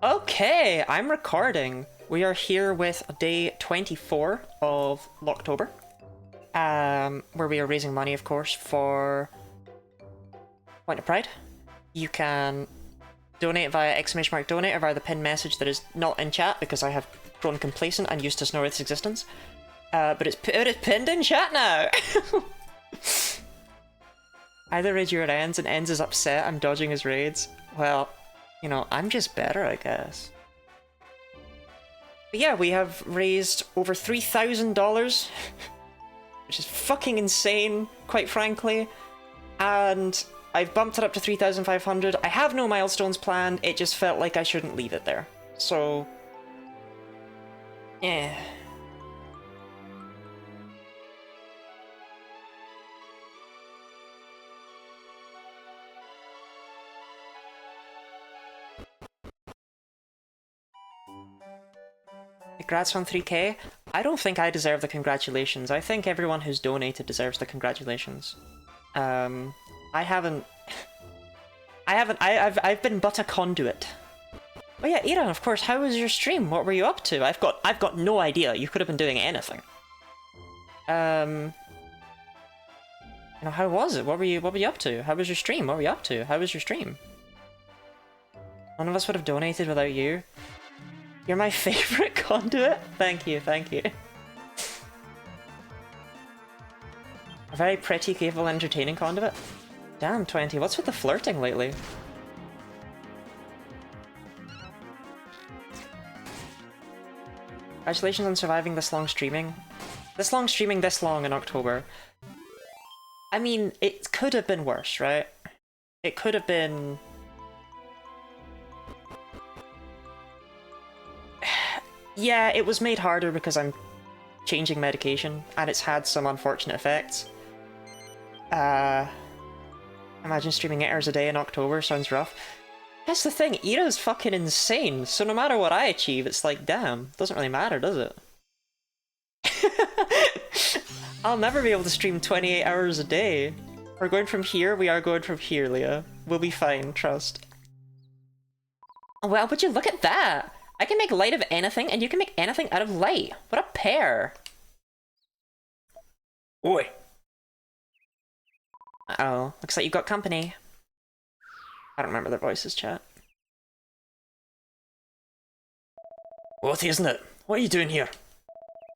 Okay, I'm recording. We are here with day 24 of Locketober, where we are raising money, of course, for Point of Pride. You can donate via !donate or via the pinned message that is not in chat because I have grown complacent and used to Snorith's existence. But it's pinned in chat now! Either raid your ends and ends is upset I'm dodging his raids. Well, you know, I'm just better, I guess. But yeah, we have raised over $3,000, which is fucking insane, quite frankly. And I've bumped it up to 3,500. I have no milestones planned, it just felt like I shouldn't leave it there. So, yeah. Congrats on 3k. I don't think I deserve the congratulations. I think everyone who's donated deserves the congratulations. I've been but a conduit. Oh yeah, Iran, of course, how was your stream? What were you up to? I've got no idea. You could have been doing anything. You know, how was it? What were you up to? How was your stream? What were you up to? How was your stream? None of us would have donated without you. You're my favorite conduit? Thank you, thank you. A very pretty, capable, entertaining conduit? Damn, 20, what's with the flirting lately? Congratulations on surviving this long streaming. This long streaming this long in October. I mean, it could have been worse, right? It could have been... Yeah, it was made harder because I'm changing medication, and it's had some unfortunate effects. Imagine streaming 8 hours a day in October, sounds rough. That's the thing, Ira's fucking insane, so no matter what I achieve, it's like, damn, doesn't really matter, does it? I'll never be able to stream 28 hours a day. We're going from here, we are going from here, Leah. We'll be fine, trust. Well, would you look at that? I can make light of anything, and you can make anything out of light. What a pair! Oi! Uh-oh, looks like you got company. I don't remember their voices, chat. What, isn't it? What are you doing here?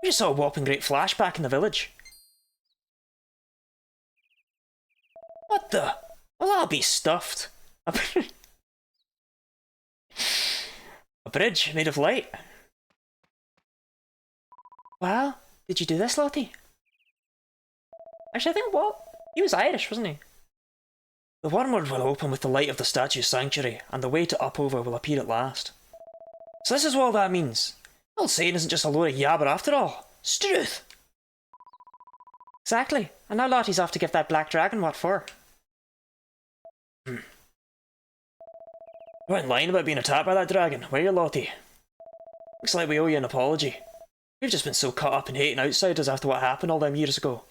We just saw a whopping great flashback in the village. What the? Well, I'll be stuffed. A bridge made of light. Well, did you do this, Lottie? Actually, I think what? He was Irish, wasn't he? The wormwood will open with the light of the statue's sanctuary, and the way to Upover will appear at last. So this is what all that means. Old saying isn't just a load of yabber after all. Struth! Exactly. And now Lottie's off to give that black dragon what for. You weren't lying about being attacked by that dragon, were you, Lottie? Looks like we owe you an apology. We've just been so caught up in hating outsiders after what happened all them years ago.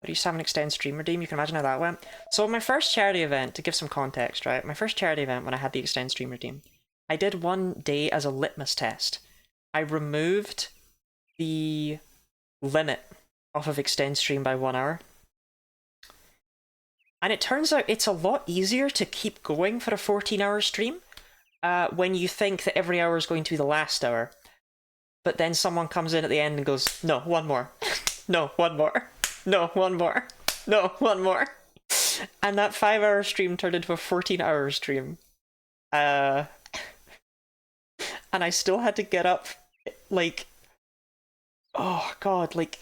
But you used to have an extended stream redeem, you can imagine how that went. So my first charity event, to give some context, right? My first charity event when I had the extended stream redeem, I did one day as a litmus test. I removed the limit off of extend stream by 1 hour. And it turns out it's a lot easier to keep going for a 14-hour stream when you think that every hour is going to be the last hour. But then someone comes in at the end and goes, no, one more. No, one more. No, one more. No, one more. And that 5-hour stream turned into a 14-hour stream. And I still had to get up, like, oh god, like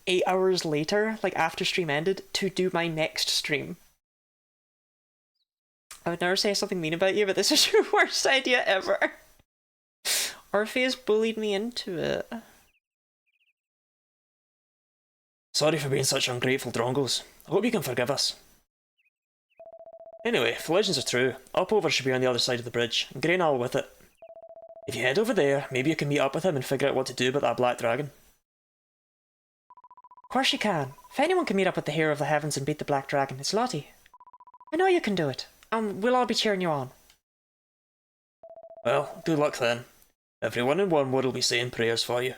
8 hours later, like after stream ended, to do my next stream. I would never say something mean about you, but this is your worst idea ever. Orpheus bullied me into it. Sorry for being such ungrateful drongos. I hope you can forgive us. Anyway, if the legends are true, Upover should be on the other side of the bridge, and Graynall with it. If you head over there, maybe you can meet up with him and figure out what to do about that black dragon. Of course you can. If anyone can meet up with the hero of the heavens and beat the black dragon, it's Lottie. I know you can do it. we'll all be cheering you on. Well, good luck then. Everyone in Wormwood will be saying prayers for you.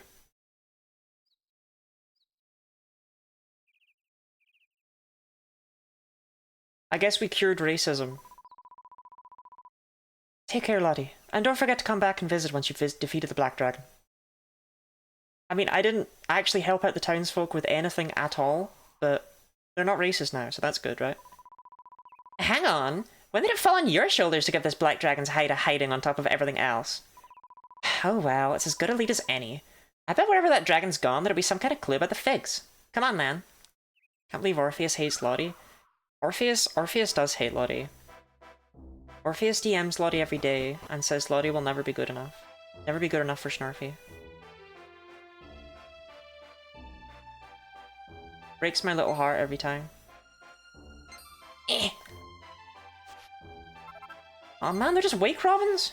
I guess we cured racism. Take care, Lottie. And don't forget to come back and visit once you've defeated the Black Dragon. I mean, I didn't actually help out the townsfolk with anything at all, but they're not racist now, so that's good, right? Hang on. When did it fall on your shoulders to give this Black Dragon's hide a hiding on top of everything else? Oh well, it's as good a lead as any. I bet wherever that dragon's gone, there'll be some kind of clue about the figs. Come on, man. Can't believe Orpheus hates Lottie. Orpheus does hate Lottie. Orpheus DMs Lottie every day and says Lottie will never be good enough. Never be good enough for Snarfy. Breaks my little heart every time. Eh. Oh man, they're just wake robins?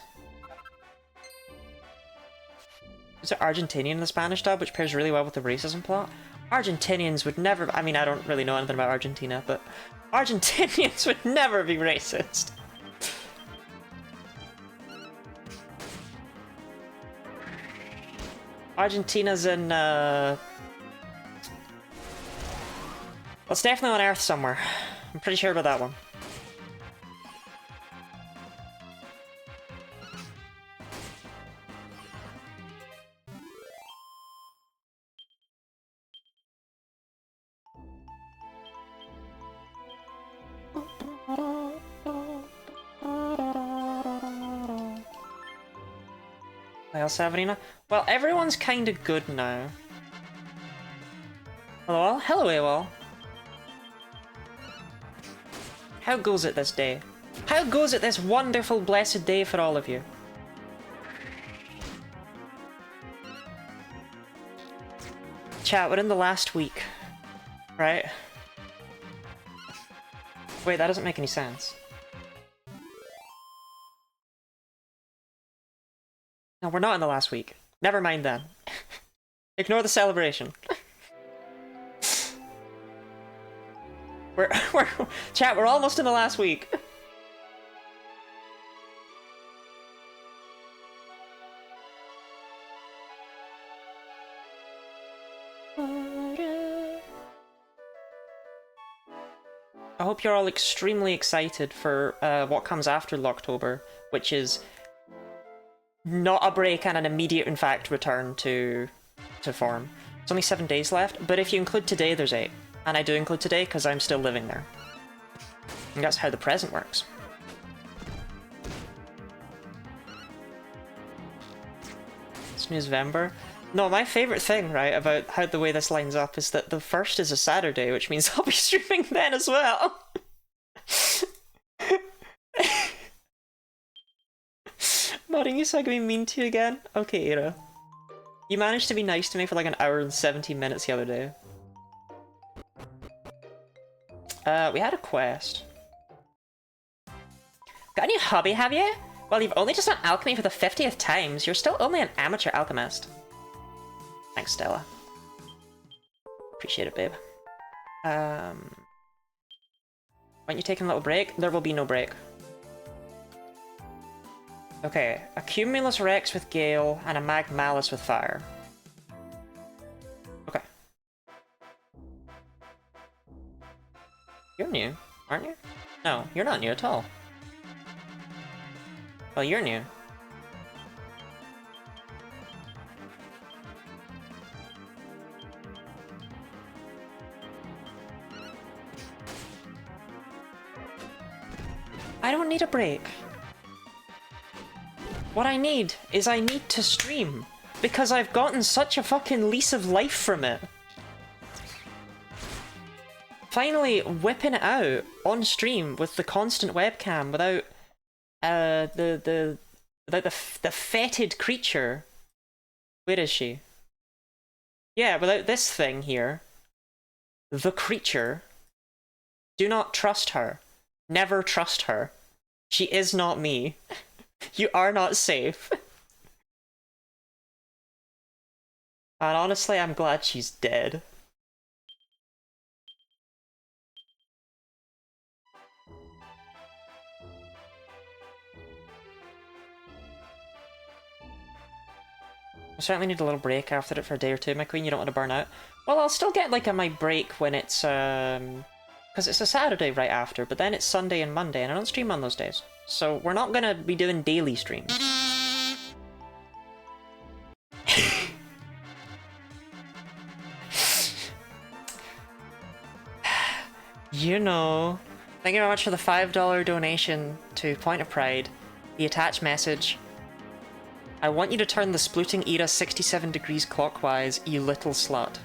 Is it Argentinian in the Spanish dub, which pairs really well with the racism plot? Argentinians would never... I mean, I don't really know anything about Argentina, but Argentinians would never be racist. Argentina's in, well, it's definitely on Earth somewhere. I'm pretty sure about that one. Well, Savarina? Well, everyone's kinda good now. Hello, hello, AWOL. How goes it this day? How goes it this wonderful, blessed day for all of you? Chat, we're in the last week, right? Wait, that doesn't make any sense. No, we're not in the last week. Never mind then. Ignore the celebration. Chat, we're almost in the last week. I hope you're all extremely excited for what comes after Locketober, which is not a break and an immediate, in fact, return to form. It's only 7 days left, but if you include today, there's 8. And I do include today because I'm still living there. And that's how the present works. It's Nuzvember. No, my favourite thing, right, about how the way this lines up is that the 1st is a Saturday, which means I'll be streaming then as well. Modding, you said being mean to you again? Okay, Ira. You managed to be nice to me for like an hour and 17 minutes the other day. We had a quest. Got a new hobby, have you? Well, you've only just done alchemy for the 50th time, so you're still only an amateur alchemist. Thanks, Stella. Appreciate it, babe. Aren't you taking a little break? There will be no break. Okay, a Cumulus Rex with Gale and a Magmalis with Fire. Okay. You're new, aren't you? No, you're not new at all. Well, you're new. I don't need a break. What I need is I need to stream, because I've gotten such a fucking lease of life from it. Finally whipping it out on stream with the constant webcam without the fetid creature. Where is she? Yeah, without this thing here. The creature. Do not trust her. Never trust her. She is not me. You are not safe. And honestly, I'm glad she's dead. I certainly need a little break after it for a day or two, my queen. You don't want to burn out. Well, I'll still get like my break when it's because it's a Saturday right after, but then it's Sunday and Monday, and I don't stream on those days. So we're not gonna be doing daily streams. You know. Thank you very much for the $5 donation to Point of Pride. The attached message. I want you to turn the splooting Ira 67 degrees clockwise, you little slut.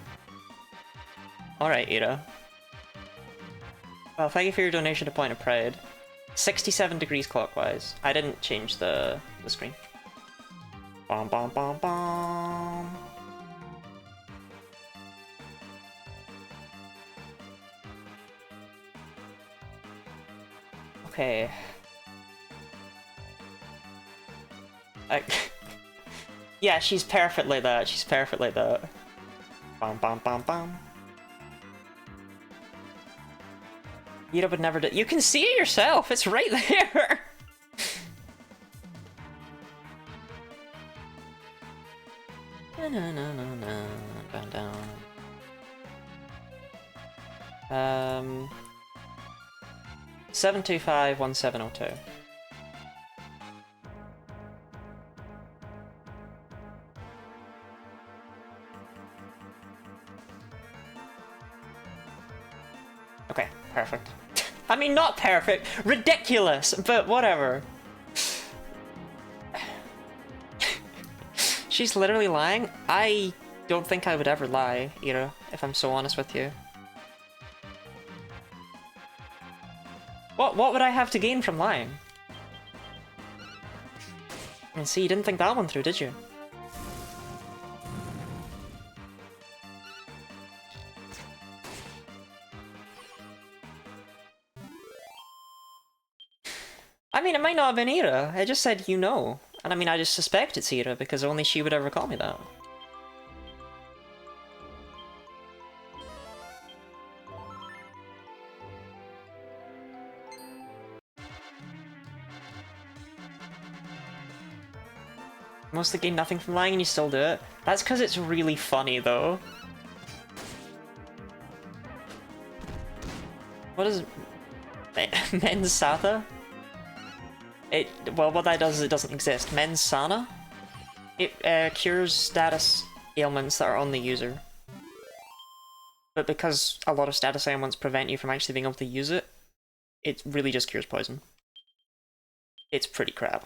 Alright, Ira. Well, thank you for your donation to Point of Pride. 67 degrees clockwise. I didn't change the screen. Bom bom bom bom. Okay. Yeah, she's perfect like that. She's perfect like that. Bom bom bom bom. Ira would never do. You can see it yourself. It's right there. Down. 7251702. Okay, perfect. I mean, not perfect, ridiculous, but whatever. She's literally lying. I don't think I would ever lie, Ira, if I'm so honest with you. What would I have to gain from lying? I mean, see, you didn't think that one through, did you? I mean, it might not have been Ira. I just said you know. And I mean, I just suspect it's Ira because only she would ever call me that. Mostly gain nothing from lying and you still do it. That's because it's really funny, though. What is... Men's Satha? Well, what that does is it doesn't exist. Men's Sana? It cures status ailments that are on the user. But because a lot of status ailments prevent you from actually being able to use it, it really just cures poison. It's pretty crap.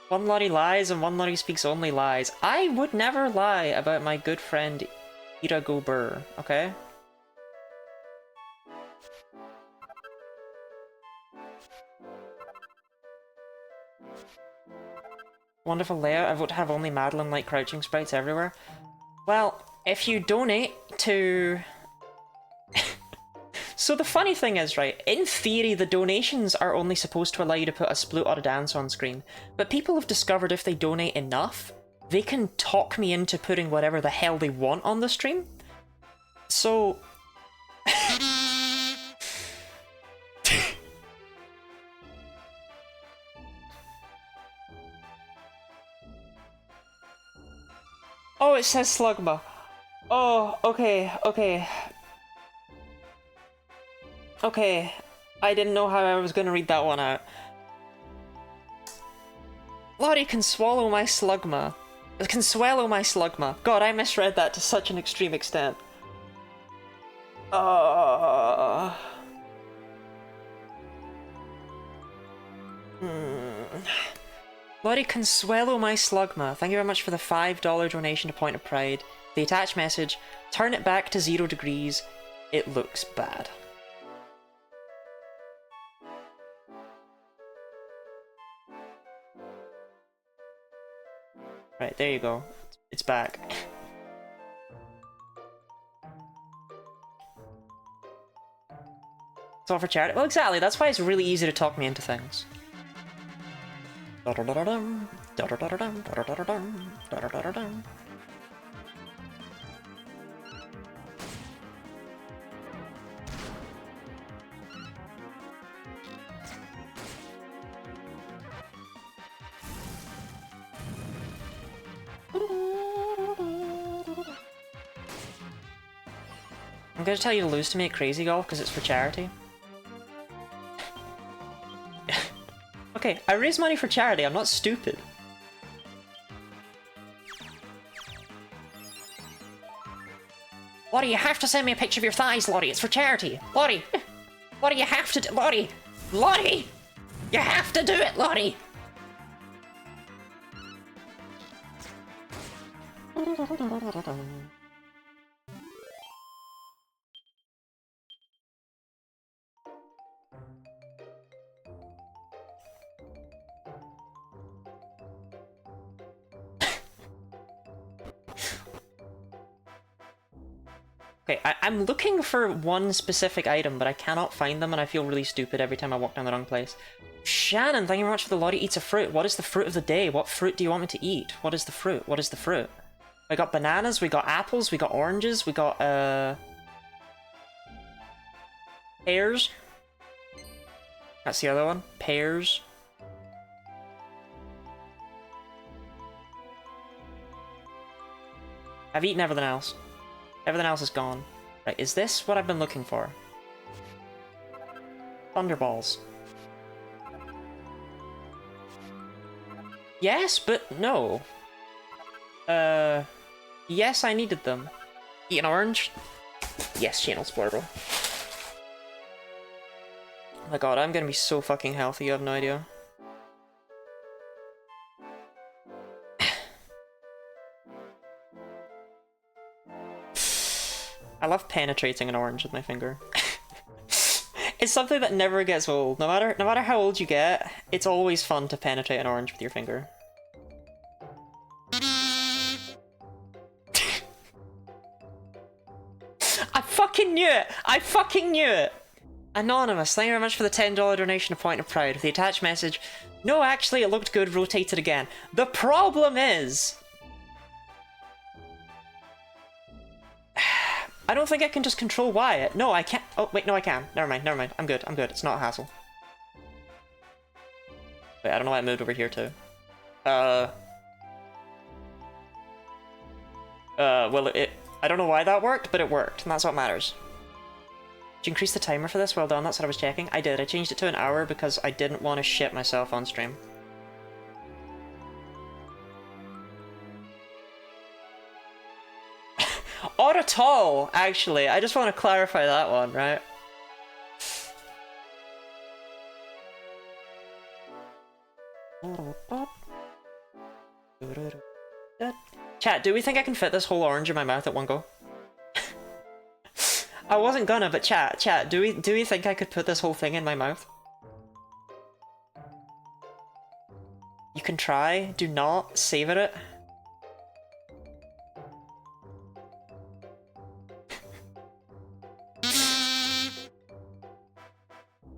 One Lottie lies and one Lottie speaks only lies. I would never lie about my good friend Ira Gober, okay? Wonderful layout. I vote to have only Madeline-like crouching sprites everywhere. Well, if you donate to... So the funny thing is, right, in theory the donations are only supposed to allow you to put a sploot or a dance on screen, but people have discovered if they donate enough, they can talk me into putting whatever the hell they want on the stream. So... Oh, it says Slugma. Oh, okay, okay. Okay, I didn't know how I was gonna read that one out. Lottie can swallow my Slugma. Can swallow my Slugma. God, I misread that to such an extreme extent. Lottie can swallow my Slugma. Thank you very much for the $5 donation to Point of Pride. The attached message, turn it back to 0 degrees. It looks bad. Right, there you go. It's back. It's all for charity. Well, exactly. That's why it's really easy to talk me into things. I'm gonna tell you to lose to me at Crazy Golf because it's for charity. Okay, I raise money for charity, I'm not stupid. Lottie, you have to send me a picture of your thighs, Lottie, it's for charity. Lottie! Lottie, you have to do- Lottie! Lottie! You have to do it, Lottie! Okay, I'm looking for one specific item, but I cannot find them, and I feel really stupid every time I walk down the wrong place. Shannon, thank you very much for the Lottie Eats a Fruit. What is the fruit of the day? What fruit do you want me to eat? What is the fruit? What is the fruit? We got bananas, we got apples, we got oranges, we got, pears. That's the other one. Pears. I've eaten everything else. Everything else is gone. Right, is this what I've been looking for? Thunderballs. Yes, but no. Yes, I needed them. Eat an orange? Yes, channel spoiler. Oh my god, I'm gonna be so fucking healthy, you have no idea. I love penetrating an orange with my finger. It's something that never gets old. No matter how old you get, it's always fun to penetrate an orange with your finger. I fucking knew it! I fucking knew it! Anonymous, thank you very much for the $10 donation, a point of pride. With the attached message, no, actually, it looked good, rotate it again. The problem is... I don't think I can just control Wyatt. No, I can't. Oh, wait, no, I can. Never mind, never mind. I'm good, I'm good. It's not a hassle. Wait, I don't know why I moved over here, too. Well, I don't know why that worked, but it worked, and that's what matters. Did you increase the timer for this? Well done, that's what I was checking. I did. I changed it to an hour because I didn't want to shit myself on stream. Not at all, actually. I just want to clarify that one, right? Chat, do we think I can fit this whole orange in my mouth at one go? I wasn't gonna, but chat, do we think I could put this whole thing in my mouth? You can try, do not savor it.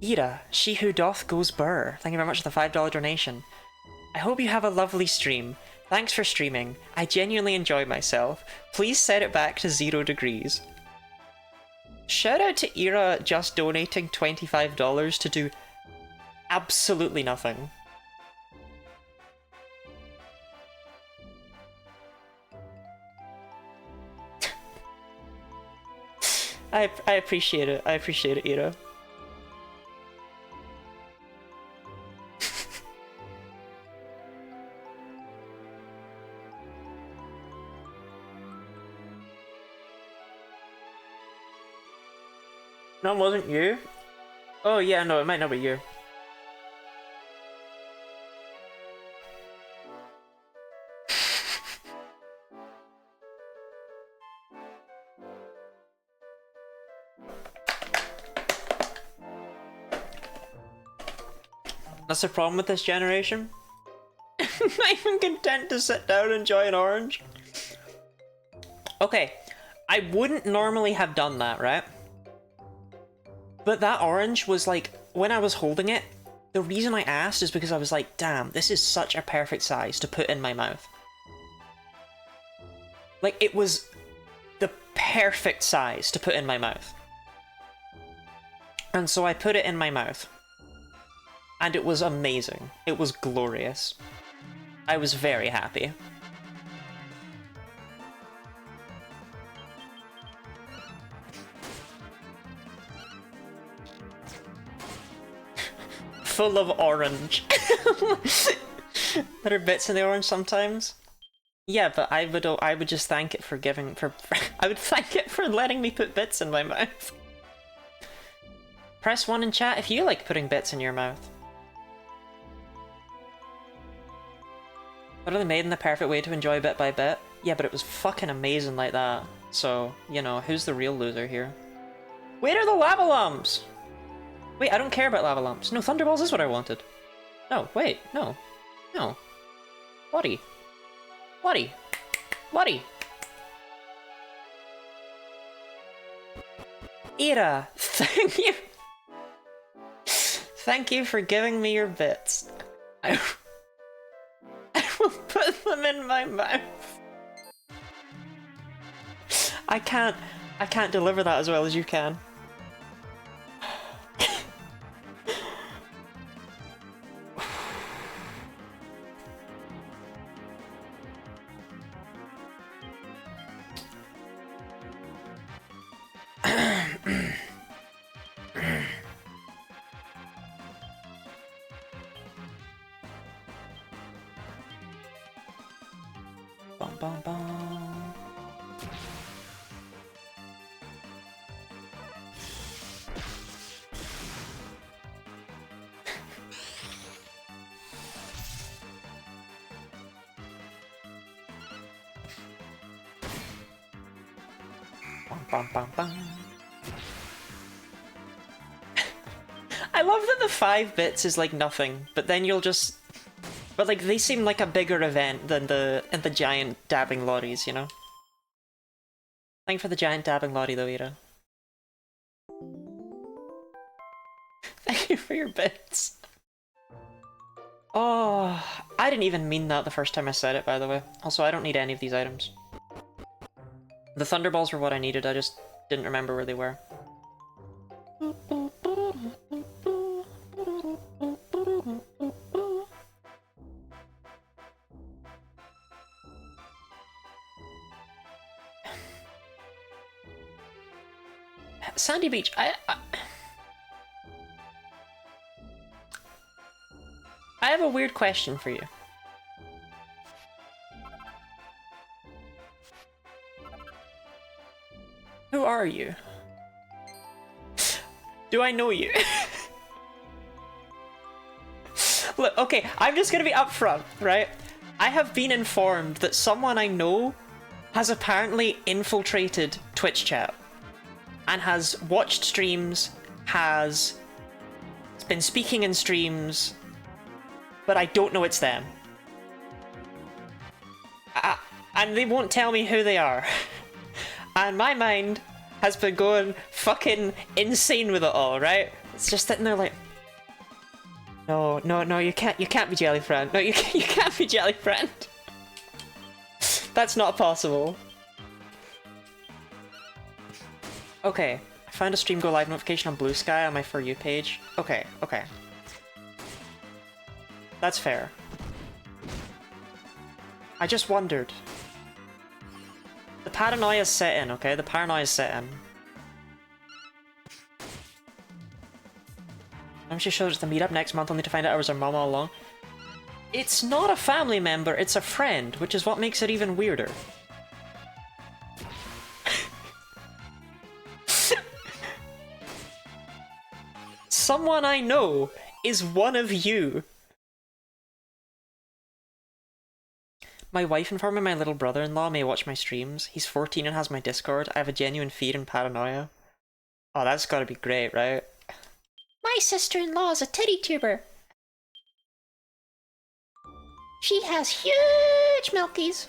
Ira, she who doth goes burr. Thank you very much for the $5 donation. I hope you have a lovely stream. Thanks for streaming. I genuinely enjoy myself. Please set it back to 0 degrees. Shout out to Ira just donating $25 to do absolutely nothing. I appreciate it. I appreciate it, Ira. No, it wasn't you. Oh yeah, no, it might not be you. That's the problem with this generation. I'm not even content to sit down and enjoy an orange. Okay, I wouldn't normally have done that, right? But that orange was like, when I was holding it, the reason I asked is because I was like, damn, this is such a perfect size to put in my mouth. Like, it was the perfect size to put in my mouth. And so I put it in my mouth. And it was amazing. It was glorious. I was very happy. full of orange. There are bits in the orange sometimes. Yeah, but I would just thank it for giving I would thank it for letting me put bits in my mouth. Press 1 in chat if you like putting bits in your mouth. Literally made in the perfect way to enjoy bit by bit. Yeah, but it was fucking amazing like that. So, you know, who's the real loser here? Where are the lava lumps? Wait, I don't care about lava lumps. No, thunderballs is what I wanted. No, wait, no. No. Lottie. Lottie. Lottie. Ira, thank you. Thank you for giving me your bits. I will put them in my mouth. I can't deliver that as well as you can. Bum, bum, bum. Bum, bum, bum, bum. I love that the 5 bits is like nothing, but then you'll just... But like, they seem like a bigger event than the giant dabbing lorries, you know? Thank you for the giant dabbing lorry though, Ira. Thank you for your bits. Oh, I didn't even mean that the first time I said it, by the way. Also, I don't need any of these items. The thunderballs were what I needed, I just didn't remember where they were. Sandy Beach, I have a weird question for you. Who are you? Do I know you? Look, okay, I'm just gonna be upfront, right? I have been informed that someone I know has apparently infiltrated Twitch chat and has watched streams, has been speaking in streams, but I don't know it's them. And they won't tell me who they are. And my mind has been going fucking insane with it all, right? It's just sitting there like, no, no, no, you can't be Jellyfriend. No, you can't be Jellyfriend. That's not possible. Okay, I found a stream go live notification on Blue Sky on my For You page. Okay, okay. That's fair. I just wondered. The paranoia's set in, okay? The paranoia's set in. I'm sure she'll just meet up next month only to find out I was her mom all along. It's not a family member, it's a friend, which is what makes it even weirder. Someone I know is one of you. My wife informed me my little brother-in-law may watch my streams. He's 14 and has my Discord. I have a genuine fear and paranoia. Oh, that's gotta be great, right? My sister-in-law is a titty tuber. She has huge milkies.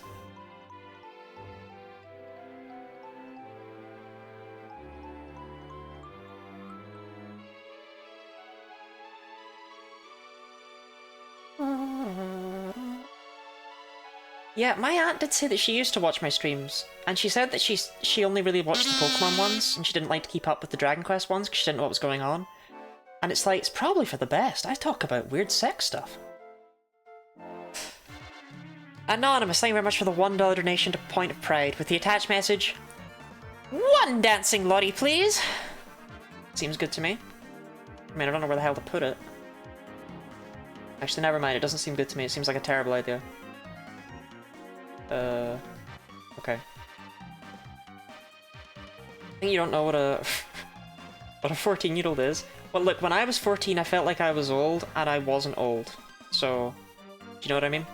Yeah, my aunt did say that she used to watch my streams, and she said that she only really watched the Pokemon ones, and she didn't like to keep up with the Dragon Quest ones because she didn't know what was going on. And it's like, it's probably for the best. I talk about weird sex stuff. Anonymous, thank you very much for the $1 donation to Point of Pride with the attached message, "One dancing lottie, please." Seems good to me. I mean, I don't know where the hell to put it. Actually, never mind. It doesn't seem good to me. It seems like a terrible idea. Okay. I think you don't know what a what a 14-year-old is. Well, look, when I was 14, I felt like I was old, and I wasn't old. So, do you know what I mean?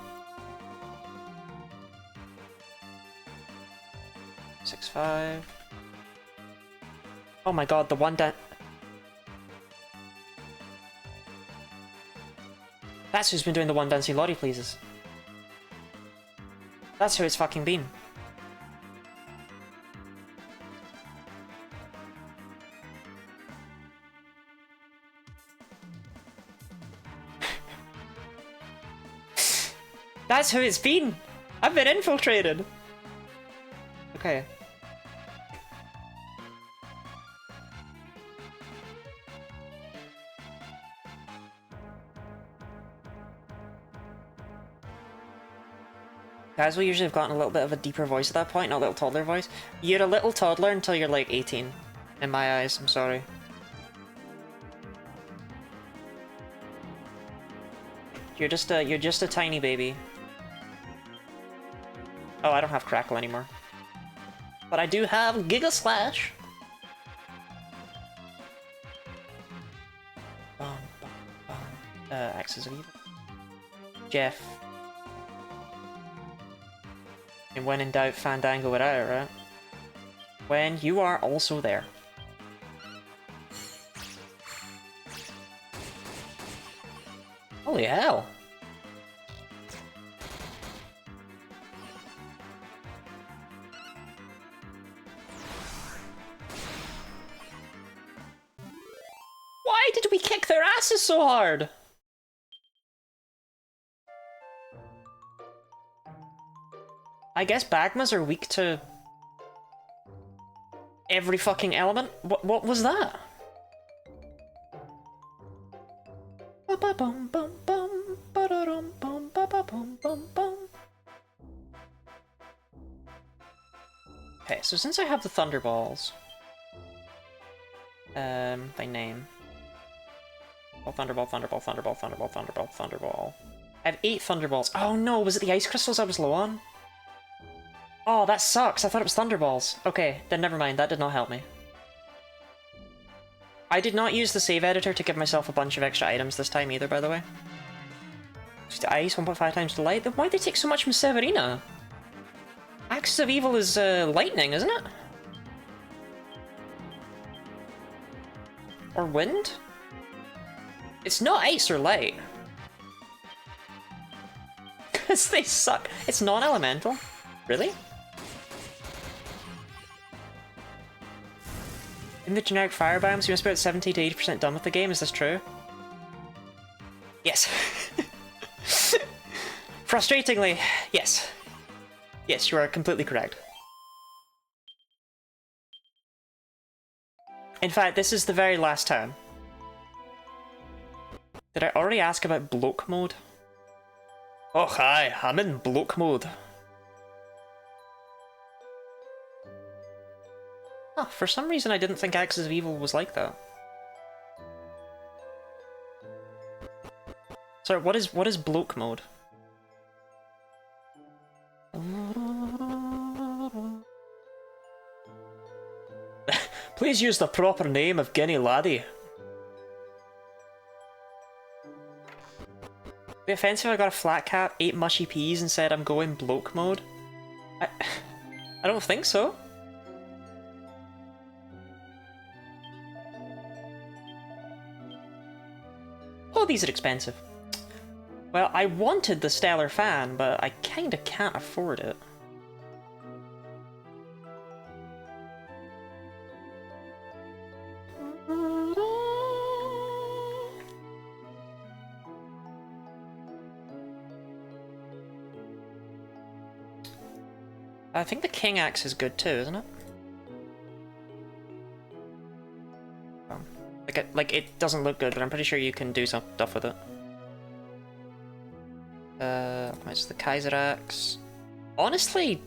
6'5". Oh my god, the one that... That's who's been doing the one dancing Lottie pleases. That's who it's fucking been. That's who it's been! I've been infiltrated! Okay. Guys will usually have gotten a little bit of a deeper voice at that point, not a little toddler voice. You're a little toddler until you're like 18. In my eyes, I'm sorry. You're just a tiny baby. Oh, I don't have Crackle anymore. But I do have Giga Slash. Axes of Evil. Jeff. And when in doubt, Fandango it out, right? When you are also there. Holy hell! Why did we kick their asses so hard? I guess Bagmas are weak to every fucking element. What was that? Okay, so since I have the Thunderballs, by name. Oh, Thunderball, Thunderball, Thunderball, Thunderball, Thunderball, Thunderball. I have 8 Thunderballs. Oh no, was it the Ice Crystals I was low on? Oh, that sucks. I thought it was Thunderballs. Okay, then never mind. That did not help me. I did not use the save editor to give myself a bunch of extra items this time either, by the way. Just ice, 1.5 times the light. Then why'd they take so much from Severina? Axis of Evil is lightning, isn't it? Or wind? It's not ice or light. Because they suck. It's non-elemental. Really? In the generic fire biomes, you must be about 70 to 80% done with the game. Is this true? Yes. Frustratingly, yes. Yes, you are completely correct. In fact, this is the very last time. Did I already ask about bloke mode? Oh hi, I'm in bloke mode. Huh, for some reason I didn't think Axis of Evil was like that. Sorry, what is bloke mode? Please use the proper name of Guinea Laddie. Be offensive if I got a flat cap, 8 mushy peas, and said I'm going bloke mode? I don't think so. Oh, these are expensive. Well, I wanted the Stellar Fan, but I kinda can't afford it. I think the King Axe is good too, isn't it? Like it doesn't look good, but I'm pretty sure you can do some stuff with it. It's the Kaiser Axe. Honestly,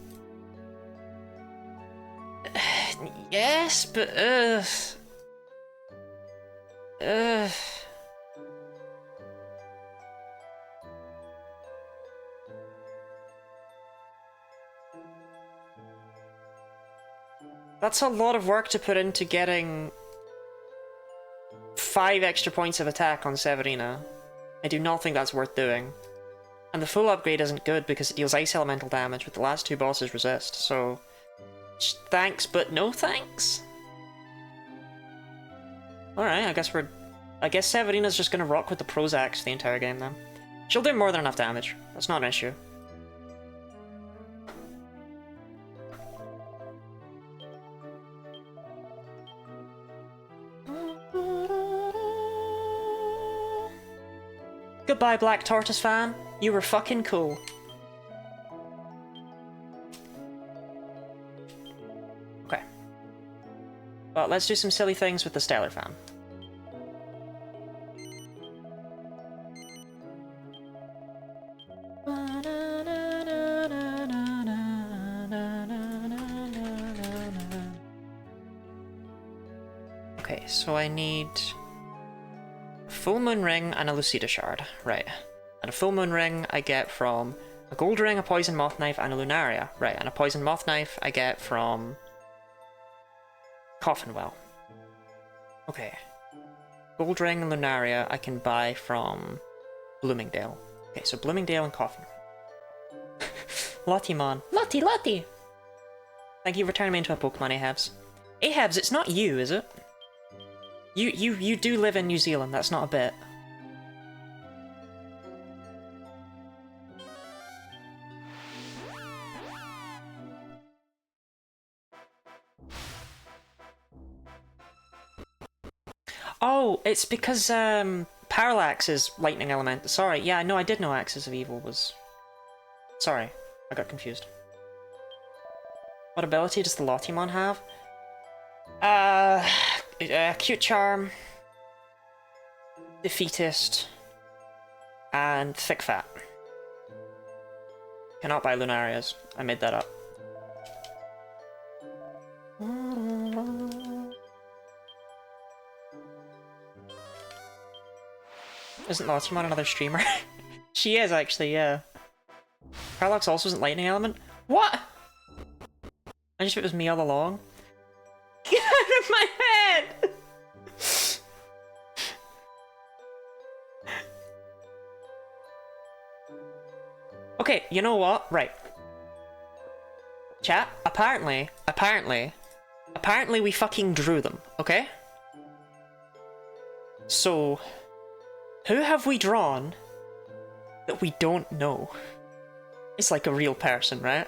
yes, but That's a lot of work to put into getting 5 extra points of attack on Severina. I do not think that's worth doing. And the full upgrade isn't good because it deals ice elemental damage, but the last 2 bosses resist, so... thanks, but no thanks? Alright, I guess Severina's just gonna rock with the Prozacs the entire game then. She'll do more than enough damage. That's not an issue. Goodbye, Black Tortoise fan. You were fucking cool. Okay. Well, let's do some silly things with the Stellar fan. Okay, so I need a full moon ring and a Lucida shard. Right. And a full moon ring I get from a gold ring, a poison moth knife, and a lunaria. Right, and a poison moth knife I get from Coffinwell. Okay. Gold ring and lunaria I can buy from Bloomingdale. Okay, so Bloomingdale and Coffin. Lottymon. Lottie! Thank you for turning me into a Pokemon, Ahabs. Ahabs, it's not you, is it? You do live in New Zealand, that's not a bit. Oh, it's because Parallax is lightning element. Sorry, yeah, no, I did know Axis of Evil was... Sorry, I got confused. What ability does the Lottymon have? Cute Charm, Defeatist, and Thick Fat. Cannot buy Lunarias. I made that up. Isn't Lottymon another streamer? She is, actually, yeah. Parallax also isn't lightning element? What? I just thought it was me all along. Get out of my head! Okay, you know what? Right. Chat, apparently we fucking drew them, okay? So, who have we drawn that we don't know? It's like a real person, right?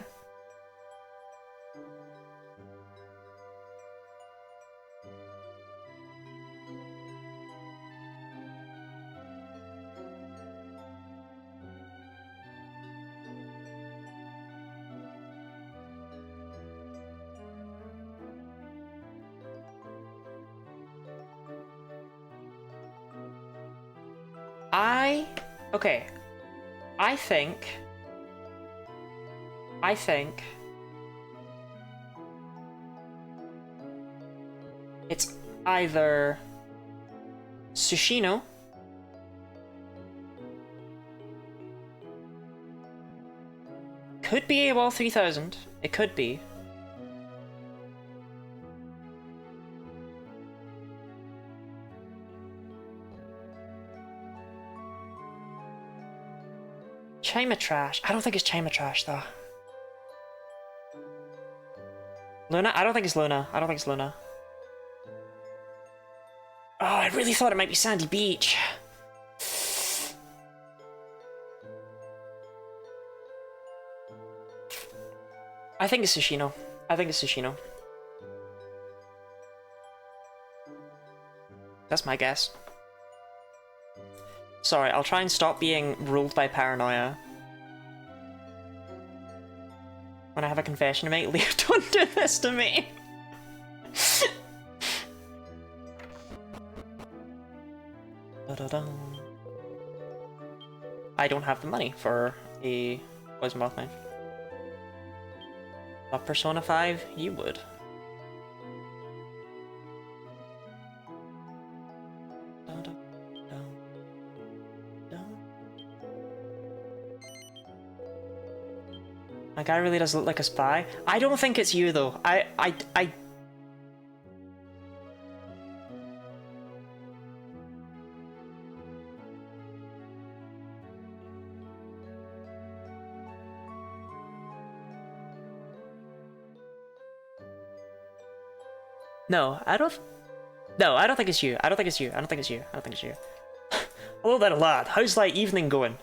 Okay. I think it's either Tsushino could be AWOL 3000. It could be. Chima Trash. I don't think it's Chima Trash though. Luna? I don't think it's Luna. I don't think it's Luna. Oh, I really thought it might be Sandy Beach. I think it's Tsushino. I think it's Tsushino. That's my guess. Sorry, I'll try and stop being ruled by paranoia. When I have a confession to make, Leo, don't do this to me! I don't have the money for a poison moth knife. But Persona 5, you would. My guy really does look like a spy. I don't think it's you though. I No, I don't. No, I don't think it's you. I don't think it's you. I don't think it's you. I don't think it's you. Hello there, lad. How's that evening going?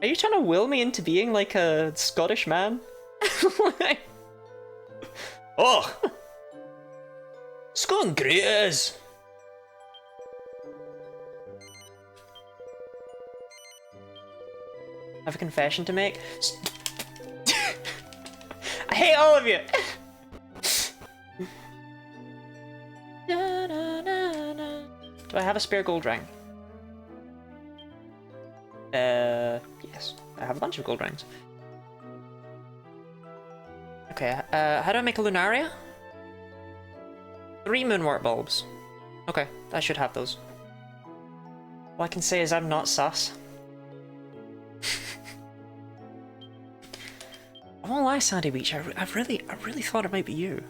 Are you trying to will me into being like a Scottish man? Oh! It's going great, it is. I have a confession to make. I hate all of you! Do I have a spare gold ring? Yes. I have a bunch of gold rings. Okay, how do I make a Lunaria? 3 moonwort bulbs. Okay, I should have those. All I can say is I'm not sus. I won't lie, Sandy Beach, I really thought it might be you.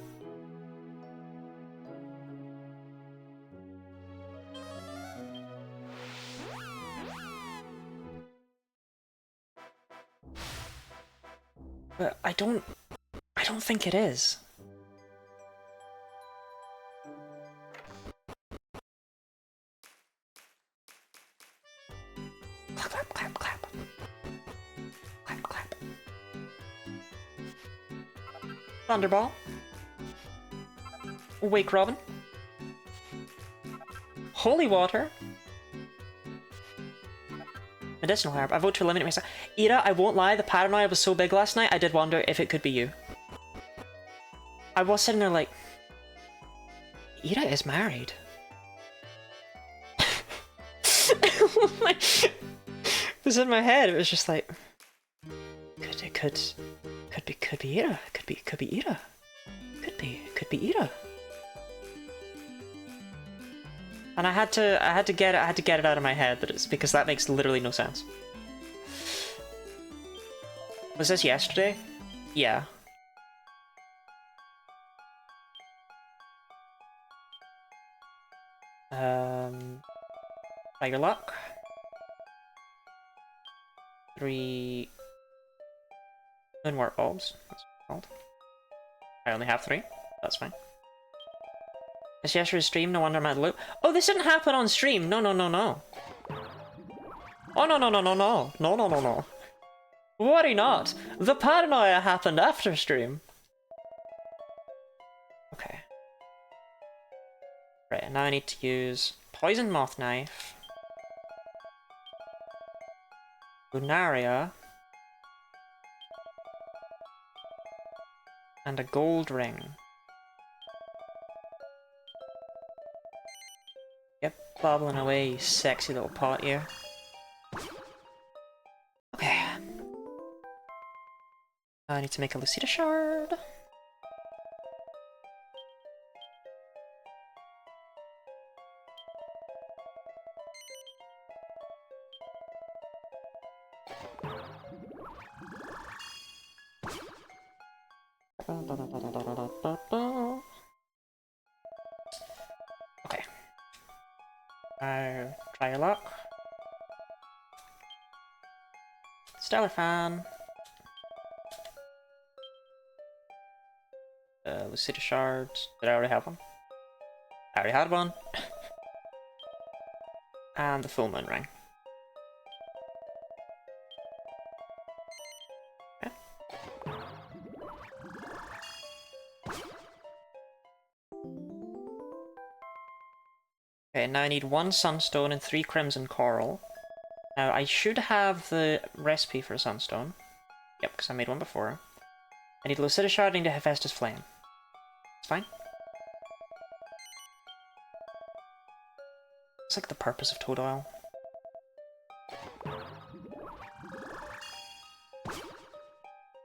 But I don't think it is. Clap, clap, clap, clap. Clap, clap. Thunderball. Wake Robin. Holy Water. Medicinal Herb. I vote to eliminate myself. Ira, I won't lie, the paranoia was so big last night, I did wonder if it could be you. I was sitting there like... Ira is married. It was in my head, it was just like... Could be Ira. Could be Ira. Could be Ira. And I had to get it out of my head that it's because that makes literally no sense. Was this yesterday? Yeah. Tiger Luck. 3 Moonwort bulbs. That's what it's called. I only have 3. That's fine. It's yesterday's stream, no wonder I'm at loop. Oh, this didn't happen on stream! No, no, no, no. Oh, no, no, no, no, no. No, no, no, no. Worry not. The paranoia happened after stream. Okay. Right, and now I need to use Poison Moth Knife, Lunaria, and a gold ring. Yep, bobbling away, you sexy little pot here. Okay. I need to make a Lucida shard. Okay. Now, try your luck. Stellar Fan. Lucida shards. Did I already have one? I already had one. And the full moon ring. Okay. Okay, now I need 1 sunstone and 3 crimson coral. Now I should have the recipe for a sunstone. Yep, because I made one before. I need Lucida shard, I need a Hephaestus flame. It's fine. It's like the purpose of toad oil.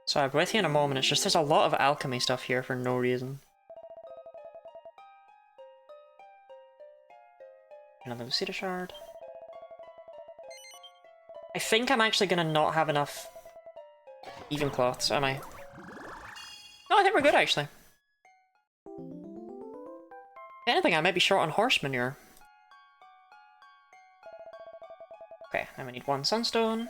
So I'll be with you in a moment, it's just there's a lot of alchemy stuff here for no reason. Another Lucida shard. I think I'm actually gonna not have enough even cloths, am I? No, I think we're good actually. If anything, I might be short on horse manure. Okay, now we need 1 sunstone.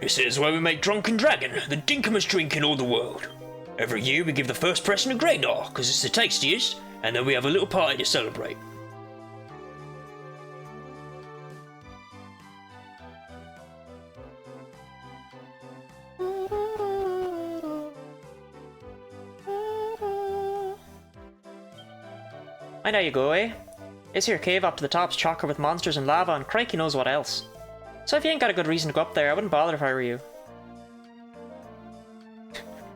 This is where we make Drunken Dragon, the dinkumest drink in all the world. Every year we give the first pressing to Greynor, because it's the tastiest, and then we have a little party to celebrate. I know you go, eh? It's your cave up to the top's chocker with monsters and lava and crikey knows what else. So if you ain't got a good reason to go up there, I wouldn't bother if I were you.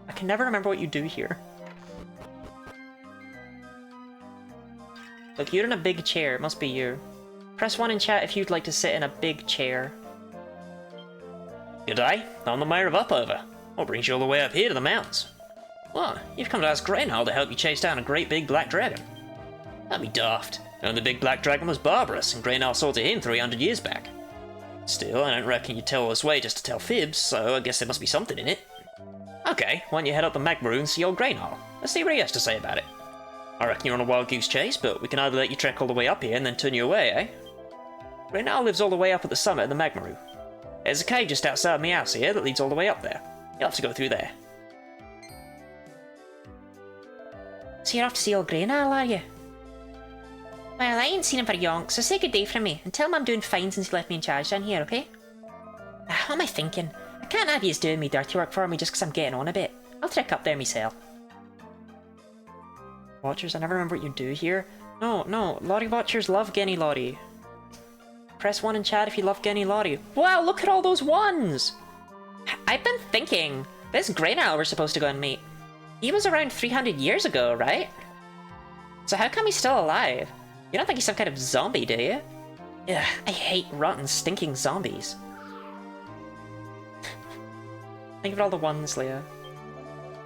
I can never remember what you do here. Look, you're in a big chair. It must be you. Press 1 in chat if you'd like to sit in a big chair. G'day, I'm the Mayor of Upover. What brings you all the way up here to the mountains? What? You've come to ask Greynor to help you chase down a great big black dragon. That'd be daft. And the big black dragon was barbarous, and Greynor sorted him 300 years back. Still, I don't reckon you'd tell us way just to tell fibs, so I guess there must be something in it. Okay, why don't you head up the Magma and see old Greynor? Let's see what he has to say about it. I reckon you're on a wild goose chase, but we can either let you trek all the way up here and then turn you away, eh? Greynor lives all the way up at the summit of the Magma. There's a cave just outside my house here that leads all the way up there. You'll have to go through there. So you're off to see old Greynor, are you? Well, I ain't seen him for yonks, so say good day from me, and tell him I'm doing fine since he left me in charge down here, okay? What am I thinking? I can't have yous doing me dirty work for me just 'cause I'm getting on a bit. I'll trek up there myself. Watchers, I never remember what you do here. No, Lottie Watchers love Genny Lottie. Press 1 in chat if you love Genny Lottie. Wow, look at all those ones! I've been thinking, this Greynor we're supposed to go and meet. He was around 300 years ago, right? So how come he's still alive? You don't think he's some kind of zombie, do you? Ugh, I hate rotten, stinking zombies. Think of all the ones, Leah.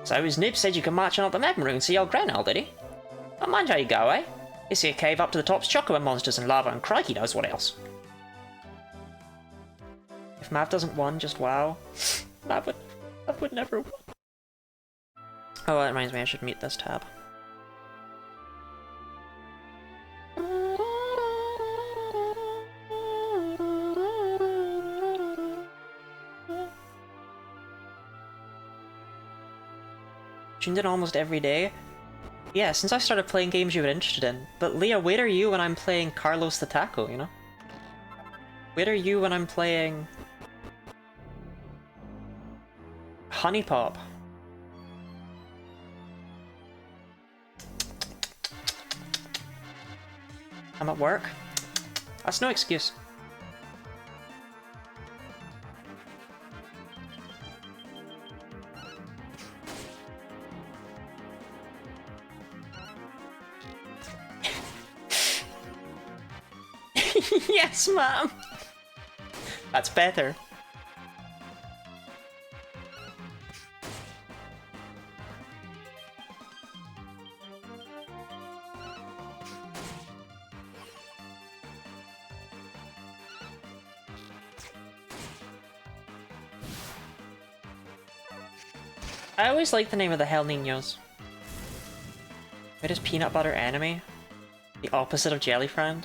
So his nib said you can march on up the Magma and see old Greynor, did he? Don't mind how you go, eh? You see a cave up to the top's chocker with monsters and lava and crikey knows what else. If Mav doesn't won, just wow. Mav would never win. Oh, that reminds me, I should mute this tab. Tuned in almost every day. Yeah, since I started playing games you were interested in. But Leah, where are you when I'm playing Carlos the Taco, you know? Where are you when I'm playing Honey Pop? I'm at work. That's no excuse. Yes, ma'am. That's better. I always like the name of the Hell Niños. Where is Peanut Butter Enemy? The opposite of Jellyfriend?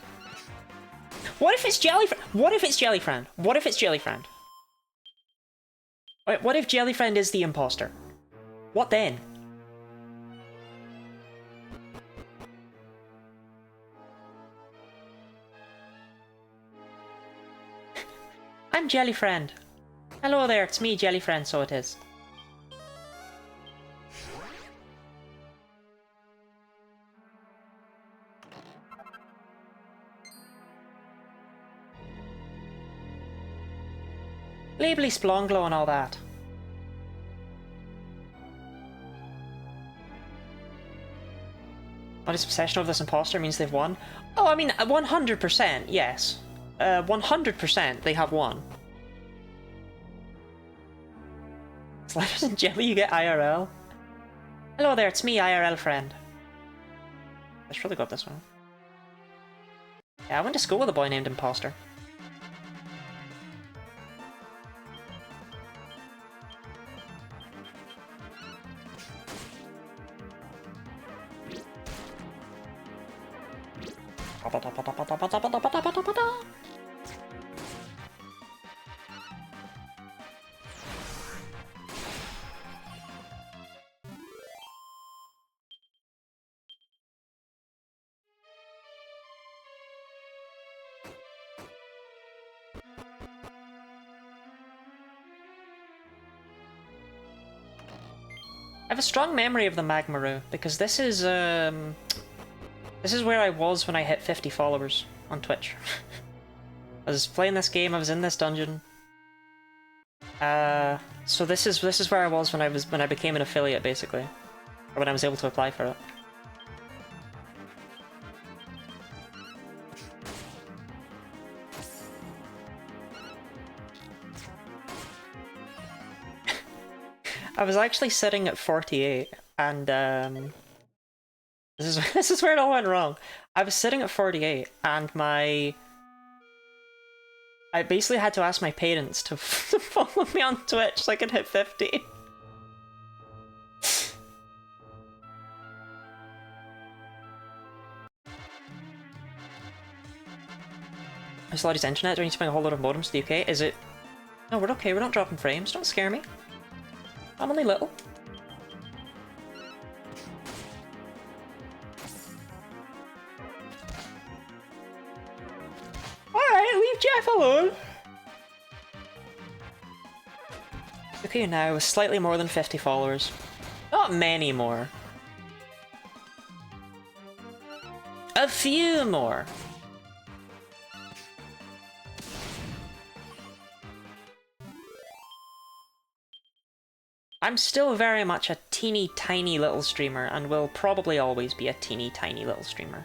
What if it's Jellyfriend? What if it's Jellyfriend? What if it's Jellyfriend? Wait, what if Jellyfriend is the imposter? What then? I'm Jellyfriend. Hello there, it's me, Jellyfriend, so it is. Labely Splonglow and all that. What is obsession over this imposter means they've won? Oh, I mean, 100%, yes. 100% they have won. Sliders and jelly, you get IRL. Hello there, it's me, IRL friend. I should probably got this one. Yeah, I went to school with a boy named Imposter. I have a strong memory of the Magmaroo, because this is where I was when I hit 50 followers on Twitch. I was playing this game, I was in this dungeon. So this is where I was when I became an affiliate, basically. Or when I was able to apply for it. I was actually sitting at 48, and this is where it all went wrong. I was sitting at 48, and I basically had to ask my parents to follow me on Twitch so I could hit 50. Is Lottie's internet? Do I need to bring a whole lot of modems to the UK? Is it? No, we're okay. We're not dropping frames. Don't scare me. I'm only little. Alright, leave Jeff alone! Okay, now with slightly more than 50 followers. Not many more. A few more. I'm still very much a teeny tiny little streamer, and will probably always be a teeny tiny little streamer.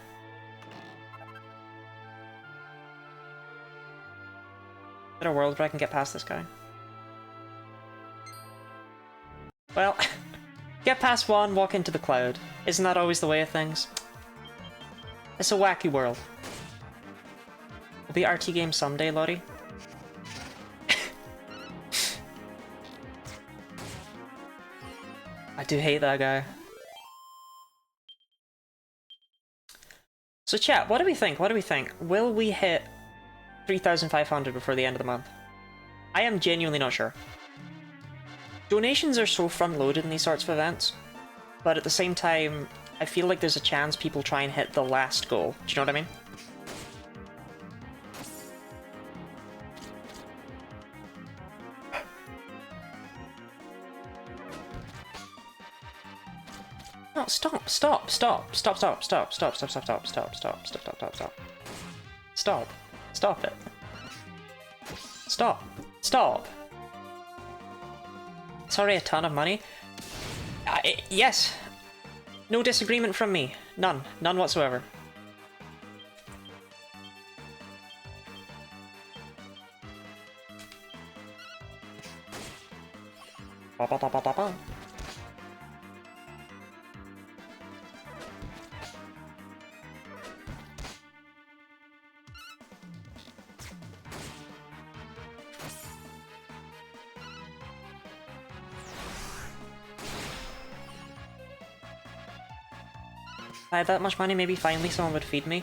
Is there a world where I can get past this guy? Well, get past one, walk into the cloud. Isn't that always the way of things? It's a wacky world. Will be RT game someday, Lottie. I do hate that guy. So chat, what do we think? What do we think? Will we hit 3,500 before the end of the month? I am genuinely not sure. Donations are so front-loaded in these sorts of events, but at the same time, I feel like there's a chance people try and hit the last goal. Do you know what I mean? No, stop, stop, stop, stop, stop, stop, stop, stop, stop, stop, stop, stop, stop, stop, stop, stop. Stop. Stop it. Stop. Stop. Sorry, a ton of money. Yes. No disagreement from me. None. None whatsoever. Ba ba ba ba ba ba. I had that much money, maybe finally someone would feed me.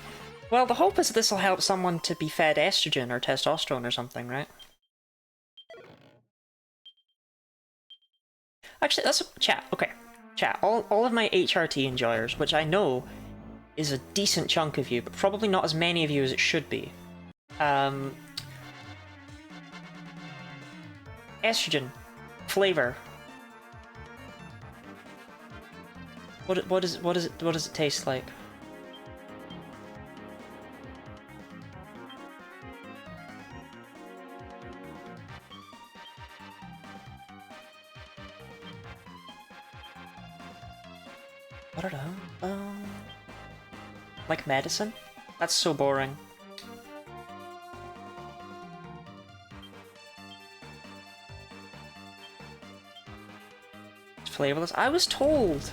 Well, the hope is this will help someone to be fed estrogen or testosterone or something, right? Actually, that's chat. Okay, chat. All of my HRT enjoyers, which I know is a decent chunk of you, but probably not as many of you as it should be. Estrogen flavor. What does it taste like? I don't know. Like medicine? That's so boring. It's flavorless. I was told.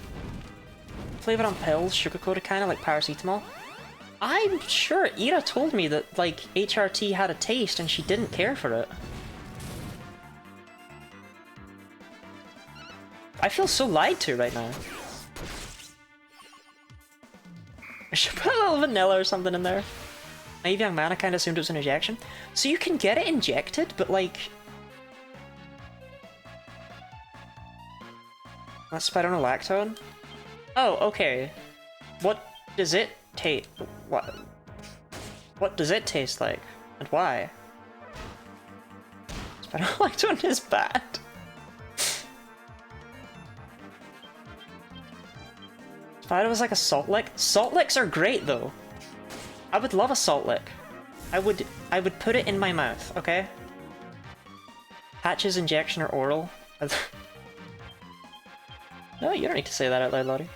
Flavor on pills, sugar-coated, kind of like paracetamol. I'm sure Ira told me that, like, HRT had a taste and she didn't care for it. I feel so lied to right now. I should put a little vanilla or something in there. Naive young man, I kind of assumed it was an injection. So you can get it injected, but like... That's spironolactone? Oh, okay. What does it taste? What does it taste like, and why? Spironolactone is bad. Spyro was like a salt lick. Salt licks are great though. I would love a salt lick. I would put it in my mouth, okay? Patches, injection, or oral. No, you don't need to say that out loud, Lottie.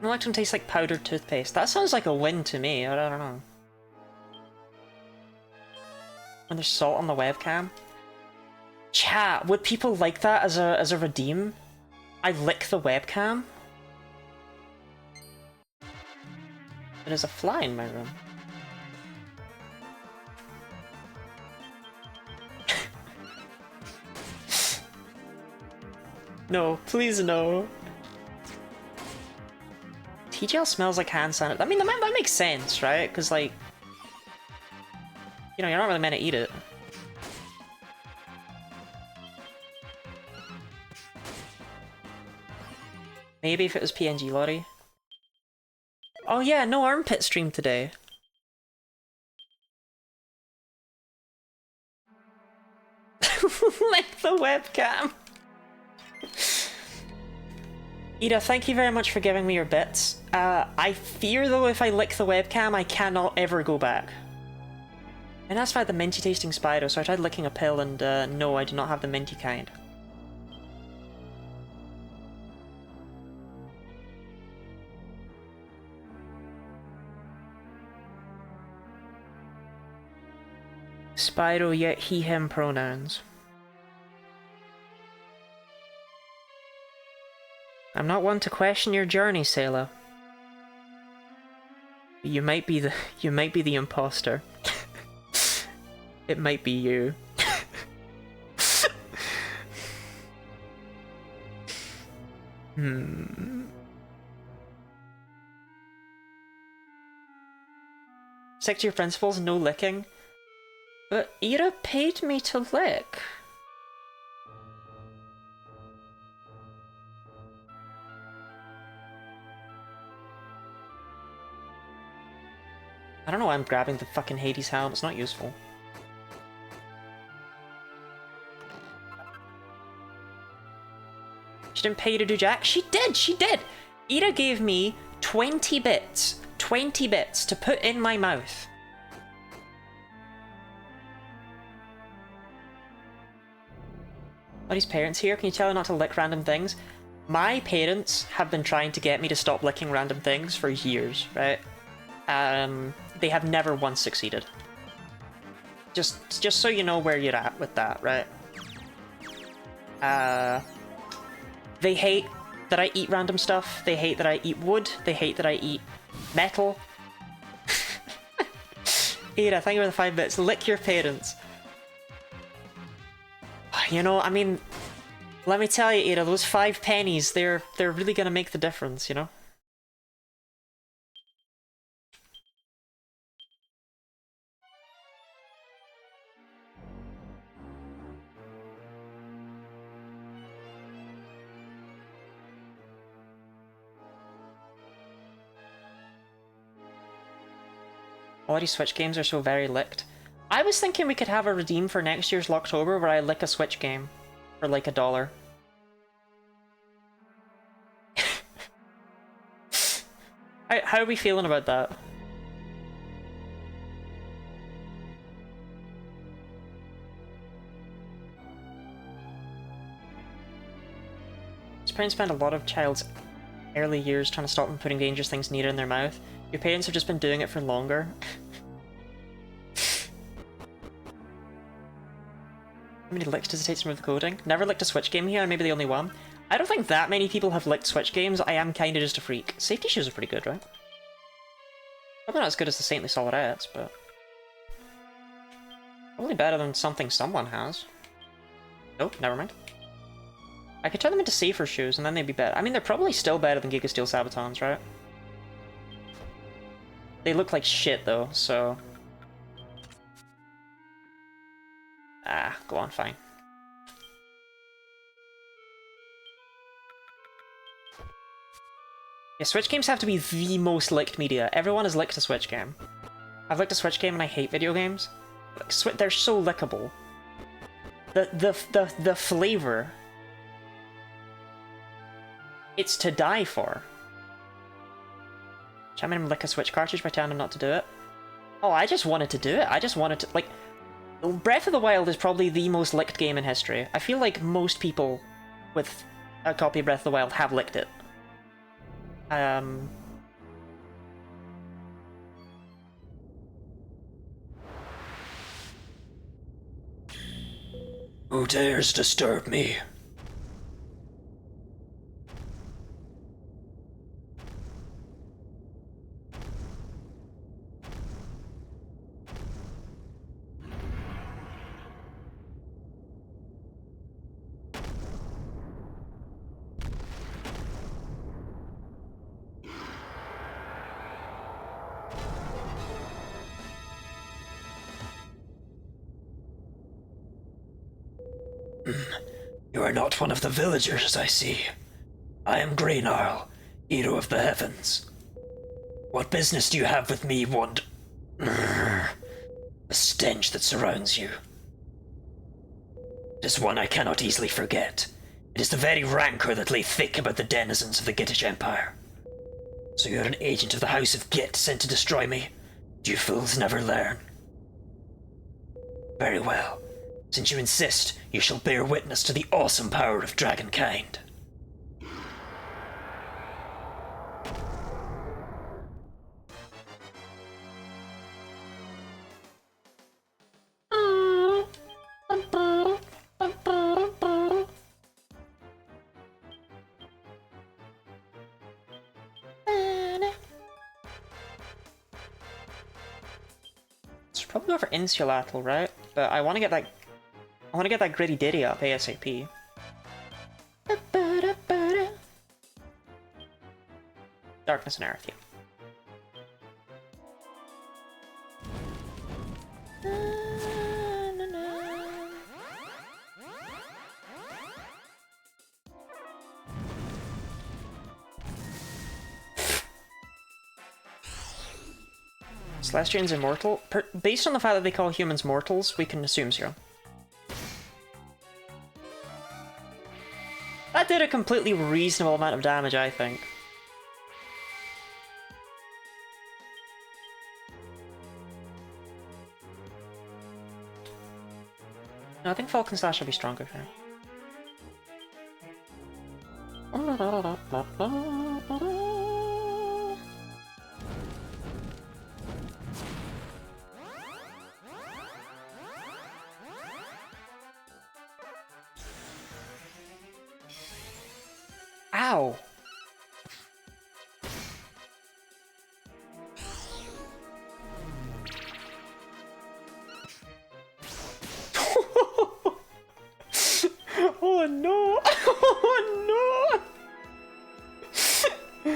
Electrum tastes like powdered toothpaste. That sounds like a win to me. I don't know. When there's salt on the webcam. Chat, would people like that as a redeem? I lick the webcam? There's a fly in my room. No, please no. T-gel smells like hand sanitizer. I mean, that makes sense, right? Because, like, you know, you're not really meant to eat it. Maybe if it was PNG Lottie. Oh yeah, no armpit stream today. Like the webcam. Ida, thank you very much for giving me your bits. I fear though if I lick the webcam I cannot ever go back. And that's why the minty tasting Spyro, so I tried licking a pill and no, I do not have the minty kind. Spyro, yet he, him pronouns. I'm not one to question your journey, Sailor. You might be the imposter. It might be you. Stick to your principles, no licking. But Ira paid me to lick. I don't know why I'm grabbing the fucking Hades helm, it's not useful. She didn't pay you to do jack? She did! Ira gave me 20 bits. 20 bits to put in my mouth. Buddy's parents here, can you tell her not to lick random things? My parents have been trying to get me to stop licking random things for years, right? They have never once succeeded. Just so you know where you're at with that, right? They hate that I eat random stuff, they hate that I eat wood, they hate that I eat metal. Ada, thank you for the 5 bits. Lick your parents. You know, I mean, let me tell you, Ada, those 5 pennies, they're really gonna make the difference, you know? All these Switch games are so very licked. I was thinking we could have a redeem for next year's Locketober where I lick a Switch game for like $1. How are we feeling about that? His parents spend a lot of child's early years trying to stop them putting dangerous things near in their mouth. Your parents have just been doing it for longer. How many licks does it take to remove the coding? Never licked a Switch game here, maybe the only one. I don't think that many people have licked Switch games. I am kinda just a freak. Safety shoes are pretty good, right? Probably not as good as the Saintly Solidettes, but... probably better than something someone has. Nope, never mind. I could turn them into safer shoes and then they'd be better. I mean, they're probably still better than Giga Steel Sabatons, right? They look like shit though, so... Ah, go on, fine. Yeah, Switch games have to be the most licked media. Everyone has licked a Switch game. I've licked a Switch game and I hate video games. Like, they're so lickable. The flavor. It's to die for. Should I lick a Switch cartridge by telling him not to do it? Oh, I just wanted to do it. I just wanted to, like... Breath of the Wild is probably the most licked game in history. I feel like most people with a copy of Breath of the Wild have licked it. Who dares disturb me? You are not one of the villagers, I see. I am Greynarl, hero of the heavens. What business do you have with me, Wand? The stench that surrounds you. It is one I cannot easily forget. It is the very rancor that lay thick about the denizens of the Gittish Empire. So you're an agent of the House of Git sent to destroy me? Do you fools never learn? Very well. Since you insist, you shall bear witness to the awesome power of dragonkind. It's probably over Insulatl, right? But I want to get that... I want to get that Gritty Ditty up ASAP. Darkness and Aerith, Celestian's immortal? Based on the fact that they call humans mortals, we can assume so. That did a completely reasonable amount of damage, I think. No, I think Falcon Slash will be stronger here. Ow! Oh no! Oh no!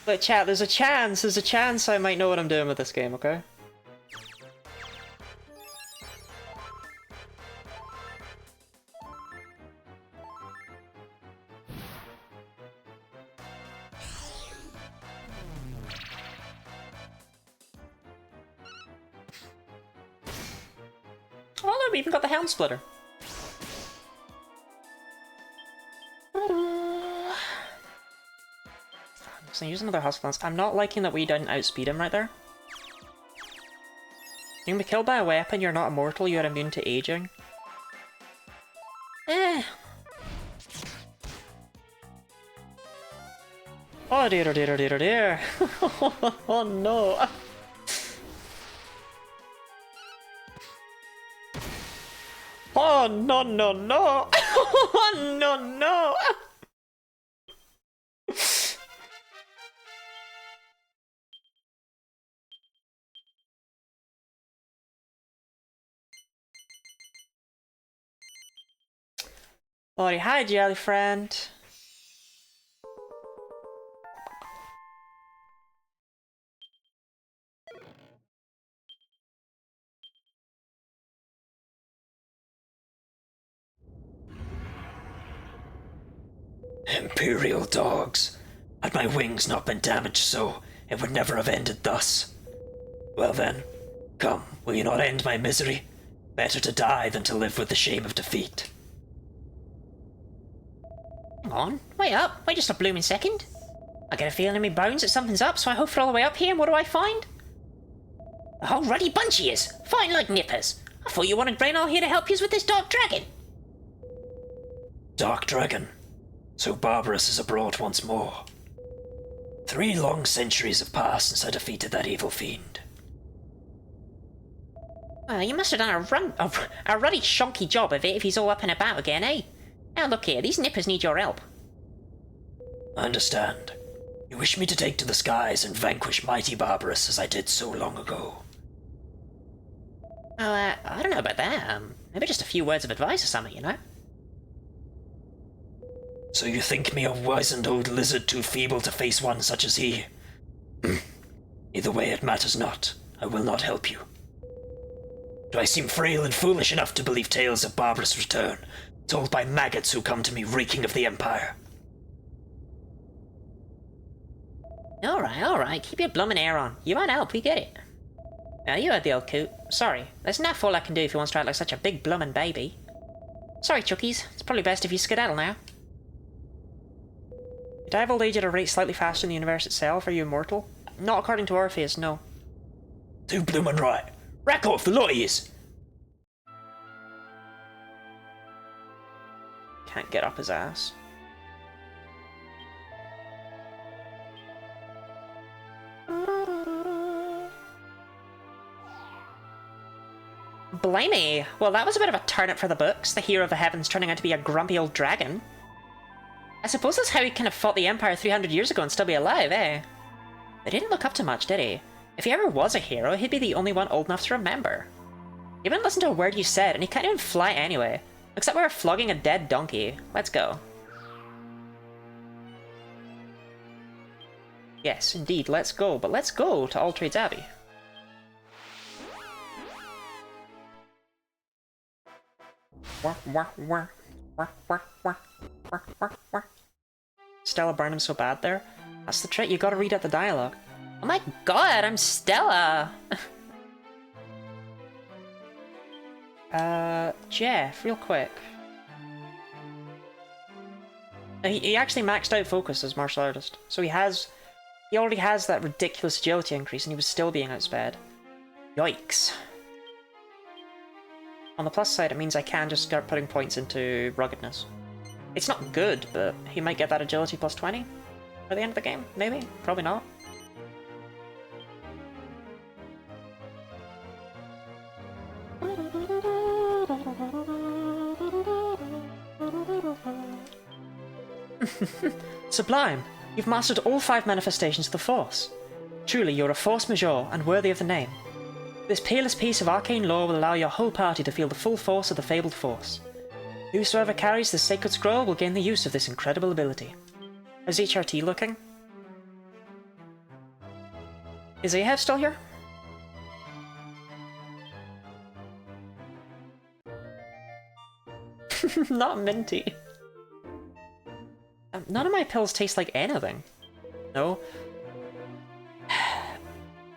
But chat, there's a chance I might know what I'm doing with this game, okay? Oh no, we even got the Helm Splitter. So use another Husk Lance. I'm not liking that we didn't outspeed him right there. You can be killed by a weapon, you're not immortal, you're immune to aging. Oh dear, oh dear, oh dear, oh dear. Oh no. Oh no, no, no. Oh no, no. Alrighty, hi jelly friend. Imperial dogs. Had my wings not been damaged so, it would never have ended thus. Well then, come, will you not end my misery? Better to die than to live with the shame of defeat. Hang on, wait up, wait just a blooming second. I get a feeling in my bones that something's up, so I hope for all the way up here, and what do I find? A whole ruddy bunch of yous, fighting like nippers. I thought you wanted Graynall here to help yous with this dark dragon. Dark dragon. So Barbarous is abroad once more. 3 long centuries have passed since I defeated that evil fiend. Well, you must have done a ruddy shonky job of it if he's all up and about again, eh? Now look here, these nippers need your help. I understand. You wish me to take to the skies and vanquish mighty Barbarous as I did so long ago. Oh, I don't know about that. Maybe just a few words of advice or something, you know? So you think me a wizened old lizard too feeble to face one such as he? Either way, it matters not. I will not help you. Do I seem frail and foolish enough to believe tales of Barbarous' return, told by maggots who come to me reeking of the Empire? Alright, keep your bloomin' air on. You might help, we get it. Now, you heard the old coot. Sorry, there's enough all I can do if he wants to act like such a big bloomin' baby. Sorry, Chuckies. It's probably best if you skedaddle now. Did I have old age at a rate slightly faster than the universe itself? Are you immortal? Not according to Orpheus, no. Too bloomin' right. Rack off, the lot of yous! Can't get up his ass. Blimey! Well, that was a bit of a turnip for the books, the hero of the heavens turning out to be a grumpy old dragon. I suppose that's how he kind of fought the Empire 300 years ago and still be alive, eh? They didn't look up to much, did he? If he ever was a hero, he'd be the only one old enough to remember. He wouldn't listen to a word you said, and he can't even fly anyway. Except we were flogging a dead donkey. Let's go. Yes, indeed, let's go. But let's go to All Trades Abbey. Stella Burnham's so bad there. That's the trick, you gotta read out the dialogue. Oh my god, I'm Stella! Jeff, real quick. He actually maxed out focus as martial artist, so he already has that ridiculous agility increase, and he was still being outsped. Yikes. On the plus side, it means I can just start putting points into ruggedness. It's not good, but he might get that agility plus 20 by the end of the game, maybe? Probably not. Sublime! You've mastered all 5 manifestations of the Force. Truly, you're a force majeure and worthy of the name. This peerless piece of arcane lore will allow your whole party to feel the full force of the fabled Force. Whosoever carries the sacred scroll will gain the use of this incredible ability. How's HRT looking? Is Ahab still here? Not minty. None of my pills taste like anything. No.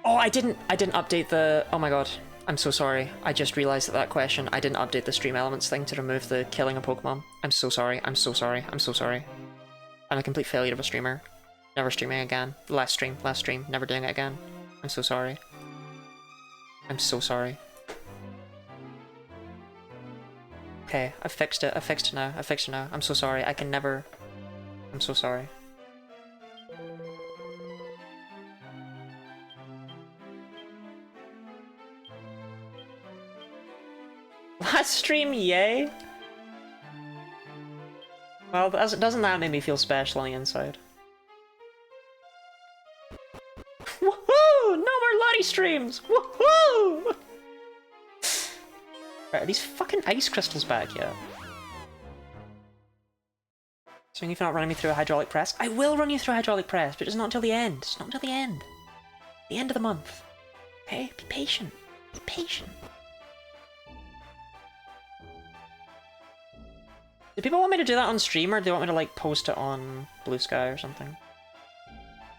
Oh, I didn't update the... Oh my god. I'm so sorry. I just realized that question. I didn't update the stream elements thing to remove the killing a Pokemon. I'm so sorry. I'm so sorry. I'm so sorry. I'm a complete failure of a streamer. Never streaming again. Last stream. Never doing it again. I'm so sorry. I'm so sorry. Okay, I fixed it. I fixed it now. I'm so sorry. I can never... I'm so sorry. Last stream, yay! Well, doesn't that make me feel special on the inside? Woohoo! No more Lottie streams! Woohoo! Right, are these fucking ice crystals back yet? So if you're not running me through a hydraulic press, I will run you through a hydraulic press, but it's not until the end. It's not until the end. The end of the month. Okay? Be patient. Be patient. Do people want me to do that on stream, or do they want me to, like, post it on Blue Sky or something?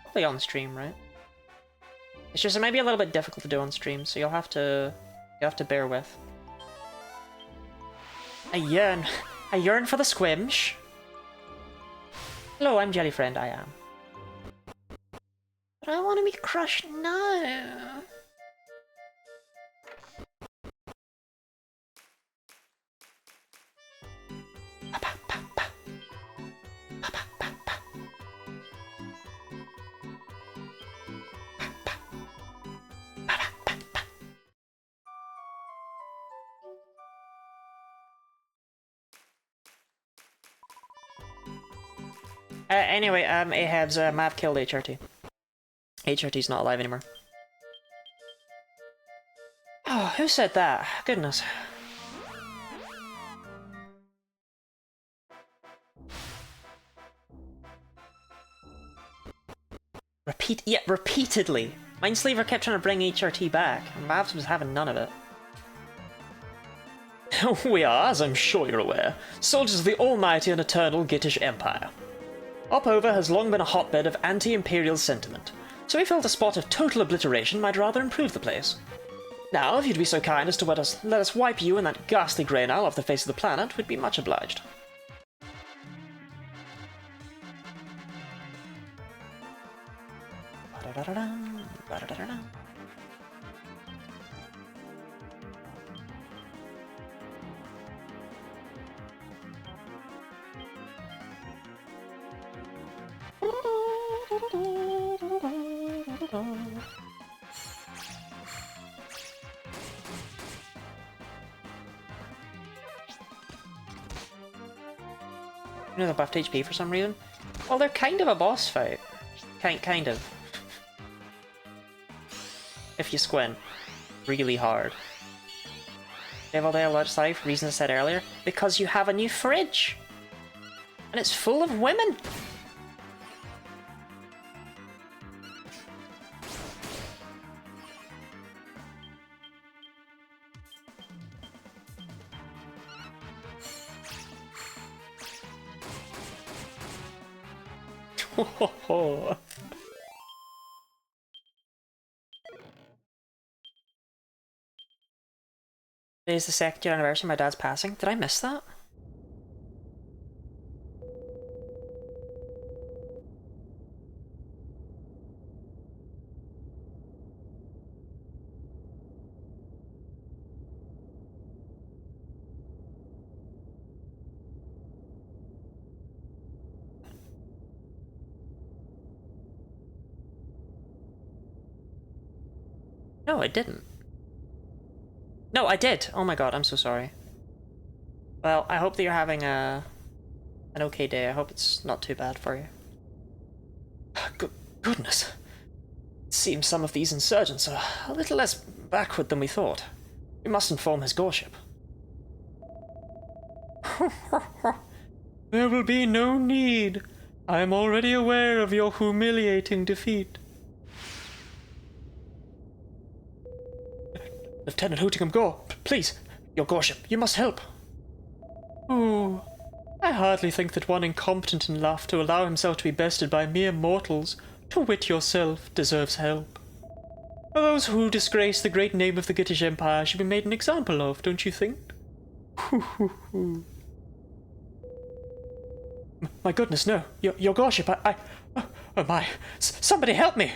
Probably on stream, right? It's just, it might be a little bit difficult to do on stream, so you'll have to bear with. I yearn for the squimsh. Hello, I'm Jellyfriend, I am. But I want to be crushed now. Anyway, Ahab's Mav killed HRT. HRT's not alive anymore. Oh, who said that? Goodness. Repeatedly. Mineslaver kept trying to bring HRT back, and Mavs was having none of it. We are, as I'm sure you're aware, soldiers of the almighty and eternal Gittish Empire. Opover has long been a hotbed of anti-imperial sentiment, so we felt a spot of total obliteration might rather improve the place. Now, if you'd be so kind as to let us wipe you and that ghastly Greynal off the face of the planet, we'd be much obliged. You know, they're buffed HP for some reason. Well, they're kind of a boss fight. Kind of. If you squint really hard. Devil Day Large Life, reason I said earlier, because you have a new fridge. And it's full of women. Today's the 2nd year anniversary of my dad's passing. Did I miss that? No, I didn't. No, I did! Oh my god, I'm so sorry. Well, I hope that you're having an okay day. I hope it's not too bad for you. Goodness. It seems some of these insurgents are a little less backward than we thought. We must inform his Gorship. There will be no need. I am already aware of your humiliating defeat. Lieutenant Hootingham Gore, please, your Gorship, you must help. Oh, I hardly think that one incompetent enough to allow himself to be bested by mere mortals, to wit yourself, deserves help. Those who disgrace the great name of the Gittish Empire should be made an example of, don't you think? My goodness, no. Your Gorship, oh my. Somebody help me!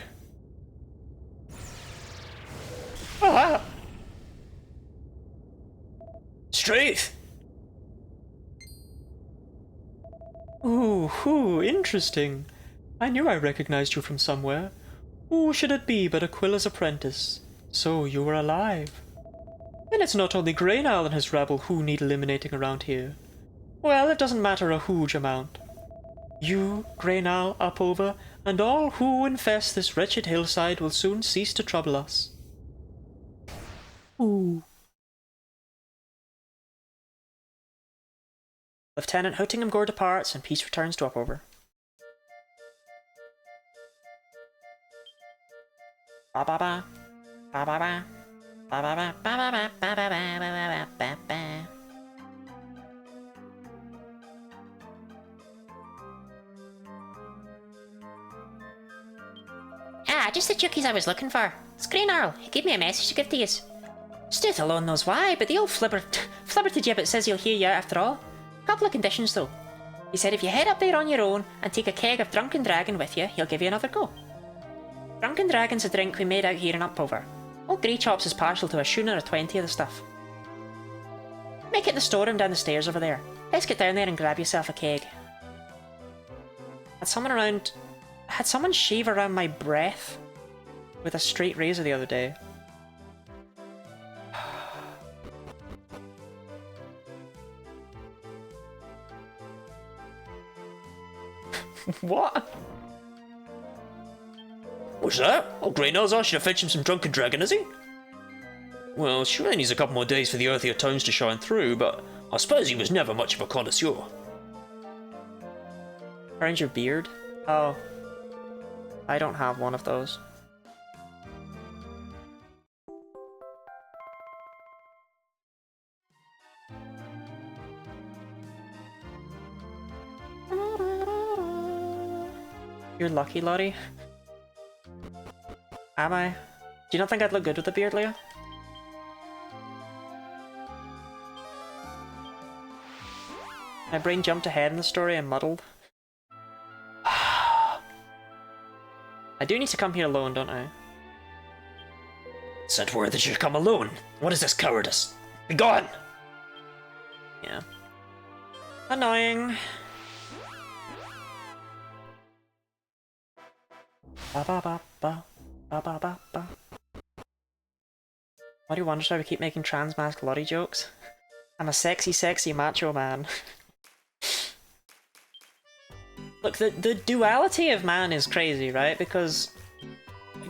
Ah! Strafe! Ooh, interesting. I knew I recognized you from somewhere. Who should it be but Aquila's apprentice? So you were alive. Then it's not only Greynal and his rabble who need eliminating around here. Well, it doesn't matter a huge amount. You, Greynal, Upover, and all who infest this wretched hillside will soon cease to trouble us. Ooh. Lieutenant Hootingham Gore departs and peace returns to Upover. Ba ba ba. Ba ba ba. Ba ba ba ba ba ba ba ba ba ba ba ba. just the jookies I was looking for. It's Greenarl. He gave me a message to give to yous. Stuth alone knows why, but the old flibbertigibbet says he'll hear you out after all. Couple of conditions though. He said if you head up there on your own and take a keg of Drunken Dragon with you, he'll give you another go. Drunken Dragon's a drink we made out here in Upover. Old Grey Chops is partial to a schooner or 20 of the stuff. Make it in the storeroom down the stairs over there. Let's get down there and grab yourself a keg. Had someone shave around my breath with a straight razor the other day. What? What's that? Oh, Greenarl's asked you to fetch him some Drunken Dragon, has he? Well, surely needs a couple more days for the earthier tones to shine through, but I suppose he was never much of a connoisseur. Around your beard? Oh. I don't have one of those. You're lucky, Lottie. Am I? Do you not think I'd look good with a beard, Leah? My brain jumped ahead in the story and muddled. I do need to come here alone, don't I? Sent word that you should come alone. What is this cowardice? Be gone! Yeah. Annoying. Ba ba ba ba ba ba ba ba. Why do you wonder why we keep making trans mask Lottie jokes? I'm a sexy, sexy macho man. Look, the duality of man is crazy, right? Because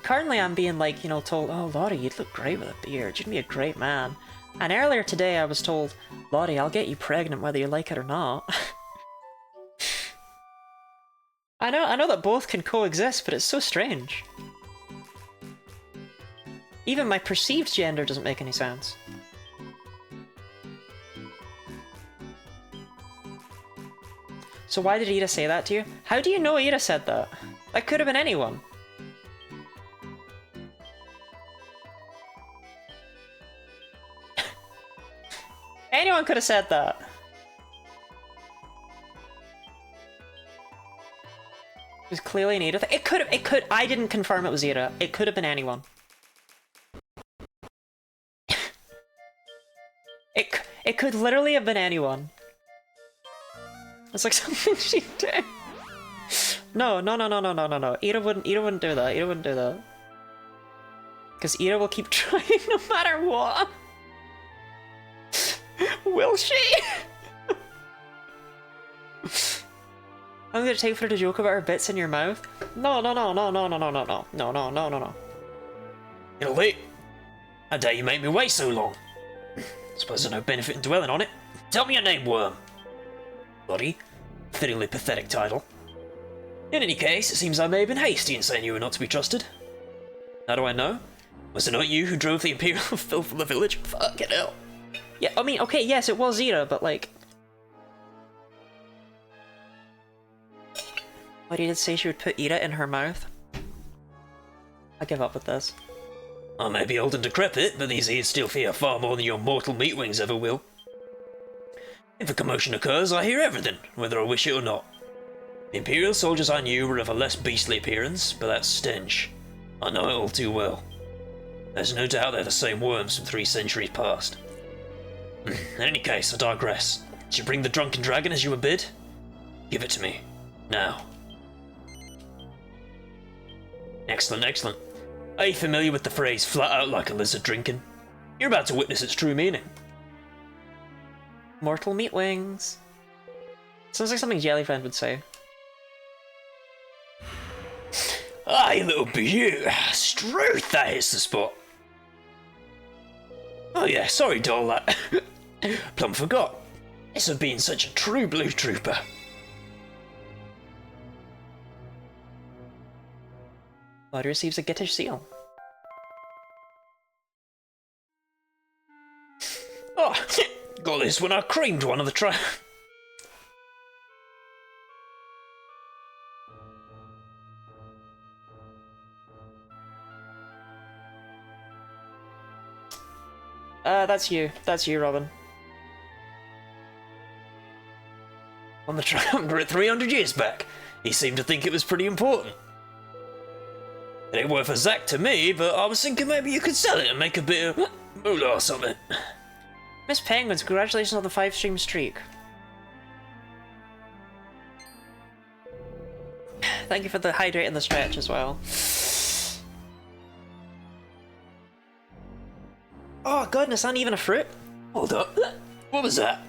currently I'm being like, you know, told, oh Lottie, you'd look great with a beard, you'd be a great man. And earlier today I was told, Lottie, I'll get you pregnant whether you like it or not. I know that both can coexist, but it's so strange. Even my perceived gender doesn't make any sense. So why did Ira say that to you? How do you know Ira said that? That could have been anyone. Anyone could have said that. It was clearly an Ira thing. It could, I didn't confirm it was Ira. It could have been anyone. It could literally have been anyone. It's like something she did. No. Ira wouldn't do that. Ira wouldn't do that. Because Ira will keep trying no matter what. Will she? I'm gonna take for her to joke about her bits in your mouth. No. You're late. How dare you make me wait so long? Suppose there's no benefit in dwelling on it. Tell me your name, worm. Lottie. Fittingly pathetic title. In any case, it seems I may have been hasty in saying you were not to be trusted. How do I know? Was it not you who drove the Imperial filth from the village? Fucking hell. Yeah, I mean, okay, yes, it was Ira, but like... What did it say she would put Ira in her mouth? I give up with this. I may be old and decrepit, but these ears still fear far more than your mortal meat wings ever will. If a commotion occurs, I hear everything, whether I wish it or not. The Imperial soldiers I knew were of a less beastly appearance, but that stench, I know it all too well. There's no doubt they're the same worms from 3 centuries past. In any case, I digress. Did you bring the Drunken Dragon as you were bid? Give it to me. Now. Excellent. Are you familiar with the phrase, flat out like a lizard drinking? You're about to witness its true meaning. Mortal meat wings. Sounds like something Jellyfriend would say. Aye, little beaut. Struth, that hits the spot. Oh yeah, sorry, doll, that... Plumb forgot. It's of being such a true blue trooper. Lottie receives a Gittish seal. Oh, got this when I creamed one of the That's you. That's you, Robin. On the triumvirate 300 years back, he seemed to think it was pretty important. It ain't worth a zack to me, but I was thinking maybe you could sell it and make a bit of moolah or something. Miss Penguins, congratulations on the 5-stream streak. Thank you for the hydrate and the stretch as well. Oh goodness, and even a fruit. Hold up. What was that?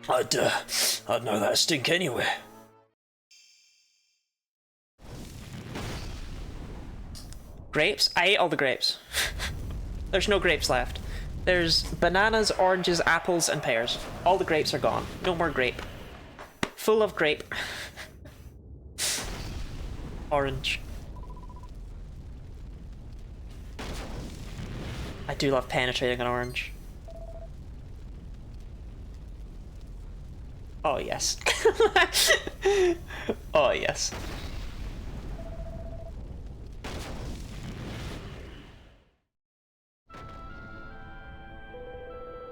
I'd know that stink anywhere. Grapes? I ate all the grapes. There's no grapes left. There's bananas, oranges, apples, and pears. All the grapes are gone. No more grape. Full of grape. Orange. I do love penetrating an orange. Oh yes. Oh yes.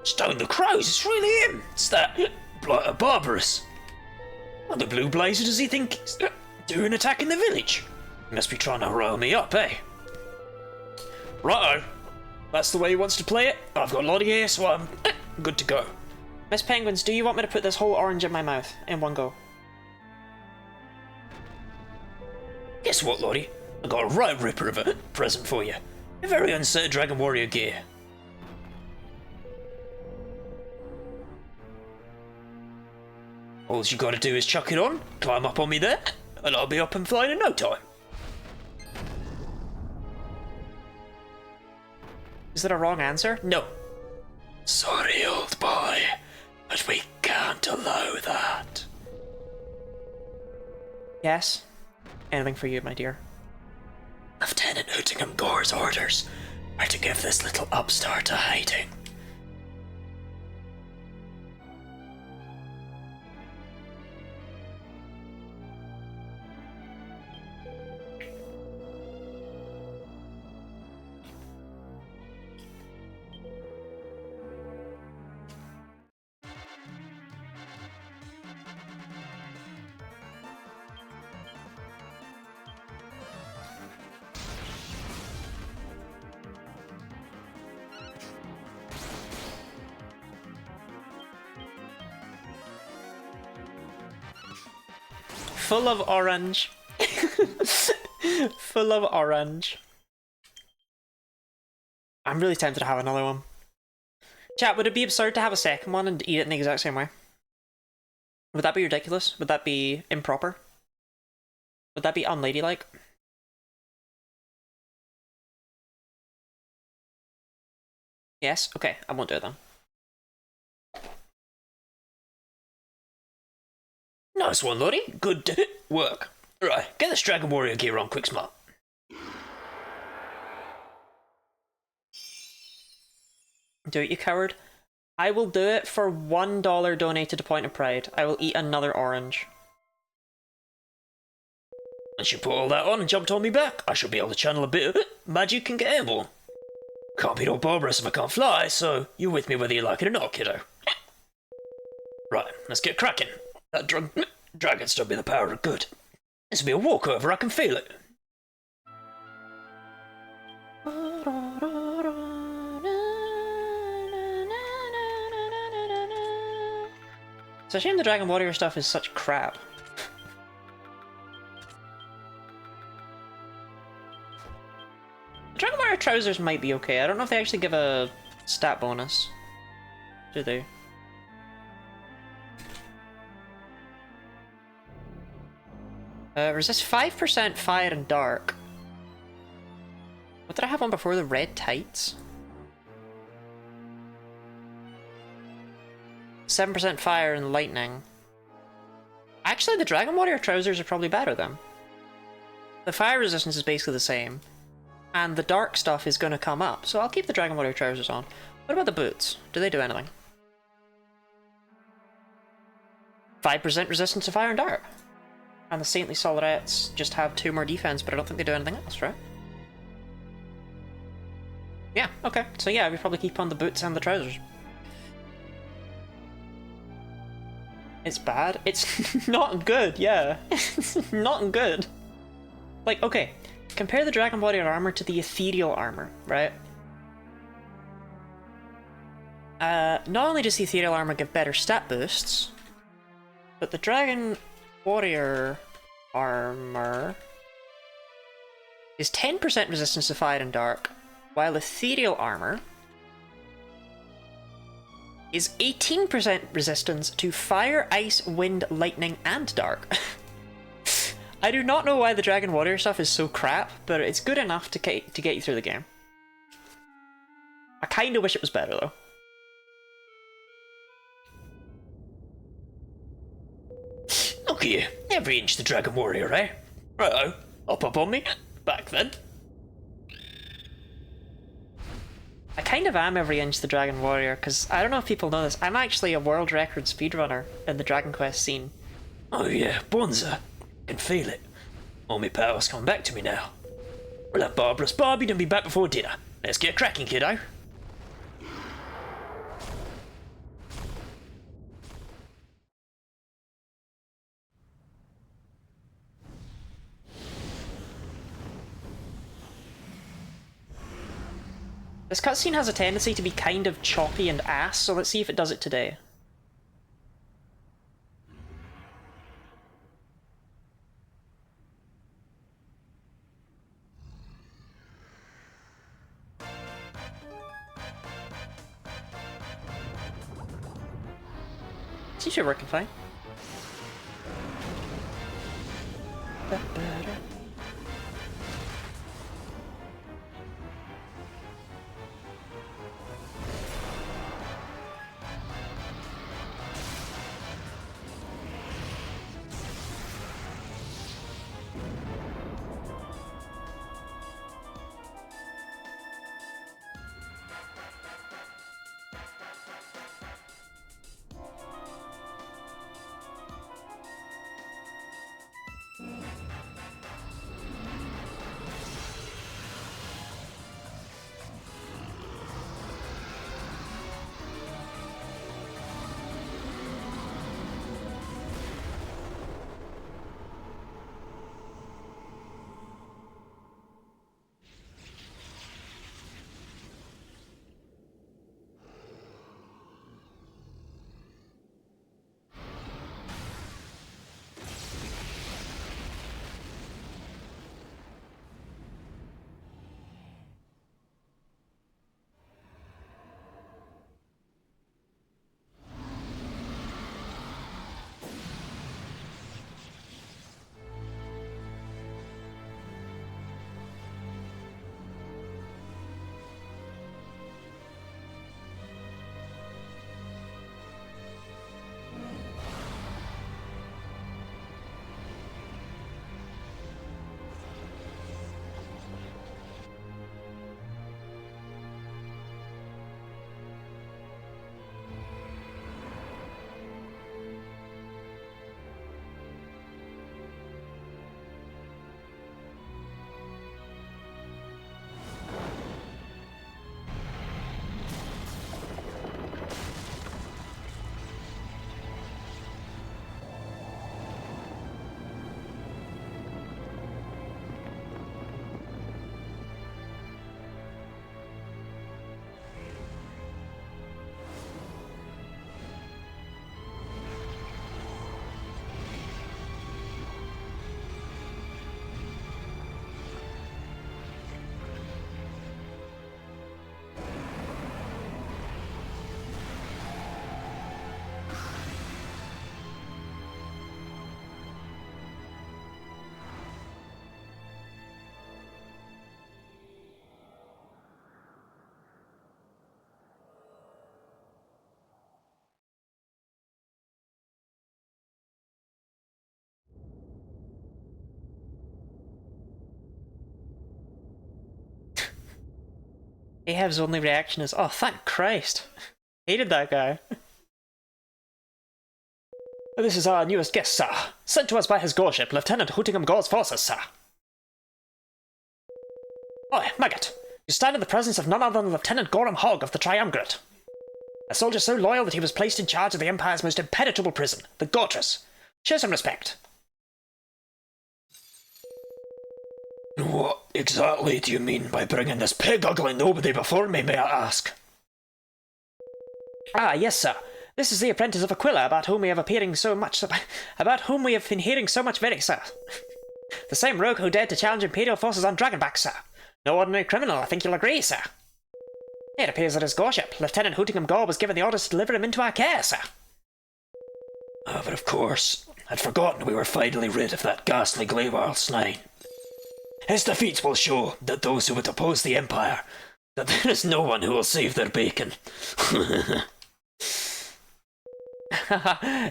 Stone the Crows, it's really him! It's that blighter Barbarous. What the blue blazer does he think he's doing attacking the village? He must be trying to rile me up, eh? Righto. That's the way he wants to play it. I've got Lottie here, so I'm good to go. Miss Penguins, do you want me to put this whole orange in my mouth in one go? Guess what, Lottie? I got a right ripper of a present for you. A very uncertain Dragon Warrior gear. All you gotta do is chuck it on, climb up on me there, and I'll be up and flying in no time. Is that a wrong answer? No. Sorry, old boy, but we can't allow that. Yes. Anything for you, my dear. Lieutenant Hootingham Gore's orders are to give this little upstart a hiding. Full of orange. Full of orange. I'm really tempted to have another one. Chat, would it be absurd to have a second one and eat it in the exact same way? Would that be ridiculous? Would that be improper? Would that be unladylike? Yes? Okay, I won't do it then. Nice one, Lottie. Good work. Right, get this Dragon Warrior gear on quick smart. Do it, you coward. I will do it for $1 donated to Point of Pride. I will eat another orange. Once you put all that on and jumped on me back, I shall be able to channel a bit of magic and get airborne. Can't beat old Barbarous if I can't fly, so you're with me whether you like it or not, kiddo. Right, let's get cracking. That dragon's done me the power of good. This will be a walkover, I can feel it. It's a shame the Dragon Warrior stuff is such crap. The Dragon Warrior trousers might be okay. I don't know if they actually give a stat bonus. Do they? Resist 5% fire and dark. What did I have on before? The red tights? 7% fire and lightning. Actually, the Dragon Warrior trousers are probably better then. The fire resistance is basically the same. And the dark stuff is going to come up, so I'll keep the Dragon Warrior trousers on. What about the boots? Do they do anything? 5% resistance to fire and dark. And the Saintly Solerettes just have 2 more defense, but I don't think they do anything else, right? Yeah, okay. So yeah, we probably keep on the boots and the trousers. It's bad. It's not good, yeah. It's not good. Like, okay, compare the Dragon Warrior armor to the Ethereal armor, right? Not only does the Ethereal armor give better stat boosts, but the Dragon Warrior armor is 10% resistance to fire and dark, while Ethereal armor is 18% resistance to fire, ice, wind, lightning, and dark. I do not know why the Dragon Warrior stuff is so crap, but it's good enough to get you through the game. I kinda wish it was better, though. Look here, every inch the Dragon Warrior, eh? Righto, hop up on me. Back then. I kind of am every inch the Dragon Warrior, because I don't know if people know this, I'm actually a world record speedrunner in the Dragon Quest scene. Oh yeah, Bonza. Can feel it. All my power's coming back to me now. Well, that barbarous Barbie done be back before dinner. Let's get cracking, kiddo. This cutscene has a tendency to be kind of choppy and ass, so let's see if it does it today. Seems to be working fine. Ahab's only reaction is, oh, thank Christ. Hated that guy. This is our newest guest, sir. Sent to us by his Gorship, Lieutenant Hootingham Gore's forces, sir. Oi, maggot. You stand in the presence of none other than Lieutenant Gorham Hogg of the Triumvirate. A soldier so loyal that he was placed in charge of the Empire's most impenetrable prison, the Gortress. Show some respect. What exactly do you mean by bringing this pig-ugly nobody before me, may I ask? Ah, yes, sir. This is the apprentice of Aquila, about whom we have been hearing so much, very, sir. The same rogue who dared to challenge Imperial forces on Dragonback, sir. No ordinary criminal, I think you'll agree, sir. It appears that his Gorship, Lieutenant Hootingham Gore, was given the orders to deliver him into our care, sir. Ah, but of course, I'd forgotten we were finally rid of that ghastly Glayward Snine. His defeat will show that those who would oppose the Empire, that there is no one who will save their bacon.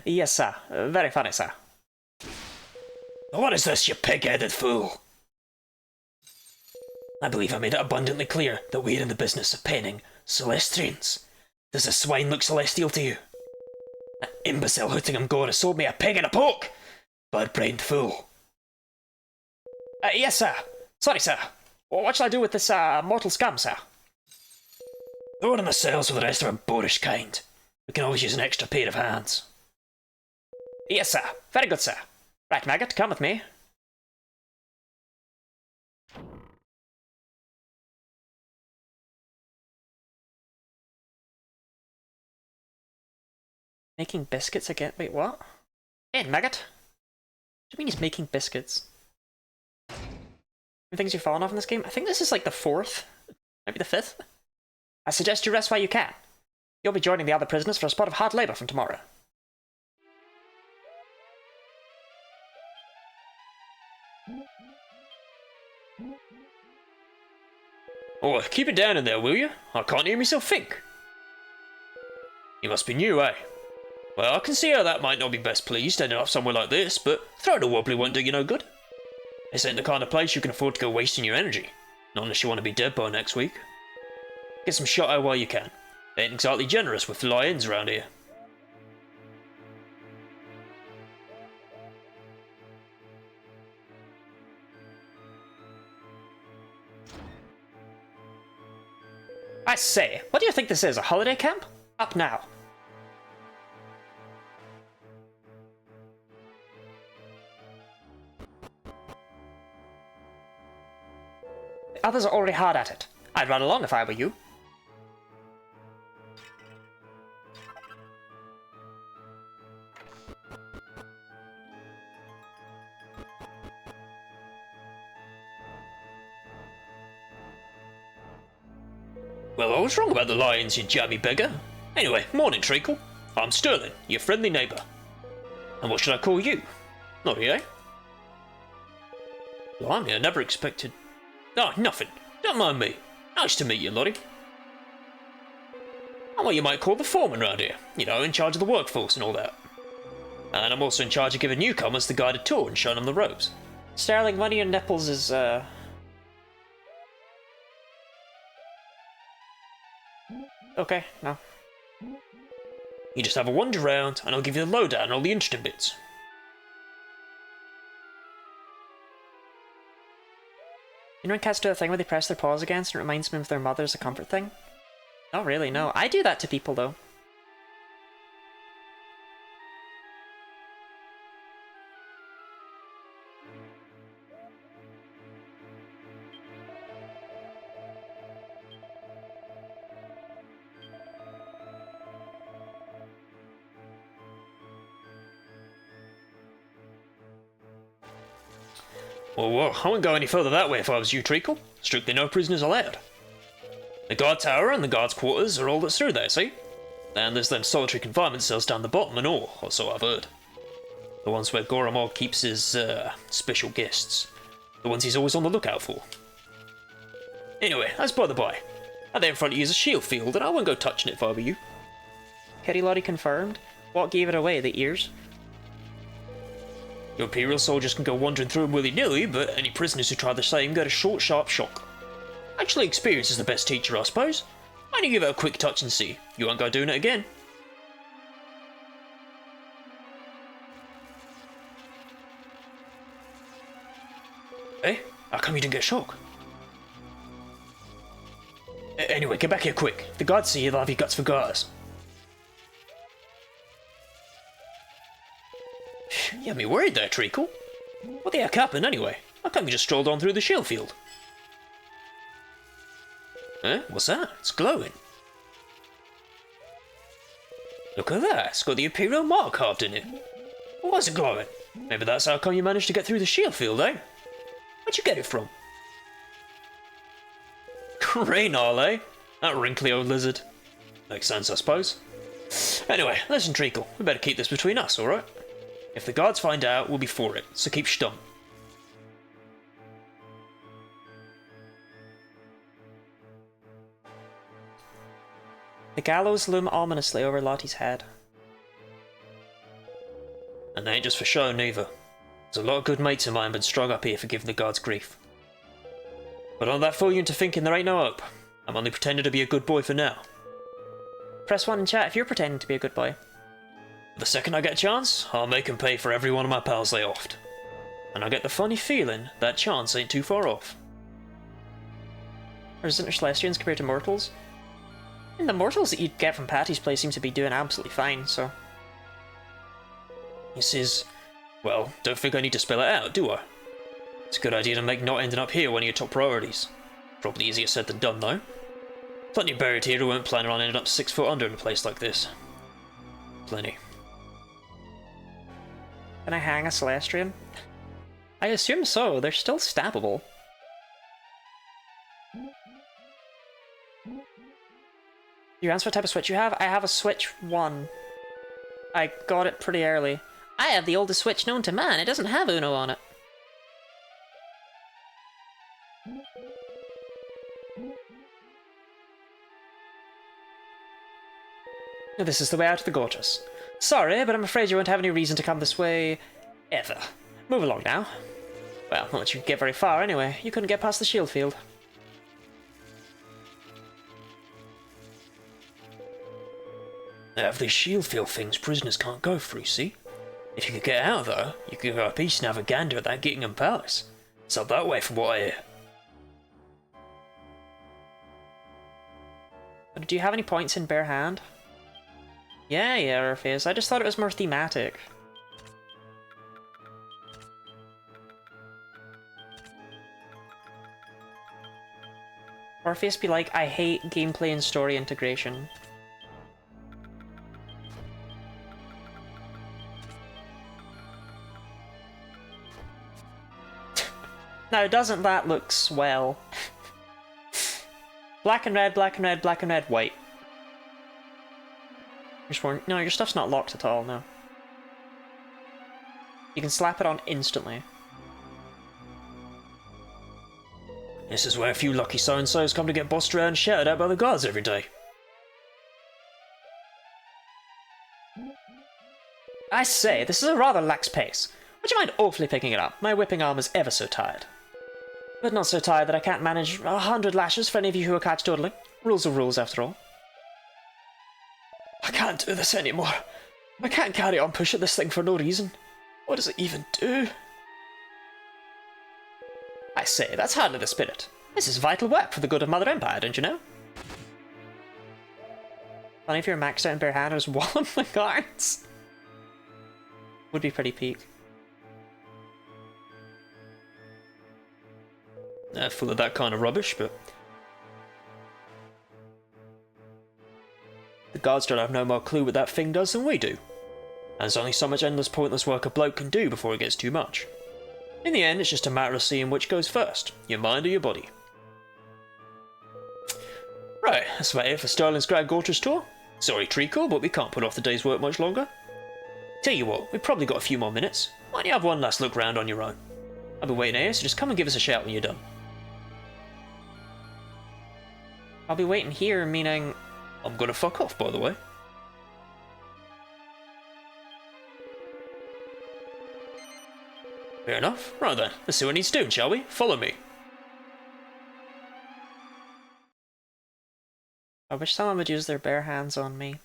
Yes, sir. Very funny, sir. What is this, you pig-headed fool? I believe I made it abundantly clear that we're in the business of penning Celestrians. Does a swine look celestial to you? That imbecile Hootingham Gore has sold me a pig and a poke! Bird-brained fool. Yes, sir. Sorry, sir. What shall I do with this, mortal scum, sir? Throw it in the cells with the rest of our boorish kind. We can always use an extra pair of hands. Yes, sir. Very good, sir. Right, Maggot, come with me. Making biscuits again? Wait, what? Hey, Maggot. What do you mean he's making biscuits? Any things you've fallen off in this game? I think this is like the 4th. Maybe the 5th. I suggest you rest while you can. You'll be joining the other prisoners for a spot of hard labour from tomorrow. Oh, keep it down in there, will you? I can't hear myself think. You must be new, eh? Well, I can see how that might not be best pleased ending up somewhere like this, but throwing a wobbly won't do you no good. This ain't the kind of place you can afford to go wasting your energy. Not unless you want to be dead by next week. Get some shot eye while you can. They ain't exactly generous with lie-ins around here. I say, what do you think this is, a holiday camp? Up now. The others are already hard at it. I'd run along if I were you. Well, I was wrong about the lions, you jammy beggar. Anyway, morning, Treacle. I'm Sterling, your friendly neighbour. And what should I call you? Lottie, eh? Blimey, I never expected... Oh, nothing. Don't mind me. Nice to meet you, Lottie. I'm what you might call the foreman round here. You know, in charge of the workforce and all that. And I'm also in charge of giving newcomers the guided tour and showing them the ropes. Sterling, one of your nipples is, Okay, no. You just have a wander around, and I'll give you the lowdown on all the interesting bits. You know when cats do a thing where they press their paws against and it reminds me of their mother as a comfort thing? Not really, no. I do that to people, though. Well, I wouldn't go any further that way if I was you, Treacle. Strictly no prisoners allowed. The guard tower and the guard's quarters are all that's through there, see? And there's them solitary confinement cells down the bottom and all, or so I've heard. The ones where Goramog keeps his, special guests. The ones he's always on the lookout for. Anyway, as by the by, out there in front of you is a shield field, and I wouldn't go touching it if I were you. Kitty Lottie confirmed. What gave it away, the ears? Your Imperial soldiers can go wandering through them willy-nilly, but any prisoners who try the same get a short, sharp shock. Actually, experience is the best teacher, I suppose. Only give it a quick touch and see. You won't go doing it again. Hey, how come you didn't get shocked? Anyway, get back here quick. If the gods see you, they'll have your guts for guards. You had me worried there, Treacle. What the heck happened anyway? How come you just strolled on through the shield field? Huh? What's that? It's glowing. Look at that, it's got the Imperial mark carved in it. Why's it glowing? Maybe that's how come you managed to get through the shield field, eh? Where'd you get it from? Graynal, eh? That wrinkly old lizard. Makes sense, I suppose. Anyway, listen, Treacle, we better keep this between us, alright? If the guards find out, we'll be for it, so keep stum. The gallows loom ominously over Lottie's head. And they ain't just for show, neither. There's a lot of good mates of mine been strung up here for giving the guards grief. But don't that fool you into thinking there ain't no hope. I'm only pretending to be a good boy for now. Press 1 in chat if you're pretending to be a good boy. The second I get a chance, I'll make 'em pay for every one of my pals they offed. And I get the funny feeling that chance ain't too far off. Or isn't there Celestians compared to mortals? And the mortals that you'd get from Patty's place seem to be doing absolutely fine, so... He says, well, don't think I need to spell it out, do I? It's a good idea to make not ending up here one of your top priorities. Probably easier said than done, though. Plenty buried here who weren't planning on ending up 6 foot under in a place like this. Plenty. Can I hang a Celestian? I assume so, they're still stabbable. You answer what type of Switch you have? I have a Switch 1. I got it pretty early. I have the oldest Switch known to man. It doesn't have Uno on it. This is the way out of the Gorgeous. Sorry, but I'm afraid you won't have any reason to come this way... ever. Move along now. Well, not that you could get very far anyway. You couldn't get past the shield field. They have these shield field things prisoners can't go through, see? If you could get out, though, you could go up east and have a gander at that Gittingham Palace. It's up that way from what I hear. But do you have any points in bare hand? Yeah, Orpheus. I just thought it was more thematic. Orpheus be like, I hate gameplay and story integration. Now, doesn't that look swell? Black and red, black and red, black and red, white. No, your stuff's not locked at all, no. You can slap it on instantly. This is where a few lucky so-and-sos come to get bossed around and shouted at by the guards every day. I say, this is a rather lax pace. Would you mind awfully picking it up? My whipping arm is ever so tired. But not so tired that I can't manage 100 lashes for any of you who are catch dawdling. Rules are rules, after all. I can't do this anymore. I can't carry on pushing this thing for no reason. What does it even do? I say, that's hardly the spirit. This is vital work for the good of Mother Empire, don't you know? Funny if you're maxed out in bare hand and just wallop the guards. Would be pretty peak. Full of that kind of rubbish, but... The guards don't have no more clue what that thing does than we do. And there's only so much endless pointless work a bloke can do before it gets too much. In the end, it's just a matter of seeing which goes first, your mind or your body. Right, that's about it for Sterling's Grand Gortress tour. Sorry, Treacle, but we can't put off the day's work much longer. Tell you what, we've probably got a few more minutes. Why don't you have one last look round on your own? I'll be waiting here, so just come and give us a shout when you're done. I'll be waiting here, meaning... I'm gonna fuck off, by the way. Fair enough. Right then, let's see what he's doing, shall we? Follow me. I wish someone would use their bare hands on me.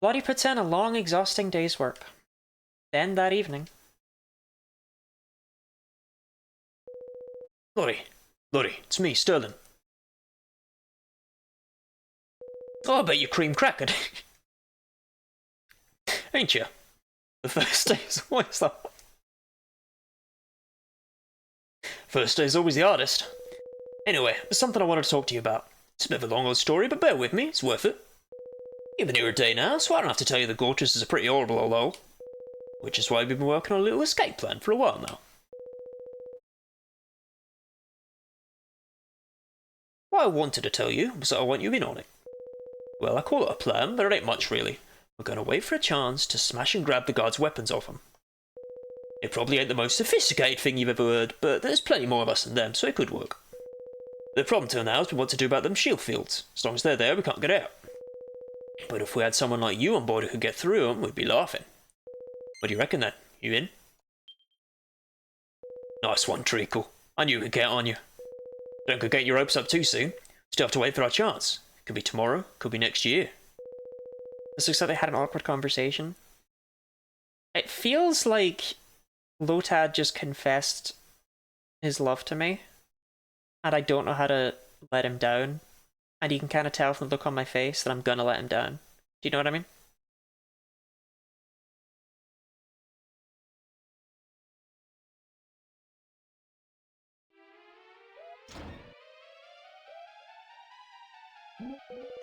Lottie puts in a long, exhausting day's work. Then, that evening... Lottie, it's me, Sterling. Oh, I bet you're cream crackered. Ain't you? The first day is always the... First day is always the hardest. Anyway, there's something I wanted to talk to you about. It's a bit of a long old story, but bear with me, it's worth it. You've been here a day now, so I don't have to tell you the Gortris is a pretty horrible old hole. Which is why we've been working on a little escape plan for a while now. What I wanted to tell you was that I want you in on it. Well, I call it a plan, but it ain't much really. We're going to wait for a chance to smash and grab the guards' weapons off them. It probably ain't the most sophisticated thing you've ever heard, but there's plenty more of us than them, so it could work. The problem till now is what to do about them shield fields. As long as they're there, we can't get out. But if we had someone like you on board who could get through them, we'd be laughing. What do you reckon then? You in? Nice one, Treacle. I knew we could count on you. Don't go get your hopes up too soon. Still have to wait for our chance. Could be tomorrow, could be next year. This looks like they had an awkward conversation. It feels like Lotad just confessed his love to me, and I don't know how to let him down. And you can kind of tell from the look on my face that I'm gonna let him down. Do you know what I mean?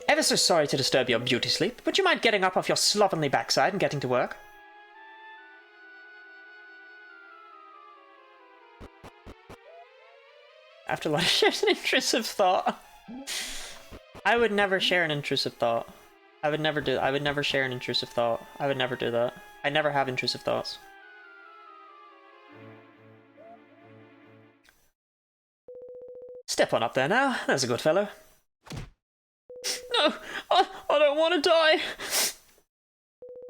Ever so sorry to disturb your beauty sleep. Would you mind getting up off your slovenly backside and getting to work? After lunch, shares an intrusive thought. I would never share an intrusive thought. I would never share an intrusive thought. I would never do that. I never have intrusive thoughts. Step on up there now. There's a good fellow. No, I don't want to die.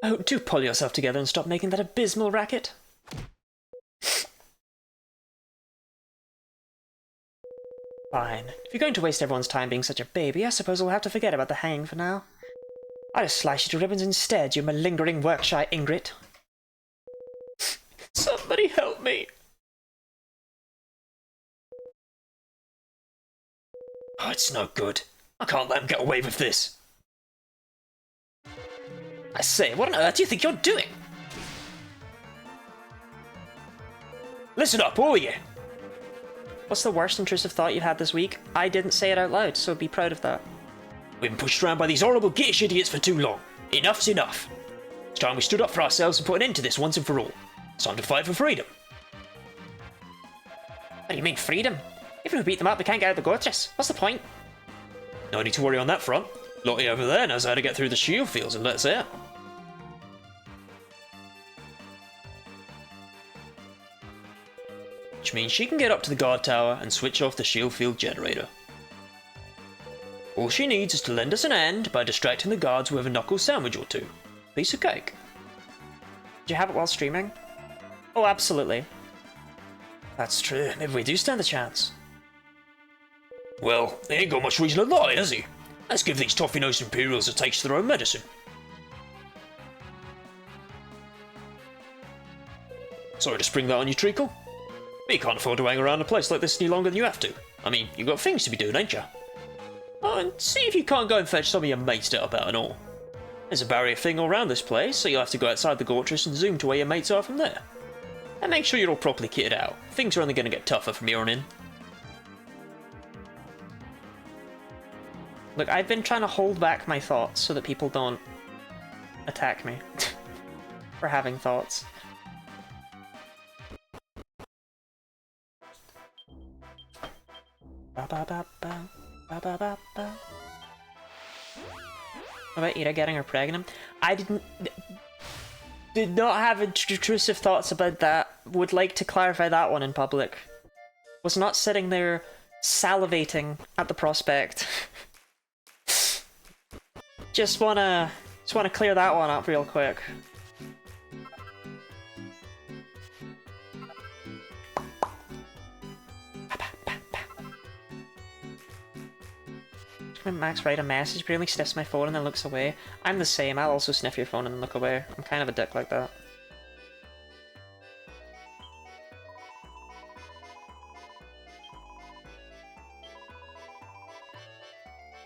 Oh, do pull yourself together and stop making that abysmal racket. Fine. If you're going to waste everyone's time being such a baby, I suppose we'll have to forget about the hanging for now. I'll just slice you to ribbons instead, you malingering work-shy Ingrid. Somebody help me. Oh, it's no good. I can't let him get away with this. I say, what on earth do you think you're doing? Listen up, all of you. What's the worst intrusive thought you've had this week? I didn't say it out loud, so be proud of that. We've been pushed around by these horrible Gitish idiots for too long. Enough's enough. It's time we stood up for ourselves and put an end to this once and for all. It's time to fight for freedom. What do you mean, freedom? Even if we beat them up, we can't get out of the Gortris. What's the point? No need to worry on that front. Lottie over there knows how to get through the shield fields and let us out. Which means she can get up to the guard tower and switch off the shield field generator. All she needs is to lend us an hand by distracting the guards with a knuckle sandwich or two. Piece of cake. Do you have it while streaming? Oh, absolutely. That's true. Maybe we do stand a chance. Well, he ain't got much reason to lie, has he? Let's give these toffee-nosed Imperials a taste of their own medicine. Sorry to spring that on you, Treacle. But you can't afford to hang around a place like this any longer than you have to. I mean, you've got things to be doing, ain't you? Oh, and see if you can't go and fetch some of your mates to help out and all. There's a barrier thing all around this place, so you'll have to go outside the Gortris and zoom to where your mates are from there. And make sure you're all properly kitted out. Things are only going to get tougher from here on in. Look, I've been trying to hold back my thoughts so that people don't attack me for having thoughts. Ba ba ba ba ba ba ba ba. What about Ira getting her pregnant? I did not have intrusive thoughts about that. Would like to clarify that one in public. Was not sitting there salivating at the prospect. Just wanna clear that one up real quick. When Max write a message, but he only sniffs my phone and then looks away. I'm the same, I'll also sniff your phone and then look away. I'm kind of a dick like that.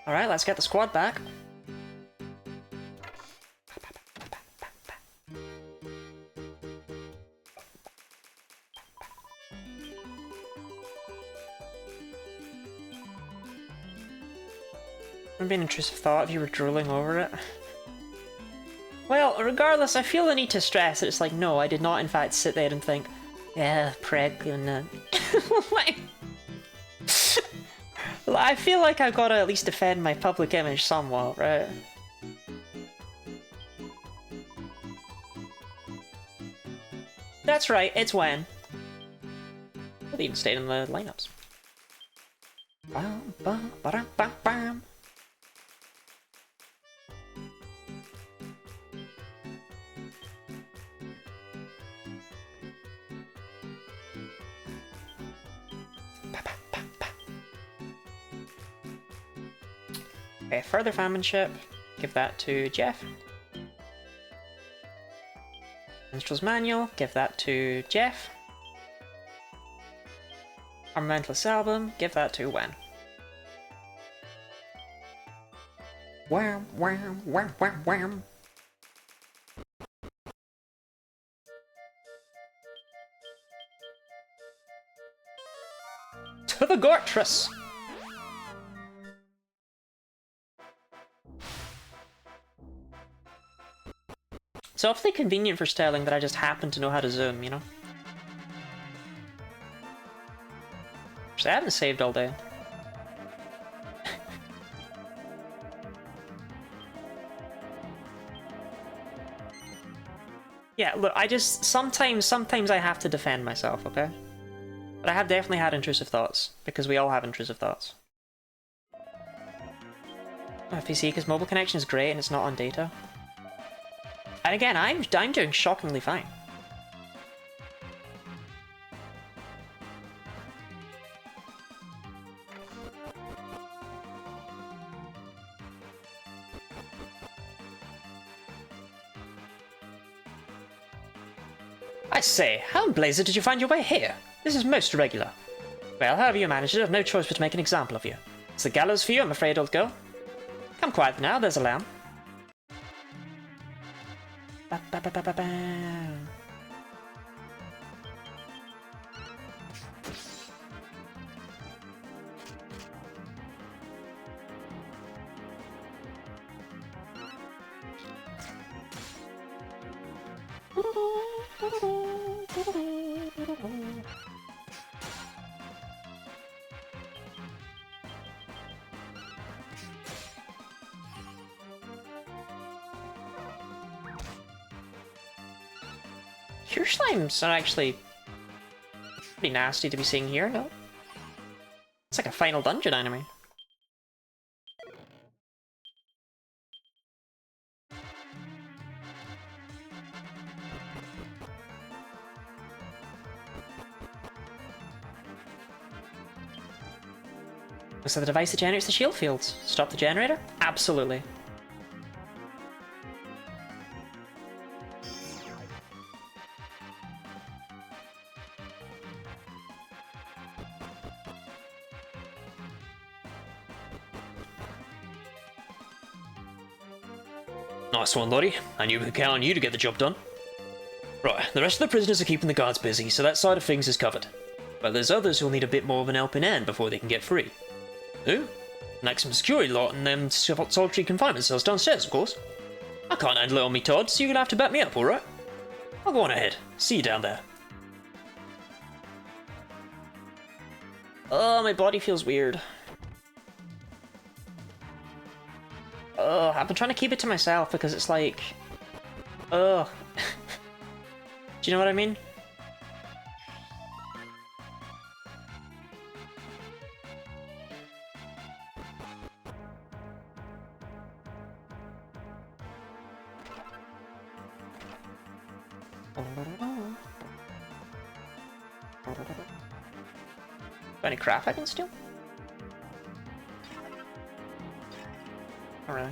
Alright, let's get the squad back. be an intrusive thought if you were drooling over it. Well, regardless, I feel the need to stress that it's like, no, I did not in fact sit there and think, yeah, pregnant. Like, I feel like I've got to at least defend my public image somewhat, right? That's right, it's when. They even stayed in the lineups. Bam, bam, ba-dum, bam, bam. Okay, further famine ship. Give that to Jeff. Minstrel's Manual. Give that to Jeff. Armamentalist Album. Give that to Wen. Wham, wham, wham, wham, wham. To the Gortress! It's awfully convenient for Sterling that I just happen to know how to zoom, you know? I haven't saved all day. Yeah, look, I just... Sometimes I have to defend myself, okay? But I have definitely had intrusive thoughts, because we all have intrusive thoughts. PC, because mobile connection is great and it's not on data. And again, I'm doing shockingly fine. I say, how in blazer did you find your way here? This is most irregular. Well, however you managed it, I've no choice but to make an example of you. It's the gallows for you, I'm afraid, old girl. Come quiet now, there's a lamb. Ba -ba -ba -ba -ba -ba. Your slimes are actually pretty nasty to be seeing here, no? It's like a final dungeon enemy. Was that the device that generates the shield fields? Stop the generator? Absolutely. Nice one, Lottie. I knew we could count on you to get the job done. Right, the rest of the prisoners are keeping the guards busy, so that side of things is covered. But there's others who'll need a bit more of an helping hand before they can get free. Who? Maximum security lot and them solitary confinement cells downstairs, of course. I can't handle it on me, Todd, so you're gonna have to back me up, alright? I'll go on ahead. See you down there. Oh, my body feels weird. I've been trying to keep it to myself because it's like... Ugh. Do you know what I mean? Any crap I can steal? Not really.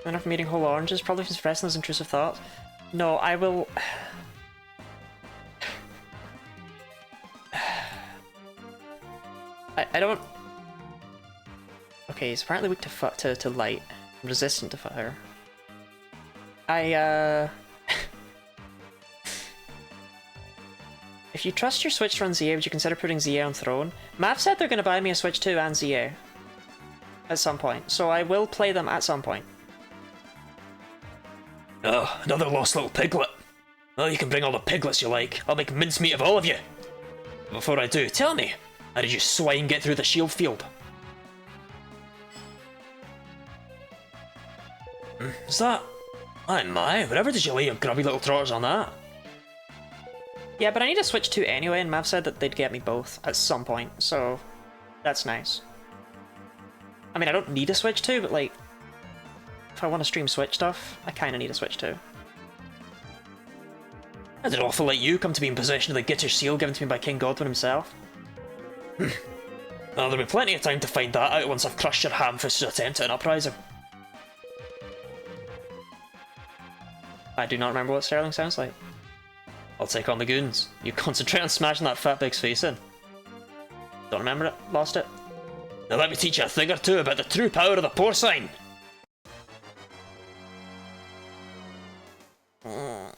Enough from eating whole oranges, probably from suppressing those intrusive thoughts. No, I will... I don't... Okay, he's apparently weak to light. Resistant to fire. I If you trust your Switch to run ZA, would you consider putting ZA on throne? Mav said they're going to buy me a Switch 2 and ZA. At some point, so I will play them at some point. Oh, another lost little piglet. Well, you can bring all the piglets you like. I'll make mincemeat of all of you. Before I do, tell me, how did you swine get through the shield field? Is that... my, wherever did you lay your grubby little trotters on that? Yeah, but I need a Switch 2 anyway, and Mav said that they'd get me both at some point, so that's nice. I mean, I don't need a Switch 2, but like, if I want to stream Switch stuff, I kind of need a Switch 2. How did awful like you come to be in possession of the Gitter seal given to me by King Godwin himself? Well, there'll be plenty of time to find that out once I've crushed your ham-fisted attempt at an uprising. I do not remember what Sterling sounds like. I'll take on the goons. You concentrate on smashing that fat pig's face in. Don't remember it. Lost it. Now let me teach you a thing or two about the true power of the porcine. Okay,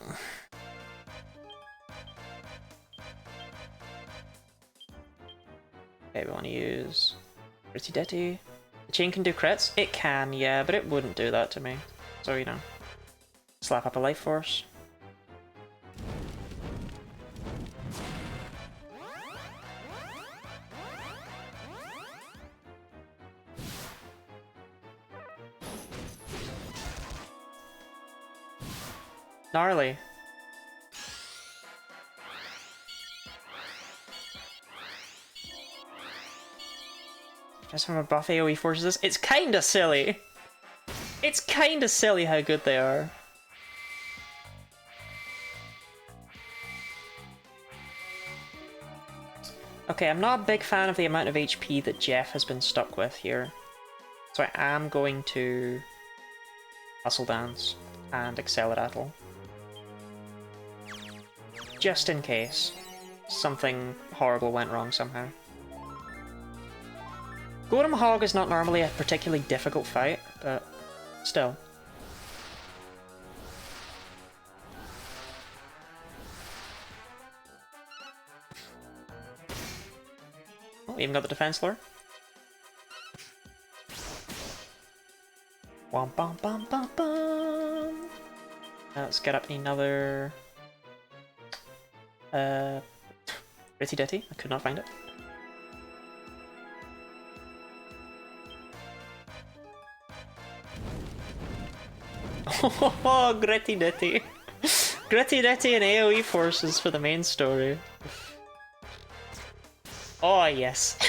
we want to use Pretty Ditty. The chain can do crits? It can, yeah, but it wouldn't do that to me. So, you know, slap up a life force. Gnarly. Just from a buff AoE forces this. It's kinda silly. It's kinda silly how good they are. Okay, I'm not a big fan of the amount of HP that Jeff has been stuck with here. So I am going to Hustle Dance and Accelerattle. Just in case something horrible went wrong somehow. Golem Hog is not normally a particularly difficult fight, but still. Oh, we even got the defense floor. Wom bum bum bum bum. Let's get up another Ritty Ditty. I could not find it. Oh, Gritty Ditty. Gritty Ditty and AoE forces for the main story. Oh, yes.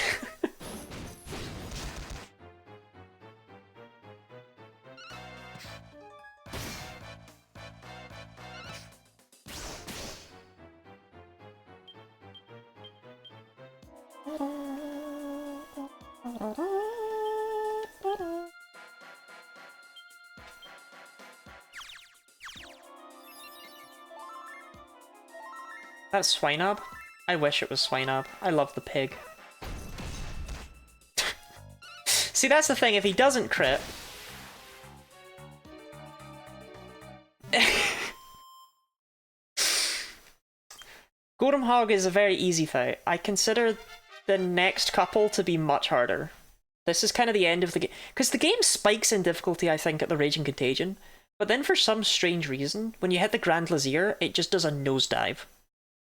That's Swinub? I wish it was Swinub. I love the pig. See, that's the thing, if he doesn't crit... Golem Hog is a very easy fight. I consider the next couple to be much harder. This is kind of the end of the game. Because the game spikes in difficulty, I think, at the Raging Contagion. But then for some strange reason, when you hit the Grand Lazier, it just does a nosedive.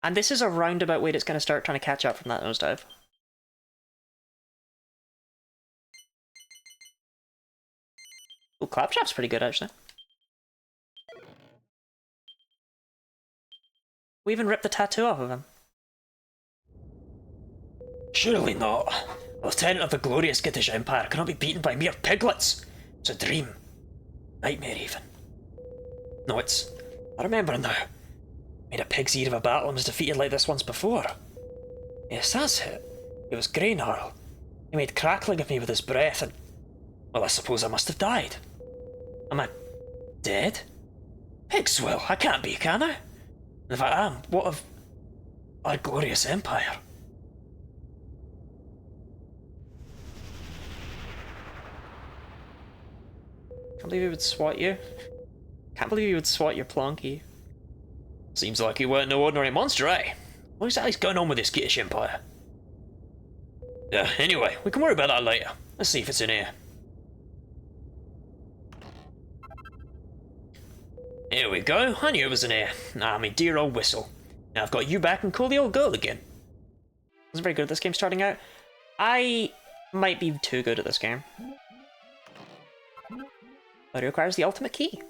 And this is a roundabout way that's going to start trying to catch up from that nosedive. Oh, Claptrap's pretty good, actually. We even ripped the tattoo off of him. Surely not. A lieutenant of the glorious Gittish Empire cannot be beaten by mere piglets. It's a dream. Nightmare, even. No, it's... I remember now. Made a pig's ear of a battle and was defeated like this once before. Yes, that's it. It was Greygnarl. He made crackling of me with his breath and... well, I suppose I must have died. Am I... dead? Pig's will, I can't be, can I? And if I am, what of... our glorious empire? Can't believe he would swat you. Can't believe he would swat your Plonky. Seems like he weren't no ordinary monster, eh? What exactly is going on with this Gitish Empire? Yeah, anyway, we can worry about that later. Let's see if it's in here. Here we go, I knew it was in here. Ah, my dear old whistle. Now I've got you back and call the old girl again. Wasn't very good at this game starting out. I might be too good at this game. But it requires the ultimate key.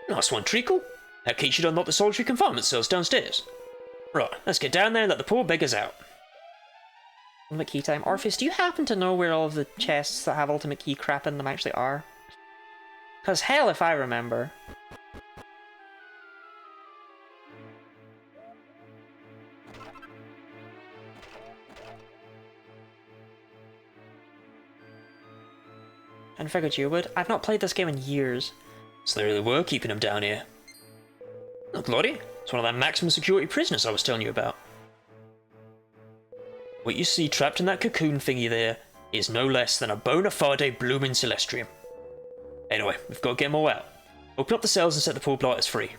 Nice one, Treacle. That key should unlock the solitary confinement cells downstairs. Right, let's get down there and let the poor beggars out. Ultimate key time. Orpheus, do you happen to know where all of the chests that have ultimate key crap in them actually are? Because hell if I remember. I figured you would. I've not played this game in years. So they really were keeping him down here. Look, Lottie, it's one of that maximum security prisoners I was telling you about. What you see trapped in that cocoon thingy there is no less than a bona fide blooming Celestium. Anyway, we've got to get them all out. Open up the cells and set the poor blighters free.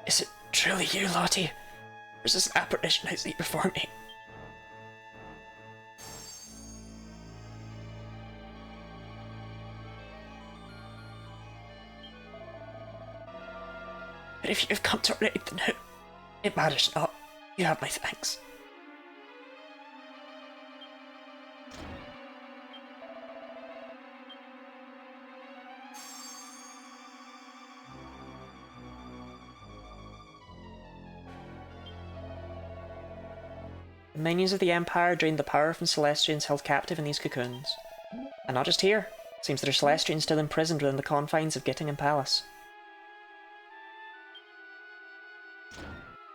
Is it truly you, Lottie? Or is this an apparition I see before me? But if you have come to raid, then it matters not. You have my thanks. The minions of the Empire drained the power from Celestians held captive in these cocoons. And not just here. It seems there are Celestians still imprisoned within the confines of Gittingen Palace.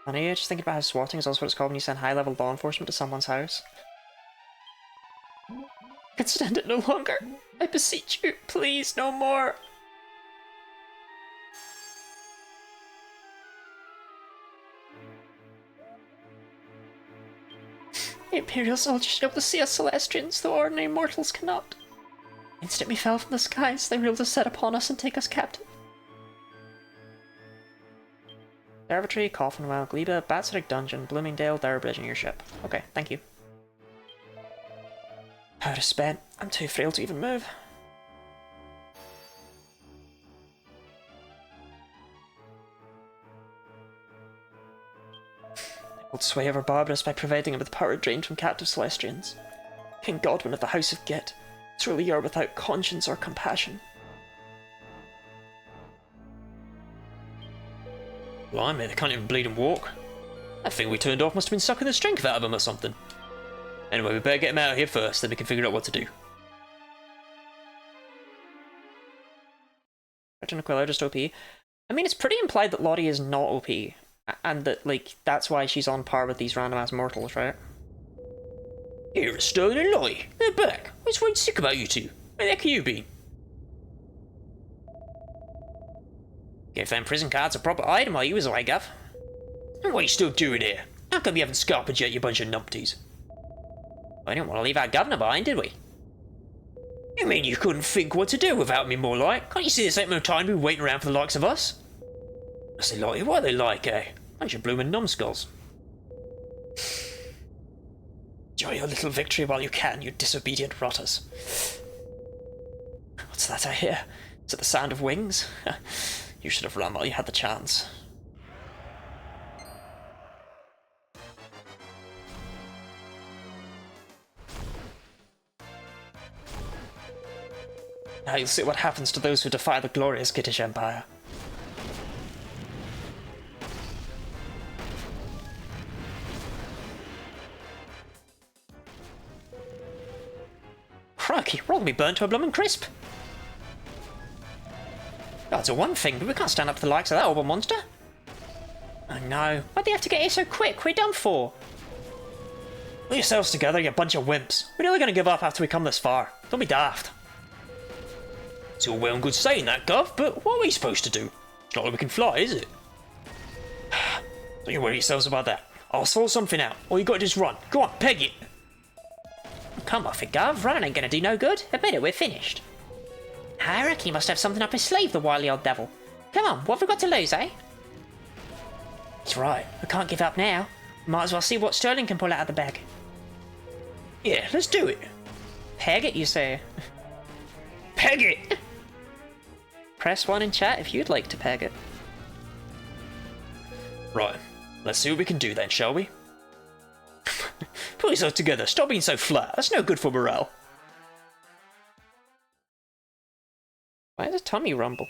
Funny, just thinking about how swatting is also what it's called when you send high-level law enforcement to someone's house. I can stand it no longer. I beseech you, please, no more. The Imperial soldiers should be able to see us Celestians, though ordinary mortals cannot. The instant we fell from the skies, they were able to set upon us and take us captive. Observatory, Coffinwell, Gleba, Batseric Dungeon, Bloomingdale, Bowerbridge, and your ship. Okay, thank you. Power is spent. I'm too frail to even move. I hold sway over Barbarous by providing him with power drained from captive Celestians. King Godwin of the House of Git, truly you are without conscience or compassion. Blimey, they can't even bleed and walk. That thing we turned off must have been sucking the strength out of them or something. Anyway, we better get them out of here first, then we can figure out what to do. Captain Aquila just OP. I mean, it's pretty implied that Lottie is not OP. And that, like, that's why she's on par with these random-ass mortals, right? Here, Stone and Lottie. They're back. I was worried sick about you two. Where the heck have you been? Give them prison cards a proper item while you was away, Gav. And what are you still doing here? How come you haven't scarpered yet, you bunch of numpties? We didn't want to leave our governor behind, did we? You mean you couldn't think what to do without me, more like? Can't you see this ain't no time to be waiting around for the likes of us? I say, Lottie, what are they like, eh? Bunch of bloomin' numbskulls. Enjoy your little victory while you can, you disobedient rotters. What's that I hear? Is it the sound of wings? You should have run while you had the chance. Now you'll see what happens to those who defy the glorious Gitish Empire. Crikey, we're all gonna be burnt to a bloomin' crisp. That's a one thing, but we can't stand up to the likes of that horrible monster. Oh no, why'd they have to get here so quick? We're done for. Pull yourselves together, you bunch of wimps. We're nearly gonna give up after we come this far. Don't be daft. It's all well and good saying that, Gov, but what are we supposed to do? It's not like we can fly, is it? Don't you worry yourselves about that. I'll sort something out. All you gotta do is run. Go on, peg it. come off it, Gov. Running ain't gonna do no good. Admit it, we're finished. I reckon he must have something up his sleeve, the wily old devil. Come on, what have we got to lose, eh? That's right, we can't give up now. Might as well see what Sterling can pull out of the bag. Yeah, let's do it. Peg it, you say? Peg it! Press 1 in chat if you'd like to peg it. Right, let's see what we can do then, shall we? Pull yourself together, stop being so flat. That's no good for morale. Why does tummy rumble?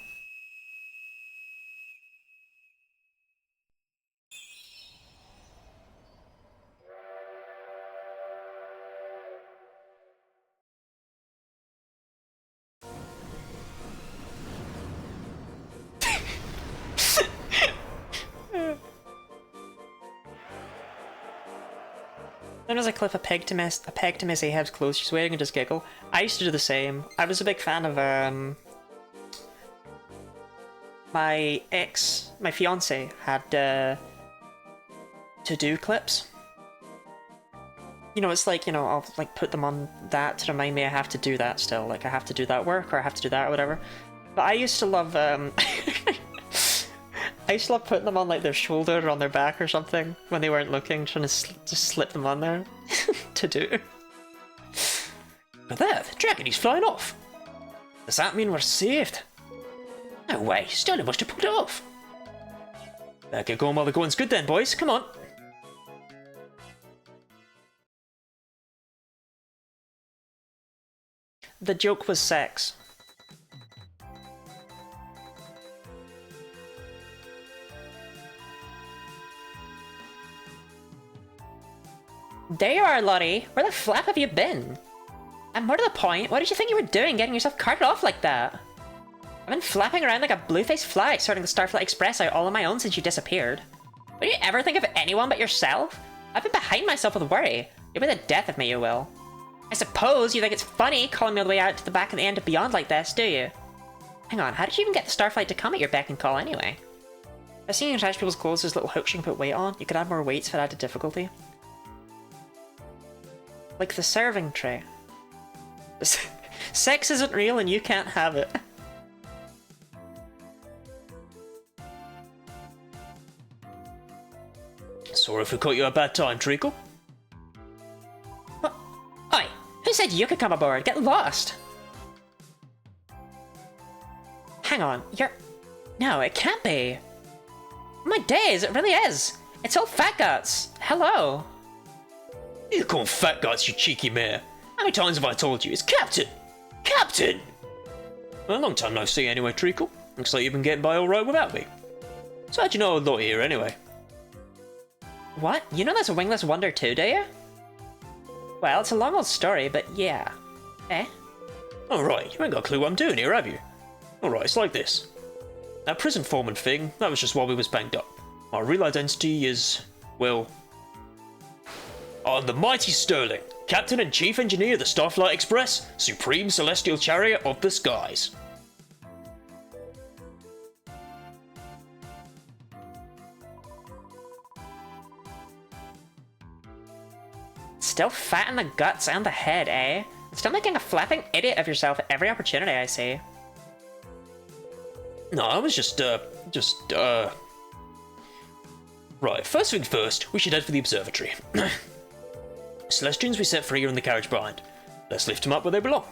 As I clip a peg to Miss Ahab's clothes, she's wearing and just giggle. I used to do the same. I was a big fan of my fiance had to-do clips. You know, it's like, you know, I'll like put them on that to remind me I have to do that still. Like I have to do that work or I have to do that or whatever. But I used to love I used to love putting them on like their shoulder or on their back or something when they weren't looking, trying to just slip them on there to do. Look at that, the dragon, he's flying off. Does that mean we're saved? No way, Sterling must have pulled it off. Better get going while the going's good then, boys, come on. The joke was sex. There you are, Lottie. Where the flap have you been? And more to the point, what did you think you were doing getting yourself carted off like that? I've been flapping around like a blue-faced fly sorting the Starflight Express out all on my own since you disappeared. Would you ever think of anyone but yourself? I've been behind myself with worry. You'll be the death of me, you will. I suppose you think it's funny calling me all the way out to the back of the end of Beyond like this, do you? Hang on, how did you even get the Starflight to come at your beck and call anyway? I've seen you attach people's clothes as little hooks you can put weight on. You could add more weights if it added difficulty. Like the serving tray. Sex isn't real and you can't have it. Sorry if we caught you at a bad time, Treacle. What? Oi, who said you could come aboard? Get lost! Hang on, you're... No, it can't be. My days, it really is. It's all Fat Guts. Hello. You call him Fat Guts, you cheeky mare. How many times have I told you? It's Captain! Captain! Well, a long time no see anyway, Treacle. Looks like you've been getting by alright without me. So how'd you know a lot here anyway? What? You know there's a wingless wonder too, do you? Well, it's a long old story, but yeah. Eh? Alright, you ain't got a clue what I'm doing here, have you? Alright, it's like this. That prison foreman thing, that was just while we was banged up. My real identity is, well... I'm the mighty Sterling, Captain and Chief Engineer of the Starflight Express, Supreme Celestial Chariot of the Skies. Still fat in the guts and the head, eh? Still making a flapping idiot of yourself at every opportunity I see. No, I was just. Right, first things first, we should head for the observatory. Celestians we set free are in the carriage behind. Let's lift them up where they belong.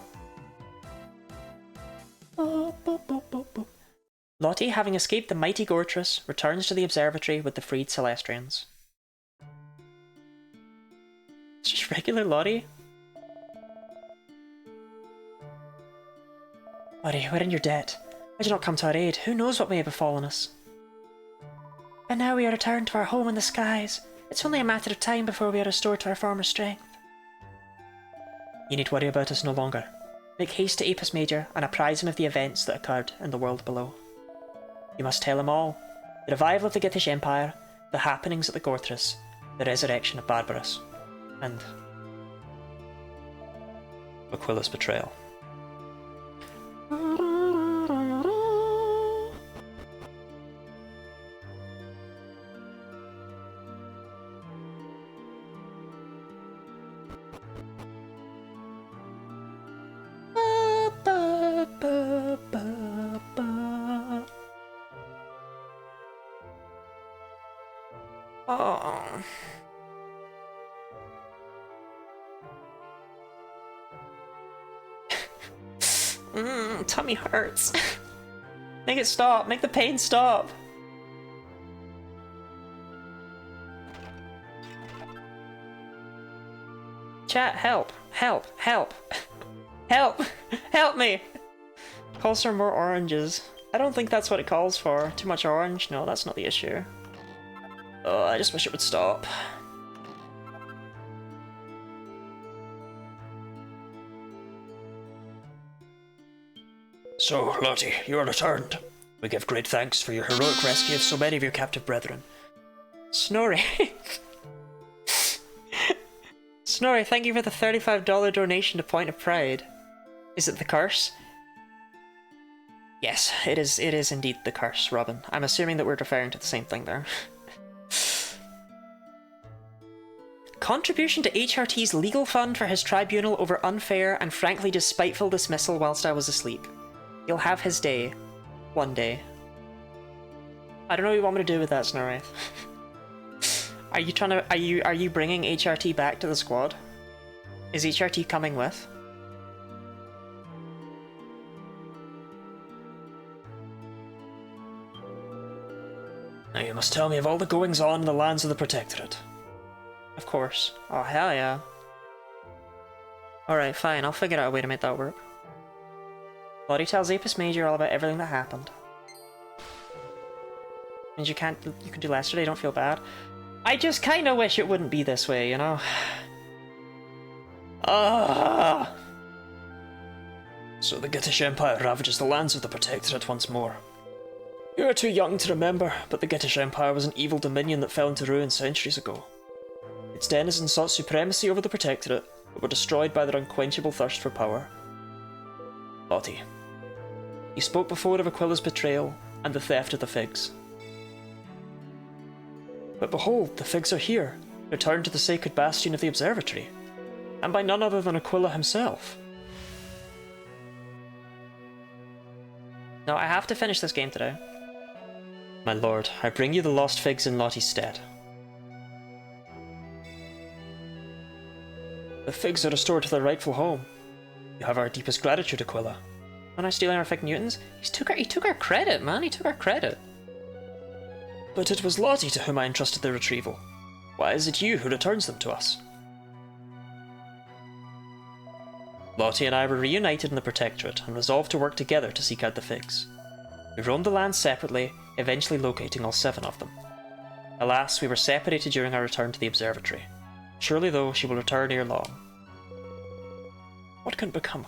Lottie, having escaped the mighty Gortrus, returns to the observatory with the freed Celestians. It's just regular Lottie. Lottie, we're in your debt. Why did you not come to our aid? Who knows what may have befallen us? And now we are returned to our home in the skies. It's only a matter of time before we are restored to our former strength. You need worry about us no longer. Make haste to Apis Major and apprise him of the events that occurred in the world below. You must tell him all. The revival of the Gittish Empire, the happenings at the Gortrus, the resurrection of Barbarus, and Aquila's betrayal. Tummy hurts. Make it stop. Make the pain stop. Chat, help. Help. Help. Help. Help me. Calls for more oranges. I don't think that's what it calls for. Too much orange? No, that's not the issue. Oh, I just wish it would stop. So, Lottie, you are returned. We give great thanks for your heroic rescue of so many of your captive brethren. Snorri. Snorri, thank you for the $35 donation to Point of Pride. Is it the curse? Yes, it is indeed the curse, Robin. I'm assuming that we're referring to the same thing there. Contribution to HRT's legal fund for his tribunal over unfair and frankly despiteful dismissal whilst I was asleep. He'll have his day. One day. I don't know what you want me to do with that, Snorri. Are you trying to... Are you bringing HRT back to the squad? Is HRT coming with? Now you must tell me of all the goings-on in the lands of the Protectorate. Of course. Oh, hell yeah. Alright, fine. I'll figure out a way to make that work. Lottie tells Apis Major all about everything that happened. Means you can do less today, don't feel bad. I just kinda wish it wouldn't be this way, you know? Ah! So the Gitish Empire ravages the lands of the Protectorate once more. You are too young to remember, but the Gitish Empire was an evil dominion that fell into ruin centuries ago. Its denizens sought supremacy over the Protectorate, but were destroyed by their unquenchable thirst for power. Lottie, you spoke before of Aquila's betrayal and the theft of the figs. But behold, the figs are here, returned to the sacred bastion of the observatory, and by none other than Aquila himself. No, I have to finish this game today. My lord, I bring you the lost figs in Lottie's stead. The figs are restored to their rightful home. You have our deepest gratitude, Aquila. When I stealing our fig Newtons, he took our credit, man. He took our credit. But it was Lottie to whom I entrusted their retrieval. Why is it you who returns them to us? Lottie and I were reunited in the Protectorate and resolved to work together to seek out the figs. We roamed the land separately, eventually locating all 7 of them. Alas, we were separated during our return to the observatory. Surely, though, she will return ere long. What can become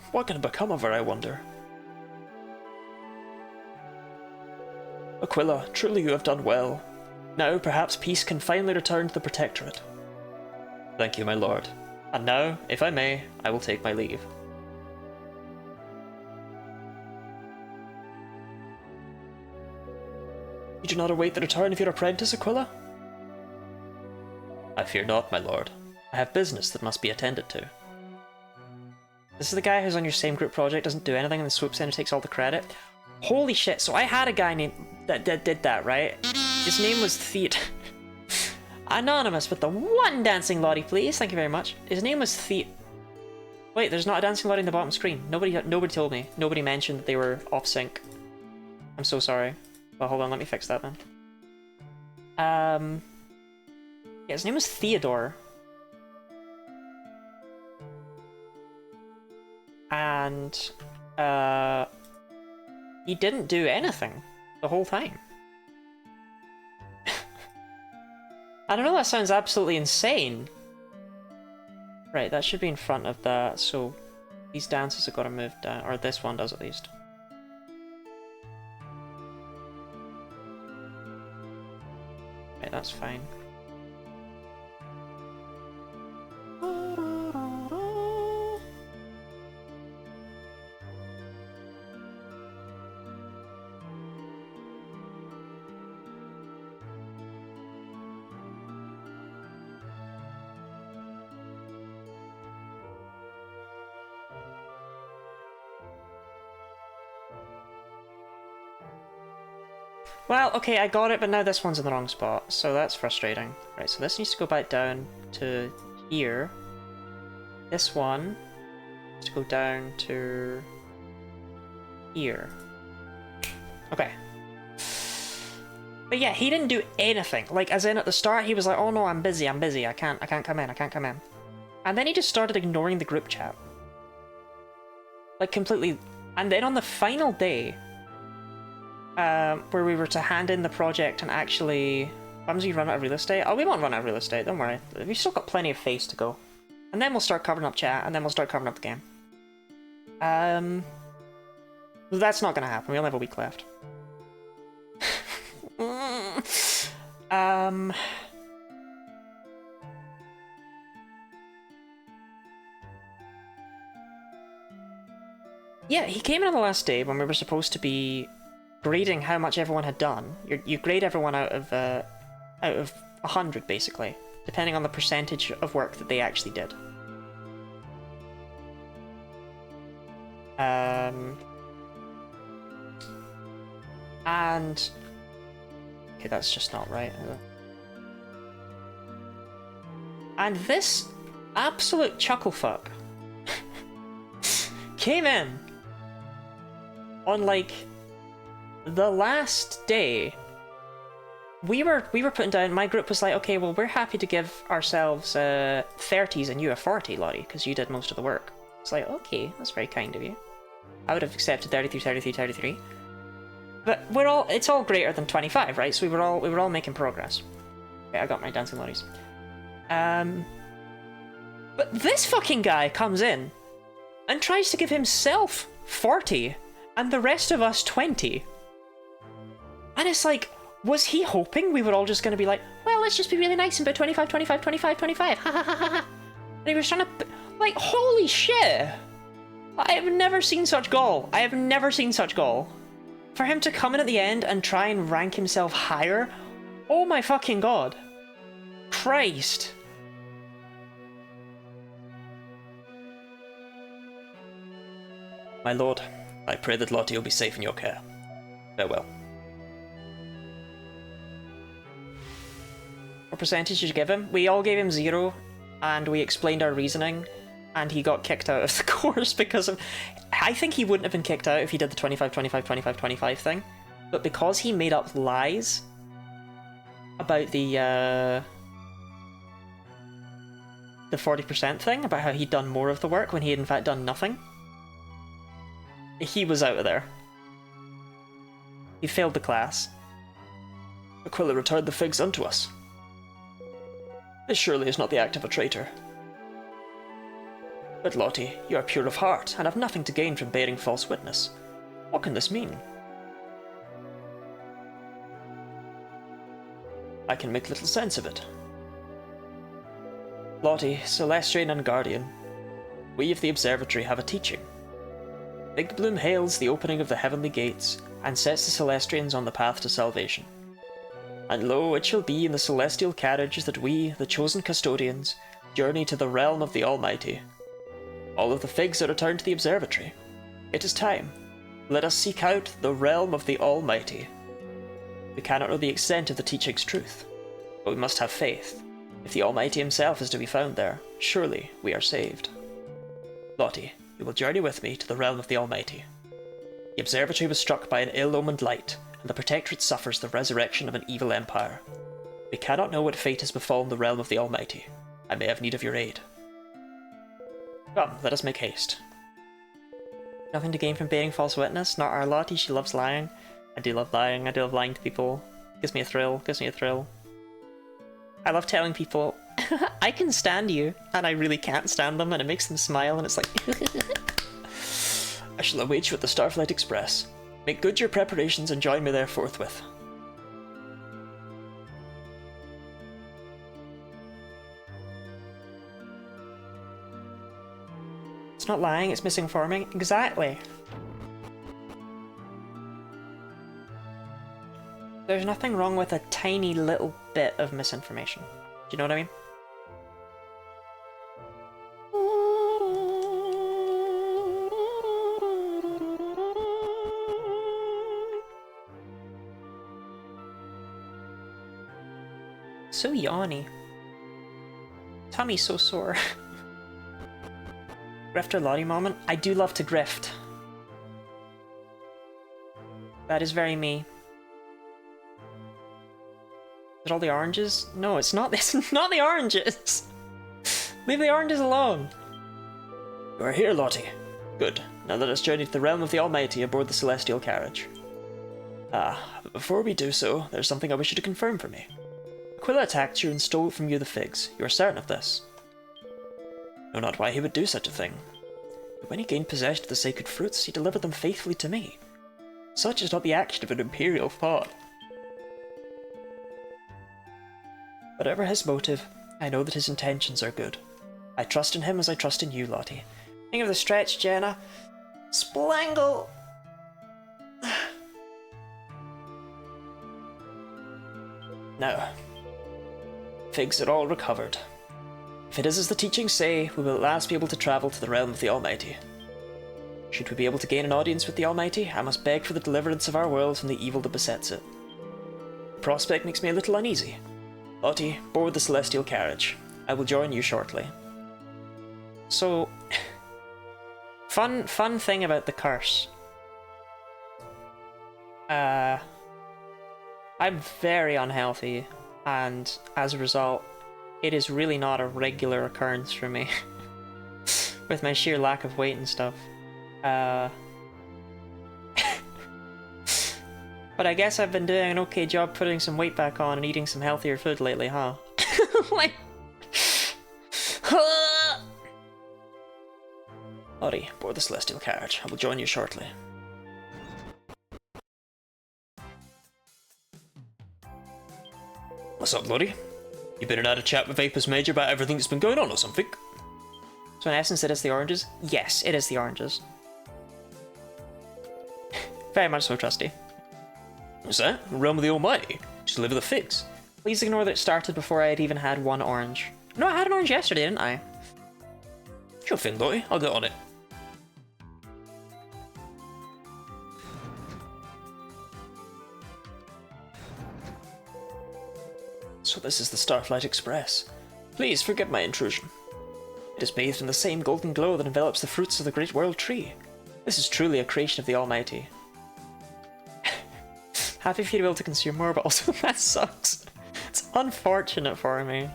of her, I wonder? Aquila, truly you have done well. Now, perhaps peace can finally return to the Protectorate. Thank you, my lord. And now, if I may, I will take my leave. You do not await the return of your apprentice, Aquila? I fear not, my lord. I have business that must be attended to. This is the guy who's on your same group project, doesn't do anything, and then swoops in and takes all the credit. Holy shit, so I had a guy named that did that, right? His name was Anonymous with the one dancing Lottie, please. Thank you very much. His name was Wait, there's not a dancing Lottie in the bottom screen. Nobody told me. Nobody mentioned that they were off sync. I'm so sorry. Well, hold on, let me fix that then. Yeah, his name was Theodore. And, he didn't do anything the whole time. I don't know, that sounds absolutely insane. Right, that should be in front of that, so these dances have got to move down, or this one does at least. Right, that's fine. Well, okay, I got it, but now this one's in the wrong spot, so that's frustrating. Right, so this needs to go back down to here. This one needs to go down to here. Okay. But yeah, he didn't do anything. Like, as in at the start, he was like, oh no, I'm busy, I can't come in. And then he just started ignoring the group chat. Like, completely. And then on the final day, where we were to hand in the project and actually... Once we run out of real estate? Oh, we won't run out of real estate, don't worry. We've still got plenty of face to go. And then we'll start covering up chat, and then we'll start covering up the game. That's not gonna happen, we only have a week left. Yeah, he came in on the last day when we were supposed to be grading how much everyone had done. You grade everyone out of 100, basically, depending on the percentage of work that they actually did. And... Okay, that's just not right. And this absolute chucklefuck came in on, like, the last day. We were putting down, my group was like, okay, well, we're happy to give ourselves 30s and you a 40, Lottie, because you did most of the work. It's like, okay, that's very kind of you. I would have accepted 33, 33, 33. But it's all greater than 25, right? So we were all making progress. Okay, I got my dancing lotties. But this fucking guy comes in and tries to give himself 40 and the rest of us 20. And it's like, was he hoping we were all just going to be like, well, let's just be really nice and put 25, 25, 25, 25, ha ha ha ha ha. And he was trying to, like, holy shit! I have never seen such gall. I have never seen such gall. For him to come in at the end and try and rank himself higher, oh my fucking god. Christ. My lord, I pray that Lottie will be safe in your care. Farewell. What percentage did you give him? We all gave him 0, and we explained our reasoning, and he got kicked out of the course because of... I think he wouldn't have been kicked out if he did the 25, 25, 25, 25 thing, but because he made up lies about the 40% thing, about how he'd done more of the work when he had in fact done nothing, he was out of there. He failed the class. Aquila returned the figs unto us. This surely is not the act of a traitor. But Lottie, you are pure of heart, and have nothing to gain from bearing false witness. What can this mean? I can make little sense of it. Lottie, Celestrian and Guardian, we of the Observatory have a teaching. Big Bloom hails the opening of the heavenly gates, and sets the Celestrians on the path to salvation. And lo, it shall be in the celestial carriage that we, the chosen custodians, journey to the realm of the Almighty. All of the figs are returned to the Observatory. It is time. Let us seek out the realm of the Almighty. We cannot know the extent of the teaching's truth, but we must have faith. If the Almighty himself is to be found there, surely we are saved. Lottie, you will journey with me to the realm of the Almighty. The Observatory was struck by an ill-omened light, and the Protectorate suffers the resurrection of an evil empire. We cannot know what fate has befallen the realm of the Almighty. I may have need of your aid. Come, let us make haste. Nothing to gain from bearing false witness? Not our Lottie, she loves lying. I do love lying, I do love lying to people. Gives me a thrill, gives me a thrill. I love telling people, I can stand you, and I really can't stand them, and it makes them smile, and it's like... I shall await you at the Starflight Express. Make good your preparations and join me there forthwith. It's not lying, it's misinforming. Exactly. There's nothing wrong with a tiny little bit of misinformation. Do you know what I mean? So yawny. Tummy's so sore. Grifter Lottie moment. I do love to grift. That is very me. Is it all the oranges? No, it's not. It's not the oranges. Leave the oranges alone. You are here, Lottie. Good. Now let us journey to the realm of the Almighty aboard the celestial carriage. But before we do so, there's something I wish you to confirm for me. Aquila attacked you and stole from you the figs. You are certain of this? I know not why he would do such a thing. But when he gained possession of the sacred fruits, he delivered them faithfully to me. Such is not the action of an imperial thought. Whatever his motive, I know that his intentions are good. I trust in him as I trust in you, Lottie. Think of the stretch, Jenna. Splangle! Now, figs are all recovered. If it is as the teachings say, we will at last be able to travel to the realm of the Almighty. Should we be able to gain an audience with the Almighty, I must beg for the deliverance of our world from the evil that besets it. The prospect makes me a little uneasy. Lottie, board the celestial carriage. I will join you shortly. So, fun thing about the curse. I'm very unhealthy, and as a result, it is really not a regular occurrence for me. With my sheer lack of weight and stuff. But I guess I've been doing an okay job putting some weight back on and eating some healthier food lately, huh? Like... Lottie, board the celestial carriage. I will join you shortly. What's up, Lottie? You been and had a chat with Apis Major about everything that's been going on or something? So in essence it is the oranges? Yes, it is the oranges. Very much so, Trusty. What's that? The realm of the Almighty? Just deliver the figs. Please ignore that it started before I had even had one orange. No, I had an orange yesterday, didn't I? Sure thing, Lottie. I'll get on it. So this is the Starflight Express. Please forgive my intrusion. It is bathed in the same golden glow that envelops the fruits of the great world tree. This is truly a creation of the Almighty. Happy for you to be able to consume more, but also that sucks. It's unfortunate for me.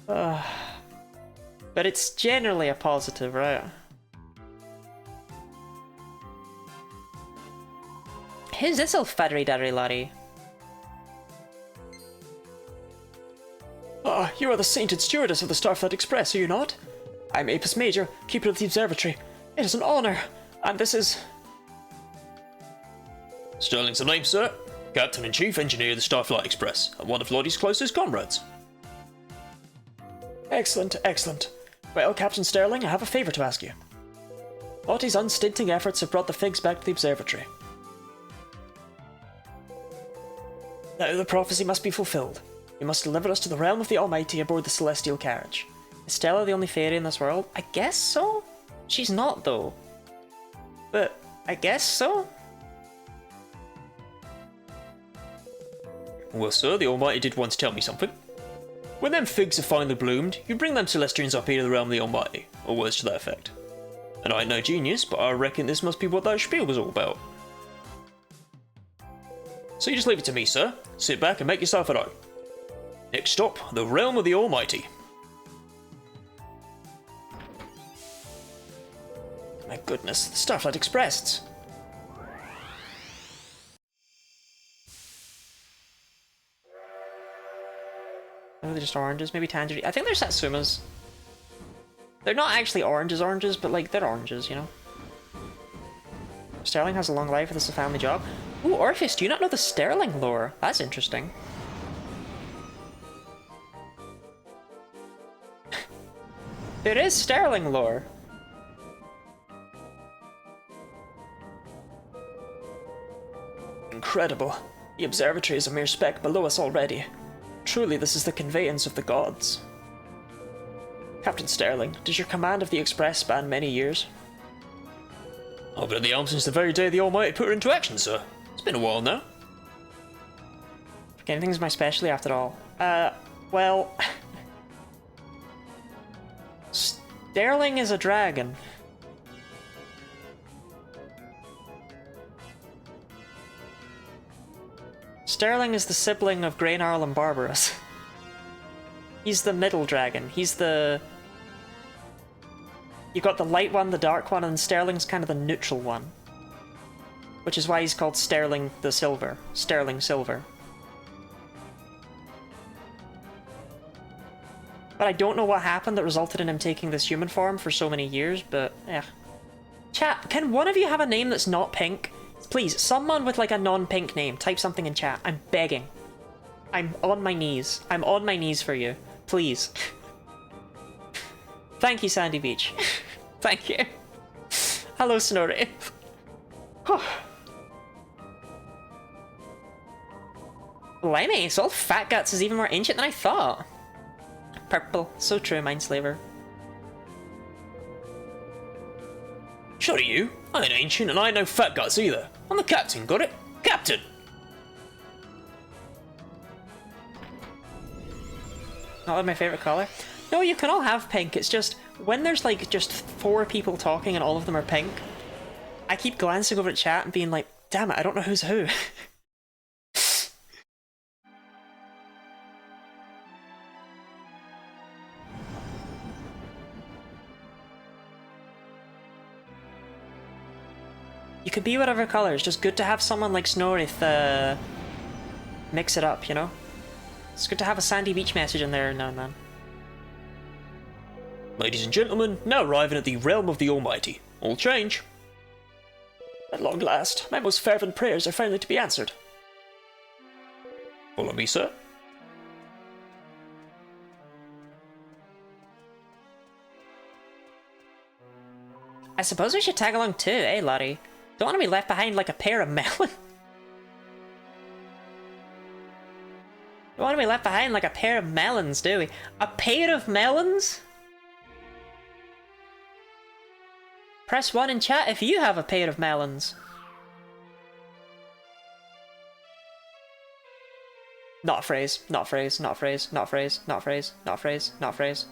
But it's generally a positive, right? Who's this old fuddery-duddery laddie? Ah, you are the sainted stewardess of the Starflight Express, are you not? I'm Apis Major, keeper of the observatory. It is an honor, and this is... Sterling's the name, sir. Captain and Chief Engineer of the Starflight Express, and one of Lottie's closest comrades. Excellent, excellent. Well, Captain Sterling, I have a favour to ask you. Lottie's unstinting efforts have brought the figs back to the observatory. Now the prophecy must be fulfilled. You must deliver us to the realm of the Almighty aboard the celestial carriage. Is Stella the only fairy in this world? I guess so. She's not, though. But I guess so. Well, sir, the Almighty did once tell me something. When them figs have finally bloomed, you bring them Celestians up here to the realm of the Almighty, or words to that effect. And I ain't no genius, but I reckon this must be what that spiel was all about. So you just leave it to me, sir. Sit back and make yourself at home. Next stop, the realm of the Almighty. My goodness, the Starflight Express. Maybe they're just oranges, maybe tangerine. I think they're Satsumas. They're not actually oranges, but like, they're oranges, you know? Sterling has a long life, this is a family job. Ooh, Orpheus, do you not know the Sterling lore? That's interesting. There is Sterling lore. Incredible. The observatory is a mere speck below us already. Truly, this is the conveyance of the gods. Captain Sterling, does your command of the Express span many years? I've been at the helm since the very day the Almighty put her into action, sir. It's been a while now. Forgetting things is my specialty after all. Well... Sterling is a dragon. Sterling is the sibling of Graynarl and Barbarous. He's the middle dragon. He's the... You got the light one, the dark one, and Sterling's kind of the neutral one. Which is why he's called Sterling the Silver. Sterling Silver. But I don't know what happened that resulted in him taking this human form for so many years, but yeah. Chat, can one of you have a name that's not pink? Please, someone with like a non-pink name, type something in chat. I'm begging. I'm on my knees. I'm on my knees for you. Please. Thank you, Sandy Beach. Thank you. Hello, Snorri. Blimey, so Fat Guts is even more ancient than I thought. Purple. So true, Mindslaver. Sure you. I ain't ancient and I ain't no fat guts either. I'm the captain, got it? Captain! Not my favourite colour. No, you can all have pink, it's just, when there's like just 4 people talking and all of them are pink, I keep glancing over at chat and being like, damn it, I don't know who's who. You could be whatever colour, it's just good to have someone like Snorrith mix it up, you know? It's good to have a Sandy Beach message in there now and then. Ladies and gentlemen, now arriving at the realm of the Almighty. All change. At long last, my most fervent prayers are finally to be answered. Follow me, sir. I suppose we should tag along too, eh, Lottie? Don't want to be left behind like a pair of melons. Don't want to be left behind like a pair of melons, do we? A pair of melons? Press 1 in chat if you have a pair of melons. Not a phrase, not a phrase, not a phrase, not a phrase, not a phrase, not a phrase, not a phrase,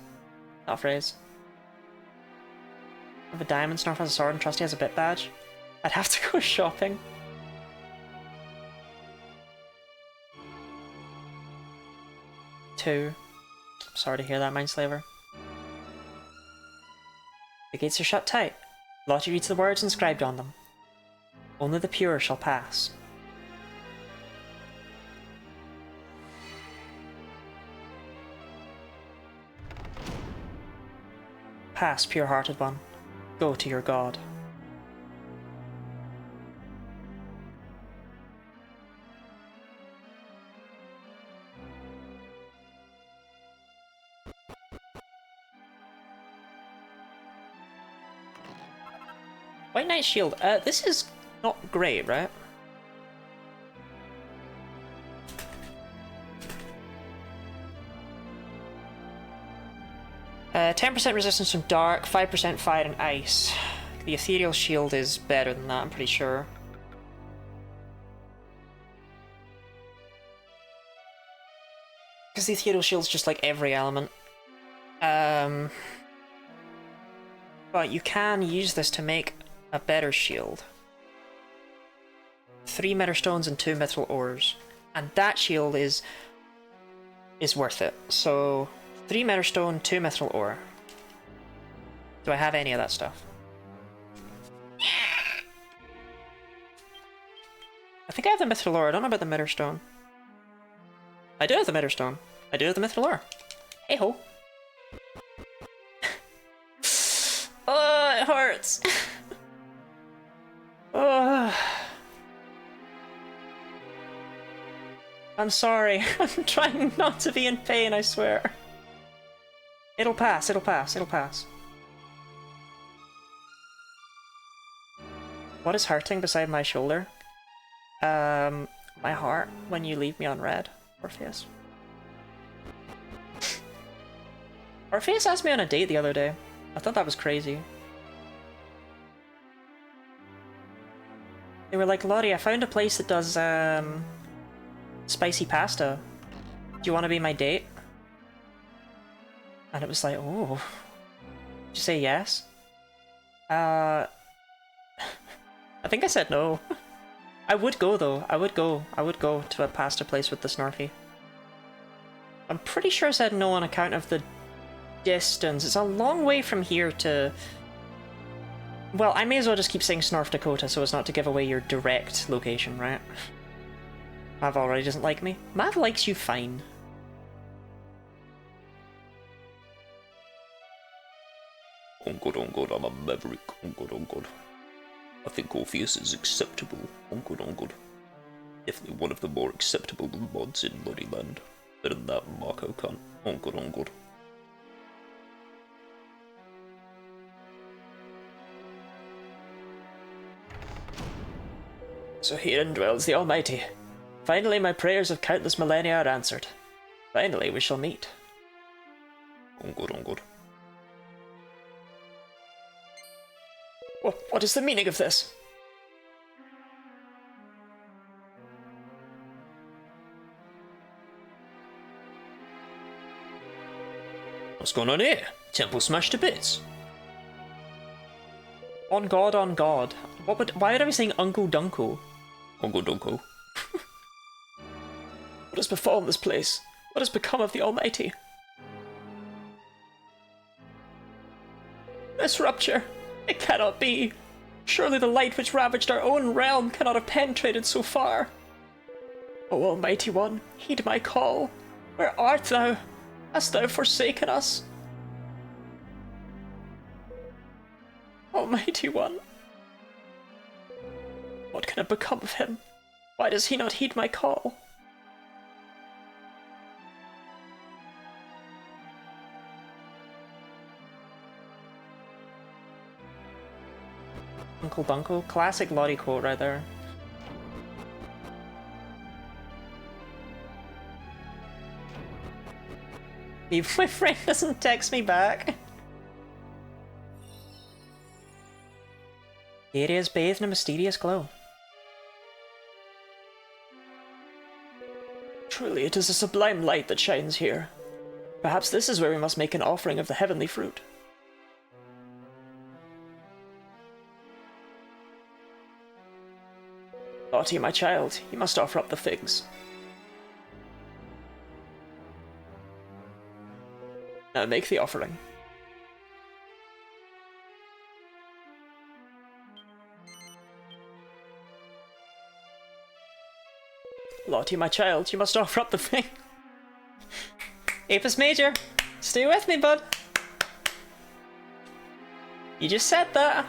not a phrase. I have a diamond, Snarf has a sword, and Trusty has a bit badge. I'd have to go shopping. Two. Sorry to hear that, Mindslaver. The gates are shut tight. Lottie reads the words inscribed on them. Only the pure shall pass. Pass, pure-hearted one. Go to your god. White Knight Shield. This is not great, right? Uh, 10% resistance from dark, 5% fire and ice. The Ethereal Shield is better than that, I'm pretty sure. Because the Ethereal Shield's just like every element. But you can use this to make a better shield. 3 Nether Stones and 2 Mithril Ores. And that shield is worth it. So 3 Nether Stone, 2 Mithril Ore. Do I have any of that stuff? I think I have the Mithril Ore. I don't know about the Nether Stone. I do have the Nether Stone. I do have the Mithril Ore. Hey ho. Oh, it hurts. Oh. I'm sorry. I'm trying not to be in pain, I swear. It'll pass, it'll pass, it'll pass. What is hurting beside my shoulder? My heart when you leave me on red. Orpheus. Orpheus asked me on a date the other day. I thought that was crazy. They were like, Lottie, I found a place that does, spicy pasta. Do you want to be my date? And it was like, oh. Did you say yes? I think I said no. I would go though. I would go to a pasta place with the Snarfy. I'm pretty sure I said no on account of the distance. It's a long way from here to... Well, I may as well just keep saying Snarf Dakota so as not to give away your direct location, right? Mav already doesn't like me. Mav likes you fine. Oh god, I'm a maverick. Oh god. I think Orpheus is acceptable. Oh god. Definitely one of the more acceptable mods in Lodiland. Better than that Marco cunt. Oh god. So herein dwells the Almighty. Finally my prayers of countless millennia are answered. Finally we shall meet. Oh god. What is the meaning of this? What's going on here? Temple smashed to bits. On God, on God. Why would I be saying Uncle Dunko? Uncle Dunko. What has befallen this place? What has become of the Almighty? This rupture! It cannot be! Surely the light which ravaged our own realm cannot have penetrated so far. O Almighty One, heed my call. Where art thou? Hast thou forsaken us? Almighty One. What can have become of him? Why does he not heed my call? Uncle Dunko? Classic Lottie quote right there. Even my friend doesn't text me back. The area is bathed in a mysterious glow. Truly, it is a sublime light that shines here. Perhaps this is where we must make an offering of the heavenly fruit. Lottie, my child, you must offer up the figs. Now make the offering. Lottie, my child, you must offer up the fig. Apis Major, stay with me, bud. You just said that.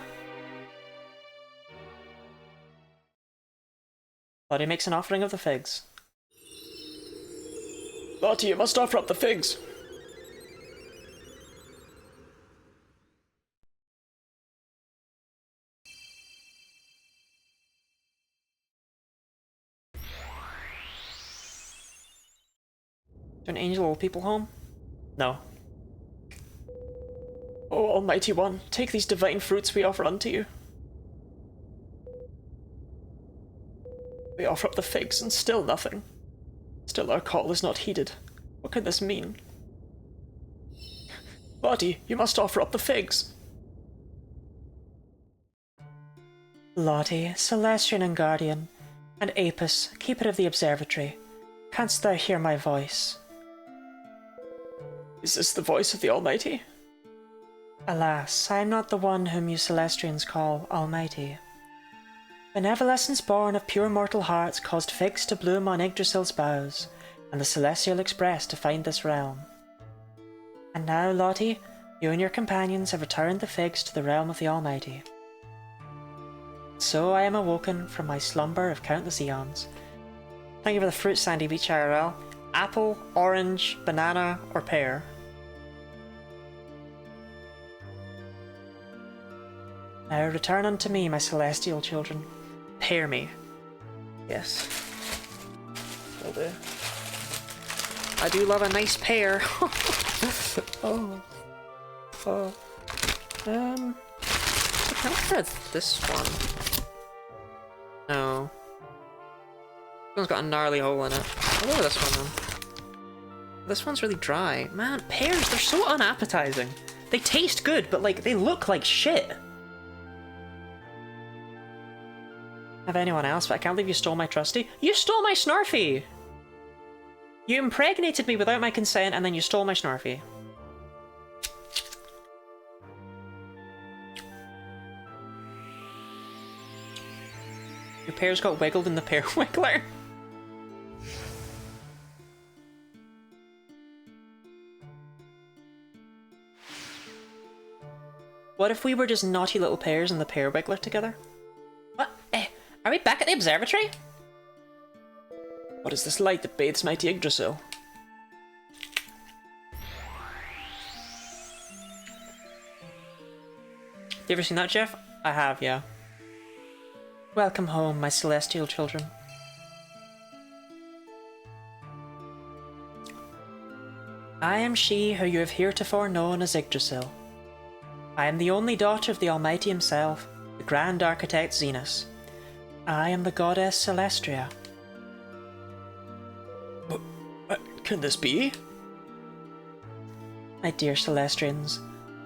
Lottie makes an offering of the figs. Lottie, you must offer up the figs. Is an angel old people home? No. O Almighty One, take these divine fruits we offer unto you. We offer up the figs and still nothing. Still our call is not heeded. What can this mean? Lottie, you must offer up the figs. Lottie, Celestian and Guardian, and Apis, Keeper of the Observatory, canst thou hear my voice? Is this the voice of the Almighty? Alas, I am not the one whom you Celestians call Almighty. Benevolence born of pure mortal hearts caused figs to bloom on Yggdrasil's boughs, and the Celestial Express to find this realm. And now, Lottie, you and your companions have returned the figs to the realm of the Almighty. So I am awoken from my slumber of countless eons. Thank you for the fruit, Sandy Beach IRL. Apple, orange, banana, or pear? Now return unto me, my celestial children. Pair me. Yes. Will do. I do love a nice pear. Oh. Oh. I can't read this one. No. This one's got a gnarly hole in it. I'll go with this one then. This one's really dry. Man, pears, they're so unappetizing. They taste good, but like, they look like shit. have anyone else, but I can't believe you stole my trusty. You stole my Snarfy! You impregnated me without my consent, and then you stole my Snarfy. Your pears got wiggled in the pear wiggler. What if we were just naughty little pears in the pear wiggler together? What? Are we back at the observatory? What is this light that bathes mighty Yggdrasil? You ever seen that, Jeff? I have, yeah. Welcome home, my celestial children. I am she who you have heretofore known as Yggdrasil. I am the only daughter of the Almighty himself, the Grand Architect Zenus. I am the goddess Celestria. What can this be? My dear Celestrians,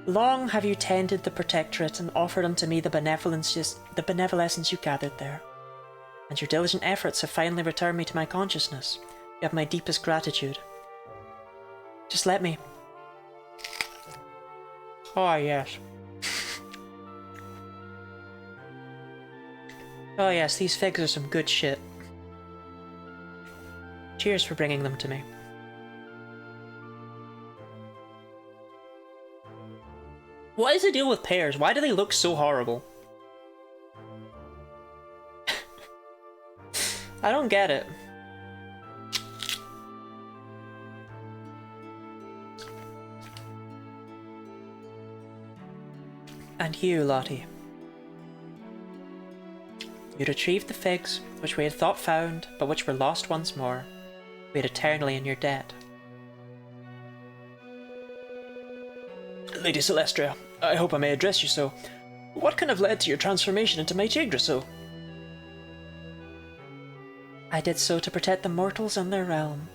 long have you tended the Protectorate and offered unto me the benevolence you gathered there. And your diligent efforts have finally returned me to my consciousness. You have my deepest gratitude. Just let me. Oh, yes. Oh, yes, these figs are some good shit. Cheers for bringing them to me. What is the deal with pears? Why do they look so horrible? I don't get it. And you, Lottie. You retrieved the figs, which we had thought found, but which were lost once more. We are eternally in your debt. Lady Celestria, I hope I may address you so. What can have led to your transformation into mighty Yggdrasil? I did so to protect the mortals and their realm.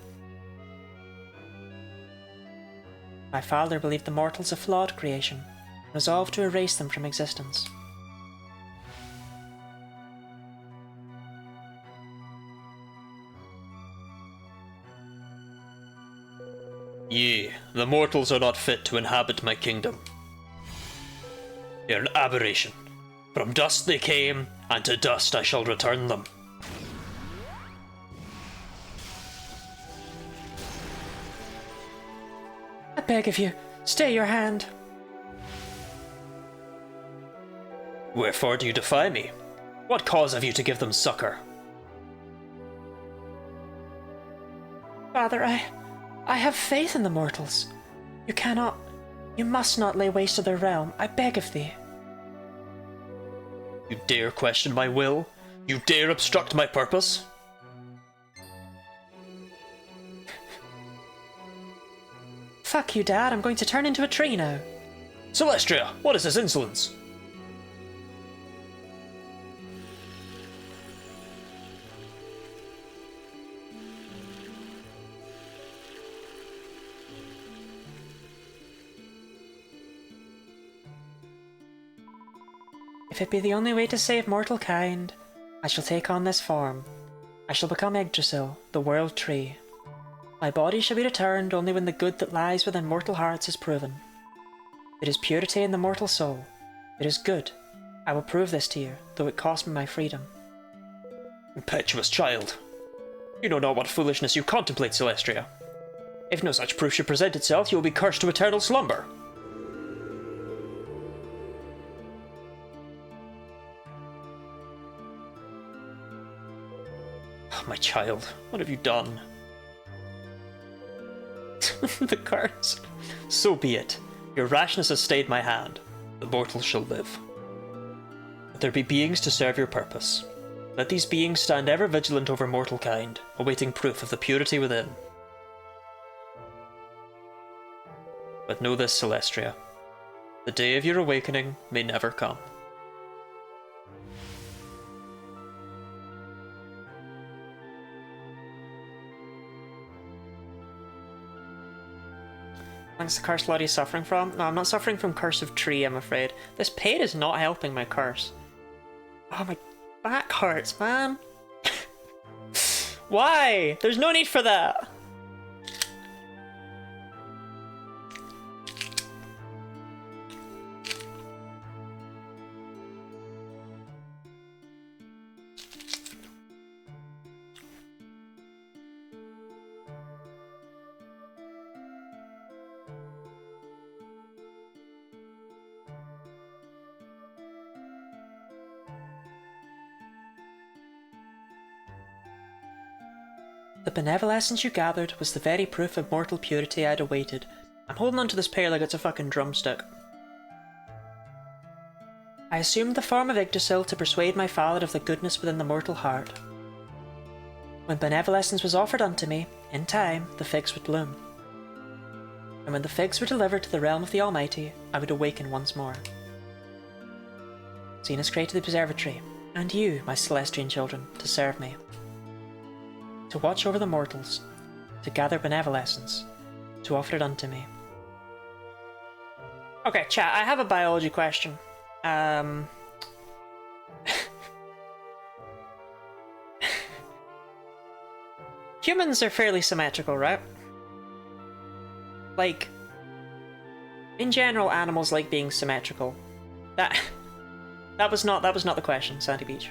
My father believed the mortals a flawed creation, and resolved to erase them from existence. Yea, the mortals are not fit to inhabit my kingdom. They are an aberration. From dust they came, and to dust I shall return them. I beg of you, stay your hand. Wherefore do you defy me? What cause have you to give them succor? Father, I have faith in the mortals. You must not lay waste to their realm, I beg of thee. You dare question my will? You dare obstruct my purpose? Fuck you, Dad, I'm going to turn into a tree now. Celestria, what is this insolence? If it be the only way to save mortal kind, I shall take on this form. I shall become Yggdrasil, the World Tree. My body shall be returned only when the good that lies within mortal hearts is proven. It is purity in the mortal soul. It is good. I will prove this to you, though it cost me my freedom. Impetuous child. You know not what foolishness you contemplate, Celestria. If no such proof should present itself, you will be cursed to eternal slumber. My child, what have you done? The curse. So be it. Your rashness has stayed my hand. The mortals shall live. Let there be beings to serve your purpose. Let these beings stand ever vigilant over mortal kind, awaiting proof of the purity within. But know this, Celestria. The day of your awakening may never come. Thanks to the curse Lottie's suffering from. No, I'm not suffering from Curse of Tree, I'm afraid. This pain is not helping my curse. Oh, my back hurts. parts, man. Why? There's no need for that. The benevolence you gathered was the very proof of mortal purity I'd awaited. I'm holding onto this pear like it's a fucking drumstick. I assumed the form of Yggdrasil to persuade my father of the goodness within the mortal heart. When benevolence was offered unto me, in time the figs would bloom. And when the figs were delivered to the realm of the Almighty, I would awaken once more. Zenas created the Preservatory, and you, my Celestian children, to serve me. To watch over the mortals, to gather benevolence, to offer it unto me. Okay, chat, I have a biology question. Humans are fairly symmetrical, right? Like, in general, animals like being symmetrical. That was not the question, Sandy Beach.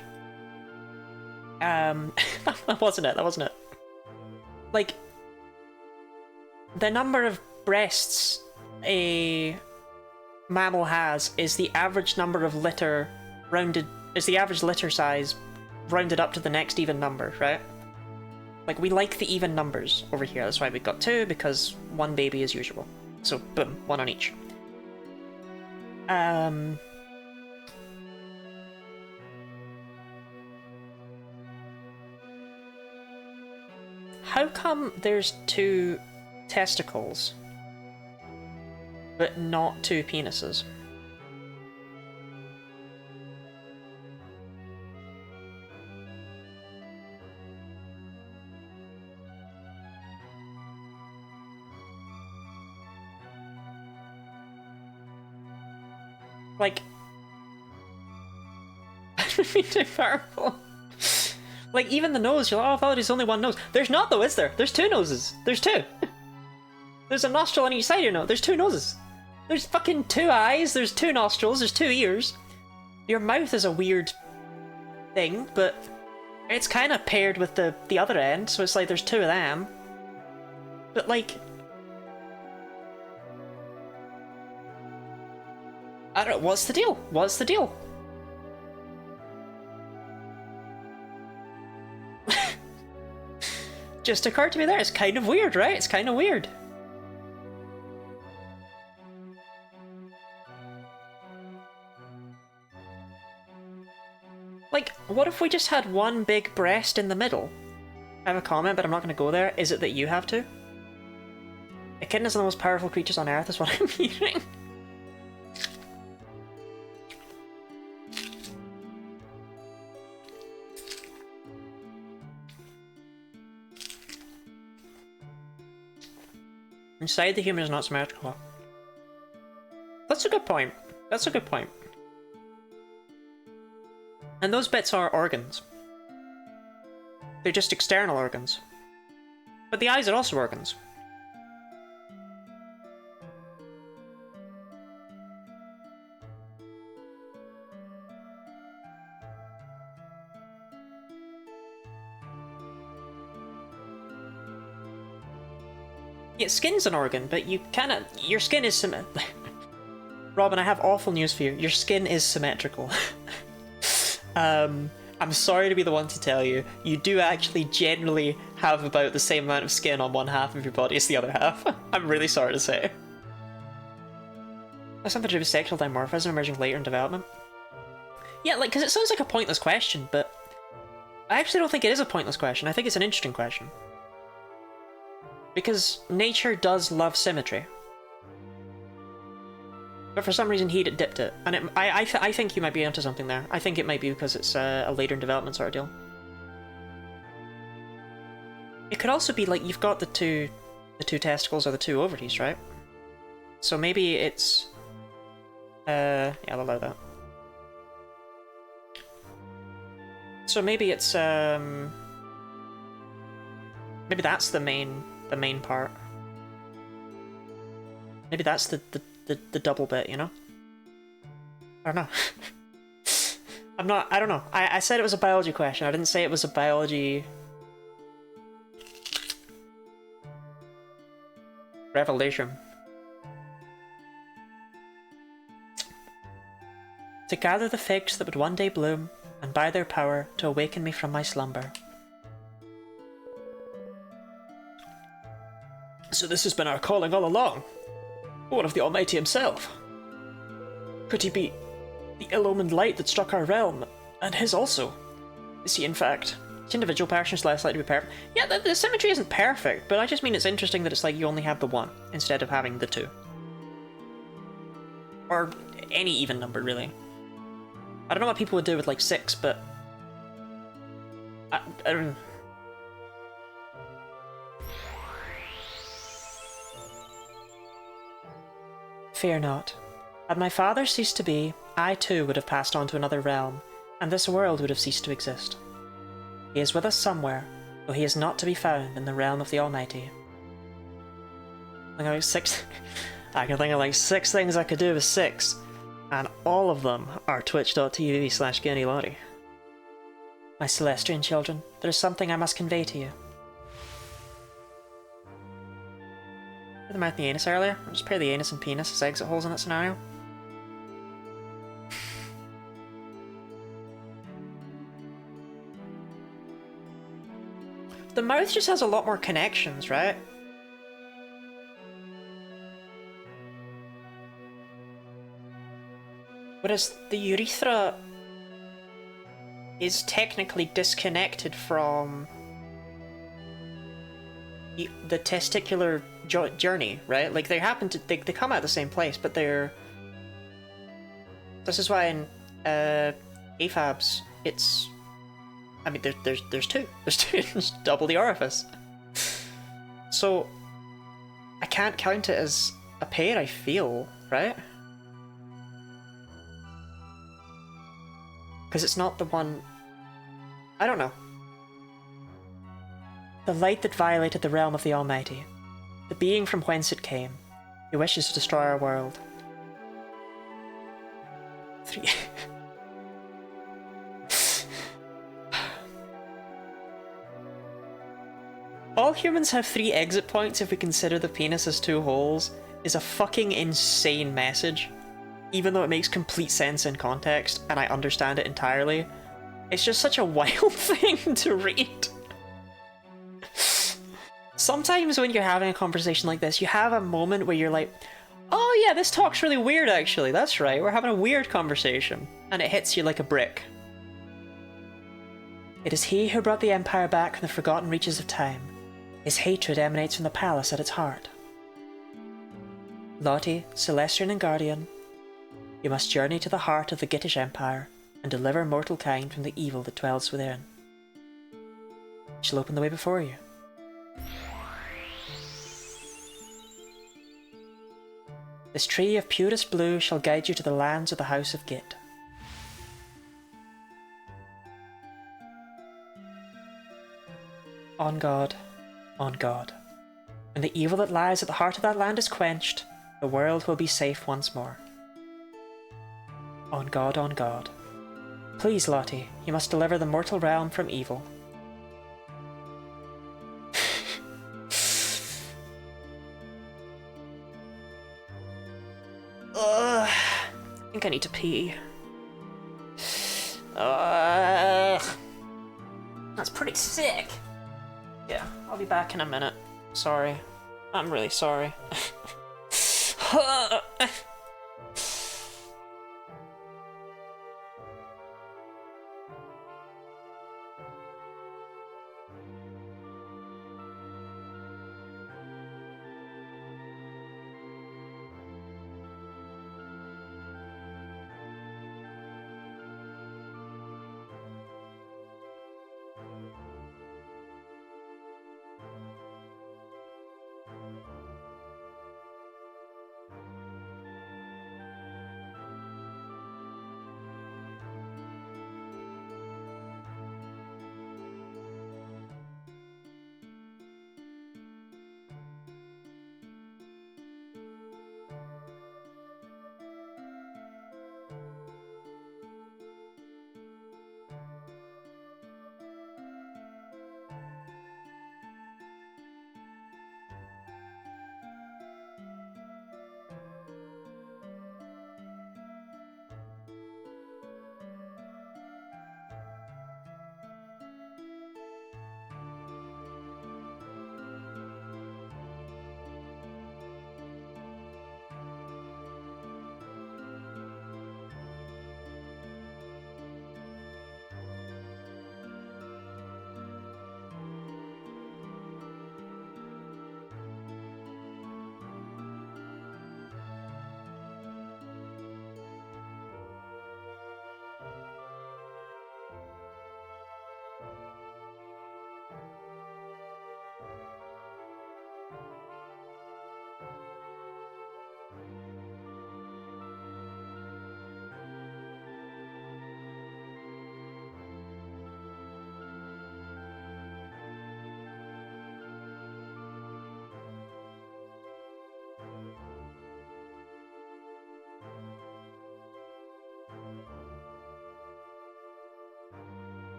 That wasn't it. Like, the number of breasts a mammal has is the average number of litter is the average litter size rounded up to the next even number, right? Like, we like the even numbers over here. That's why we've got 2, because 1 baby is usual. So, boom, 1 on each. How come there's 2 testicles, but not 2 penises? Like, I don't mean to be powerful. Like, even the nose, you're like, oh, I thought there's only 1 nose. There's not, though, is there? There's 2 noses. There's 2. There's a nostril on each side of your nose. There's 2 noses. There's fucking 2 eyes. There's 2 nostrils. There's 2 ears. Your mouth is a weird thing, but it's kind of paired with the other end, so it's like there's 2 of them. But, like, I don't know. What's the deal? What's the deal? Just occurred to me there. It's kind of weird, right? It's kind of weird. Like, what if we just had 1 big breast in the middle? I have a comment, but I'm not going to go there. Is it that you have to? Echidnas are the most powerful creatures on Earth, is what I'm hearing. Inside the human is not symmetrical. That's a good point. That's a good point. And those bits are organs. They're just external organs. But the eyes are also organs. Yeah, skin's an organ, but you kinda... Your skin is Robin, I have awful news for you. Your skin is symmetrical. I'm sorry to be the one to tell you. You do actually generally have about the same amount of skin on one half of your body as the other half. I'm really sorry to say. That's something to do with sexual dimorphism emerging later in development. Yeah, like, because it sounds like a pointless question, but I actually don't think it is a pointless question. I think it's an interesting question. Because nature does love symmetry. But for some reason he dipped it. And I think you might be onto something there. I think it might be because it's a later in development sort of deal. It could also be like you've got the two testicles or the 2 ovaries, right? So maybe it's... yeah, I'll allow that. So maybe it's maybe that's the main part. Maybe that's the double bit, you know? I don't know. I don't know. I said it was a biology question. I didn't say it was a biology revelation. To gather the figs that would one day bloom, and by their power to awaken me from my slumber. So this has been our calling all along. One of the Almighty himself. Could he be the ill-omened light that struck our realm, and his also? Is he in fact? Each individual person is less likely to be perfect. Yeah, the symmetry isn't perfect, but I just mean it's interesting that it's like you only have the one, instead of having the two. Or any even number, really. I don't know what people would do with like 6, but I don't. Fear not. Had my father ceased to be, I too would have passed on to another realm, and this world would have ceased to exist. He is with us somewhere, though he is not to be found in the realm of the Almighty. I can think of like 6 things I could do with 6. And all of them are twitch.tv/GuineaLottie. My Celestian children, there is something I must convey to you. Did the mouth and the anus earlier? I'll just pair the anus and penis as exit holes in that scenario. The mouth just has a lot more connections, right? Whereas the urethra is technically disconnected from the testicular journey, right? Like they happen to, they come out of the same place, but they're. This is why in AFABs it's. I mean, there's 2. There's 2. There's double the orifice. So I can't count it as a pair. I feel, right? Because it's not the one. I don't know. The light that violated the realm of the Almighty, the being from whence it came, he wishes to destroy our world. 3. All humans have 3 exit points if we consider the penis as 2 holes is a fucking insane message. Even though it makes complete sense in context, and I understand it entirely, it's just such a wild thing to read. Sometimes when you're having a conversation like this, you have a moment where you're like, oh yeah, this talk's really weird actually, that's right, we're having a weird conversation. And it hits you like a brick. It is he who brought the Empire back from the forgotten reaches of time. His hatred emanates from the palace at its heart. Lottie, Celestian and Guardian, you must journey to the heart of the Gittish Empire and deliver mortal kind from the evil that dwells within. It shall open the way before you. This tree of purest blue shall guide you to the lands of the House of Git. On God, on God. When the evil that lies at the heart of that land is quenched, the world will be safe once more. On God, on God. Please, Lottie, you must deliver the mortal realm from evil. I think I need to pee. That's pretty sick. Yeah, I'll be back in a minute. Sorry. I'm really sorry.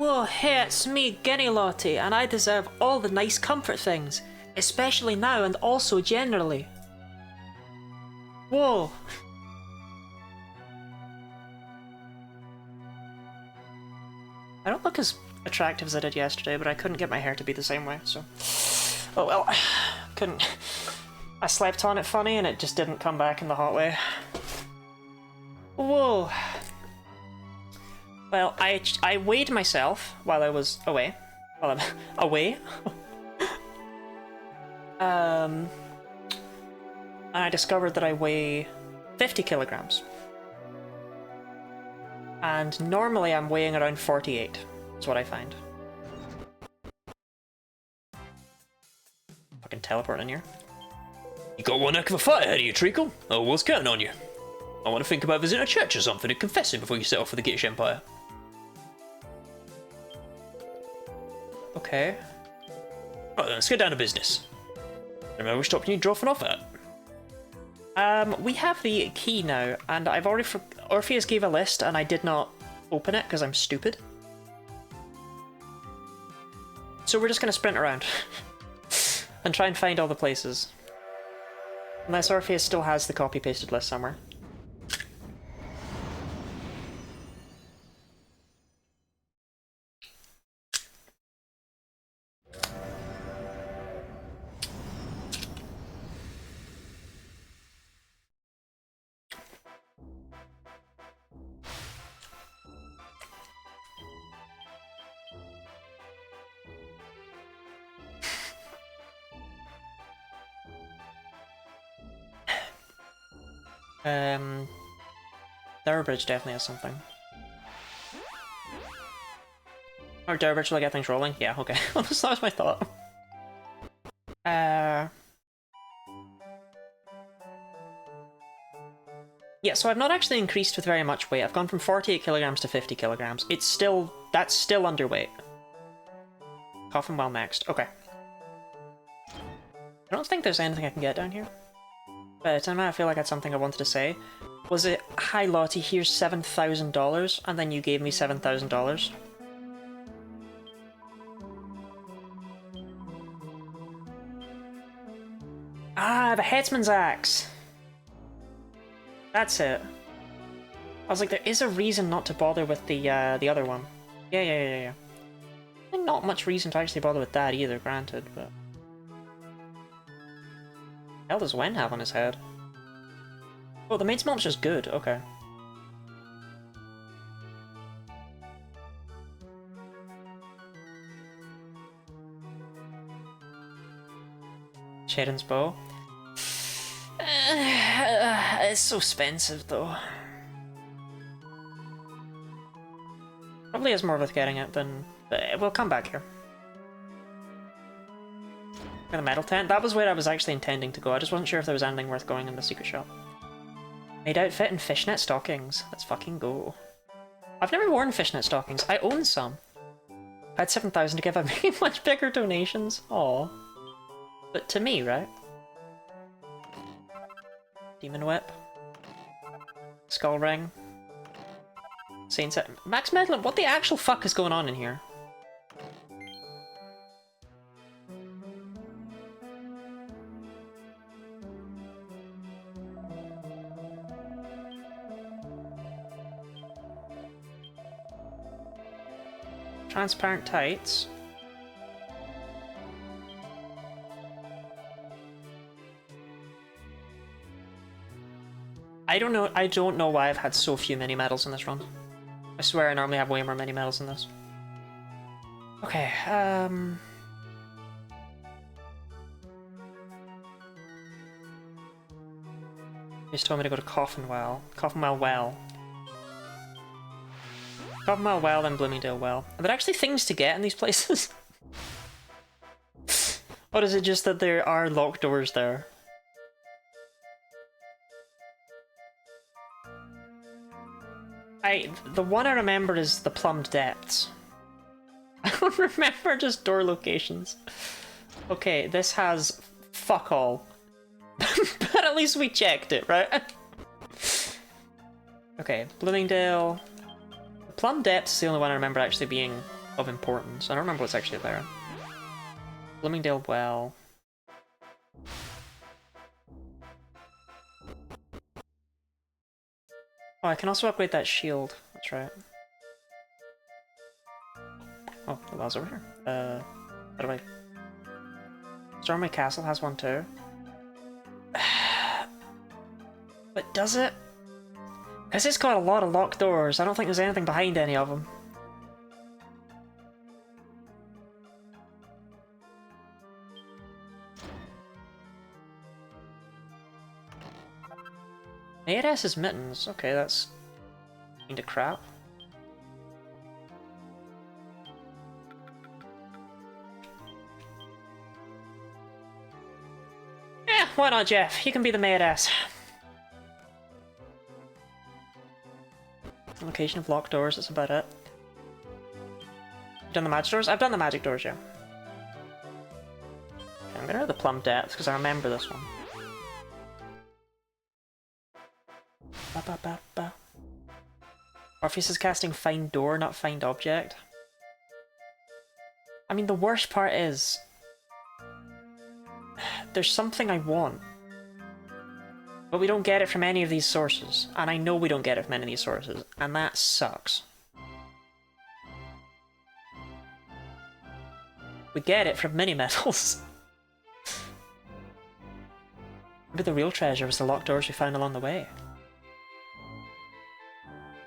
Whoa, hey, it's me, Guinea Lottie, and I deserve all the nice comfort things, especially now and also generally. Whoa. I don't look as attractive as I did yesterday, but I couldn't get my hair to be the same way, so... Oh well, couldn't... I slept on it funny and it just didn't come back in the hot way. Whoa. Well, I weighed myself while I was away. While I'm away. And I discovered that I weigh 50 kilograms. And normally I'm weighing around 48, is what I find. Fucking teleport in here. You got one heck of a fight ahead of you, Treacle. I was counting on you. I want to think about visiting a church or something and confessing before you set off for the British Empire. Okay. Right then, let's get down to business. Remember which stopping you dropping off at? We have the key now, and I've already... Orpheus gave a list, and I did not open it, because I'm stupid. So we're just gonna sprint around. And try and find all the places. Unless Orpheus still has the copy-pasted list somewhere. Durbridge definitely has something. Or Durbridge will get things rolling? Yeah, okay. That was my thought. Yeah, so I've not actually increased with very much weight. I've gone from 48 kilograms to 50 kilograms. It's still... that's still underweight. Coffin well next. Okay. I don't think there's anything I can get down here. But I feel like I had something I wanted to say. Was it, hi Lottie, here's $7,000, and then you gave me $7,000? Ah, the Headsman's Axe! That's it. I was like, there is a reason not to bother with the other one. Yeah. I think not much reason to actually bother with that either, granted, but... What the hell does Wen have on his head? Oh, the maid's monster's good, okay. Shaden's bow. It's so expensive though. Probably is more worth getting it than... we'll come back here. The metal tent? That was where I was actually intending to go. I just wasn't sure if there was anything worth going in the secret shop. Maid outfit and fishnet stockings. Let's fucking go. I've never worn fishnet stockings. I own some. I had 7,000 to give. I've made much bigger donations. Aw. But to me, right? Demon whip. Skull ring. Saint's... Max Medlin, what the actual fuck is going on in here? Transparent tights. I don't know why I've had so few mini medals in this run. I swear I normally have way more mini medals in this. Okay, He just told me to go to Coffinwell. Coffinwell Well. Coffinwell Well, then Bloomingdale Well. Are there actually things to get in these places? Or is it just that there are locked doors there? The one I remember is the Plumbed Depths. I don't remember just door locations. Okay, this has fuck all. But at least we checked it, right? Okay, Bloomingdale. Plumbed Depths is the only one I remember actually being of importance. I don't remember what's actually there. Bloomingdale Well. Oh, I can also upgrade that shield. That's right. Oh, the well's over here. How do I... Stormy Castle has one too. But does it? Because it's got a lot of locked doors. I don't think there's anything behind any of them. Mayoress's mittens. Okay, that's kinda crap. Yeah, why not, Jeff? You can be the mayoress. Location of locked doors, that's about it. You've done the magic doors? I've done the magic doors, yeah. Okay, I'm gonna do the plum depth, because I remember this one. Ba ba ba ba. Orpheus is casting Find Door, not Find Object. I mean, the worst part is... there's something I want. But we don't get it from any of these sources. And I know we don't get it from any of these sources. And that sucks. We get it from mini-metals. Maybe the real treasure was the locked doors we found along the way.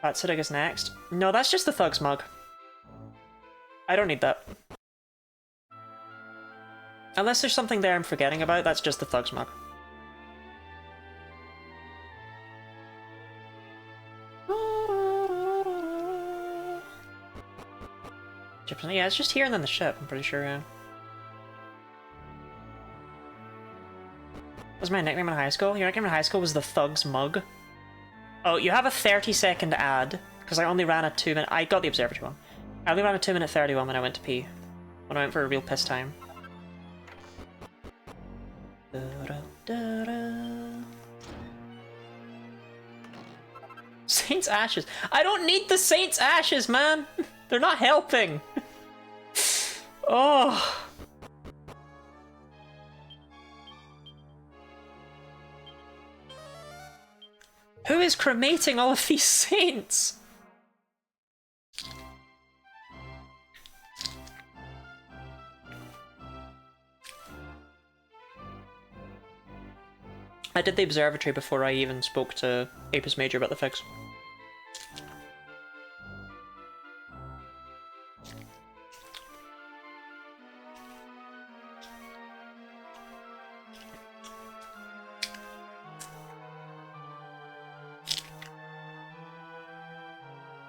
That's it, I guess, next. No, that's just the Thug's mug. I don't need that. Unless there's something there I'm forgetting about, that's just the Thug's mug. Yeah, it's just here and then the ship, I'm pretty sure, yeah. That was my nickname in high school? Your nickname in high school was the Thug's mug? Oh, you have a 30-second ad, because I only ran a 2-minute... I got the observatory one. I only ran a 2-minute 31 when I went to pee. When I went for a real piss time. Saint's Ashes. I don't need the Saint's Ashes, man! They're not helping! Oh! Who is cremating all of these saints? I did the observatory before I even spoke to Apis Major about the fix.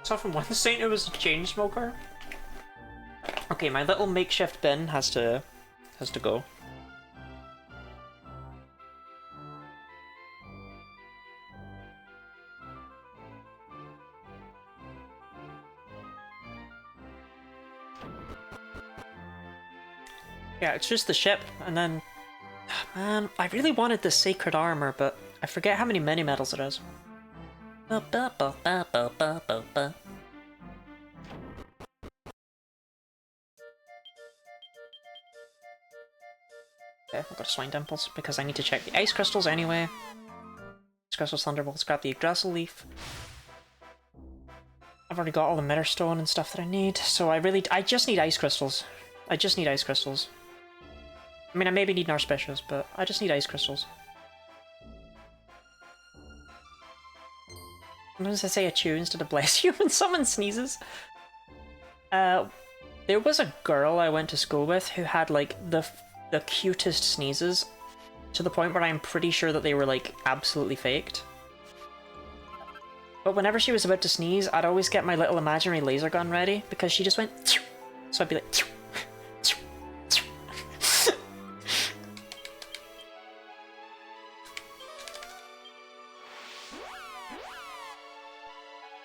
Saw from one saint who was a chain smoker. Okay, my little makeshift bin has to go. Yeah, it's just the ship, and then... Man, I really wanted the sacred armor, but I forget how many mini-metals it is. Okay, I've got Swine Dimples, because I need to check the ice crystals anyway. Ice crystals, thunderbolts, grab the Yggdrasil leaf. I've already got all the Mirror Stone and stuff that I need, so I just need ice crystals. I just need ice crystals. I mean, I maybe need Narspecious, but I just need ice crystals. Sometimes I say a chew instead of bless you when someone sneezes. There was a girl I went to school with who had, like, the cutest sneezes, to the point where I'm pretty sure that they were, like, absolutely faked. But whenever she was about to sneeze, I'd always get my little imaginary laser gun ready, because she just went Chew! So I'd be like Chew! Chew! Chew!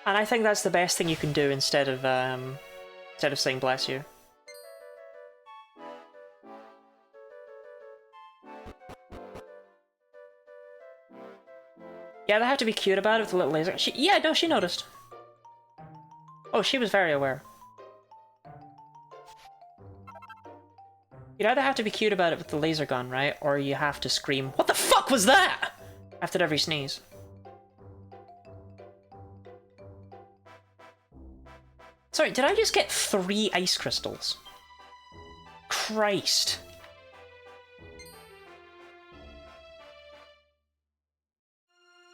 And I think that's the best thing you can do instead of saying bless you. Yeah, they have to be cute about it with the little laser. Yeah, no, she noticed. Oh, she was very aware. You'd either have to be cute about it with the laser gun, right? Or you have to scream, "What the fuck was that?" after every sneeze. Sorry, did I just get 3 ice crystals? Christ.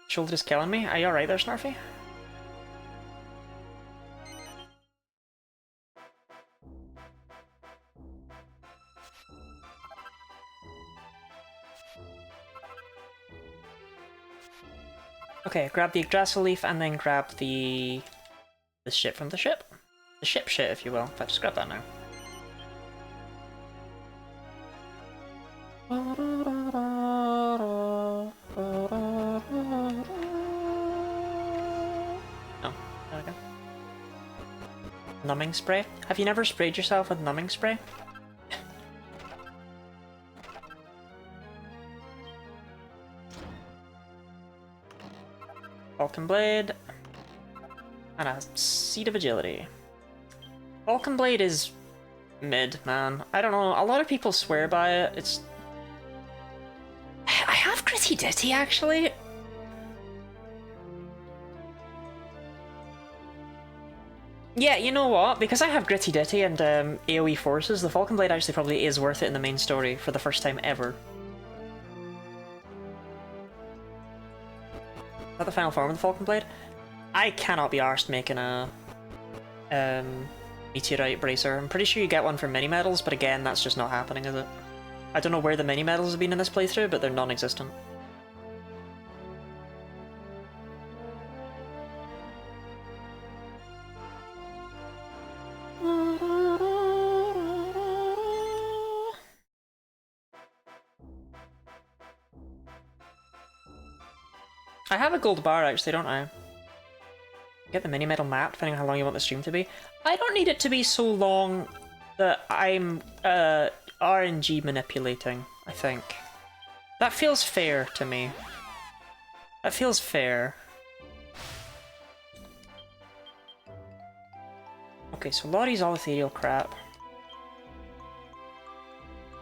Shoulder's killing me. Are you alright there, Snarfy? Okay, grab the Yggdrasil leaf and then grab the shit from the ship. The ship shit, if you will. In fact, just grab that now. Oh, there we go. Numbing spray? Have you never sprayed yourself with numbing spray? Vulcan Blade. And a Seed of Agility. Vulcan Blade is mid, man. I don't know, a lot of people swear by it. It's... I have Gritty Ditty, actually. Yeah, you know what? Because I have Gritty Ditty and AoE forces, the Vulcan Blade actually probably is worth it in the main story for the first time ever. Is that the final form of the Vulcan Blade? I cannot be arsed making a meteorite bracer. I'm pretty sure you get one for mini medals, but again, that's just not happening, is it? I don't know where the mini medals have been in this playthrough, but they're non-existent. I have a gold bar actually, don't I? Get the mini medal map, depending on how long you want the stream to be. I don't need it to be so long that I'm RNG manipulating, I think. That feels fair to me. That feels fair. Okay, so Lottie's all ethereal crap.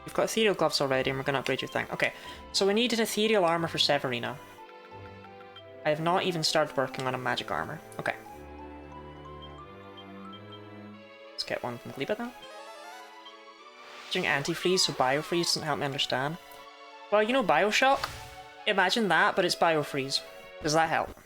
We've got ethereal gloves already and we're gonna upgrade your thing. Okay, so we need an ethereal armor for Severina. I have not even started working on a magic armor. Okay. Let's get one from Gleba then. Doing anti-freeze, so biofreeze doesn't help me understand. Well, you know Bioshock? Imagine that, but it's biofreeze. Does that help?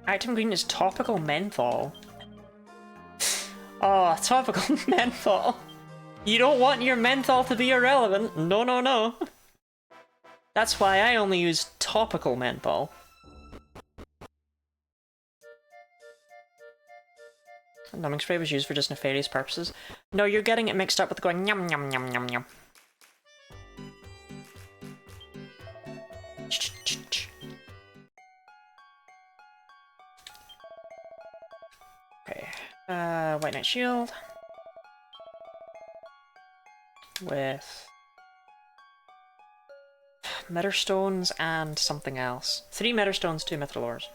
Active ingredient is topical menthol. Oh, topical menthol. You don't want your menthol to be irrelevant. No, no, no. That's why I only use topical menthol. Numbing spray was used for just nefarious purposes. No, you're getting it mixed up with going yum yum yum yum yum. Okay, White Knight Shield. With Meter Stones and something else. 3 Meter Stones, 2 Mithril Ores.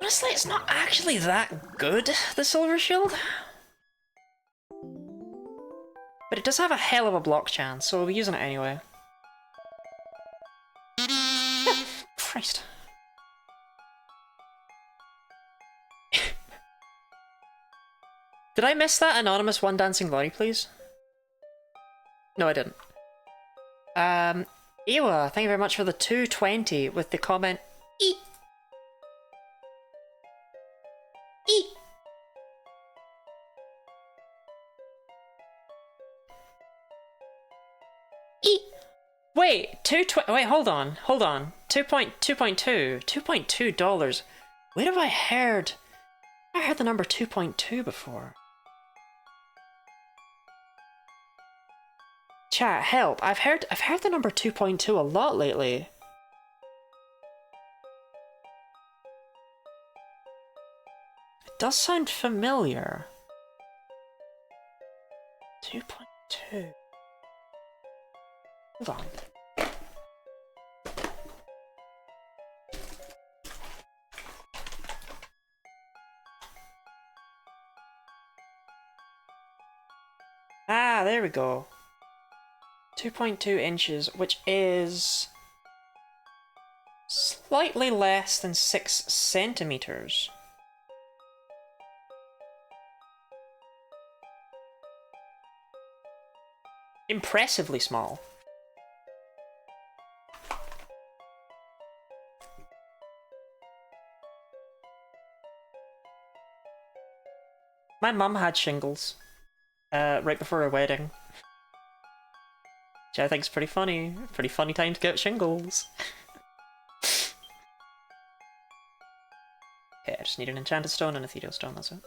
Honestly, it's not actually that good, the Silver Shield. But it does have a hell of a block chance, so we'll be using it anyway. Christ. Did I miss that anonymous one dancing Lottie, please? No, I didn't. Ewa, thank you very much for the 220 with the comment, eat. Eat. Eat. Wait, wait, hold on. 2.2. $2.2. Where have I heard the number 2.2 before? Chat, help. I've heard the number 2.2 a lot lately. It does sound familiar. 2.2. Hold on. Ah, there we go. 2.2 inches, which is slightly less than 6 centimeters. Impressively small. My mum had shingles right before her wedding. Which I think is pretty funny. Pretty funny time to get shingles. Okay, I just need an enchanted stone and a ethereal stone, that's it.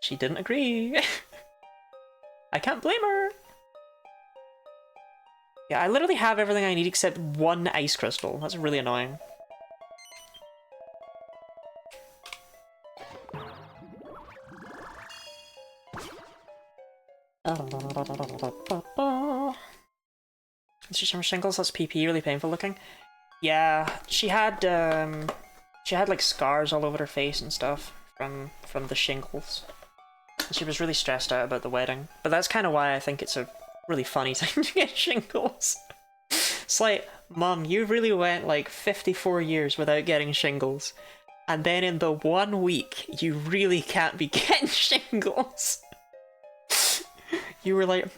She didn't agree. I can't blame her. Yeah, I literally have everything I need except one ice crystal. That's really annoying. Is she some shingles? That's PP, really painful looking. Yeah, she had like scars all over her face and stuff from the shingles. And she was really stressed out about the wedding. But that's kind of why I think it's a really funny time to get shingles. It's like, Mum, you really went like 54 years without getting shingles. And then in the 1 week, you really can't be getting shingles. You were like,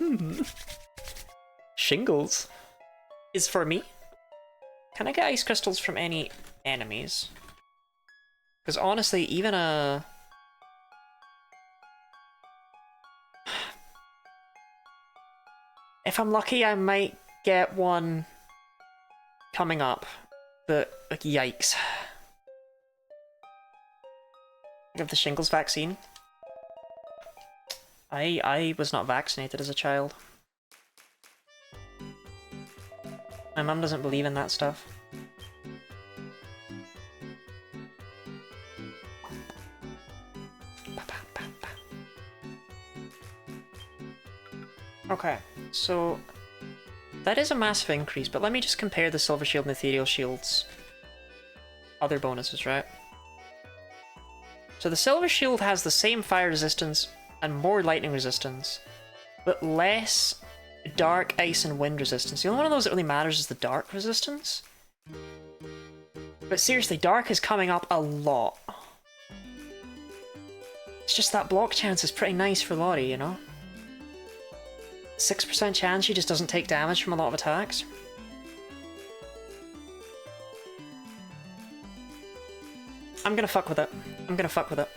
shingles is for me? Can I get ice crystals from any enemies? Because honestly, even a... If I'm lucky, I might get one coming up. But, like, yikes. I have the shingles vaccine. I was not vaccinated as a child. My mum doesn't believe in that stuff. Okay, so that is a massive increase, but let me just compare the Silver Shield and Ethereal Shield's other bonuses, right? So the Silver Shield has the same fire resistance and more lightning resistance, but less dark, ice, and wind resistance. The only one of those that really matters is the dark resistance. But seriously, dark is coming up a lot. It's just that block chance is pretty nice for Lottie, you know? 6% chance she just doesn't take damage from a lot of attacks. I'm gonna fuck with it. I'm gonna fuck with it.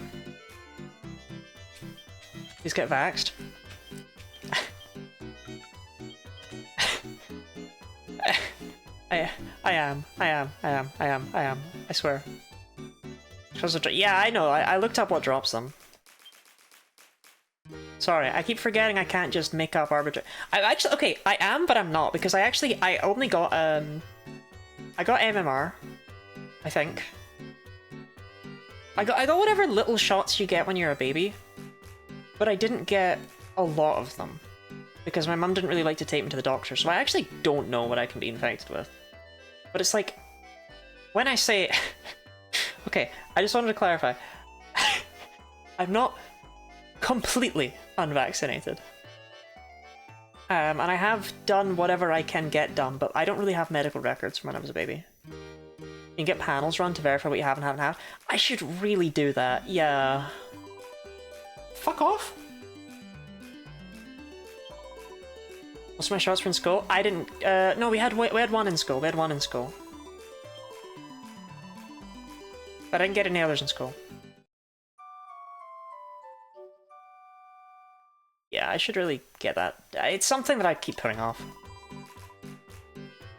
Please get vaxxed. I am. I swear. Yeah, I know. I looked up what drops them. Sorry, I keep forgetting I can't just make up arbitrary. I actually, okay, I am, but I'm not, because I only got, I got MMR, I think. I got whatever little shots you get when you're a baby, but I didn't get a lot of them, because my mum didn't really like to take me to the doctor, so I actually don't know what I can be infected with. But it's like, when I say... Okay, I just wanted to clarify. I'm not completely unvaccinated. And I have done whatever I can get done, but I don't really have medical records from when I was a baby. You can get panels run to verify what you have and haven't had. I should really do that, yeah. Fuck off. What's my shots for in school? I didn't, no, we had one in school, But I didn't get any others in school. Yeah, I should really get that. It's something that I keep putting off.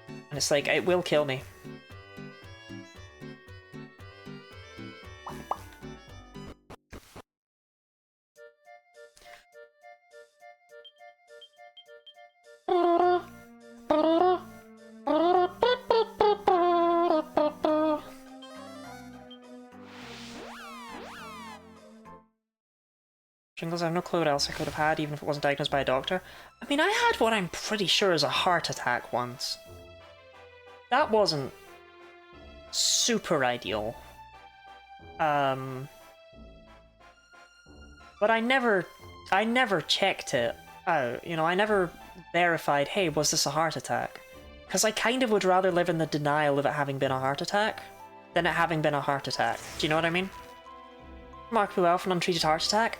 And it's like, it will kill me. Jingles, I have no clue what else I could have had, even if it wasn't diagnosed by a doctor. I mean, I had what I'm pretty sure is a heart attack once. That wasn't super ideal. But I never checked it out. You know, I never verified, hey, was this a heart attack? Because I kind of would rather live in the denial of it having been a heart attack than it having been a heart attack. Do you know what I mean? Remarkably well for an untreated heart attack.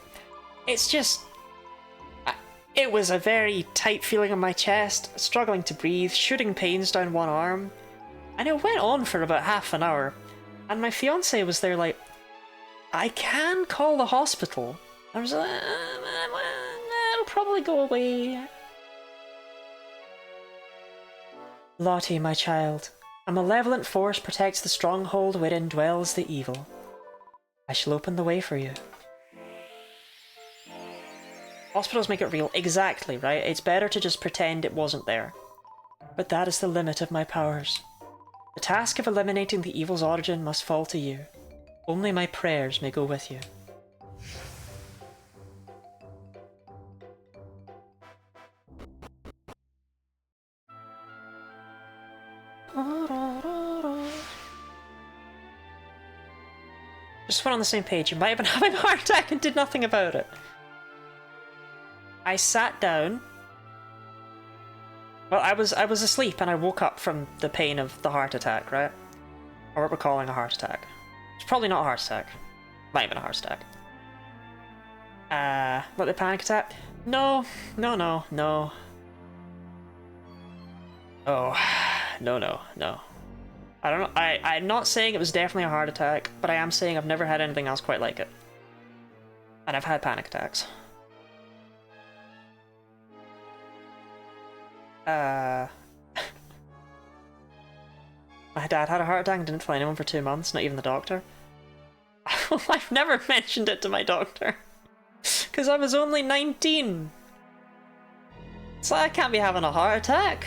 It's just... It was a very tight feeling in my chest, struggling to breathe, shooting pains down one arm. And it went on for about half an hour. And my fiancé was there like, I can call the hospital. I was like, it'll probably go away. Lottie, my child, a malevolent force protects the stronghold wherein dwells the evil. I shall open the way for you. Hospitals make it real. Exactly, right? It's better to just pretend it wasn't there. But that is the limit of my powers. The task of eliminating the evil's origin must fall to you. Only my prayers may go with you. Just went on the same page. You might have been having a heart attack and did nothing about it. I sat down. Well, I was asleep and I woke up from the pain of the heart attack, right? Or what we're calling a heart attack. It's probably not a heart attack. Might have been a heart attack. What, the panic attack? No. Oh, no. I don't know. I'm not saying it was definitely a heart attack, but I am saying I've never had anything else quite like it. And I've had panic attacks. My dad had a heart attack and didn't tell anyone for 2 months, not even the doctor. I've never mentioned it to my doctor. Because I was only 19. So I can't be having a heart attack.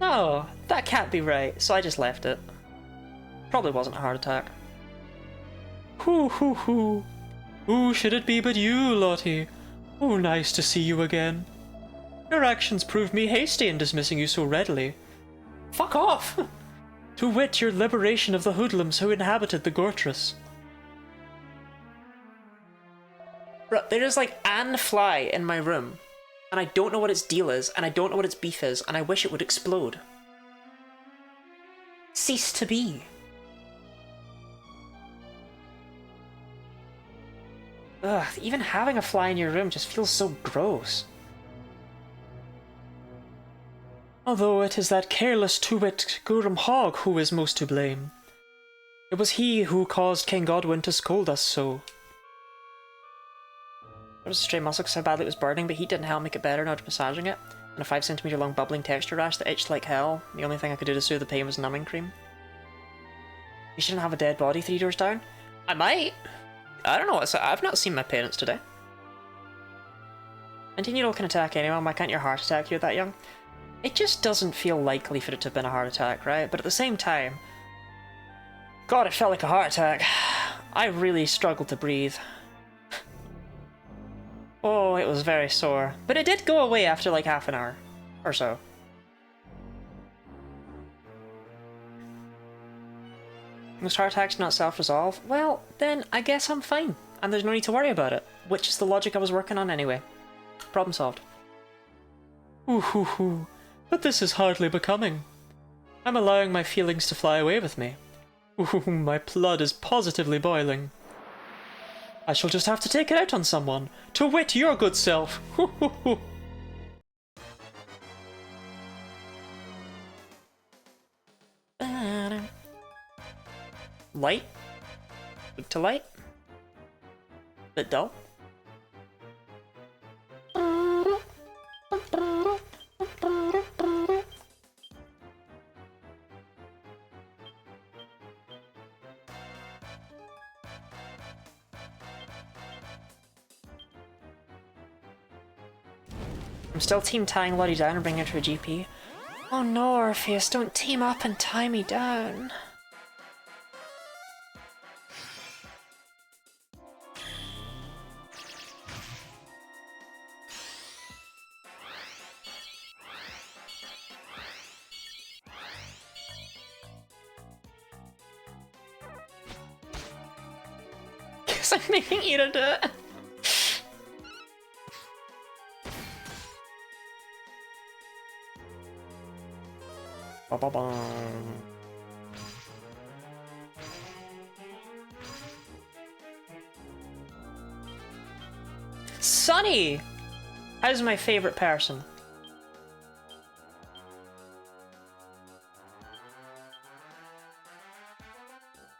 No, that can't be right. So I just left it. Probably wasn't a heart attack. Who should it be but you, Lottie? Oh, nice to see you again. Your actions prove me hasty in dismissing you so readily. Fuck off! To wit, your liberation of the hoodlums who inhabited the Gortress. Bro, there is like an fly in my room, and I don't know what its deal is, and I don't know what its beef is, and I wish it would explode. Cease to be. Ugh, even having a fly in your room just feels so gross. Although it is that careless two-wit Gurum Hogg who is most to blame. It was he who caused King Godwyn to scold us so. It was a stray muscle because how badly it was burning, but heat didn't help make it better now after massaging it. And a 5 centimeter long bubbling texture rash that itched like hell. The only thing I could do to soothe the pain was numbing cream. You shouldn't have a dead body 3 doors down. I might. I don't know. I've not seen my parents today. 19-year-old can attack anyone. Why can't your heart attack you at that young? It just doesn't feel likely for it to have been a heart attack, right? But at the same time, God, it felt like a heart attack. I really struggled to breathe. Oh, it was very sore. But it did go away after like half an hour or so. Most heart attacks not self-resolve? Well, then I guess I'm fine. And there's no need to worry about it. Which is the logic I was working on anyway. Problem solved. Ooh. But this is hardly becoming. I'm allowing my feelings to fly away with me. Ooh, my blood is positively boiling. I shall just have to take it out on someone. To wit, your good self. Light? Weak to light? Bit dull? I'm still team tying Lottie down and bringing her to a GP. Oh no, Orpheus, don't team up and tie me down. Guess I'm making you to do it. Ba-ba-bum. Sunny! How's my favorite person?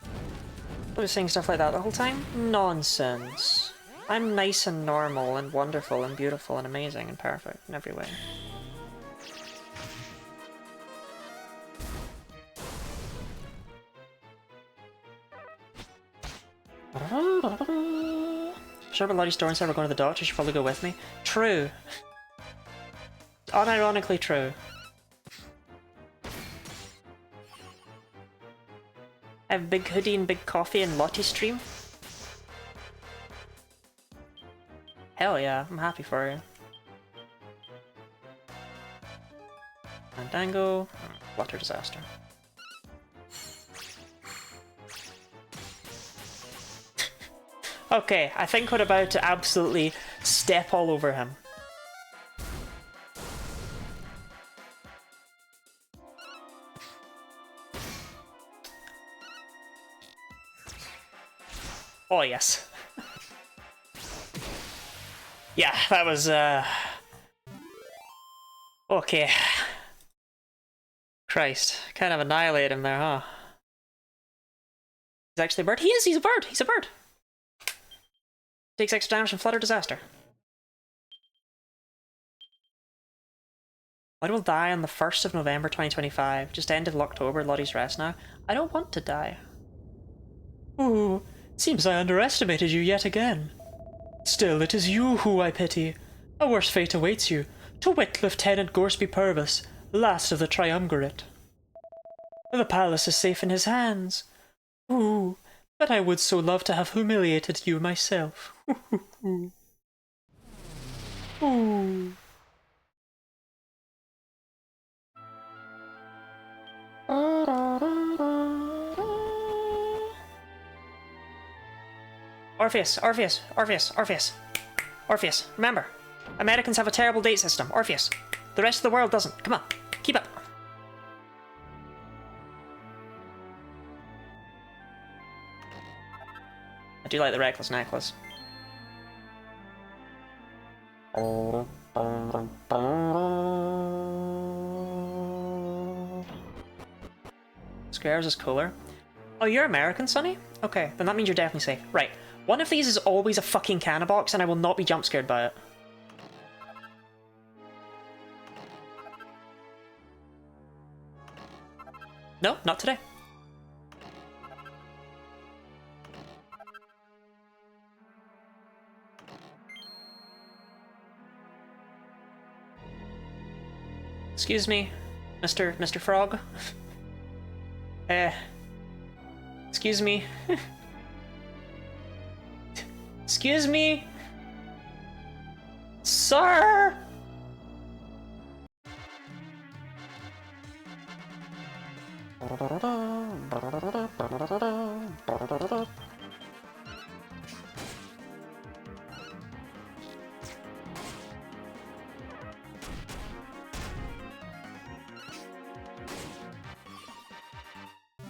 I was saying stuff like that the whole time? Nonsense. I'm nice and normal and wonderful and beautiful and amazing and perfect in every way. Sure about Lottie's store instead of going to the doctor, she'll probably go with me. True. Unironically true. I have big hoodie and big coffee and Lottie stream. Hell yeah, I'm happy for you. Fandango, water disaster. Okay, I think we're about to absolutely step all over him. Oh yes. Yeah, that was okay. Christ, kind of annihilate him there, huh? He's actually a bird? He is, he's a bird! He's a bird! Takes extra damage from Flutter Disaster. I will die on the 1st of November 2025. Just ended Locketober, Lottie's rest now. I don't want to die. Ooh, seems I underestimated you yet again. Still, it is you who I pity. A worse fate awaits you. To wit, Lieutenant Gorsby Purvis, last of the Triumvirate. The palace is safe in his hands. Ooh, but I would so love to have humiliated you myself. Ooh. Orpheus, Orpheus, Orpheus, Orpheus. Orpheus, remember, Americans have a terrible date system. Orpheus, the rest of the world doesn't. Come on, keep up. I do like the reckless necklace. Squares is cooler. Oh, you're American, Sonny? Okay, then that means you're definitely safe. Right, one of these is always a fucking canna box and I will not be jump scared by it. No, not today. Excuse me, Mr. Frog. Excuse me. Excuse me? Sir?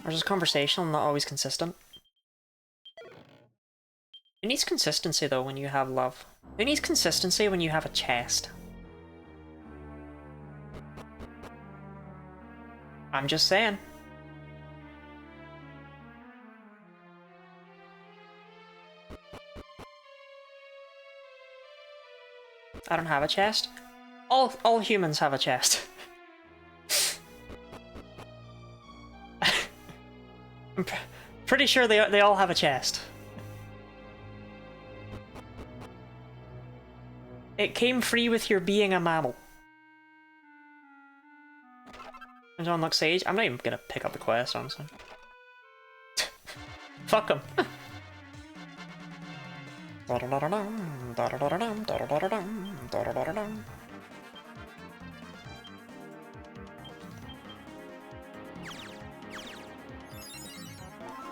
Or just conversational, not always consistent. Who needs consistency though when you have love? Who needs consistency when you have a chest? I'm just saying. I don't have a chest. All humans have a chest. I'm pretty sure they all have a chest. It came free with your being a mammal. And John looks sage. I'm not even gonna pick up the quest, honestly. Fuck him.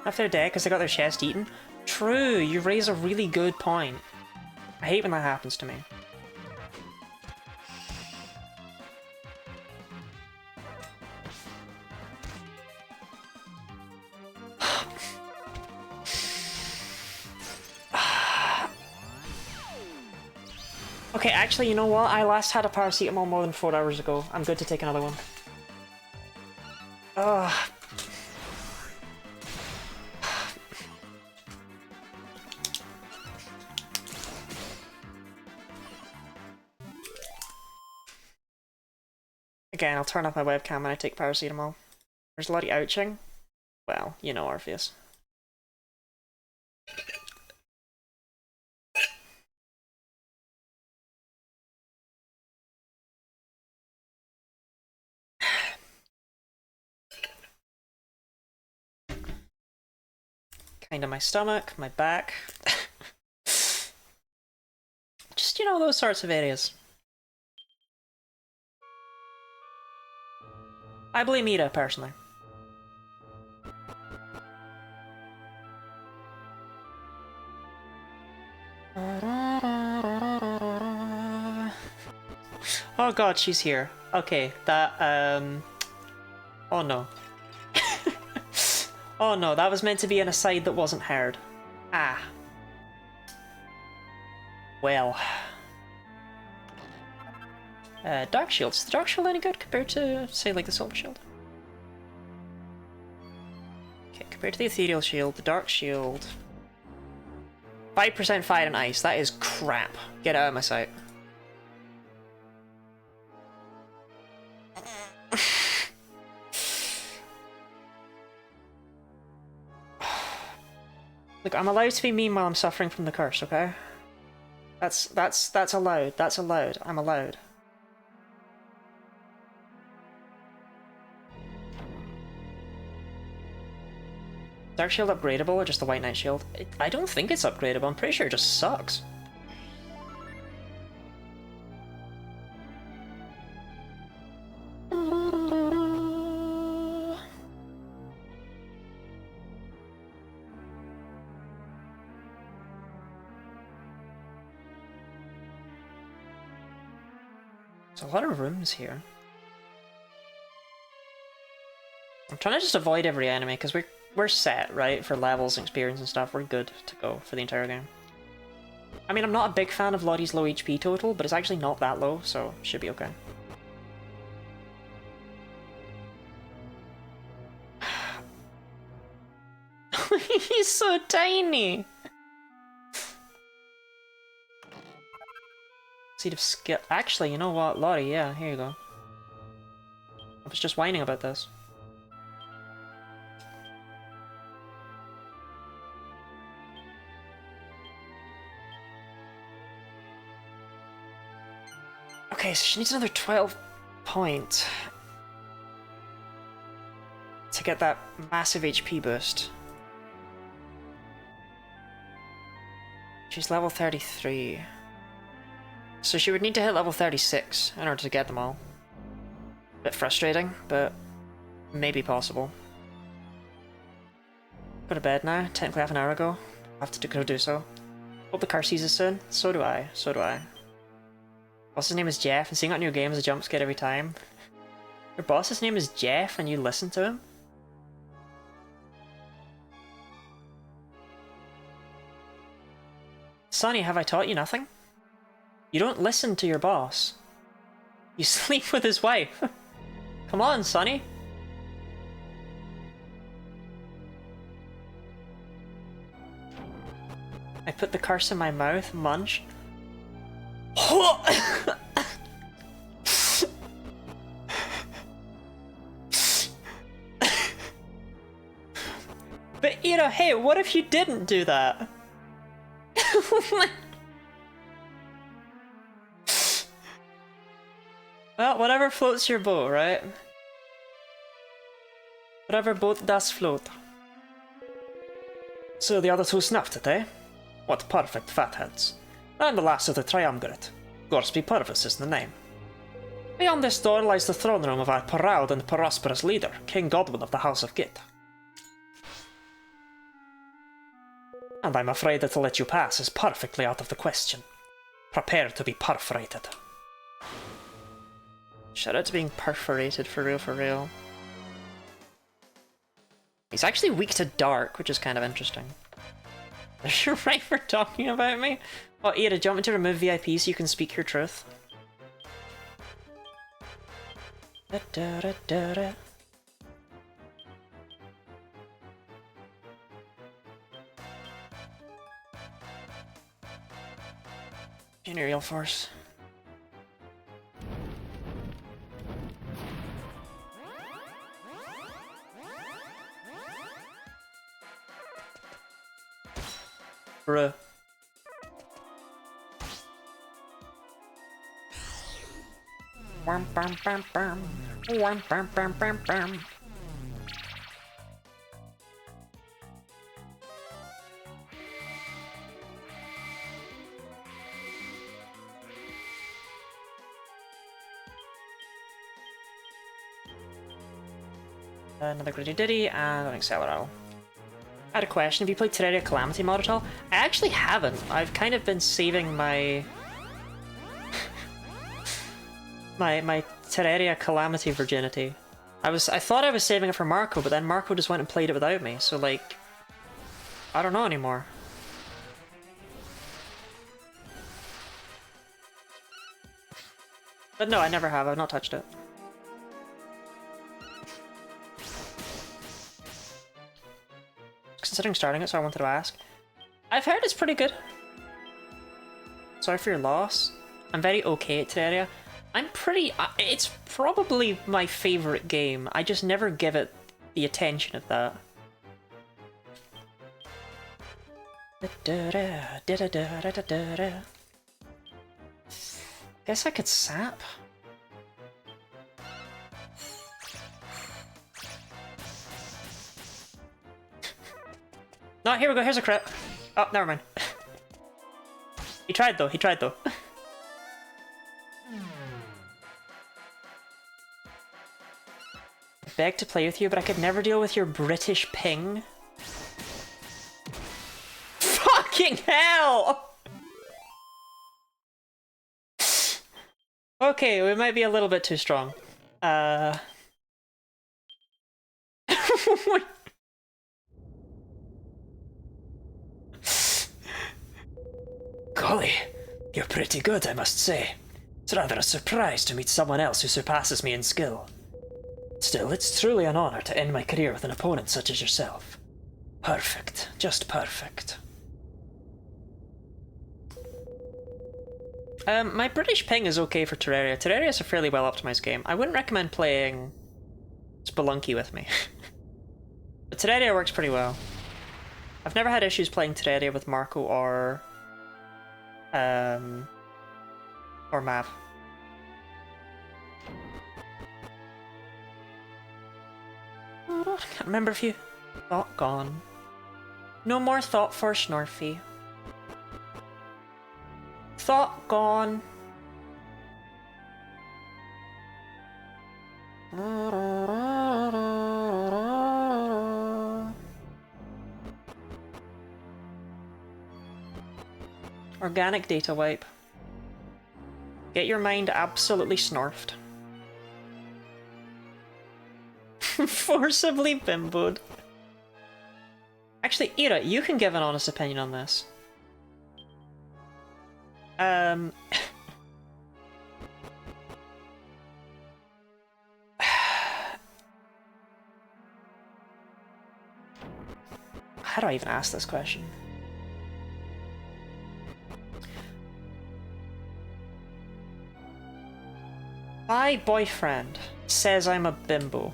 If they're dead because they got their chest eaten. True, you raise a really good point. I hate when that happens to me. Okay, actually, you know what? I last had a paracetamol more than 4 hours ago. I'm good to take another one. Ugh. Again, I'll turn off my webcam when I take paracetamol. There's a lot of ouching. Well, you know Orpheus. Kind of my stomach, my back. Just, you know, those sorts of areas. I blame Ida, personally. Oh god, she's here. Okay, that, oh no. Oh no, that was meant to be an aside that wasn't heard. Ah. Well. Dark Shield. Is the Dark Shield any good compared to, say, like the Silver Shield? Okay, compared to the Ethereal Shield, the Dark Shield... 5% fire and ice. That is crap. Get out of my sight. Look, I'm allowed to be mean while I'm suffering from the curse, okay? That's allowed. That's allowed. I'm allowed. Dark Shield upgradable or just the White Knight Shield? I don't think it's upgradable. I'm pretty sure it just sucks. There's a lot of rooms here. I'm trying to just avoid every enemy because we're set, right? For levels and experience and stuff. We're good to go for the entire game. I mean, I'm not a big fan of Lottie's low HP total, but it's actually not that low, so should be okay. He's so tiny! Seed of skill. Actually, you know what, Lottie, yeah, here you go. I was just whining about this. Okay, so she needs another 12 points to get that massive HP boost. She's level 33. So she would need to hit level 36 in order to get them all. Bit frustrating, but maybe possible. Go to bed now, technically half an hour ago. I have to go do so. Hope the car seizes soon. So do I, so do I. Boss's name is Jeff, and seeing that new game is a jump scare every time. Your boss's name is Jeff, and you listen to him? Sonny, have I taught you nothing? You don't listen to your boss. You sleep with his wife. Come on, Sonny. I put the curse in my mouth, munch. But, you know, hey, what if you didn't do that? Well, whatever floats your boat, right? Whatever boat does float. So the other two snuffed it, eh? What perfect fatheads. I'm the last of the triumvirate. Gorsby Purvis is the name. Beyond this door lies the throne room of our proud and prosperous leader, King Godwin of the House of Git. And I'm afraid that to let you pass is perfectly out of the question. Prepare to be perforated. Shout out to being perforated, for real, for real. He's actually weak to dark, which is kind of interesting. You're right for talking about me? Oh, Ada, do you want me to remove VIP so you can speak your truth? Da -da -da -da -da. Aerial force. Bruh. Bam bam bam bam. Bam bam bam bam bam. Another Gritty Ditty and an Accelerate. I had a question. Have you played Terraria Calamity mod at all? I actually haven't. I've kind of been saving my my Terraria Calamity virginity. I thought I was saving it for Marco, but then Marco just went and played it without me. So like, I don't know anymore. But no, I never have. I've not touched it. Considering starting it, so I wanted to ask. I've heard it's pretty good. Sorry for your loss. I'm very okay at Terraria. I'm pretty... it's probably my favourite game. I just never give it the attention of that. Guess I could sap. No, here we go, here's a crit. Oh, never mind. He tried though, he tried though. I beg to play with you, but I could never deal with your British ping. Fucking hell! Okay, we might be a little bit too strong. Golly, you're pretty good, I must say. It's rather a surprise to meet someone else who surpasses me in skill. Still, it's truly an honor to end my career with an opponent such as yourself. Perfect, just perfect. My British ping is okay for Terraria. Terraria is a fairly well optimized game. I wouldn't recommend playing Spelunky with me. But Terraria works pretty well. I've never had issues playing Terraria with Marco or Mav. I can't remember if you... Thought gone. No more thought for Snorfy. Thought gone. Organic data wipe. Get your mind absolutely snorfed. Forcibly bimboed. Actually, Ira, you can give an honest opinion on this. How do I even ask this question? My boyfriend says I'm a bimbo.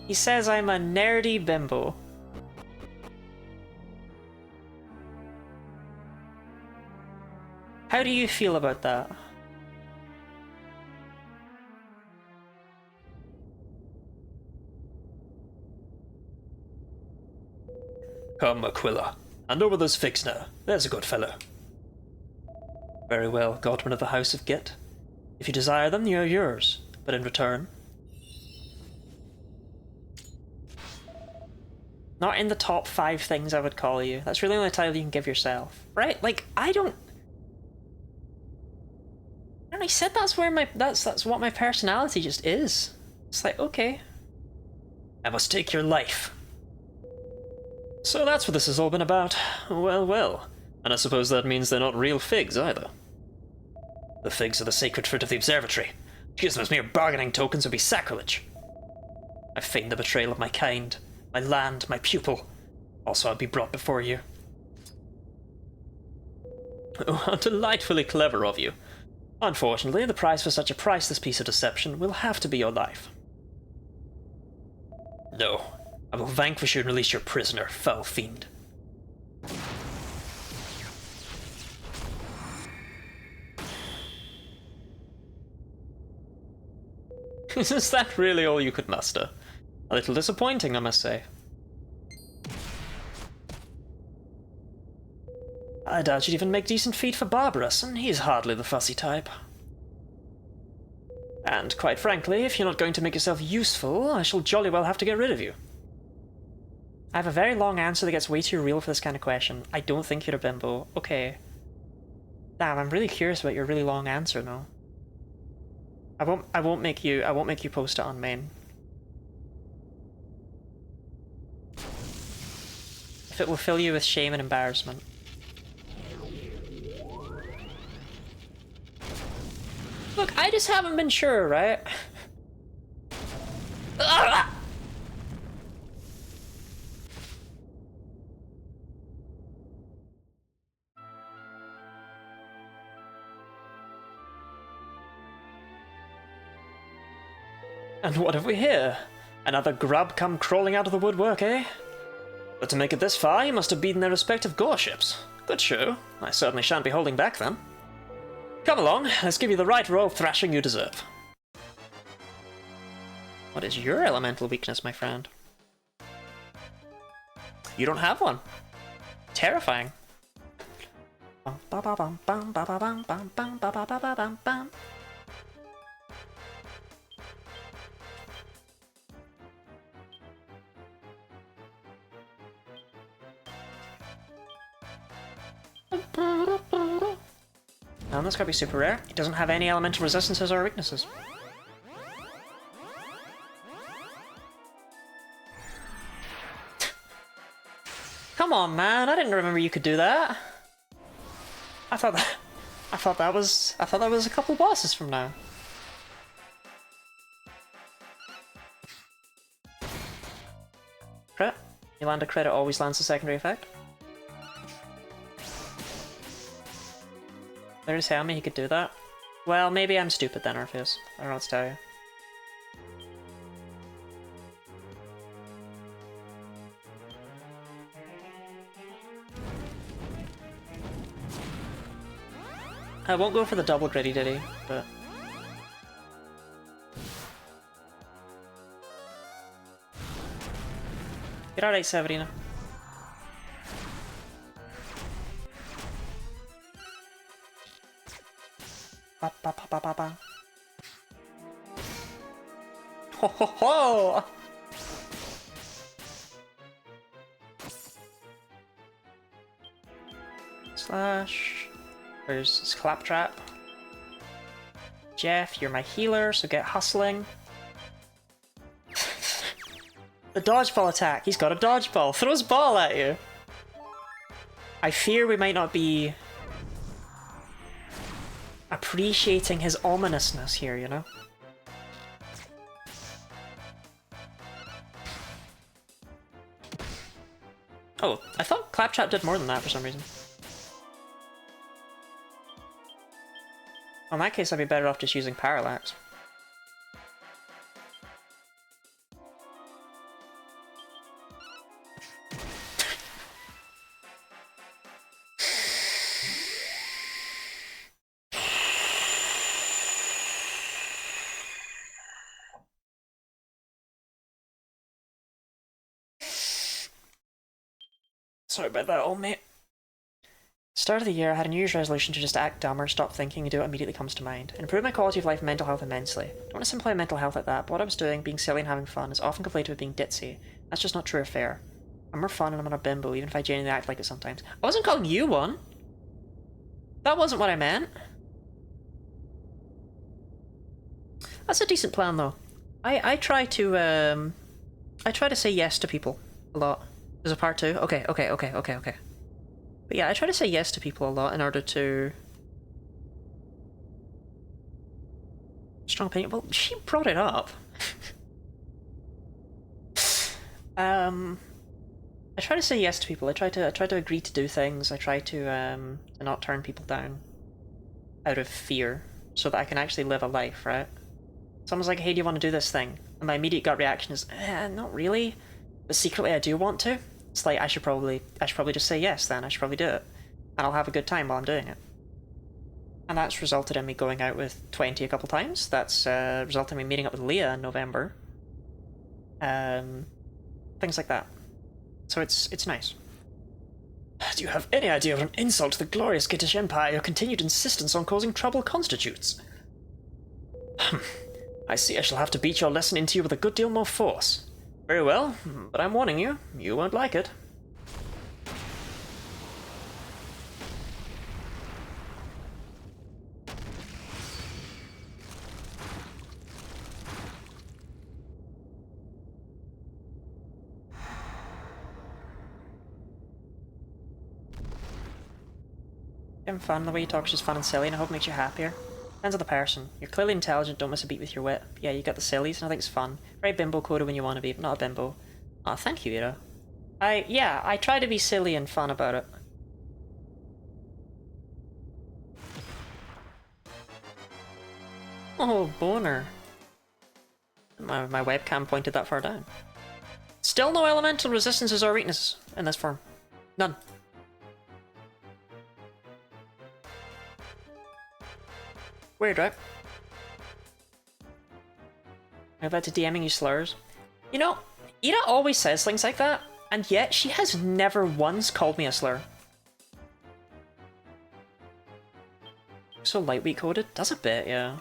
He says I'm a nerdy bimbo. How How do you feel about that? Come, Aquila. Hand over those figs now. There's a good fellow. Very well, godman of the House of Git. If you desire them, they are yours. But in return... Not in the top 5 things I would call you. That's really the only title you can give yourself. Right? Like, I don't... I said that's where my... That's what my personality just is. It's like, okay. I must take your life. So that's what this has all been about. Well, well. And I suppose that means they're not real figs either. The figs are the sacred fruit of the observatory. To use them as mere bargaining tokens would be sacrilege. I feigned the betrayal of my kind, my land, my pupil. Also, I'd be brought before you. Oh, how delightfully clever of you. Unfortunately, the price for such a priceless piece of deception will have to be your life. No, I will vanquish you and release your prisoner, foul fiend. Is that really all you could muster? A little disappointing, I must say. I doubt you'd even make decent feet for Barbarous, and he's hardly the fussy type. And quite frankly, if you're not going to make yourself useful, I shall jolly well have to get rid of you. I have a very long answer that gets way too real for this kind of question. I don't think you're a bimbo. Okay. Damn, I'm really curious about your really long answer now. I won't make you post it on main. If it will fill you with shame and embarrassment. Look, I just haven't been sure, right? And what have we here? Another grub come crawling out of the woodwork, eh? But to make it this far, you must have beaten their respective goreships. Good show. I certainly shan't be holding back then. Come along, let's give you the right royal thrashing you deserve. What is your elemental weakness, my friend? You don't have one. Terrifying. And that's gotta be super rare. It doesn't have any elemental resistances or weaknesses. Come on, man! I didn't remember you could do that. I thought that was a couple bosses from now. Crit. You land a crit, it always lands a secondary effect. They're just telling me he could do that. Well, maybe I'm stupid then, Orpheus. I don't know what to tell you. I won't go for the double gritty ditty, but... Get alright, Severina. Ba ba ba ba ba ba. Ho ho ho! Slash. There's this claptrap. Jeff, you're my healer, so get hustling. The dodgeball attack. He's got a dodgeball. Throws ball at you. I fear we might not be appreciating his ominousness here, you know? Oh, I thought Claptrap did more than that for some reason. Well, in that case, I'd be better off just using Parallax. Sorry about that, old mate. Start of the year, I had a New Year's resolution to just act dumber, stop thinking, and do what immediately comes to mind. And improve my quality of life and mental health immensely. Don't want to simplify mental health like that, but what I was doing, being silly and having fun, is often conflated with being ditzy. That's just not true or fair. I'm more fun and I'm not a bimbo, even if I genuinely act like it sometimes. I wasn't calling you one! That wasn't what I meant. That's a decent plan, though. I try to say yes to people a lot. There's a part 2? Okay. But yeah, I try to say yes to people a lot in order to... Strong opinion? Well, she brought it up. I try to say yes to people. I try to agree to do things. I try to not turn people down out of fear, so that I can actually live a life, right? Someone's like, hey, do you want to do this thing? And my immediate gut reaction is, not really. But secretly I do want to. It's like, I should probably just say yes then. I should probably do it. And I'll have a good time while I'm doing it. And that's resulted in me going out with 20 a couple times. That's resulted in me meeting up with Leah in November. Things like that. So it's nice. Do you have any idea what an insult to the glorious British Empire your continued insistence on causing trouble constitutes? I see I shall have to beat your lesson into you with a good deal more force. Very well, but I'm warning you, you won't like it. Having fun, the way you talk is just fun and silly, and I hope it makes you happier. Depends on the person. You're clearly intelligent, don't miss a beat with your wit. But yeah, you got the sillies, and I think it's fun. Very bimbo coded when you want to be, but not a bimbo. Aw, thank you, Ira. I try to be silly and fun about it. Oh, boner. My webcam pointed that far down. Still no elemental resistances or weaknesses in this form. None. Weird, right? I've led to DMing you slurs. You know, Ira always says things like that, and yet she has never once called me a slur. So lightweight coded? Does a bit, yeah.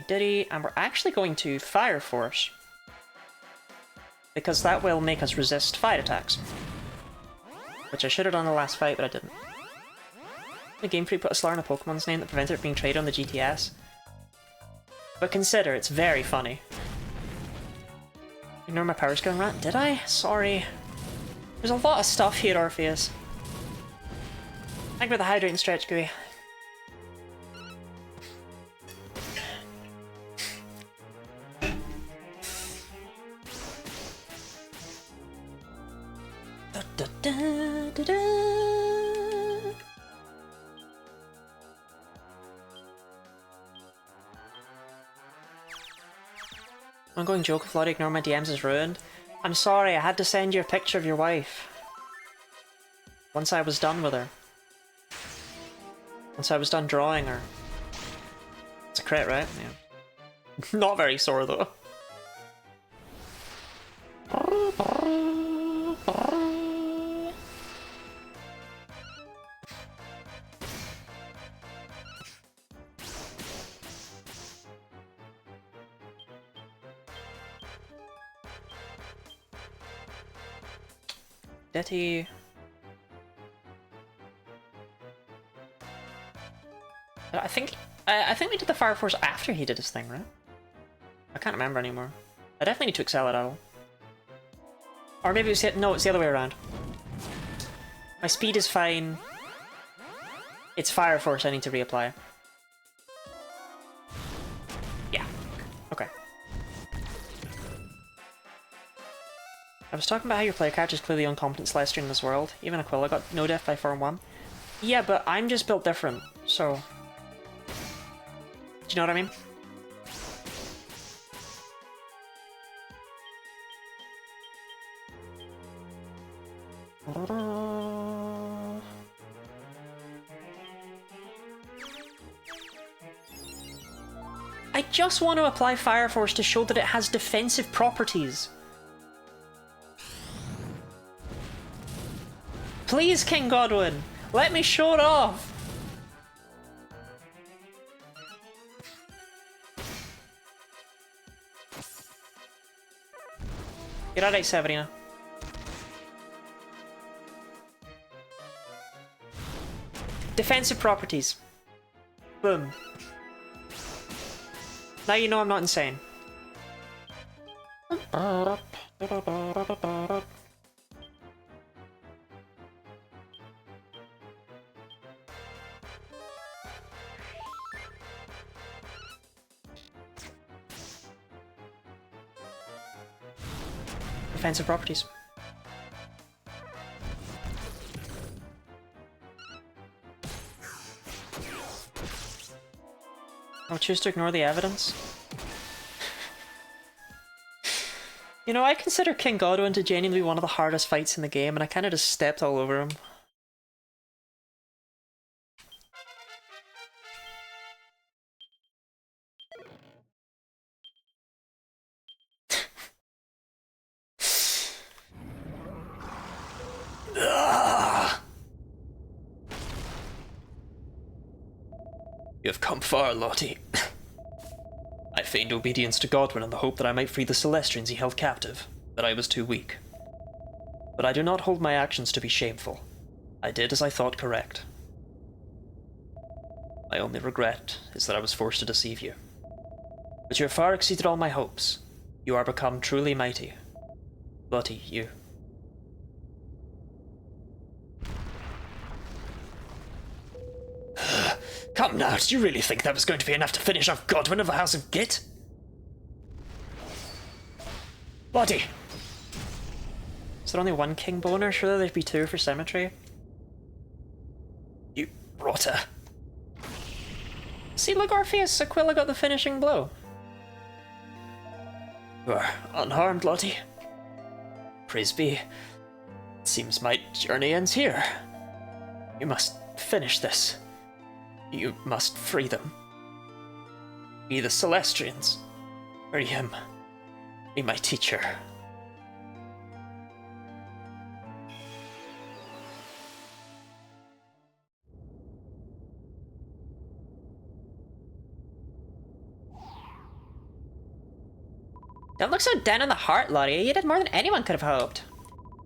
Diddy, and we're actually going to Fire Force. Because that will make us resist fire attacks. Which I should have done in the last fight, but I didn't. The Game Freak put a slur in a Pokemon's name that prevented it from being traded on the GTS. But consider, it's very funny. Ignore my power scaling rant, did I? Sorry. There's a lot of stuff here, Orpheus. Thank you for the hydrating stretch, Gooey. Da, da, da, da, da. I'm going joke if Lottie ignore my DMs is ruined. I'm sorry, I had to send you a picture of your wife. Once I was done with her. Once I was done drawing her. It's a crit, right? Yeah. Not very sore though. Detty. I think we did the Fire Force after he did his thing, right? I can't remember anymore. I definitely need to excel at all. Or maybe it's no, it's the other way around. My speed is fine. It's Fire Force I need to reapply. Yeah. Okay. I was talking about how your player character is clearly incompetent Celestian in this world. Even Aquila got no death by 4-1. Yeah, but I'm just built different, so... Do you know what I mean? I just want to apply Fire Force to show that it has defensive properties. Please, King Godwin, let me show it off! You're alright, Severina. Defensive properties. Boom. Now you know I'm not insane. Defensive properties. I'll choose to ignore the evidence. You know, I consider King Godwin to genuinely be one of the hardest fights in the game, and I kind of just stepped all over him. You have come far, Lottie. I feigned obedience to Godwin in the hope that I might free the Celestrians he held captive, but I was too weak. But I do not hold my actions to be shameful. I did as I thought correct. My only regret is that I was forced to deceive you. But you have far exceeded all my hopes. You are become truly mighty. Lottie, you. Come now, did you really think that was going to be enough to finish off Godwin of the House of Git? Lottie! Is there only one King Boner? Surely there'd be two for Symmetry. You rotter. See, look, Orpheus, Aquila got the finishing blow. You are unharmed, Lottie. Praise be. It seems my journey ends here. You must finish this. You must free them. Be the Celestrians. Free him. Be my teacher. Don't look so down on the heart, Lottie. You did more than anyone could have hoped.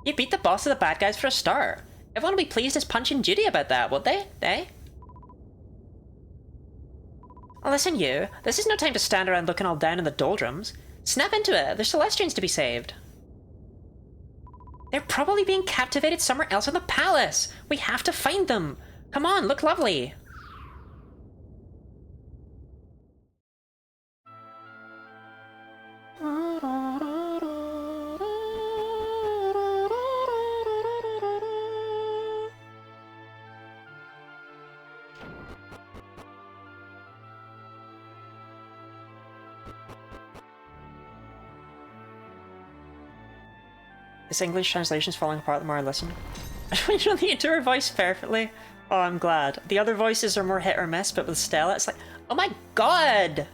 You beat the boss of the bad guys for a start. Everyone will be pleased as Punch and Judy about that, won't they? Listen, you. This is no time to stand around looking all down in the doldrums. Snap into it. There's Celestrians to be saved. They're probably being captivated somewhere else in the palace. We have to find them. Come on, look lovely. This English translation's falling apart the more I listen. You know the entire voice perfectly. Oh, I'm glad. The other voices are more hit or miss, but with Stella, it's like, oh my god!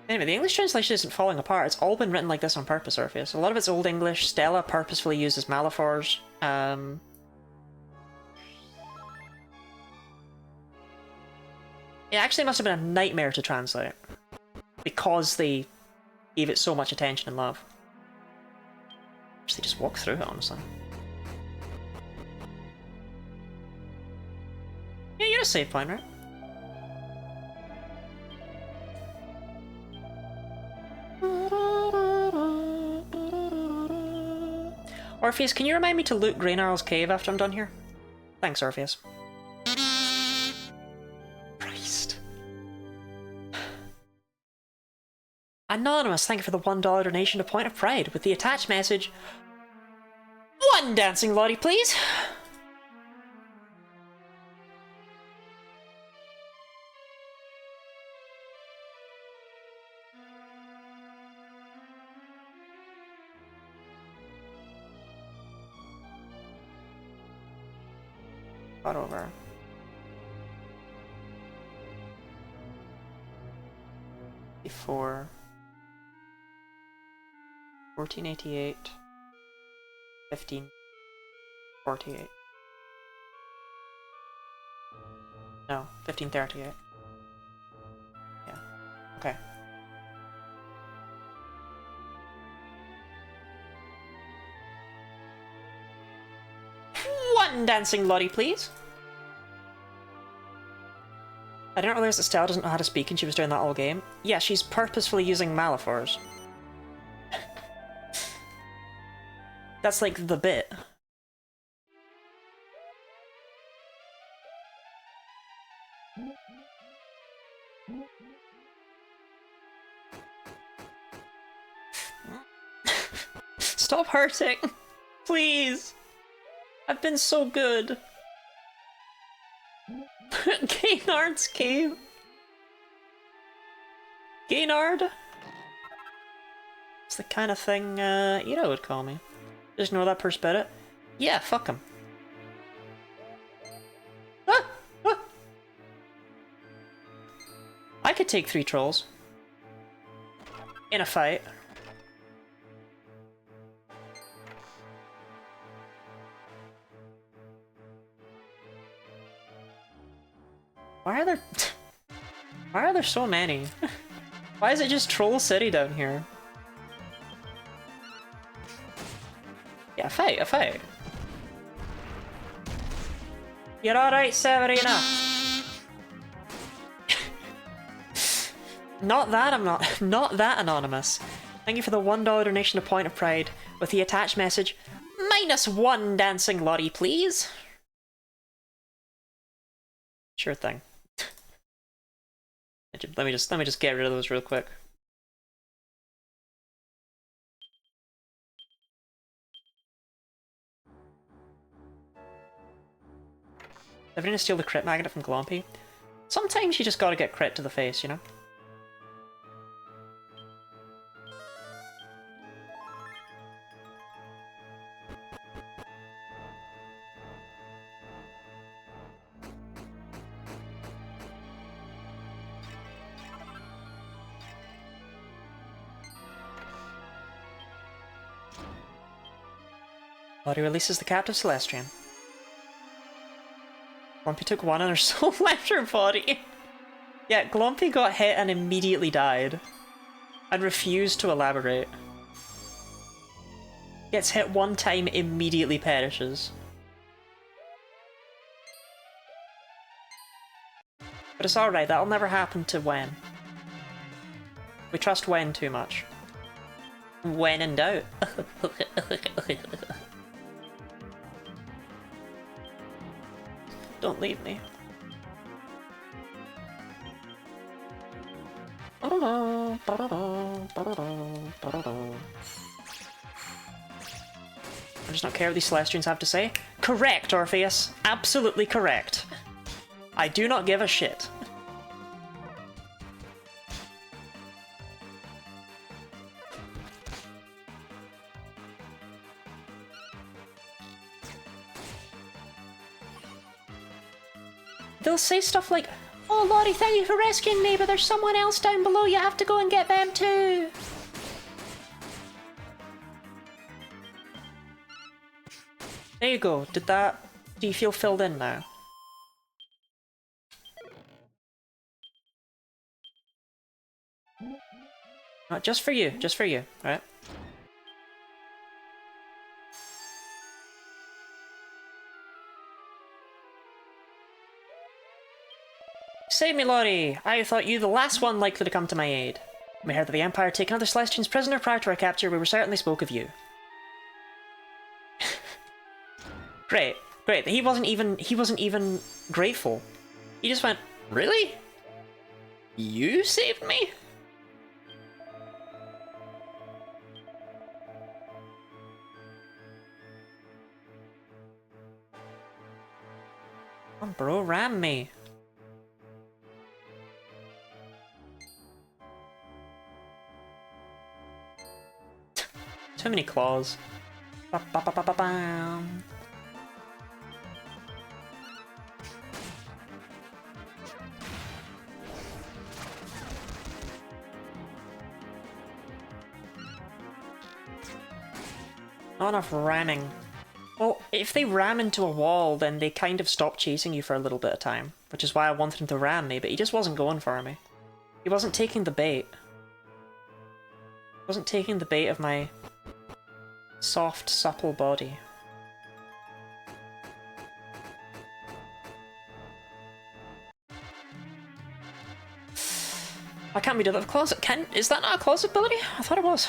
Anyway, the English translation isn't falling apart. It's all been written like this on purpose, Orpheus. A lot of it's Old English. Stella purposefully uses Malifaux. It actually must have been a nightmare to translate, because they gave it so much attention and love. Actually, just walk through it, honestly. Yeah, you're a save point, right? Orpheus, can you remind me to loot Graynarl's cave after I'm done here? Thanks, Orpheus. Christ. Anonymous, thank you for the $1 donation to Point of Pride with the attached message. One dancing Lottie, please. Got over. 1484. 1488. 1548. No, 1538. Yeah. Okay. One dancing lottie, please. I didn't realize that Stella doesn't know how to speak and she was doing that all game. Yeah, she's purposefully using Malifaux. That's like the bit. Stop hurting! Please! I've been so good! Gaynard's cave! Gaynard? It's the kind of thing, Ira would call me. Just know that per spirit? Yeah, fuck him. Ah! Ah! I could take 3 trolls. In a fight. Why are there so many? Why is it just Troll City down here? Yeah, a fight. You're alright, Severina. Not that anonymous. Thank you for the $1 donation to Point of Pride with the attached message, -1 dancing lottie, please. Sure thing. Let me just get rid of those real quick. If you're gonna steal the crit magnet from Glompy, sometimes you just gotta get crit to the face, you know? Lottie releases the captive Celestian. Glompy took 1 and her soul left her body. Yeah, Glompy got hit and immediately died. And refused to elaborate. Gets hit 1 time, immediately perishes. But it's alright, that'll never happen to Wen. We trust Wen too much. When in doubt. Don't leave me. I just don't care what these Celestians have to say. Correct, Orpheus. Absolutely correct. I do not give a shit. They'll say stuff like, "Oh Lottie, thank you for rescuing me, but there's someone else down below, you have to go and get them too." There you go, do you feel filled in now? Just for you, alright? Save me, Lottie! I thought you the last one likely to come to my aid. When we heard that the Empire had taken other Celestians prisoner prior to our capture, we certainly spoke of you. Great. He wasn't even grateful. He just went, "Really? You saved me?" Come on, bro, ram me. Too many claws. Ba-ba-ba-ba-bam. Not enough ramming. Well, if they ram into a wall, then they kind of stop chasing you for a little bit of time. Which is why I wanted him to ram me, but he just wasn't going for me. He wasn't taking the bait. He wasn't taking the bait of my soft, supple body. Why can't we do that with closet? Is that not a closet ability? I thought it was.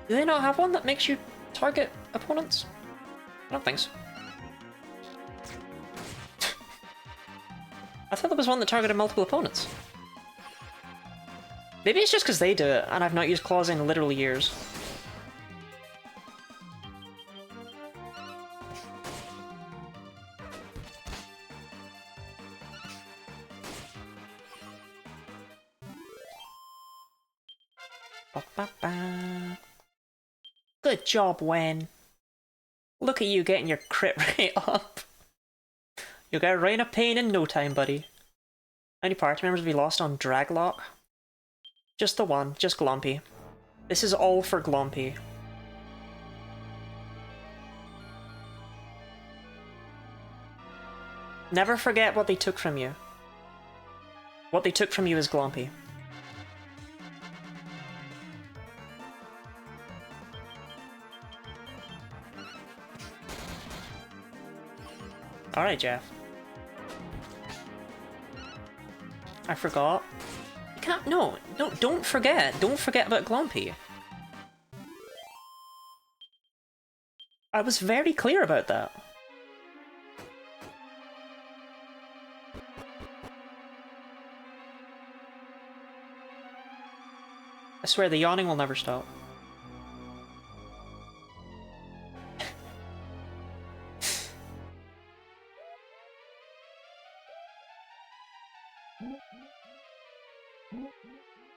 Do they not have one that makes you target opponents? I don't think so. I thought there was one that targeted multiple opponents. Maybe it's just because they do it, and I've not used claws in literal years. Ba-ba-ba. Good job, Wen. Look at you getting your crit rate up. You'll get Rain of Pain in no time, buddy. How many party members have we lost on Draglock? Just the one, just Glompy. This is all for Glompy. Never forget what they took from you. What they took from you is Glompy. Alright, Jeff. I forgot. You can't. No, don't forget. Don't forget about Glompy. I was very clear about that. I swear the yawning will never stop.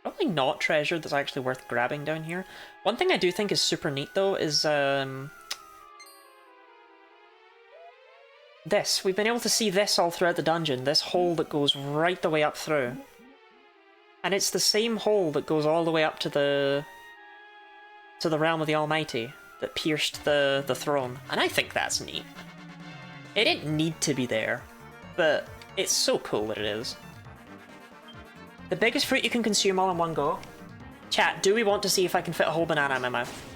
Probably not treasure that's actually worth grabbing down here. One thing I do think is super neat though is this. We've been able to see this all throughout the dungeon, this hole that goes right the way up through. And it's the same hole that goes all the way up to the realm of the Almighty that pierced the throne. And I think that's neat. It didn't need to be there, but it's so cool that it is. The biggest fruit you can consume all in one go. Chat, do we want to see if I can fit a whole banana in my mouth?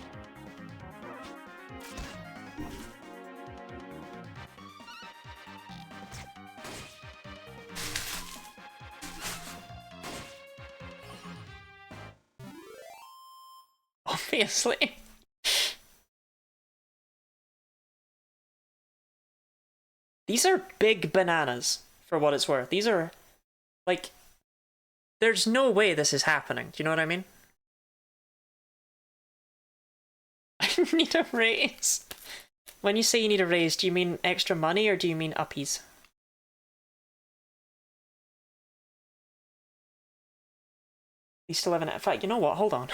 Obviously. These are big bananas, for what it's worth. These are, like, there's no way this is happening. Do you know what I mean? I need a raise. When you say you need a raise, do you mean extra money or do you mean uppies? He's still living it. In fact, you know what? Hold on.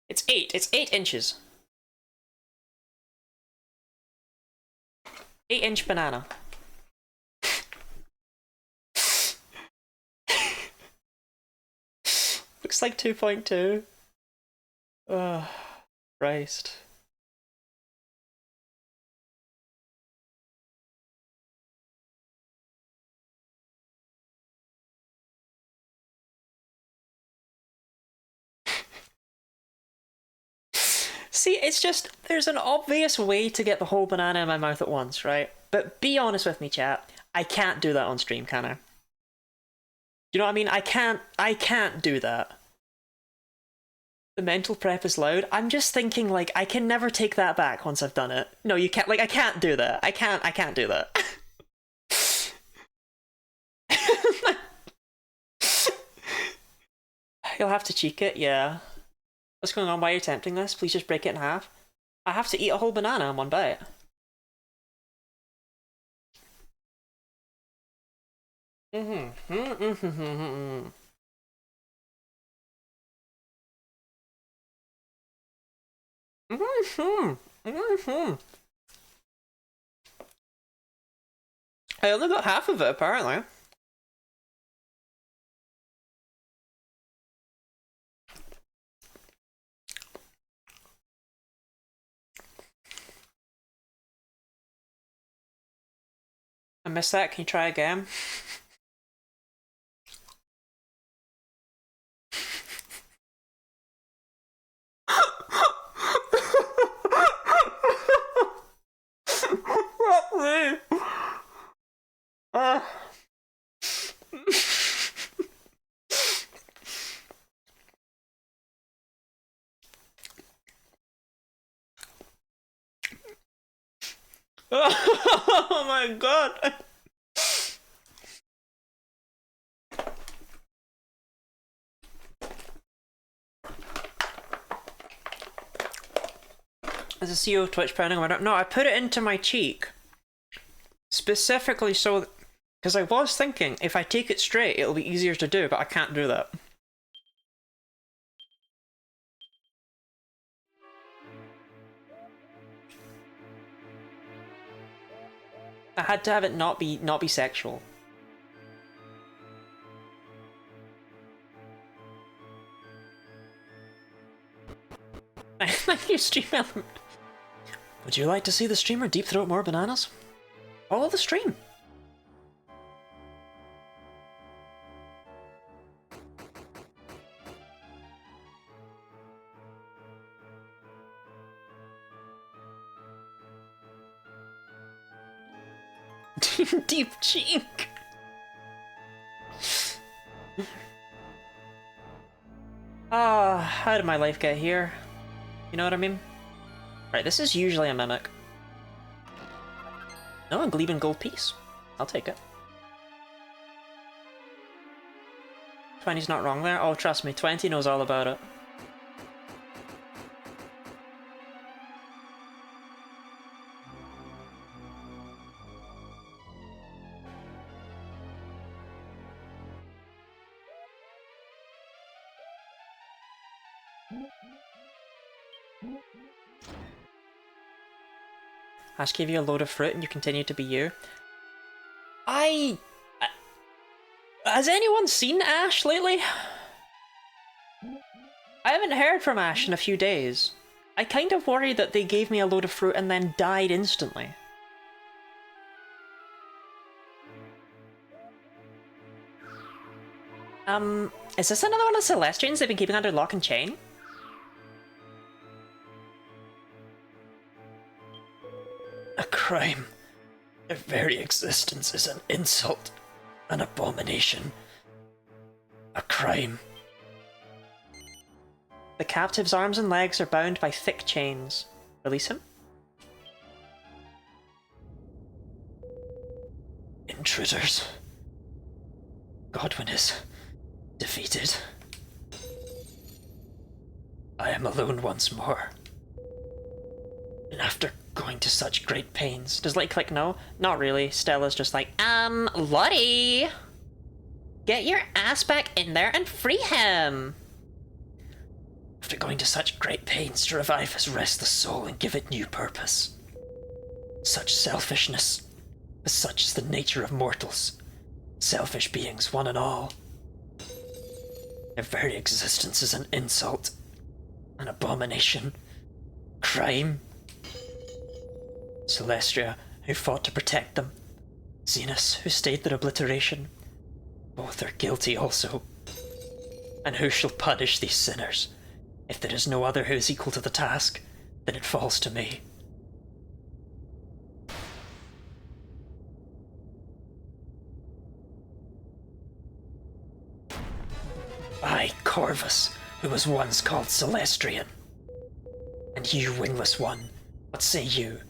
It's 8. It's 8 inches. 8-inch banana. Looks like 2.2. Oh, Christ. See, it's just, there's an obvious way to get the whole banana in my mouth at once, right? But be honest with me, chat. I can't do that on stream, can I? You know what I mean? I can't do that. The mental prep is loud. I'm just thinking, like, I can never take that back once I've done it. No, you can't, like, I can't do that. I can't do that. You'll have to cheek it, yeah. What's going on? Why are you attempting this? Please just break it in half. I have to eat a whole banana in one bite. Mm-hmm. Mm-hmm. I only got half of it, apparently. I missed that. Can you try again? Oh my god! As a CEO of Twitch pounding, no, I put it into my cheek. Specifically so... Because I was thinking, if I take it straight, it'll be easier to do, but I can't do that. I had to have it not be sexual. Thank you, stream element. Would you like to see the streamer deep throat more bananas? Follow the stream. Deep cheek. Ah, how did my life get here? You know what I mean? Right, this is usually a mimic. No, a Gleaming Gold piece. I'll take it. 20's not wrong there. Oh, trust me, 20 knows all about it. Ash gave you a load of fruit and you continue to be you. Has anyone seen Ash lately? I haven't heard from Ash in a few days. I kind of worry that they gave me a load of fruit and then died instantly. Is this another one of the Celestians they've been keeping under lock and chain? A crime. Their very existence is an insult, an abomination, a crime. The captive's arms and legs are bound by thick chains. Release him? Intruders. Godwin is defeated. I am alone once more. And after going to such great pains... Does Light click no? Not really. Stella's just like, Lottie! Get your ass back in there and free him! After going to such great pains to revive his restless soul and give it new purpose. Such selfishness. But such is the nature of mortals. Selfish beings, one and all. Their very existence is an insult. An abomination. Crime. Celestia, who fought to protect them. Zenus, who stayed their obliteration. Both are guilty also. And who shall punish these sinners? If there is no other who is equal to the task, then it falls to me. I, Corvus, who was once called Celestrian. And you, wingless one, what say you?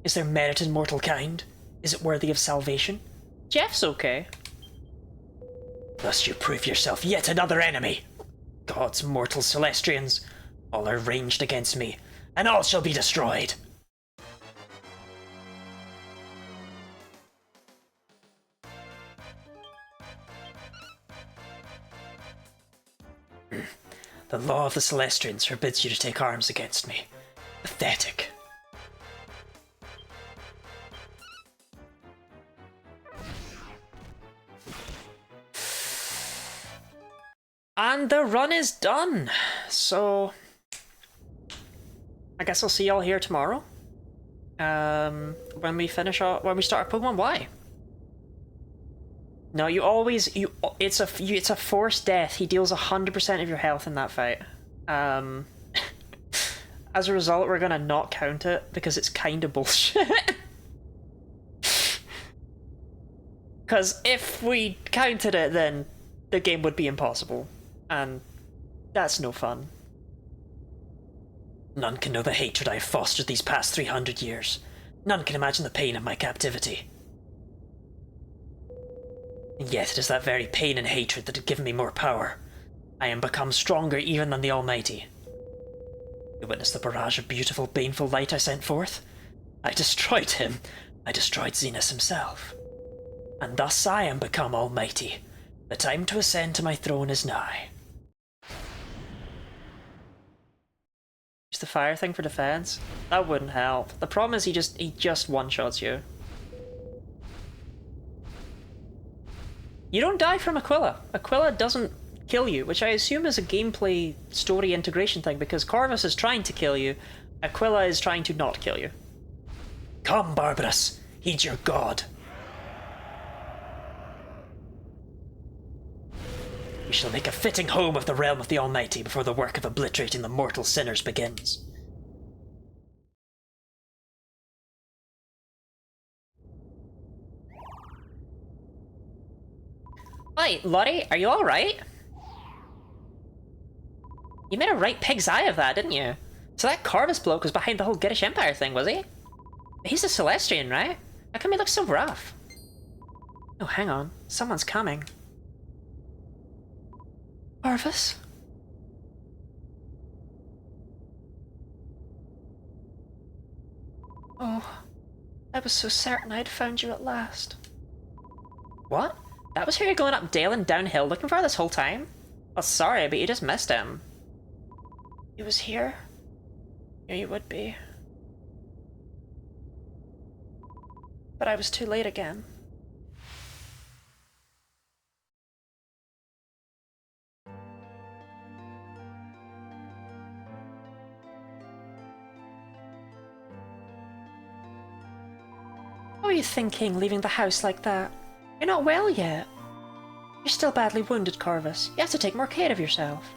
Is there merit in mortal kind? Is it worthy of salvation? Jeff's okay. Thus you prove yourself yet another enemy. Gods, mortal Celestrians, all are ranged against me, and all shall be destroyed. The law of the Celestrians forbids you to take arms against me. Pathetic. And the run is done. So I guess I'll see y'all here tomorrow. When we start our Pokemon Y. No, it's a forced death. He deals 100% of your health in that fight. As a result, we're gonna not count it because it's kind of bullshit. Because if we counted it, then the game would be impossible. And that's no fun. None can know the hatred I have fostered these past 300 years. None can imagine the pain of my captivity. And yet it is that very pain and hatred that have given me more power. I am become stronger even than the Almighty. You witness the barrage of beautiful, baneful light I sent forth? I destroyed him. I destroyed Zenus himself. And thus I am become Almighty. The time to ascend to my throne is nigh. Use the fire thing for defense? That wouldn't help. The problem is he just one-shots you. You don't die from Aquila. Aquila doesn't kill you, which I assume is a gameplay story integration thing, because Corvus is trying to kill you, Aquila is trying to not kill you. Come, Barbarous, heed your god. We shall make a fitting home of the realm of the Almighty before the work of obliterating the mortal sinners begins. Hi, Lottie, are you alright? You made a right pig's eye of that, didn't you? So that Corvus bloke was behind the whole Giddish Empire thing, was he? He's a Celestian, right? How come he looks so rough? Oh, hang on. Someone's coming. Corvus? Oh, I was so certain I'd found you at last. What? That was who you're going up dale and downhill looking for this whole time? Well, sorry, but you just missed him. He was here? Here you would be. But I was too late again. What were you thinking, leaving the house like that? You're not well yet. You're still badly wounded, Corvus. You have to take more care of yourself.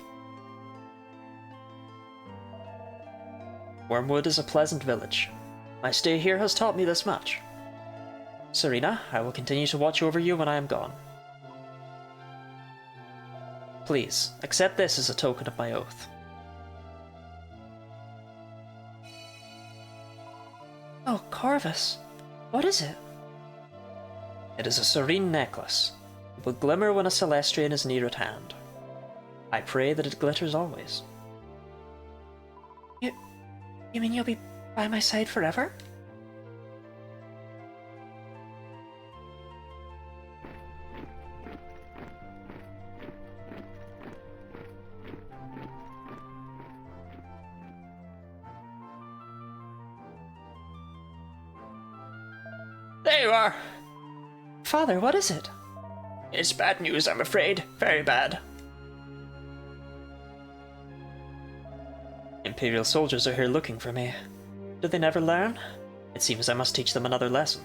Wormwood is a pleasant village. My stay here has taught me this much. Serena, I will continue to watch over you when I am gone. Please, accept this as a token of my oath. Oh, Corvus. What is it? It is a serene necklace. It will glimmer when a Celestian is near at hand. I pray that it glitters always. You mean you'll be by my side forever? There you are! Father, what is it? It's bad news, I'm afraid. Very bad. Imperial soldiers are here looking for me. Do they never learn? It seems I must teach them another lesson.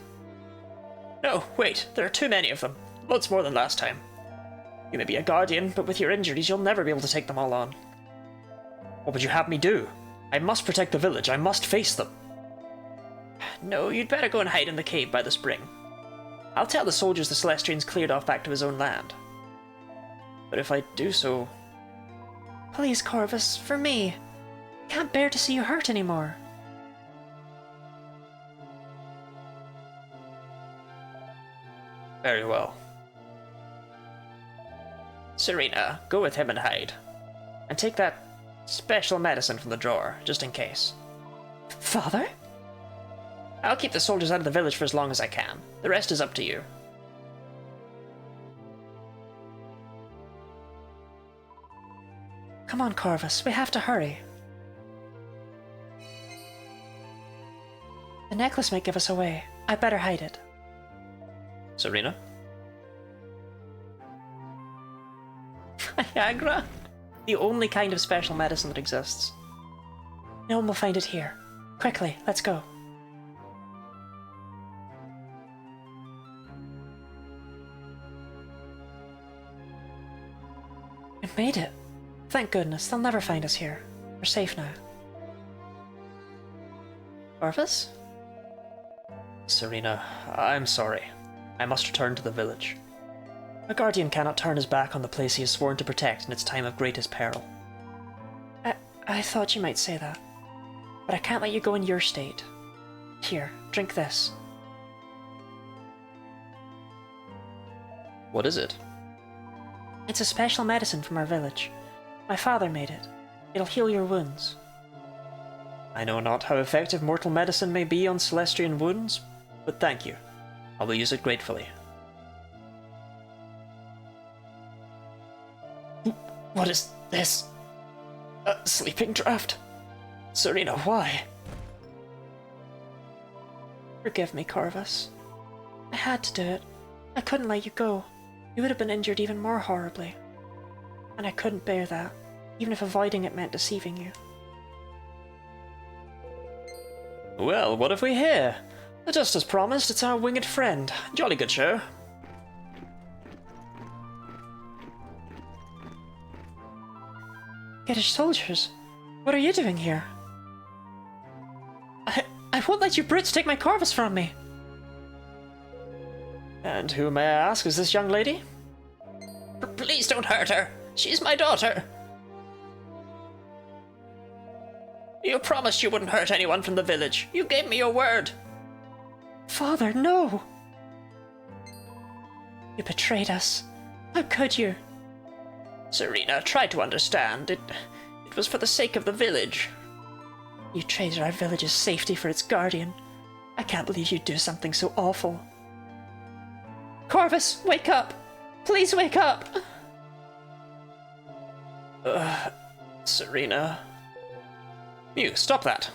No, wait, there are too many of them. Loads more than last time. You may be a guardian, but with your injuries you'll never be able to take them all on. What would you have me do? I must protect the village, I must face them. No, you'd better go and hide in the cave by the spring. I'll tell the soldiers the Celestian's cleared off back to his own land. But if I do so... Please, Corvus, for me. I can't bear to see you hurt anymore. Very well. Serena, go with him and hide. And take that special medicine from the drawer, just in case. Father? I'll keep the soldiers out of the village for as long as I can. The rest is up to you. Come on, Corvus, we have to hurry. The necklace might give us away. I better hide it. Serena? Viagra? The only kind of special medicine that exists. No one will find it here. Quickly, let's go. We made it. Thank goodness, they'll never find us here. We're safe now. Orvis? Serena, I'm sorry. I must return to the village. A guardian cannot turn his back on the place he has sworn to protect in its time of greatest peril. I thought you might say that. But I can't let you go in your state. Here, drink this. What is it? It's a special medicine from our village. My father made it. It'll heal your wounds. I know not how effective mortal medicine may be on Celestian wounds, but thank you. I will use it gratefully. What is this? A sleeping draft? Serena, why? Forgive me, Corvus. I had to do it. I couldn't let you go. You would have been injured even more horribly. And I couldn't bear that, even if avoiding it meant deceiving you. Well, what have we here? Just as promised, it's our winged friend. Jolly good show. Geddish soldiers, what are you doing here? I won't let you brutes take my Corvus from me! And who, may I ask, is this young lady? Please don't hurt her. She's my daughter. You promised you wouldn't hurt anyone from the village. You gave me your word. Father, no! You betrayed us. How could you? Serena, try to understand. It was for the sake of the village. You traded our village's safety for its guardian. I can't believe you'd do something so awful. Corvus, wake up! Please wake up! Serena... You, stop that.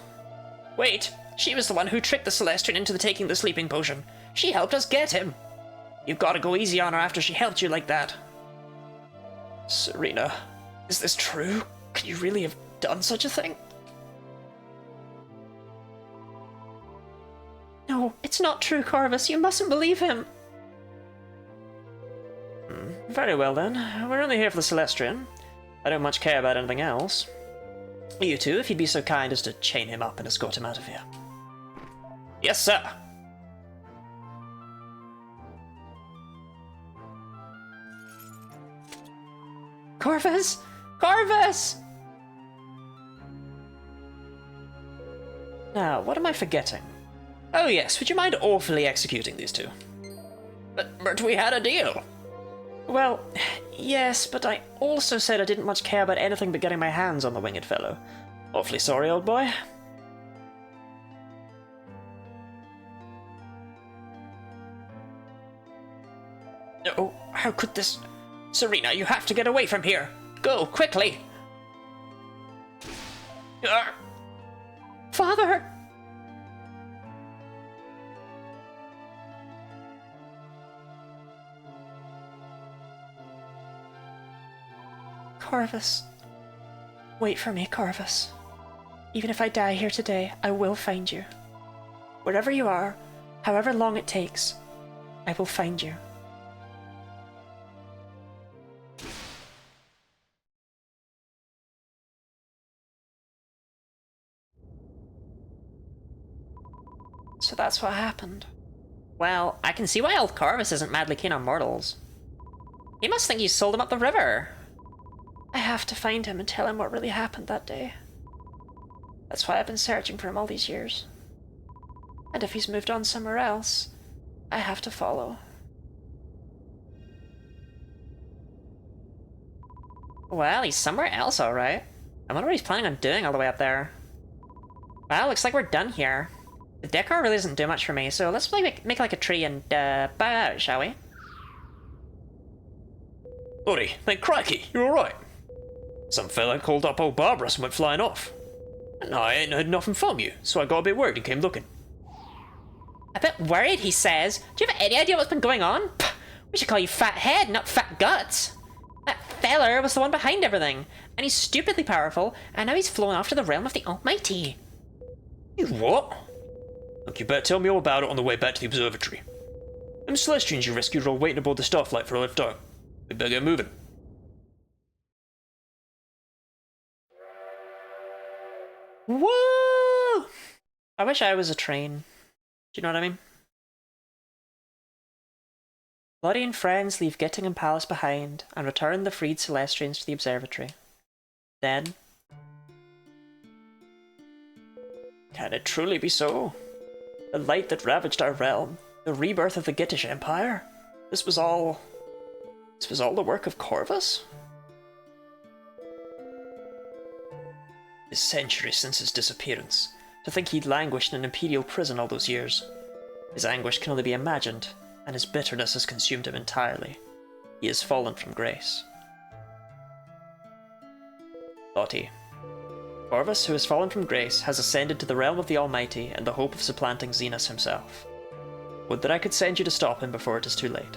Wait, she was the one who tricked the Celestian into taking the sleeping potion. She helped us get him. You've got to go easy on her after she helped you like that. Serena, is this true? Could you really have done such a thing? No, it's not true, Corvus. You mustn't believe him. Very well then. We're only here for the Celestian. I don't much care about anything else. You two, if you'd be so kind as to chain him up and escort him out of here. Yes, sir! Corvus! Corvus! Now, what am I forgetting? Oh yes, would you mind awfully executing these two? But we had a deal. Well, yes, but I also said I didn't much care about anything but getting my hands on the winged fellow. Awfully sorry, old boy. Oh, how could this... Serena, you have to get away from here. Go, quickly. Father! Corvus. Wait for me, Corvus. Even if I die here today, I will find you. Wherever you are, however long it takes, I will find you. So that's what happened. Well, I can see why old Corvus isn't madly keen on mortals. He must think you sold him up the river. I have to find him and tell him what really happened that day. That's why I've been searching for him all these years. And if he's moved on somewhere else, I have to follow. Well, he's somewhere else, alright. I wonder what he's planning on doing all the way up there. Well, looks like we're done here. The decor really doesn't do much for me, so let's make like a tree and bow out, shall we? Buddy, then crikey, you're alright. Some fella called up old Barbarous and went flying off. And I ain't heard nothing from you, so I got a bit worried and came looking. A bit worried, he says. Do you have any idea what's been going on? Pah, we should call you Fat Head, not Fat Guts. That feller was the one behind everything, and he's stupidly powerful, and now he's flown off to the realm of the Almighty. You what? Look, you better tell me all about it on the way back to the observatory. Them Celestians you rescued are all waiting aboard the Starflight for a lift home. We better get moving. Whoa! I wish I was a train. Do you know what I mean? Lottie and friends leave Gittingham Palace behind and return the freed Celestrians to the observatory. Then... Can it truly be so? The light that ravaged our realm, the rebirth of the Gittish Empire, this was all the work of Corvus? It's centuries since his disappearance. To think he'd languished in an imperial prison all those years. His anguish can only be imagined, and his bitterness has consumed him entirely. He has fallen from grace. Lottie. Corvus, who has fallen from grace, has ascended to the realm of the Almighty in the hope of supplanting Xenos himself. Would that I could send you to stop him before it is too late.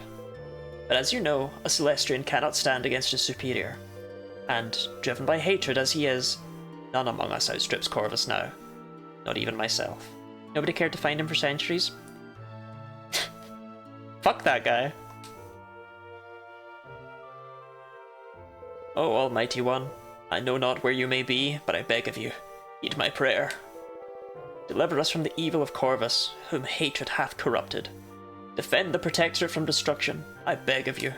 But as you know, a Celestrian cannot stand against his superior. And, driven by hatred as he is, none among us outstrips Corvus now. Not even myself. Nobody cared to find him for centuries? Fuck that guy. O Almighty One, I know not where you may be, but I beg of you, heed my prayer. Deliver us from the evil of Corvus, whom hatred hath corrupted. Defend the Protectorate from destruction, I beg of you.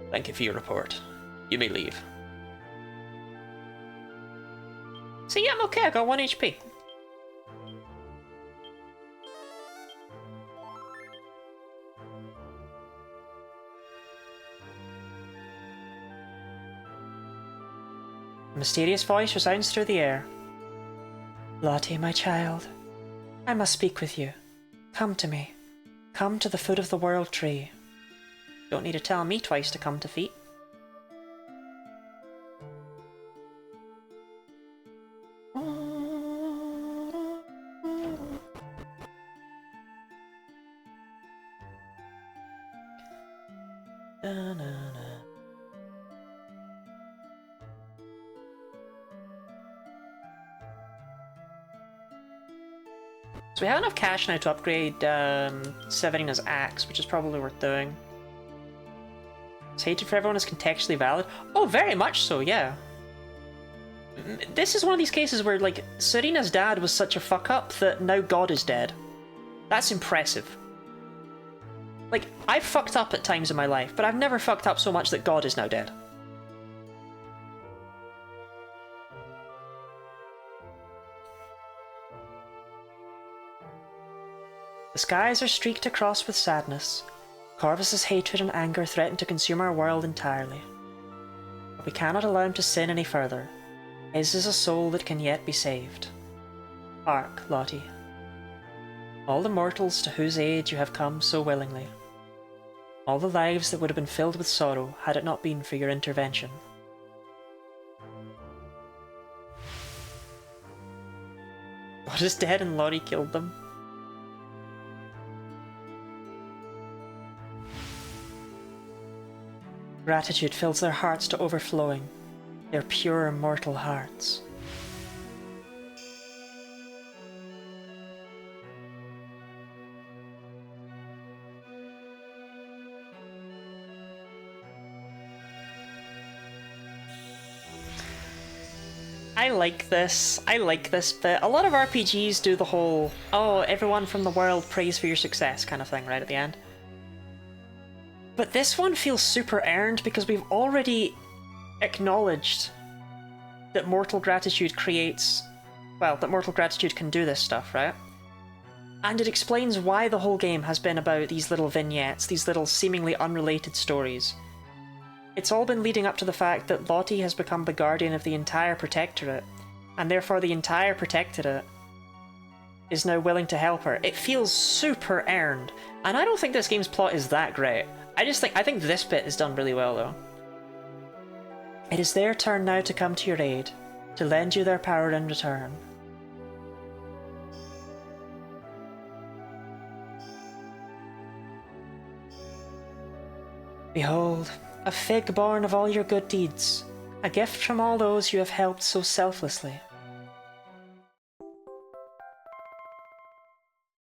Thank you for your report. You may leave. See, yeah, I'm okay, I got 1 HP. A mysterious voice resounds through the air. Lottie, my child, I must speak with you. Come to me. Come to the foot of the world tree. Don't need to tell me twice to come to feet. So we have enough cash now to upgrade Severina's axe, which is probably worth doing. Is hatred for everyone is contextually valid? Oh, very much so, yeah. This is one of these cases where, like, Serena's dad was such a fuck-up that now God is dead. That's impressive. Like, I've fucked up at times in my life, but I've never fucked up so much that God is now dead. The skies are streaked across with sadness. Corvus's hatred and anger threaten to consume our world entirely. But we cannot allow him to sin any further. His is a soul that can yet be saved. Hark, Lottie. All the mortals to whose aid you have come so willingly. All the lives that would have been filled with sorrow had it not been for your intervention. God is dead and Lottie killed them. Gratitude fills their hearts to overflowing, their pure mortal hearts. I like this bit. A lot of RPGs do the whole, oh, everyone from the world prays for your success kind of thing right at the end. But this one feels super earned because we've already acknowledged that mortal gratitude creates... well, that mortal gratitude can do this stuff, right? And it explains why the whole game has been about these little vignettes, these little seemingly unrelated stories. It's all been leading up to the fact that Lottie has become the guardian of the entire Protectorate, and therefore the entire Protectorate is now willing to help her. It feels super earned, and I don't think this game's plot is that great. I think this bit is done really well, though. It is their turn now to come to your aid, to lend you their power in return. Behold, a fig born of all your good deeds, a gift from all those you have helped so selflessly.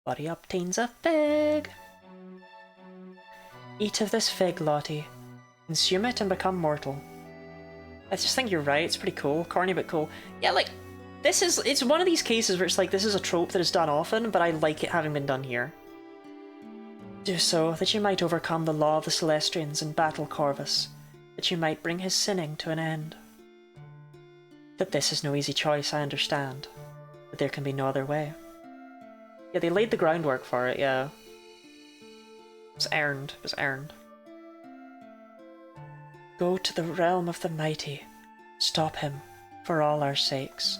Lottie obtains a fig. Eat of this fig, Lottie. Consume it and become mortal. I just think you're right, it's pretty cool. Corny but cool. Yeah, like, it's one of these cases where it's like, this is a trope that is done often, but I like it having been done here. Do so, that you might overcome the law of the Celestrians and battle Corvus, that you might bring his sinning to an end. That this is no easy choice, I understand, but there can be no other way. Yeah, they laid the groundwork for it, yeah. It was earned, it was earned. Go to the realm of the mighty. Stop him, for all our sakes.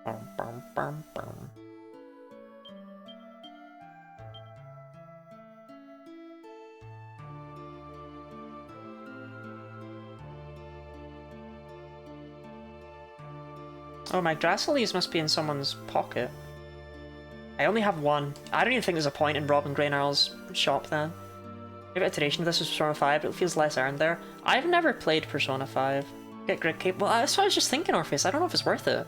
Bum, bum, bum, bum. Oh, my Yggdrasil leaves must be in someone's pocket. I only have one. I don't even think there's a point in robbing Graynarl's shop then. Maybe iteration of this was Persona 5, but it feels less earned there. I've never played Persona 5. Get Grid Cape. Well, that's what I was just thinking, Orpheus. I don't know if it's worth it.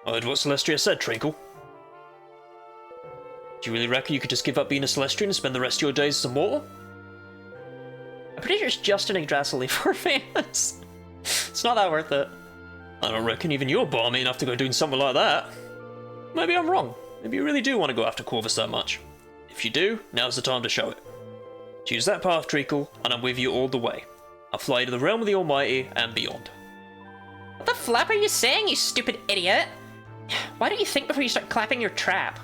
I heard what Celestia said, Treacle. Do you really reckon you could just give up being a Celestian and spend the rest of your days as a mortal? I'm pretty sure it's just an Yggdrasil leaf for Orpheus. It's not that worth it. I don't reckon even you're balmy enough to go doing something like that. Maybe I'm wrong. Maybe you really do want to go after Corvus that much. If you do, now's the time to show it. Choose that path, Treacle, and I'm with you all the way. I'll fly to the realm of the Almighty and beyond. What the flap are you saying, you stupid idiot? Why don't you think before you start clapping your trap?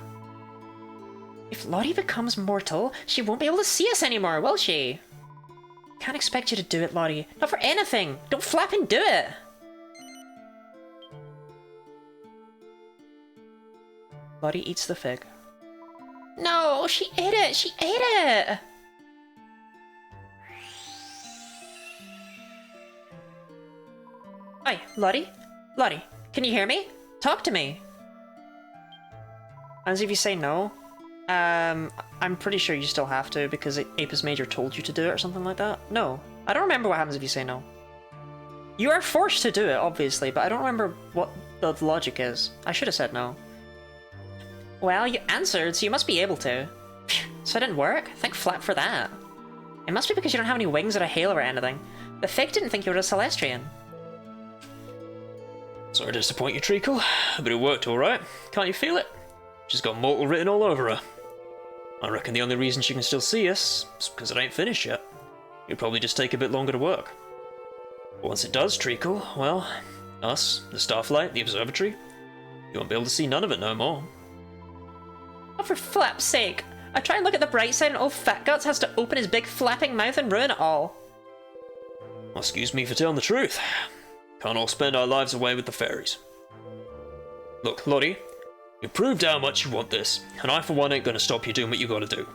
If Lottie becomes mortal, she won't be able to see us anymore, will she? Can't expect you to do it, Lottie. Not for anything. Don't flap and do it. Lottie eats the fig. No, she ate it. She ate it. Hi, Lottie? Lottie, can you hear me? Talk to me. As if you say no, I'm pretty sure you still have to because Apis Major told you to do it or something like that. No, I don't remember what happens if you say no. You are forced to do it, obviously, but I don't remember what the logic is. I should have said no. Well, you answered, so you must be able to. So it didn't work? Thank Flap for that. It must be because you don't have any wings or a halo or anything. The fig didn't think you were a Celestrian. Sorry to disappoint you, Treacle, but it worked alright. Can't you feel it? She's got mortal written all over her. I reckon the only reason she can still see us is because it ain't finished yet. It'll probably just take a bit longer to work. But once it does, Treacle, well, us, the Starflight, the Observatory, you won't be able to see none of it no more. Oh, for Flap's sake. I try and look at the bright side and old Fat Guts has to open his big flapping mouth and ruin it all. Well, excuse me for telling the truth. Can't all spend our lives away with the fairies. Look, Lottie, you proved how much you want this, and I for one ain't gonna stop you doing what you gotta do.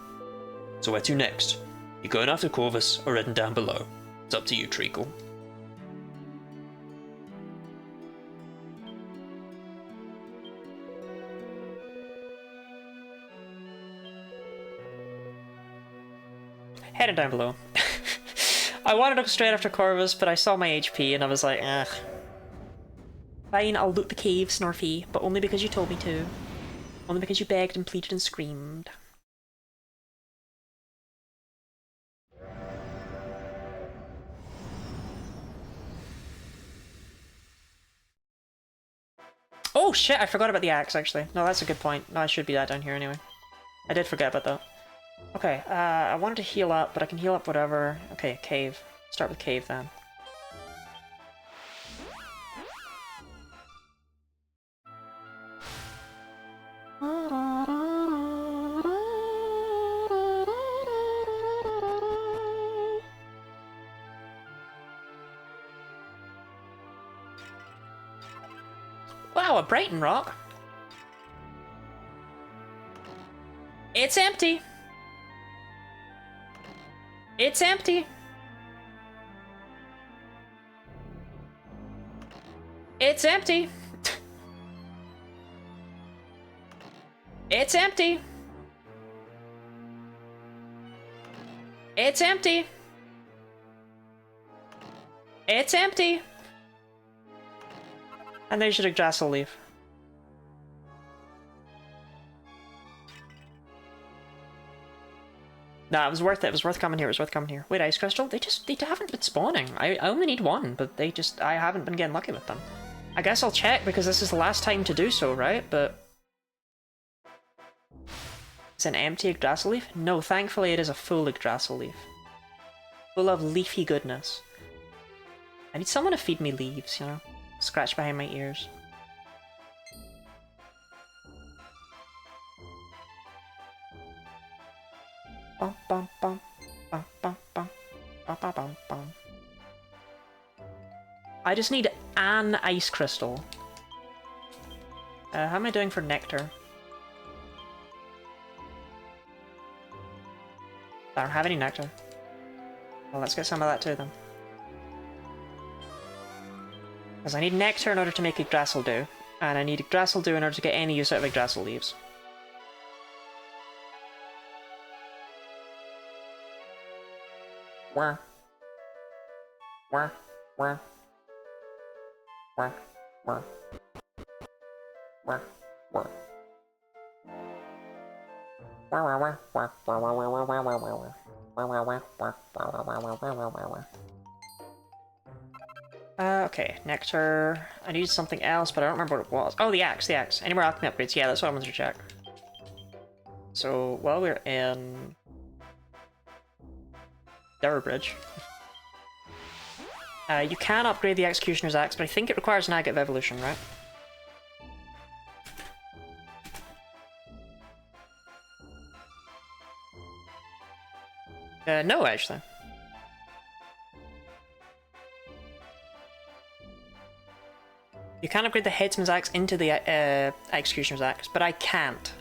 So where to next? You going after Corvus or heading down below? It's up to you, Treacle. Headed down below. I wanted to go straight after Corvus, but I saw my HP and I was like, eh. Fine, I'll loot the cave, Snorfy, but only because you told me to. Only because you begged and pleaded and screamed. Oh shit, I forgot about the axe, actually. No, that's a good point. No, I should be that down here anyway. I did forget about that. Okay, I wanted to heal up, but I can heal up whatever. Okay, cave. Start with cave then. Wow, a Brighton rock. It's empty. It's empty. It's empty! It's empty! It's empty! It's empty! And there's your Yggdrasil leaf. Nah, it was worth it. It was worth coming here. It was worth coming here. Wait, Ice Crystal? They haven't been spawning. I only need one, but I haven't been getting lucky with them. I guess I'll check because this is the last time to do so, right? But it's an empty Yggdrasil leaf? No, thankfully it is a full Yggdrasil leaf. Full of leafy goodness. I need someone to feed me leaves, you know? Scratch behind my ears. Bum bum bum bum bum bum bum bum bum bum. I just need an ice crystal. How am I doing for nectar? I don't have any nectar. Well, let's get some of that too then. Because I need nectar in order to make Yggdrasil dew, and I need Yggdrasil dew in order to get any use out of Yggdrasil leaves. Wah. Wah. Wah. Wah. Wah. Wah. Wah. Okay, nectar. I need something else, but I don't remember what it was. Oh, the axe, the axe. Any more alchemy upgrades? Yeah, that's what I wanted to check. So, while we're in Bridge, you can upgrade the Executioner's Axe, but I think it requires an Agate of Evolution, right? No, actually. You can upgrade the Headsman's Axe into the Executioner's Axe, but I can't.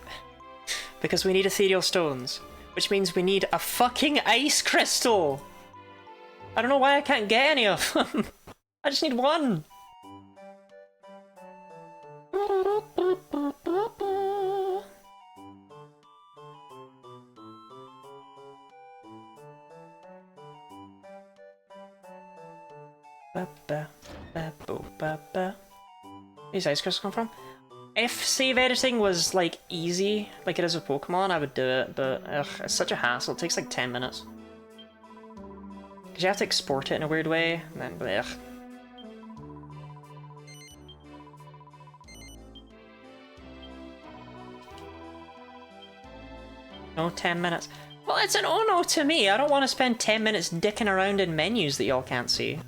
Because we need Ethereal Stones, which means we need a fucking Ice Crystal! I don't know why I can't get any of them. I just need one! Where's Ice Crystal come from? If save editing was like easy, like it is with Pokemon, I would do it, but ugh, it's such a hassle. It takes like 10 minutes. Because you have to export it in a weird way, and then ugh. No, 10 minutes. Well, it's an oh no to me. I don't want to spend 10 minutes dicking around in menus that y'all can't see.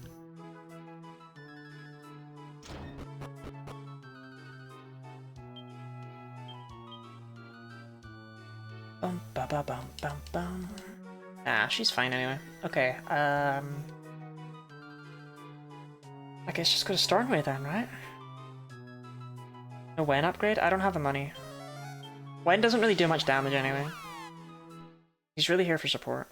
Bum ba ba bum bum bum. Ah, she's fine anyway. Okay, I guess just go to Stormway then, right? No Wen upgrade? I don't have the money. Wen doesn't really do much damage anyway. He's really here for support.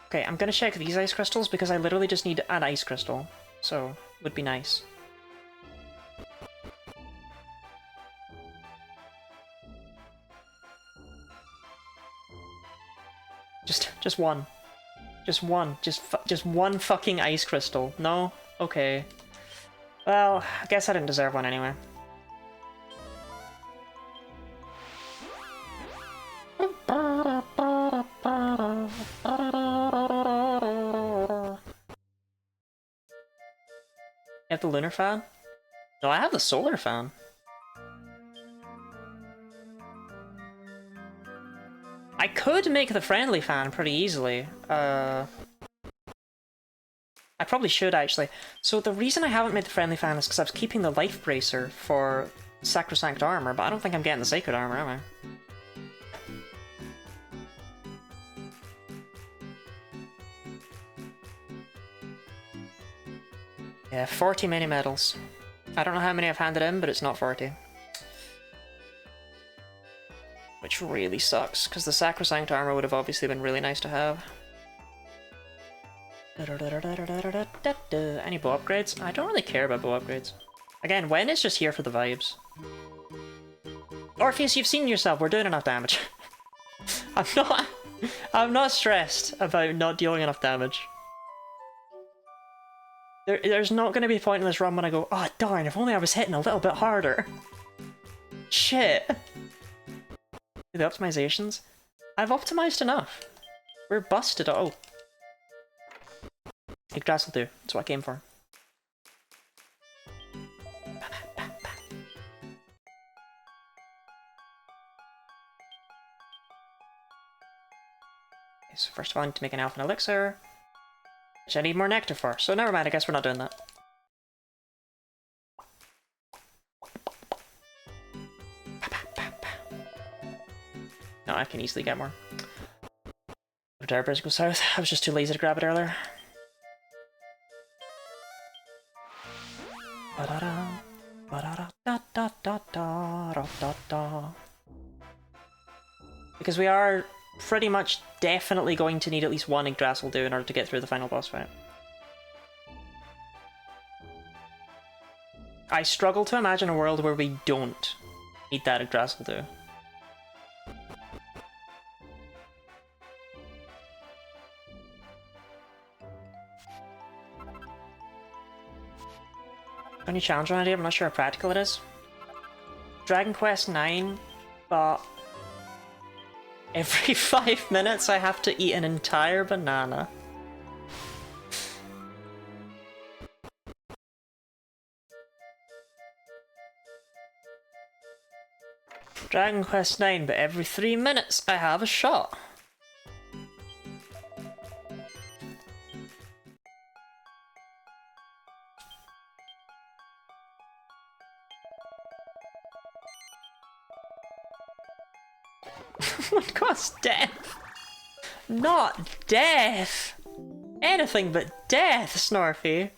Okay, I'm gonna check these ice crystals because I literally just need an ice crystal. So, would be nice. Just one. Just one. Just one fucking ice crystal. No? Okay. Well, I guess I didn't deserve one anyway. You have the lunar fan? No, I have the solar fan. I could make the friendly fan pretty easily. I probably should actually. So the reason I haven't made the friendly fan is because I was keeping the life bracer for sacrosanct armor, but I don't think I'm getting the sacred armor, am I? Yeah, 40 mini medals. I don't know how many I've handed in, but it's not 40. Which really sucks, because the sacrosanct armor would have obviously been really nice to have. Any bow upgrades? I don't really care about bow upgrades. Again, Wen is just here for the vibes. Orpheus, you've seen yourself, we're doing enough damage. I'm not stressed about not dealing enough damage. There's not going to be a point in this run when I go, oh darn, if only I was hitting a little bit harder. Shit. The optimizations? I've optimized enough. We're busted. Oh. Yggdrasil will do. That's what I came for. Okay, so first of all, I need to make an elfin elixir, which I need more nectar for. So never mind, I guess we're not doing that. No, I can easily get more. If Airbridge go south, I was just too lazy to grab it earlier. Because we are pretty much definitely going to need at least one Yggdrasil do in order to get through the final boss fight. I struggle to imagine a world where we don't need that Yggdrasil do. Any challenge on idea? I'm not sure how practical it is. Dragon Quest 9, but every 5 minutes I have to eat an entire banana. Dragon Quest 9, but every 3 minutes I have a shot. What costs death? Not death! Anything but death, Snarfy.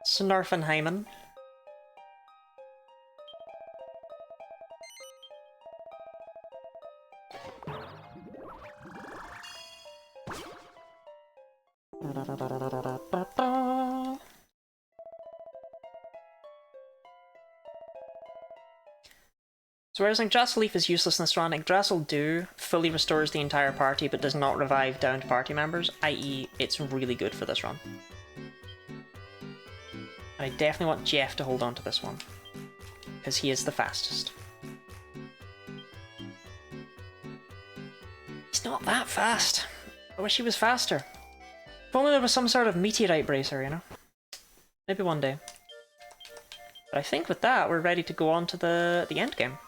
Snarfenheimen. So whereas Yggdrasil Leaf is useless in this run, Yggdrasil Dew fully restores the entire party but does not revive downed party members, i.e. it's really good for this run. And I definitely want Jeff to hold on to this one, because he is the fastest. He's not that fast. I wish he was faster. If only there was some sort of meteorite bracer, you know? Maybe one day. But I think with that, we're ready to go on to the end game.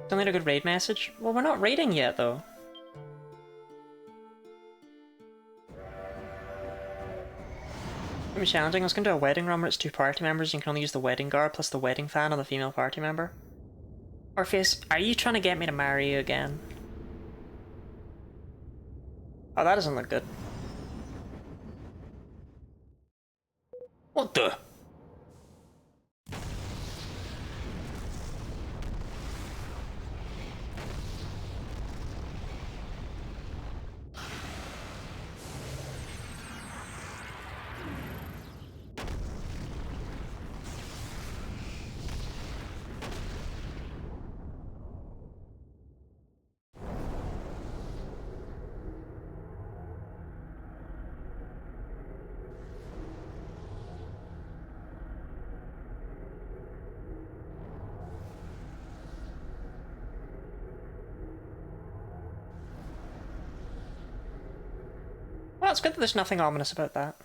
Don't need a good raid message? Well, we're not raiding yet, though. It was challenging. I was going to do a wedding run where it's 2 party members. You can only use the wedding guard plus the wedding fan on the female party member. Orpheus, are you trying to get me to marry you again? Oh, that doesn't look good. What the? Well, it's good that there's nothing ominous about that.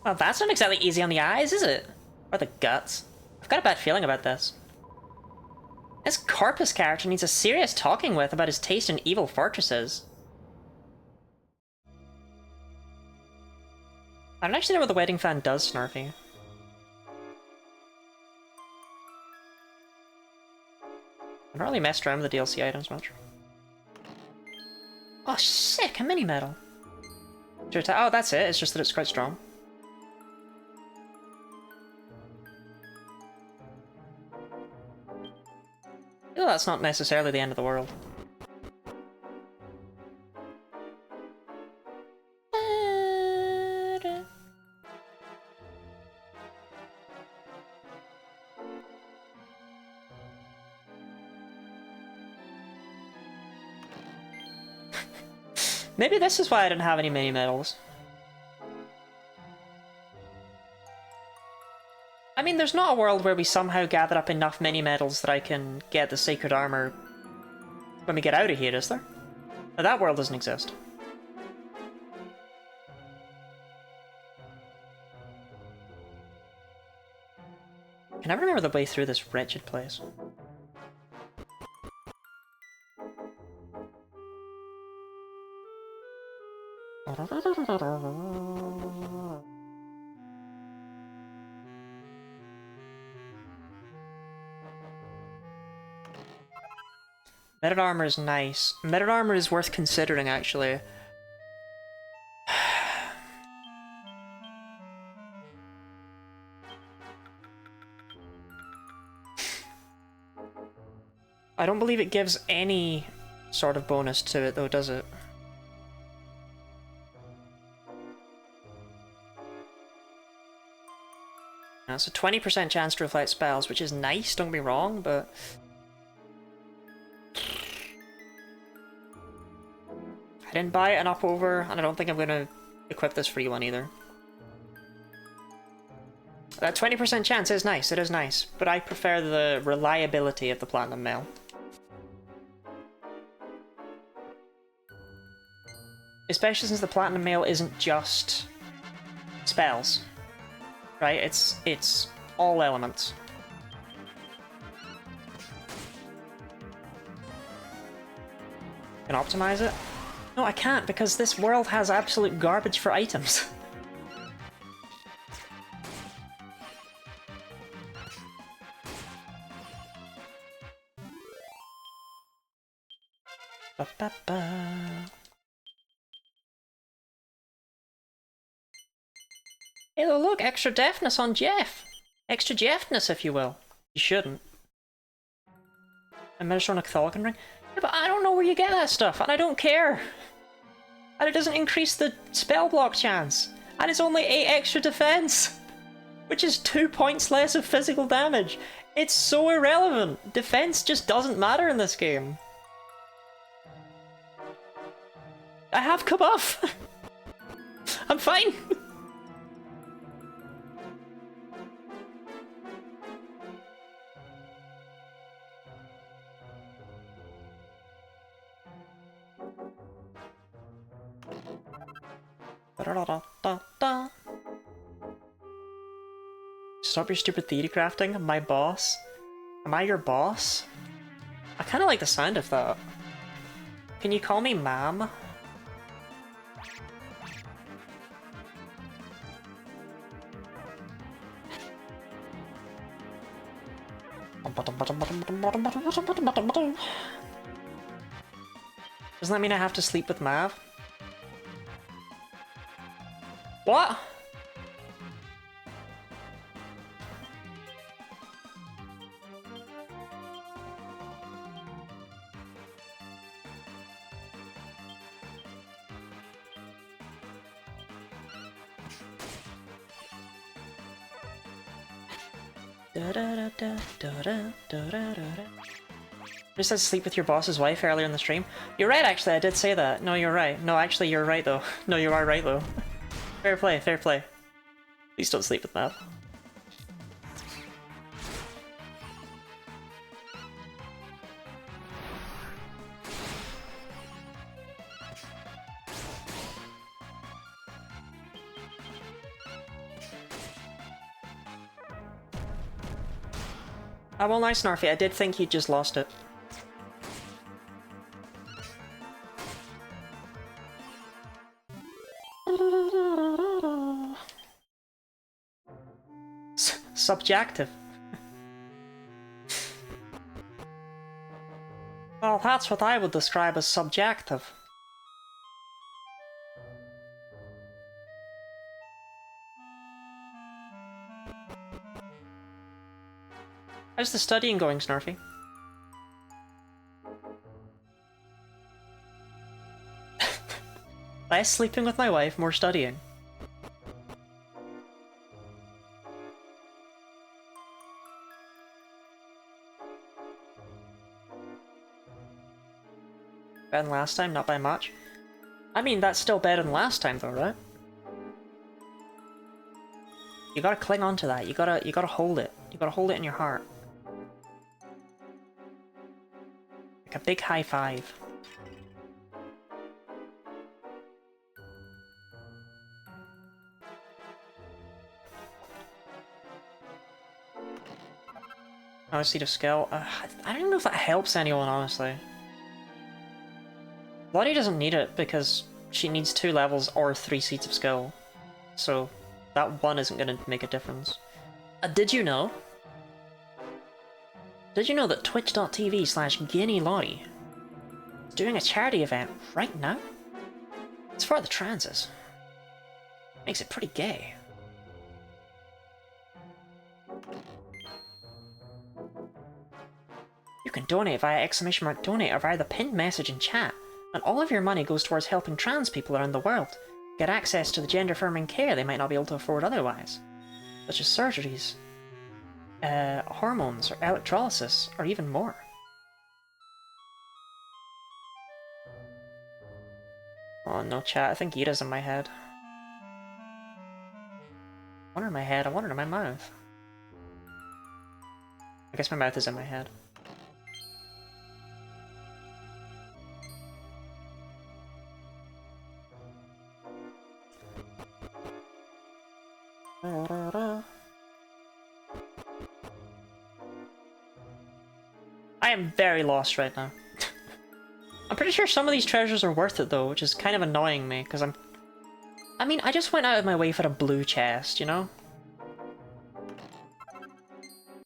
Well, that's not exactly easy on the eyes, is it? Or the guts. I've got a bad feeling about this. This Corpus character needs a serious talking with about his taste in evil fortresses. I don't actually know what the wedding fan does, Snarfy. I don't really messed around with the DLC items much. Oh, sick! A mini medal. Oh, that's it. It's just that it's quite strong. Oh, that's not necessarily the end of the world. Maybe this is why I didn't have any mini medals. I mean, there's not a world where we somehow gather up enough mini medals that I can get the sacred armor when we get out of here, is there? No, that world doesn't exist. I can never remember the way through this wretched place. Metal armor is nice. Metal armor is worth considering, actually. I don't believe it gives any sort of bonus to it, though, does it? Now, it's a 20% chance to reflect spells, which is nice, don't get me wrong, but... I didn't buy it an up over, and I don't think I'm gonna equip this free one either. That 20% chance is nice, it is nice, but I prefer the reliability of the Platinum Mail. Especially since the Platinum Mail isn't just spells, right? It's all elements. Can optimize it? No, I can't, because this world has absolute garbage for items. Ba ba ba. Hey, look, extra deafness on Jeff. Extra Jeffness, if you will. You shouldn't. I managed on a Cthulhu ring. Yeah, but I don't know where you get that stuff, and I don't care. And it doesn't increase the spell block chance. And it's only 8 extra defense, which is 2 points less of physical damage. It's so irrelevant. Defense just doesn't matter in this game. I have Kabuff. I'm fine. Stop your stupid theory crafting, my boss. Am I your boss? I kind of like the sound of that. Can you call me ma'am? Doesn't that mean I have to sleep with Mav? What? Just said sleep with your boss's wife earlier in the stream. You're right, actually, I did say that. No, you're right. No, actually, you're right, though. No, you are right, though. Fair play, fair play. Please don't sleep with Matt. Oh, well, nice, Snarfy. I did think you just lost it. Subjective. Well, that's what I would describe as subjective. How's the studying going, Snarfy? Less sleeping with my wife, more studying. Better than last time, not by much. I mean, that's still better than last time though, right? You gotta cling on to that, you gotta hold it. You gotta hold it in your heart. Like a big high five. Oh, a seed of skill. I don't even know if that helps anyone, honestly. Lottie doesn't need it because she needs 2 levels or 3 seeds of skill. So that one isn't going to make a difference. Did you know? Did you know that twitch.tv/GuineaLottie is doing a charity event right now? It's for the transes. Makes it pretty gay. You can donate via !donate or via the pinned message in chat, and all of your money goes towards helping trans people around the world get access to the gender-affirming care they might not be able to afford otherwise, such as surgeries, hormones, or electrolysis, or even more. Oh no, chat, I think Ira's in my head. One in my head, I want it in my mouth. I guess my mouth is in my head. I am very lost right now. I'm pretty sure some of these treasures are worth it though, which is kind of annoying me, because I mean, I just went out of my way for a blue chest, you know?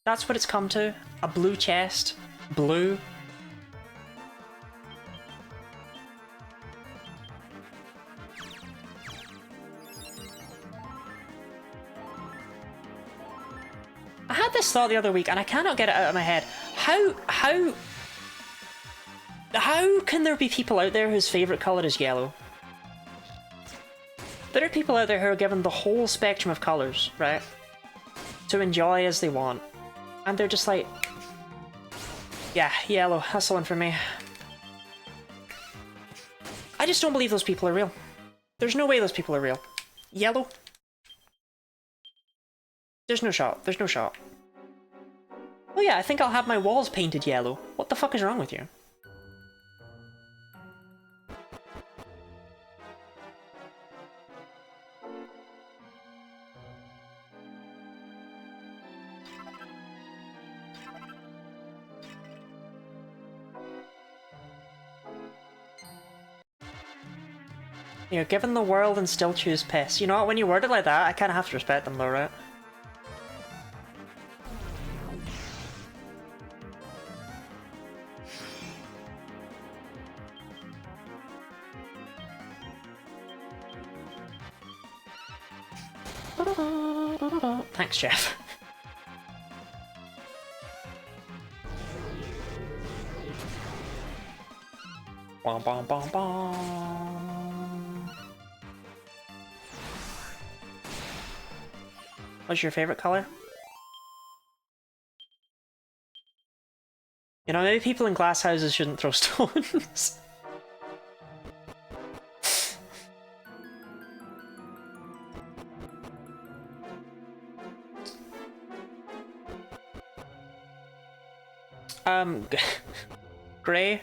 That's what it's come to. A blue chest. Blue. I had this thought the other week and I cannot get it out of my head. How can there be people out there whose favourite colour is yellow? There are people out there who are given the whole spectrum of colours, right? To enjoy as they want. And they're just like, yeah, yellow, that's the one for me. I just don't believe those people are real. There's no way those people are real. Yellow? There's no shot, there's no shot. Oh yeah, I think I'll have my walls painted yellow. What the fuck is wrong with you? You're given the world and still choose piss. You know what, when you word it like that, I kinda have to respect them though, right? Thanks, Jeff. Bom, bom, bom, bom. What's your favorite color? You know, maybe people in glass houses shouldn't throw stones. Grey.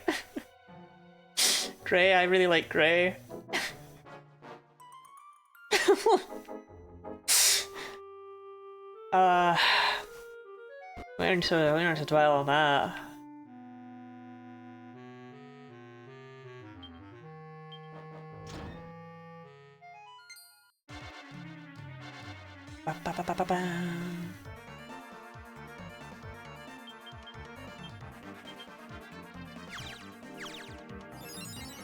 Grey, I really like grey. We don't need to dwell on that. Ba, ba, ba, ba, ba, ba.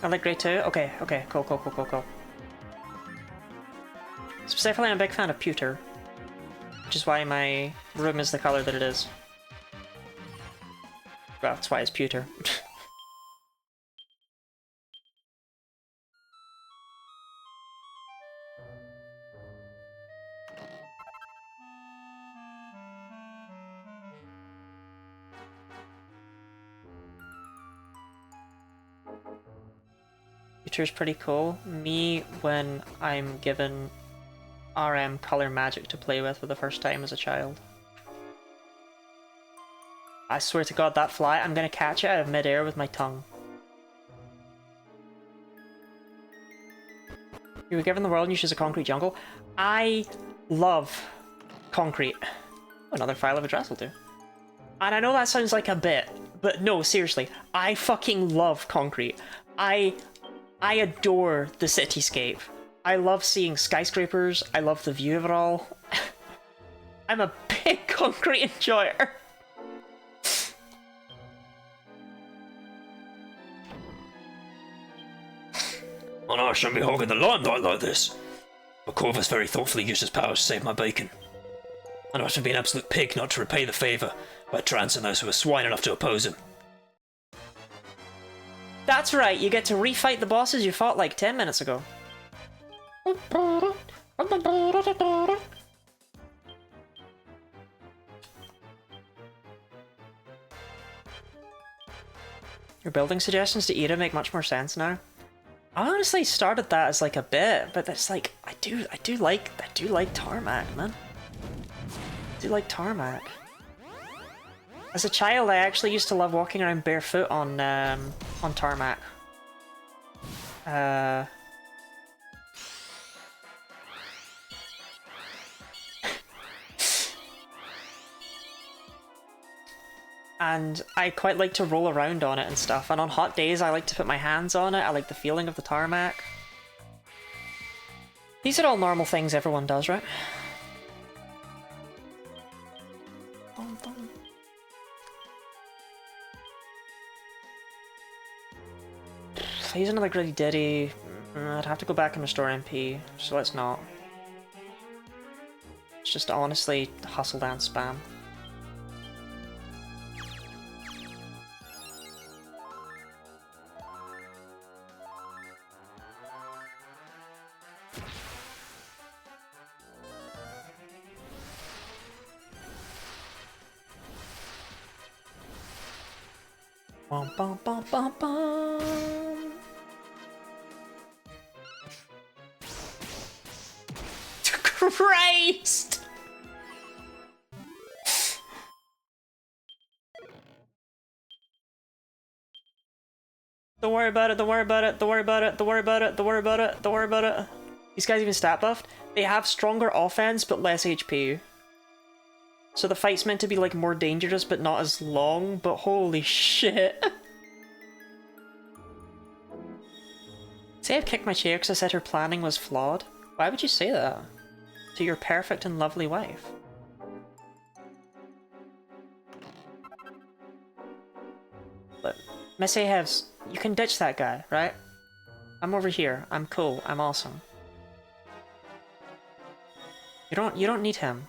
I like grey too? Okay, okay, cool, cool, cool, cool, cool. Specifically, I'm a big fan of pewter, which is why my room is the colour that it is. Well, that's why it's pewter. Pewter's pretty cool. Me, when I'm given RM colour magic to play with for the first time as a child. I swear to God, that fly, I'm gonna catch it out of midair with my tongue. You were given the world and you choose a concrete jungle. I love concrete. Another file of address will do. And I know that sounds like a bit, but no, seriously, I fucking love concrete. I adore the cityscape. I love seeing skyscrapers. I love the view of it all. I'm a big concrete enjoyer. And I shouldn't be hogging the limelight like this. But Corvus very thoughtfully used his powers to save my bacon. And I should be an absolute pig not to repay the favour by trouncing those who were swine enough to oppose him. That's right, you get to refight the bosses you fought like 10 minutes ago. Your building suggestions to Ida make much more sense now. I honestly started that as like a bit, but it's like I do like tarmac, man. I do like tarmac. As a child, I actually used to love walking around barefoot on tarmac. And I quite like to roll around on it and stuff. And on hot days, I like to put my hands on it. I like the feeling of the tarmac. These are all normal things everyone does, right? If he's another gritty ditty, I'd have to go back and restore MP, so let's not. It's just honestly hustle down spam. Bum, bum, bum, bum, bum. Christ! Don't worry about it, don't worry about it, don't worry about it, don't worry about it, don't worry about it, don't worry about it. These guys even stat buffed. They have stronger offense but less HP. So the fight's meant to be like more dangerous but not as long, but holy shit. Say I've kicked my chair because I said her planning was flawed. Why would you say that? To your perfect and lovely wife. But Miss Ahavs, you can ditch that guy, right? I'm over here. I'm cool. I'm awesome. You don't need him.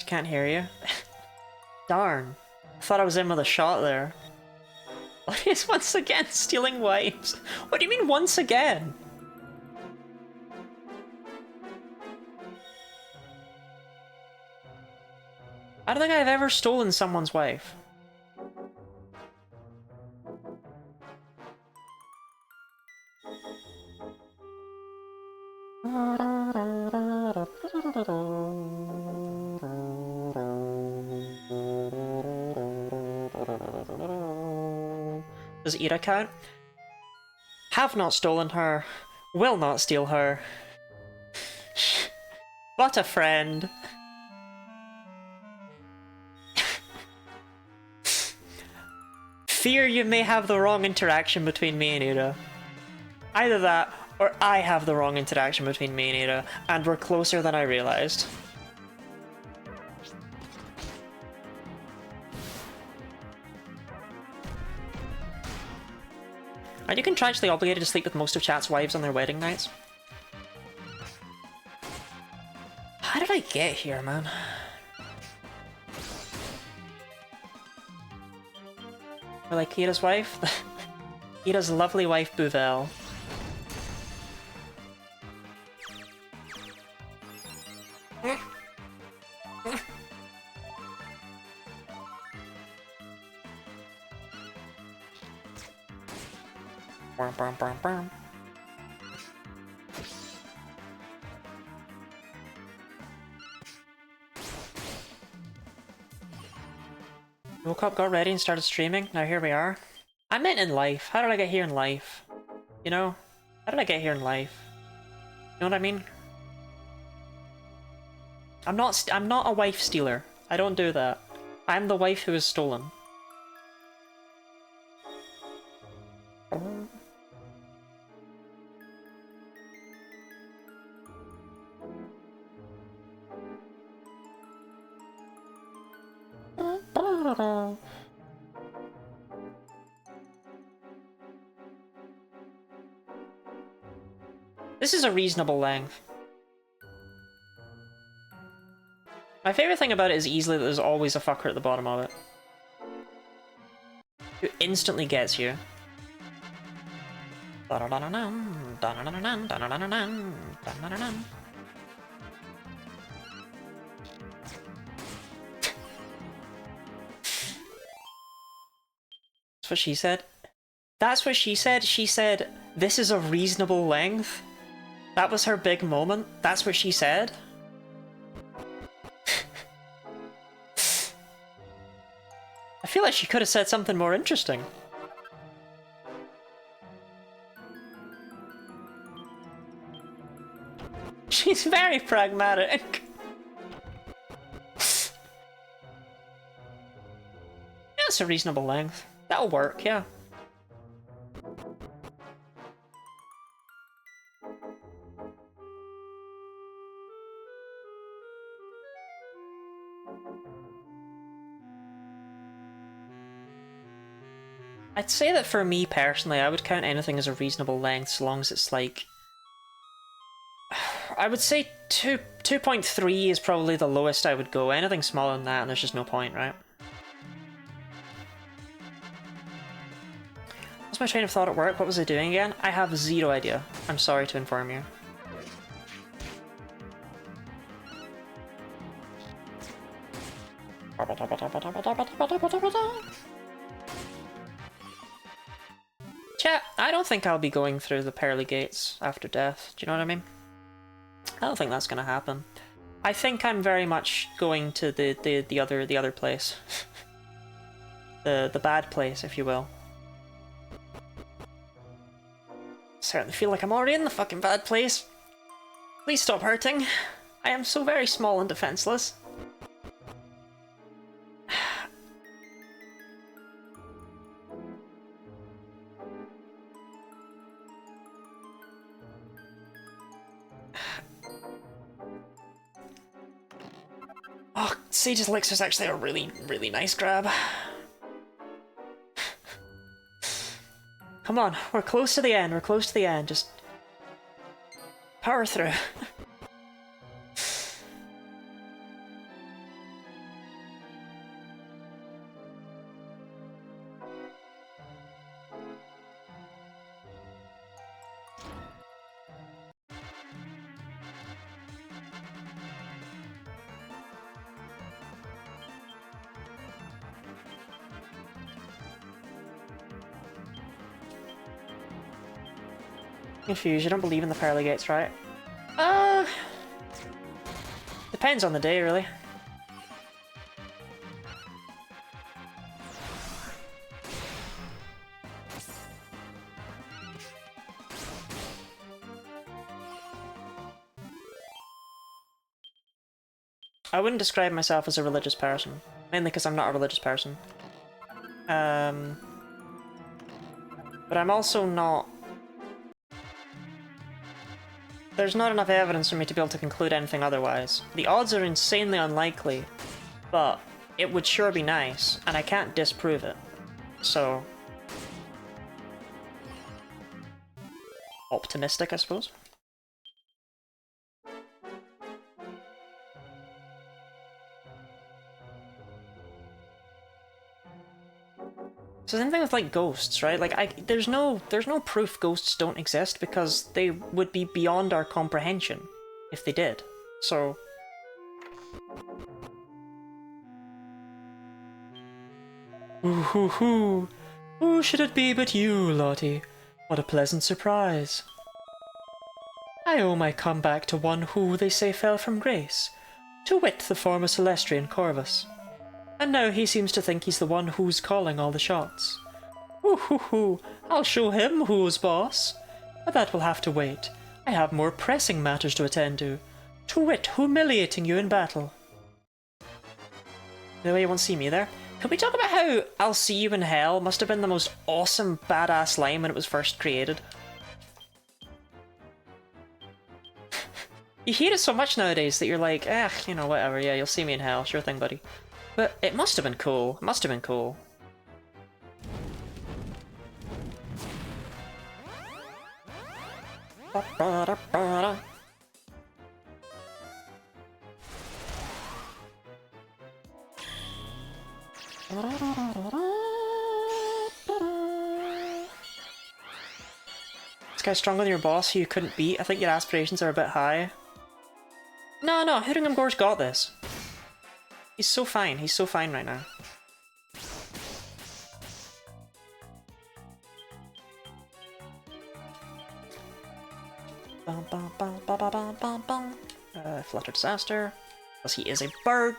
Can't hear you. Darn. I thought I was in with a shot there. He's once again stealing wives. What do you mean once again? I don't think I've ever stolen someone's wife. Does Ira count? Have not stolen her. Will not steal her. But a friend. Fear you may have the wrong interaction between me and Ira. Either that, Or I have the wrong interaction between me and Ada, and we're closer than I realized. Are you contractually obligated to sleep with most of chat's wives on their wedding nights? How did I get here, man? Or like Kira's wife? Kira's lovely wife, Bouvel. Woke up, got ready, and started streaming. Now here we are. I meant in life. How did I get here in life? You know? How did I get here in life? You know what I mean? I'm not a wife stealer. I don't do that. I'm the wife who is stolen. This is a reasonable length. My favorite thing about it is easily that there's always a fucker at the bottom of it. Who instantly gets you. That's what she said. That's what she said. She said, this is a reasonable length. That was her big moment. That's what she said. I feel like she could have said something more interesting. She's very pragmatic. Yeah, it's a reasonable length. That'll work, yeah. I'd say that for me personally, I would count anything as a reasonable length so long as it's like... I would say 2.3 is probably the lowest I would go. Anything smaller than that and there's just no point, right? What's my train of thought at work? What was I doing again? I have zero idea. I'm sorry to inform you. Chat, I don't think I'll be going through the pearly gates after death. Do you know what I mean? I don't think that's gonna happen. I think I'm very much going to the other place. the bad place, if you will. Certainly feel like I'm already in the fucking bad place. Please stop hurting. I am so very small and defenseless. Oh, Sage's Elixir is actually a really, really nice grab. Come on, we're close to the end, we're close to the end, just power through. Confused, you don't believe in the pearly gates, right? Depends on the day, really. I wouldn't describe myself as a religious person, mainly because I'm not a religious person. But I'm also not... There's not enough evidence for me to be able to conclude anything otherwise. The odds are insanely unlikely, but it would sure be nice, and I can't disprove it. So... optimistic, I suppose. So same thing with like ghosts, right? Like there's no proof ghosts don't exist because they would be beyond our comprehension if they did. So ooh hoo hoo. Who should it be but you, Lottie? What a pleasant surprise. I owe my comeback to one who, they say, fell from grace, to wit the former Celestrian Corvus. And now he seems to think he's the one who's calling all the shots. Ooh hoo hoo, I'll show him who's boss. But that will have to wait. I have more pressing matters to attend to wit, humiliating you in battle. The way you won't see me there. Can we talk about how I'll See You in Hell must have been the most awesome badass line when it was first created? You hear it so much nowadays that you're like, you know, whatever, yeah, you'll see me in hell, sure thing, buddy. But it must have been cool. It must have been cool. This guy's stronger than your boss who you couldn't beat. I think your aspirations are a bit high. No, Hootingham Gore's got this. He's so fine right now. Flutter Disaster. Because he is a bird.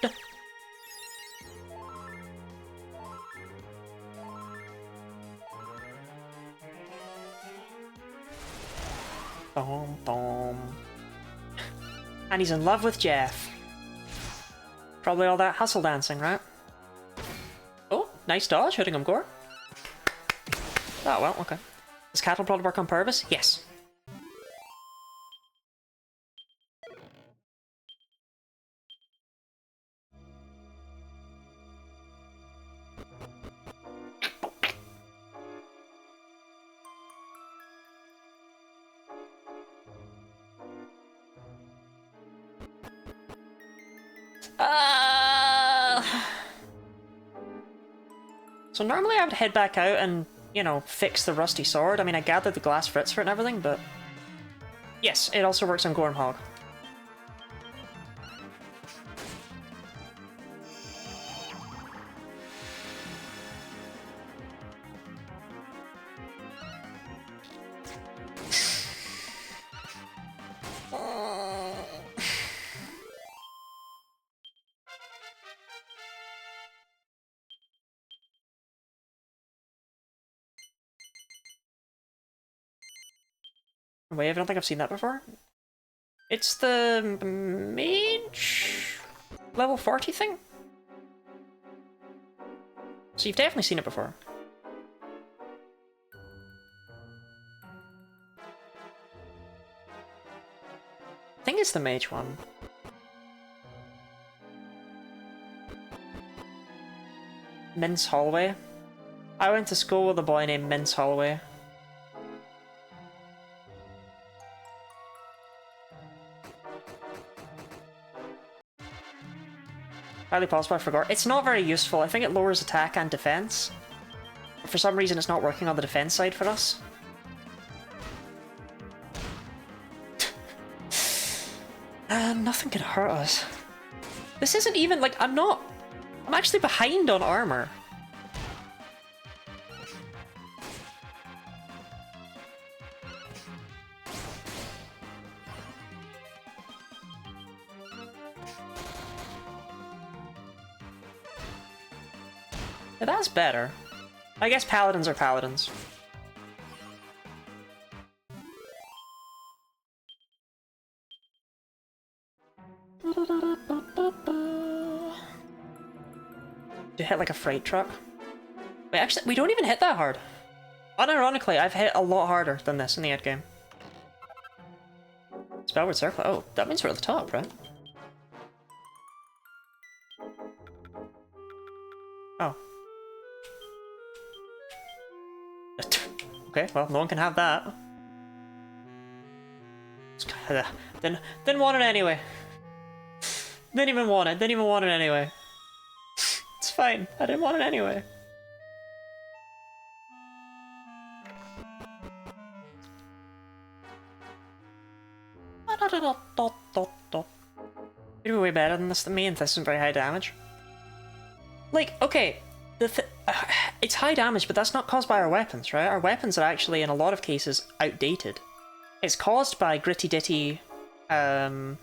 Boom, boom. And he's in love with Jeff. Probably all that hustle dancing, right? Oh, nice dodge, hitting him, Gore. Oh, well, okay. Does cattle prod work on purpose? Yes. So normally I would head back out and, you know, fix the rusty sword. I mean, I gathered the glass frits for it and everything, but... yes, it also works on Gormhog. Wait, I don't think I've seen that before. It's the mage level 40 thing? So you've definitely seen it before. I think it's the mage one. Mince Holloway. I went to school with a boy named Mince Holloway. Highly possible, I forgot. It's not very useful. I think it lowers attack and defense. But for some reason it's not working on the defense side for us. And nothing can hurt us. This isn't even, like, I'm actually behind on armor. Yeah, that's better. I guess paladins are paladins. You hit like a freight truck. Wait, actually, we don't even hit that hard. Unironically, I've hit a lot harder than this in the end game. Spellward circle. Oh, that means we're at the top, right? Oh. Okay, well, no one can have that. Didn't want it anyway. Didn't even want it. Didn't even want it anyway. It's fine. I didn't want it anyway. You're way better than this to me, and this isn't very high damage. Like, okay, it's high damage, but that's not caused by our weapons, right? Our weapons are actually, in a lot of cases, outdated. It's caused by gritty-ditty, AoE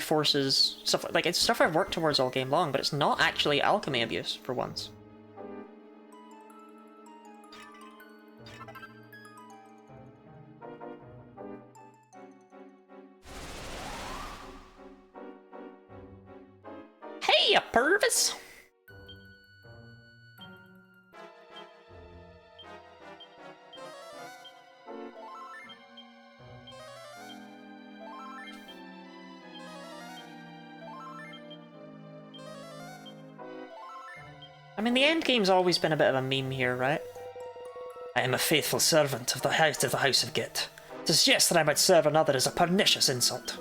forces, stuff like it's stuff I've worked towards all game long, but it's not actually alchemy abuse for once. Hey, ya Purvis! I mean, the end game's always been a bit of a meme here, right? I am a faithful servant of the House of Git. To suggest that I might serve another is a pernicious insult.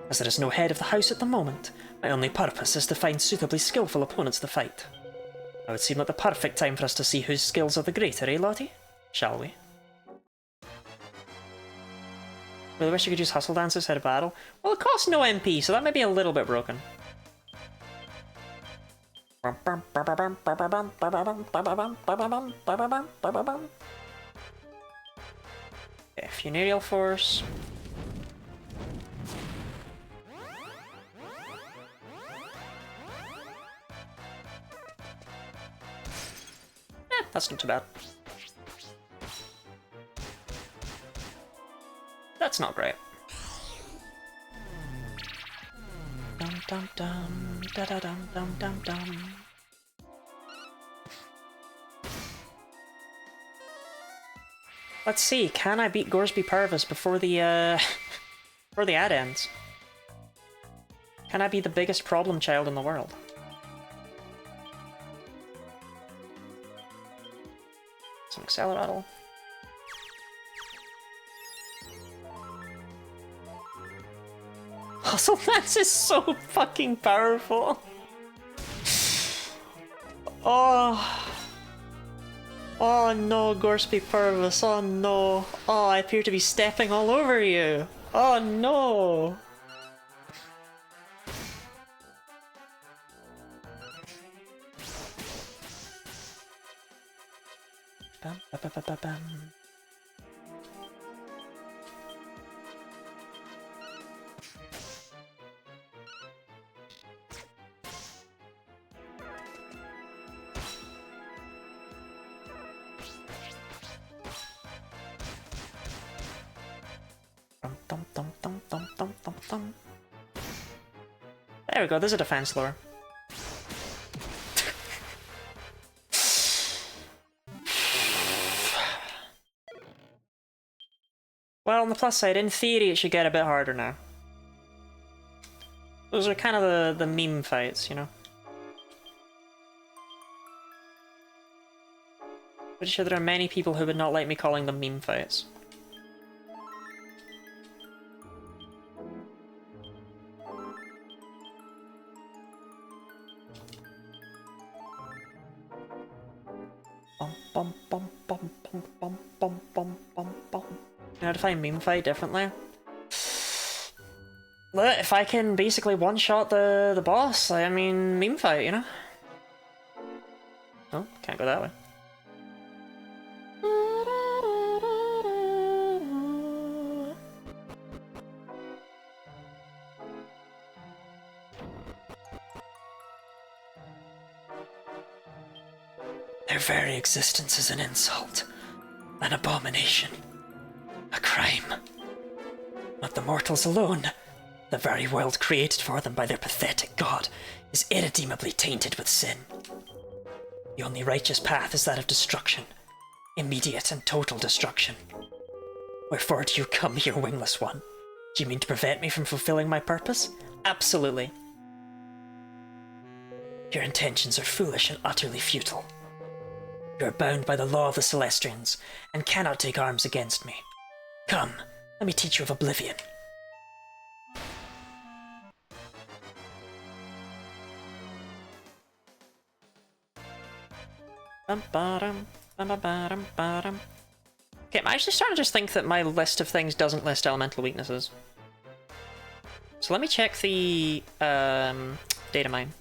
As there is no head of the house at the moment, my only purpose is to find suitably skillful opponents to fight. It would seem like the perfect time for us to see whose skills are the greater, eh, Lottie? Shall we? Really wish you could use hustle dance instead of battle. Well, it costs no MP, so that might be a little bit broken. Okay, funereal force. That's not too bad. That's not great. Dum dum dum da da dum dum dum dum. Let's see, can I beat Gorsby Purvis before the before the ad ends? Can I be the biggest problem child in the world? Some Accelerattle. Hustle Dance is so fucking powerful. Oh. Oh no, Gorsby Purvis, oh no. Oh, I appear to be stepping all over you. Oh no. Bam, ba, ba, ba, ba, bam. Dum, dum, dum, dum, dum, dum, dum. There we go, there's a defense lure. Well, on the plus side, in theory it should get a bit harder now. Those are kind of the meme fights, you know? Pretty sure there are many people who would not like me calling them meme fights. Bum bum bum bum bum bum bum bum bum. You know how to find meme fight differently? But if I can basically one-shot the boss, I mean, meme fight, you know? Oh, can't go that way. Their very existence is an insult, an abomination, a crime. Not the mortals alone. The very world created for them by their pathetic god is irredeemably tainted with sin. The only righteous path is that of destruction, immediate and total destruction. Wherefore do you come here, wingless one? Do you mean to prevent me from fulfilling my purpose? Absolutely. Your intentions are foolish and utterly futile. You are bound by the law of the Celestrians, and cannot take arms against me. Come, let me teach you of oblivion. Okay, I'm actually starting to just think that my list of things doesn't list elemental weaknesses. So let me check the data mine.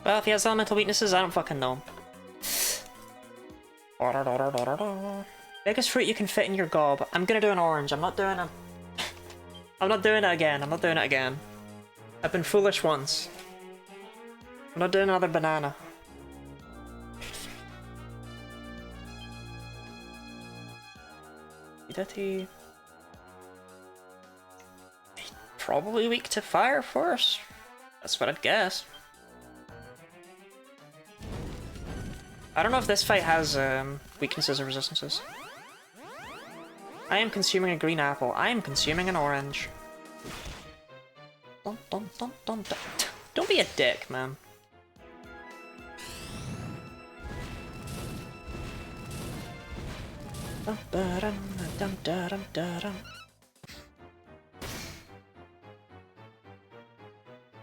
Well, if he has elemental weaknesses, I don't fucking know. Biggest fruit you can fit in your gob. I'm gonna do an orange. I'm not doing a... I'm not doing it again. I'm not doing it again. I've been foolish once. I'm not doing another banana. He's probably weak to fire force. That's what I'd guess. I don't know if this fight has weaknesses or resistances. I am consuming a green apple. I am consuming an orange. Don't be a dick, man.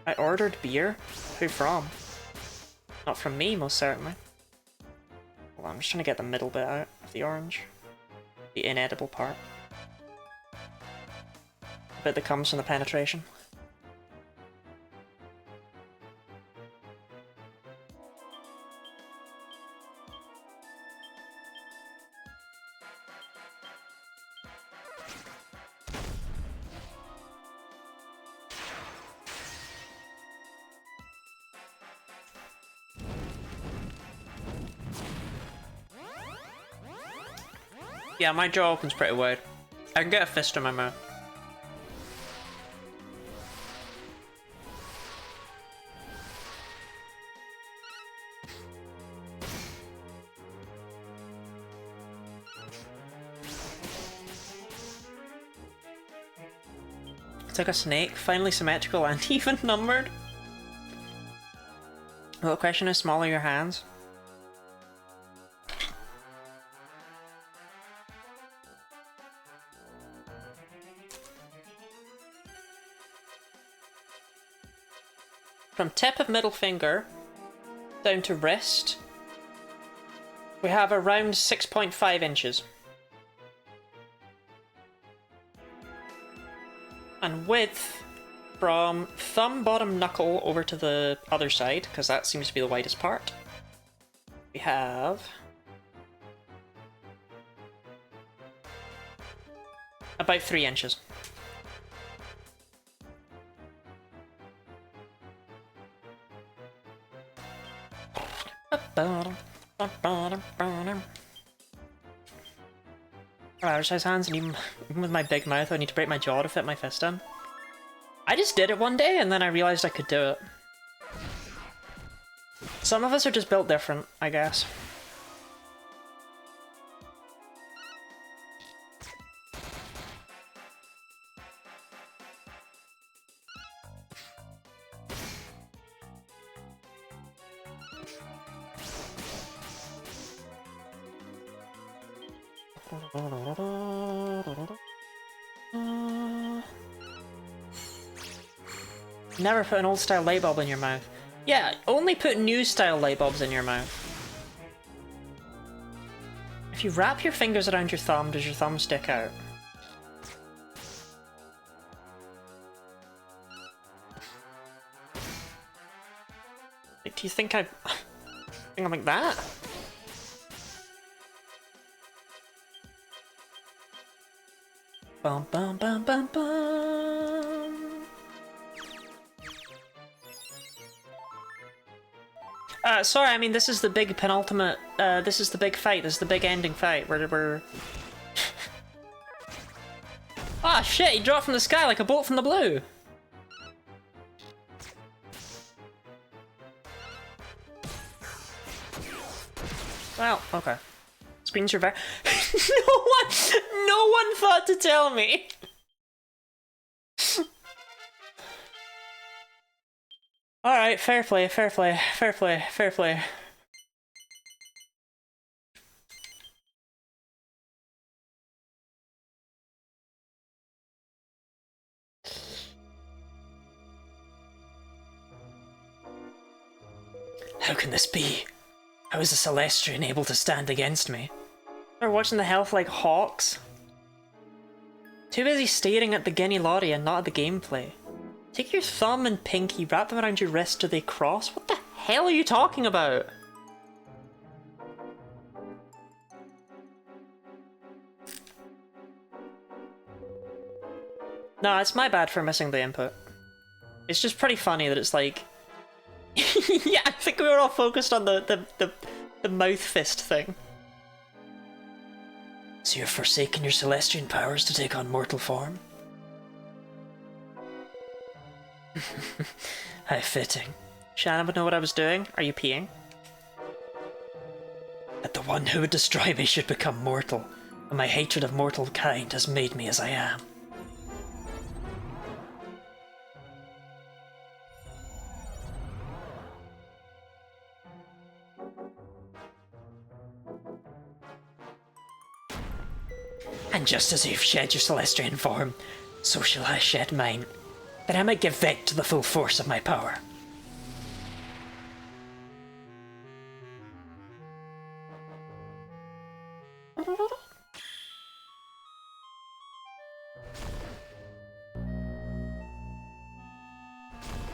I ordered beer? Who from? Not from me, most certainly. Hold on, I'm just trying to get the middle bit out of the orange. The inedible part. The bit that comes from the penetration. Yeah, my jaw opens pretty wide. I can get a fist in my mouth. It's like a snake, finally symmetrical and even numbered. Well, the question is, smaller your hands? From tip of middle finger down to wrist, we have around 6.5 inches. And width from thumb bottom knuckle over to the other side, because that seems to be the widest part, we have about 3 inches. Large size hands, and even with my big mouth, I need to break my jaw to fit my fist in. I just did it one day, and then I realized I could do it. Some of us are just built different, I guess. Never put an old style light bulb in your mouth. Yeah, only put new style light bulbs in your mouth. If you wrap your fingers around your thumb, does your thumb stick out? Like, do you think think I'm like that? Bum bum bum bum bum. Sorry, I mean this is the big penultimate, this is the big fight, this is the big ending fight, where we're... Ah, shit, he dropped from the sky like a bolt from the blue! Well, okay. Screens are very... no one thought to tell me! Alright, fair play, fair play, fair play, fair play. How can this be? How is a Celestrian able to stand against me? They're watching the health like hawks. Too busy staring at the Guinea Lottie and not at the gameplay. Take your thumb and pinky, wrap them around your wrist till they cross. What the hell are you talking about? No, it's my bad for missing the input. It's just pretty funny that it's like... yeah, I think we were all focused on the mouth fist thing. So you've forsaken your Celestian powers to take on mortal form? How fitting. Shannon would know what I was doing. Are you peeing? That the one who would destroy me should become mortal, and my hatred of mortal kind has made me as I am. And just as you've shed your Celestian form, so shall I shed mine, that I might give vent to the full force of my power.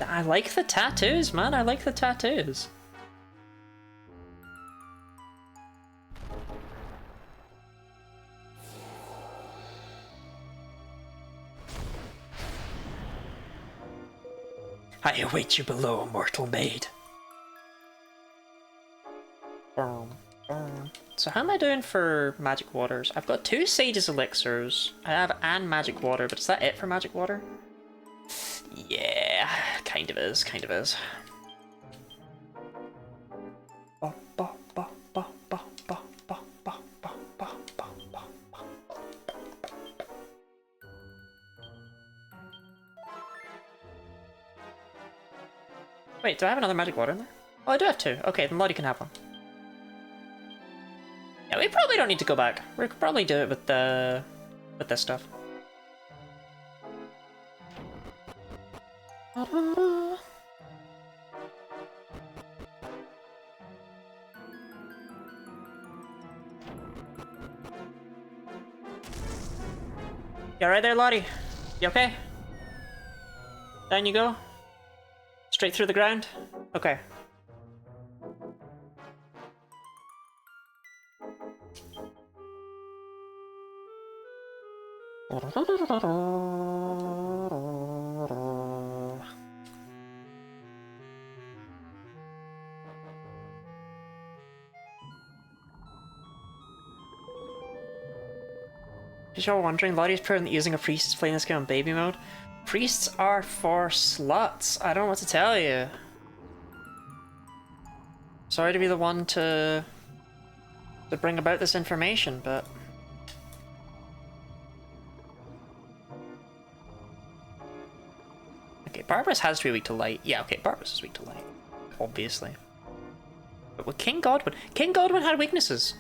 I like the tattoos, man. I like the tattoos. I await you below, mortal maid. So how am I doing for magic waters? I've got 2 Sage's elixirs. I have and magic water, but is that it for magic water? Yeah, kind of is, kind of is. Wait, do I have another magic water in there? Oh, I do have 2. Okay, then Lottie can have one. Yeah, we probably don't need to go back. We could probably do it with this stuff. You alright there, Lottie? You okay? Down you go? Straight through the ground? Okay. If you're wondering, Lottie's proven that using a priest is playing this game on baby mode. Priests are for sluts. I don't know what to tell you. Sorry to be the one to bring about this information, but... Okay, Barbarous has to be weak to light. Yeah, okay, Barbarous is weak to light. Obviously. But with King Godwin had weaknesses.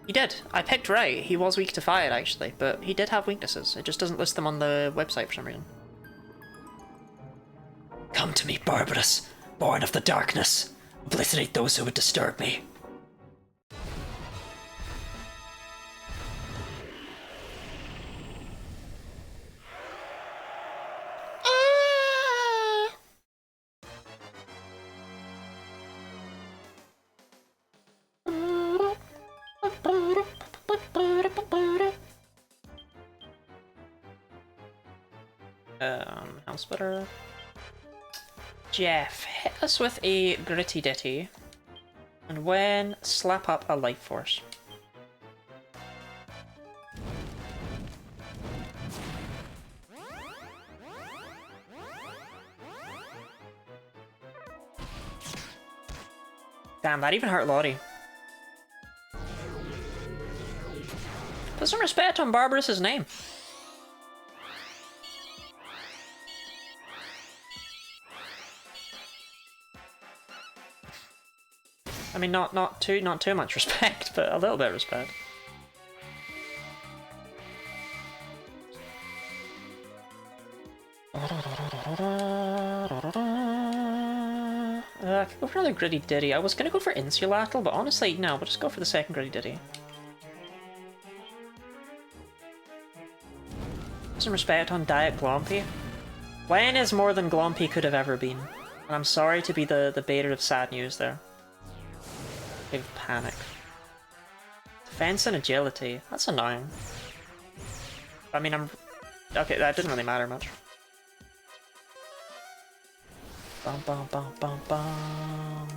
He did. I picked right. He was weak to fire, actually, but he did have weaknesses. It just doesn't list them on the website for some reason. Come to me, Barbarous, born of the darkness. Obliterate those who would disturb me. Splitter. Jeff, hit us with a Gritty Ditty. And when, slap up a Life Force. Damn, that even hurt Lottie. Put some respect on Barbarous' name. I mean, not too much respect, but a little bit of respect. I could go for another Gritty Ditty. I was gonna go for Insulatl, but honestly, no, we'll just go for the second Gritty Ditty. Some respect on Diet Glompy. When is more than Glompy could have ever been? And I'm sorry to be the bearer of sad news there. Big panic. Defense and agility. That's annoying. I mean, okay, that didn't really matter much. Bum bum bum bum bum.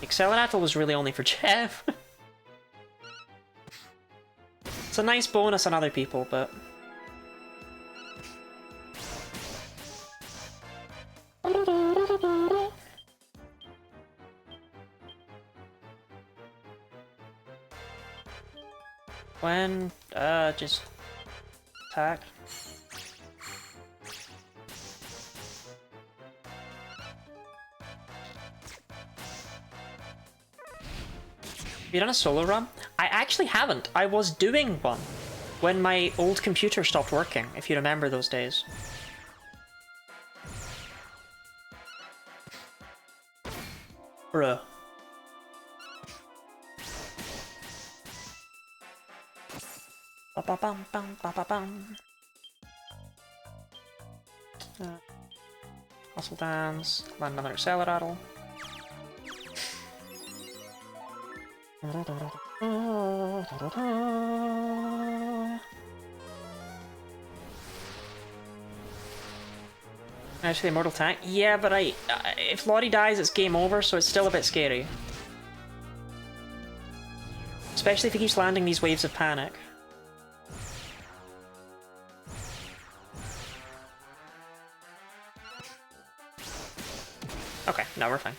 Accelerator was really only for Jeff. It's a nice bonus on other people, but... When, just attack. Have you done a solo run? I actually haven't. I was doing one when my old computer stopped working, if you remember those days. Bruh. Ba-ba-bum, bum, ba-ba-bum. Hustle dance, land another Acceleratle. Actually, Immortal Tank? Yeah, but if Lottie dies, it's game over, so it's still a bit scary. Especially if he keeps landing these waves of panic. Okay, now we're fine.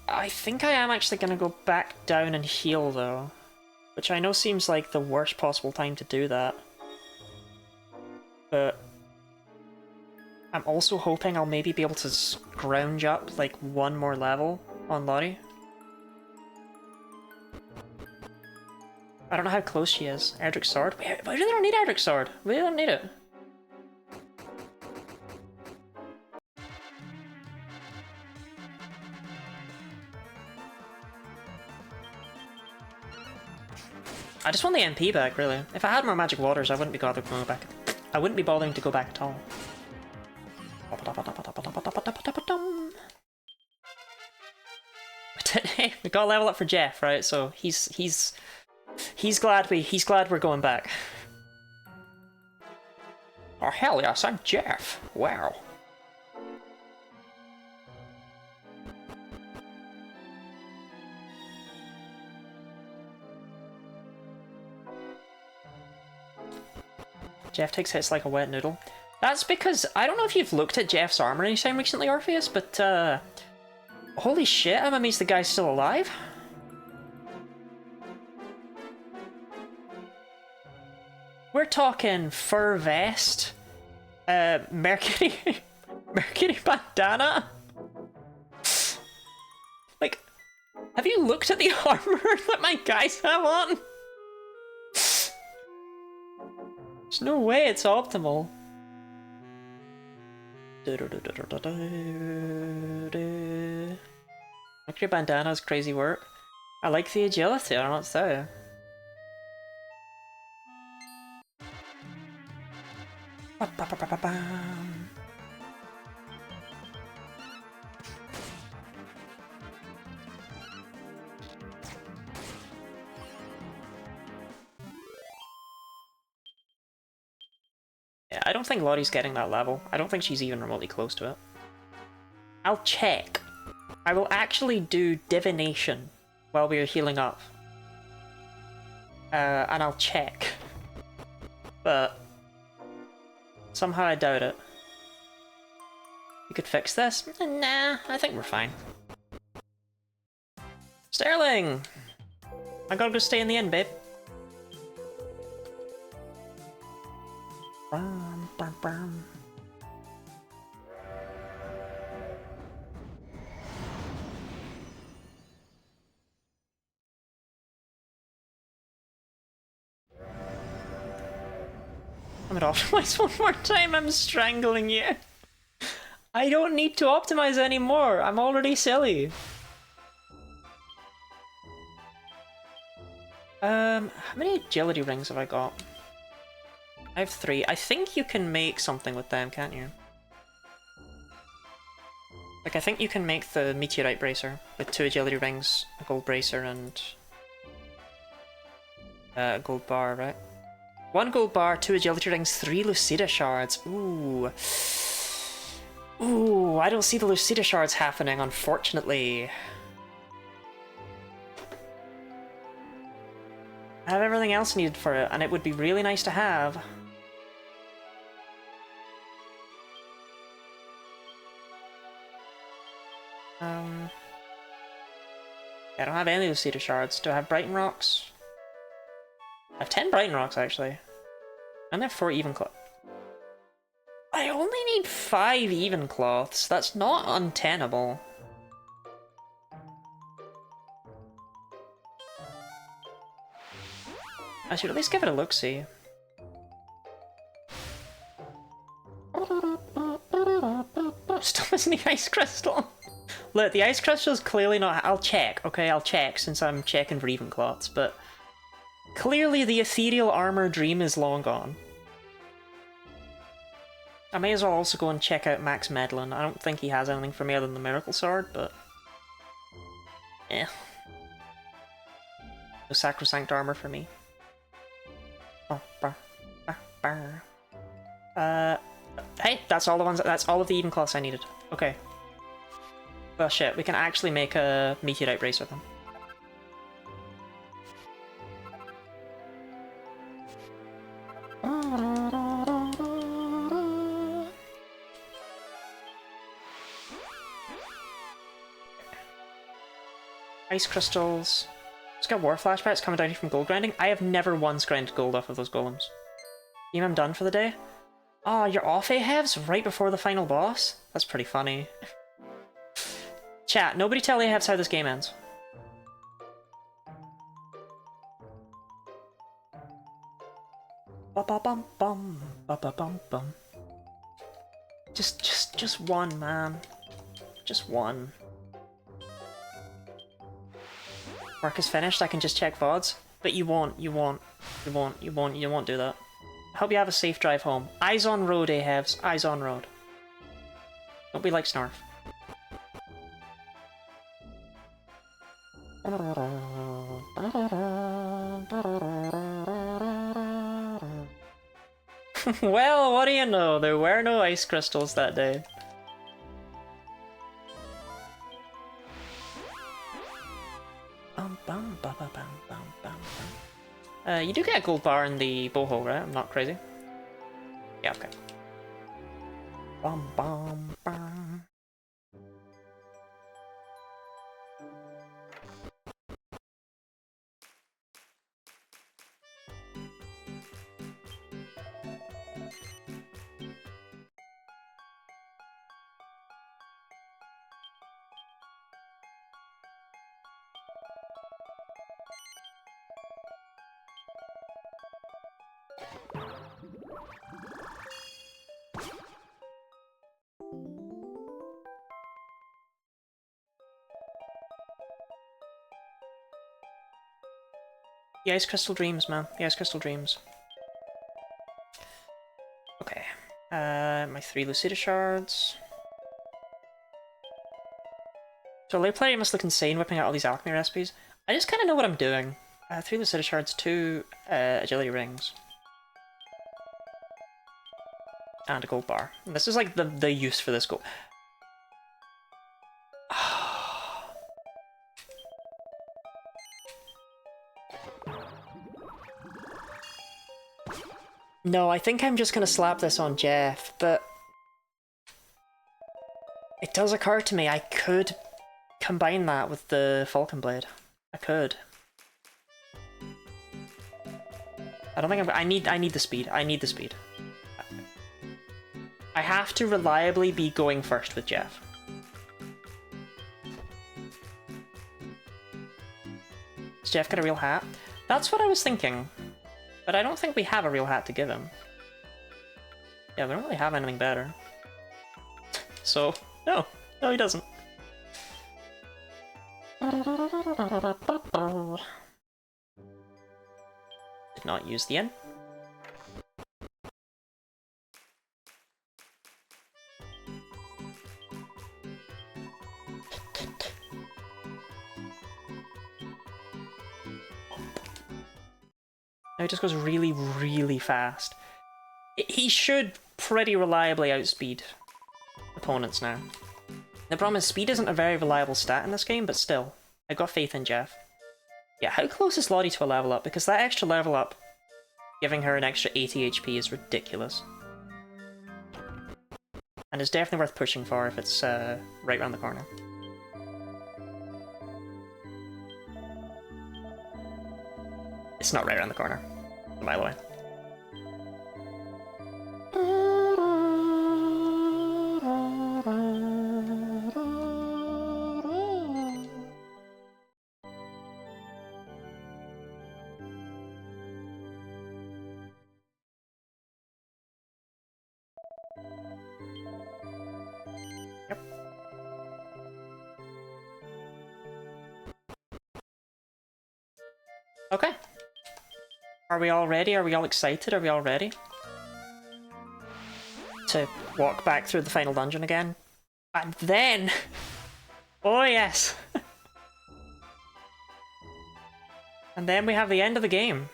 I think I am actually gonna go back down and heal though. Which I know seems like the worst possible time to do that. But I'm also hoping I'll maybe be able to scrounge up like one more level on Lottie. I don't know how close she is. Erdrick's Sword? We really don't need Erdrick's Sword. We really don't need it. I just want the MP back, really. If I had more magic waters, I wouldn't be bothering to go back. I wouldn't be bothering to go back at all. We got a level up for Jeff, right? So he's glad we're going back. Oh hell yes, I'm Jeff. Wow. Jeff takes hits like a wet noodle. That's because, I don't know if you've looked at Jeff's armor anytime recently, Orpheus, but holy shit, I'm amazed the guy's still alive. We're talking fur vest, Mercury, Mercury bandana. Like, have you looked at the armor that my guys have on? There's no way it's optimal. Mercury bandana's crazy work. I like the agility, I don't know what to tell you. Yeah, I don't think Lottie's getting that level. I don't think she's even remotely close to it. I'll check. I will actually do divination while we are healing up. And I'll check. But somehow I doubt it. You could fix this? Nah, I think we're fine. Sterling! I gotta go stay in the inn, babe. Bum, bum, bum. I'm gonna optimize one more time, I'm strangling you. I don't need to optimize anymore, I'm already silly. How many agility rings have I got? I have 3. I think you can make something with them, can't you? Like, I think you can make the meteorite bracer with 2 agility rings, a gold bracer, and a gold bar, right? 1 gold bar, 2 agility rings, 3 Lucida shards. Ooh. Ooh, I don't see the Lucida shards happening, unfortunately. I have everything else needed for it, and it would be really nice to have. I don't have any Lucida shards. Do I have Brighton Rocks? I have 10 Brighton Rocks, actually. And I have 4 even cloth. I only need 5 even cloths. That's not untenable. I should at least give it a look-see. Still missing the ice crystal. Look, the ice crystal is clearly not. I'll check, okay? I'll check since I'm checking for even cloths, but clearly the ethereal armor dream is long gone. I may as well also go and check out Max Medlin. I don't think he has anything for me other than the Miracle Sword, but eh. No sacrosanct armor for me. Hey, that's all the ones. That's all of the even cloths I needed. Okay. Well, shit, we can actually make a meteorite brace with them. Ice crystals. Just got war flashbacks coming down here from gold grinding. I have never once grinded gold off of those golems. Team, I'm done for the day. Oh, you're off Ahabs right before the final boss? That's pretty funny. Chat, nobody tell Ahabs how this game ends. Ba-ba-bum-bum, ba-ba-bum-bum. Just one, man. Just one. Work is finished, I can just check VODs. But you won't do that. I hope you have a safe drive home. Eyes on road, Ahabs. Eyes on road. Don't be like Snarf. Well, what do you know? There were no ice crystals that day. You do get a gold bar in the bowhole, right? I'm not crazy. Yeah, okay. Bum bum bum. The Ice Crystal Dreams, man. The Ice Crystal Dreams. Okay. My 3 Lucida Shards. So lay player must look insane whipping out all these alchemy recipes. I just kind of know what I'm doing. 3 Lucida Shards, 2 Agility Rings. And a gold bar. And this is like the use for this gold. No, I think I'm just gonna slap this on Jeff, but it does occur to me I could combine that with the Falcon Blade. I could. I don't think I need the speed. I need the speed. I have to reliably be going first with Jeff. Does Jeff get a real hat? That's what I was thinking. But I don't think we have a real hat to give him. Yeah, we don't really have anything better. So, no. No, he doesn't. Did not use the N. Now he just goes really, really fast. He should pretty reliably outspeed opponents now. The problem is speed isn't a very reliable stat in this game, but still. I've got faith in Jeff. Yeah, how close is Lottie to a level up? Because that extra level up, giving her an extra 80 HP is ridiculous. And it's definitely worth pushing for if it's right around the corner. It's not right around the corner, a mile away. Yep. Okay. Are we all ready? Are we all excited? Are we all ready? To walk back through the final dungeon again? And then... Oh yes! And then we have the end of the game.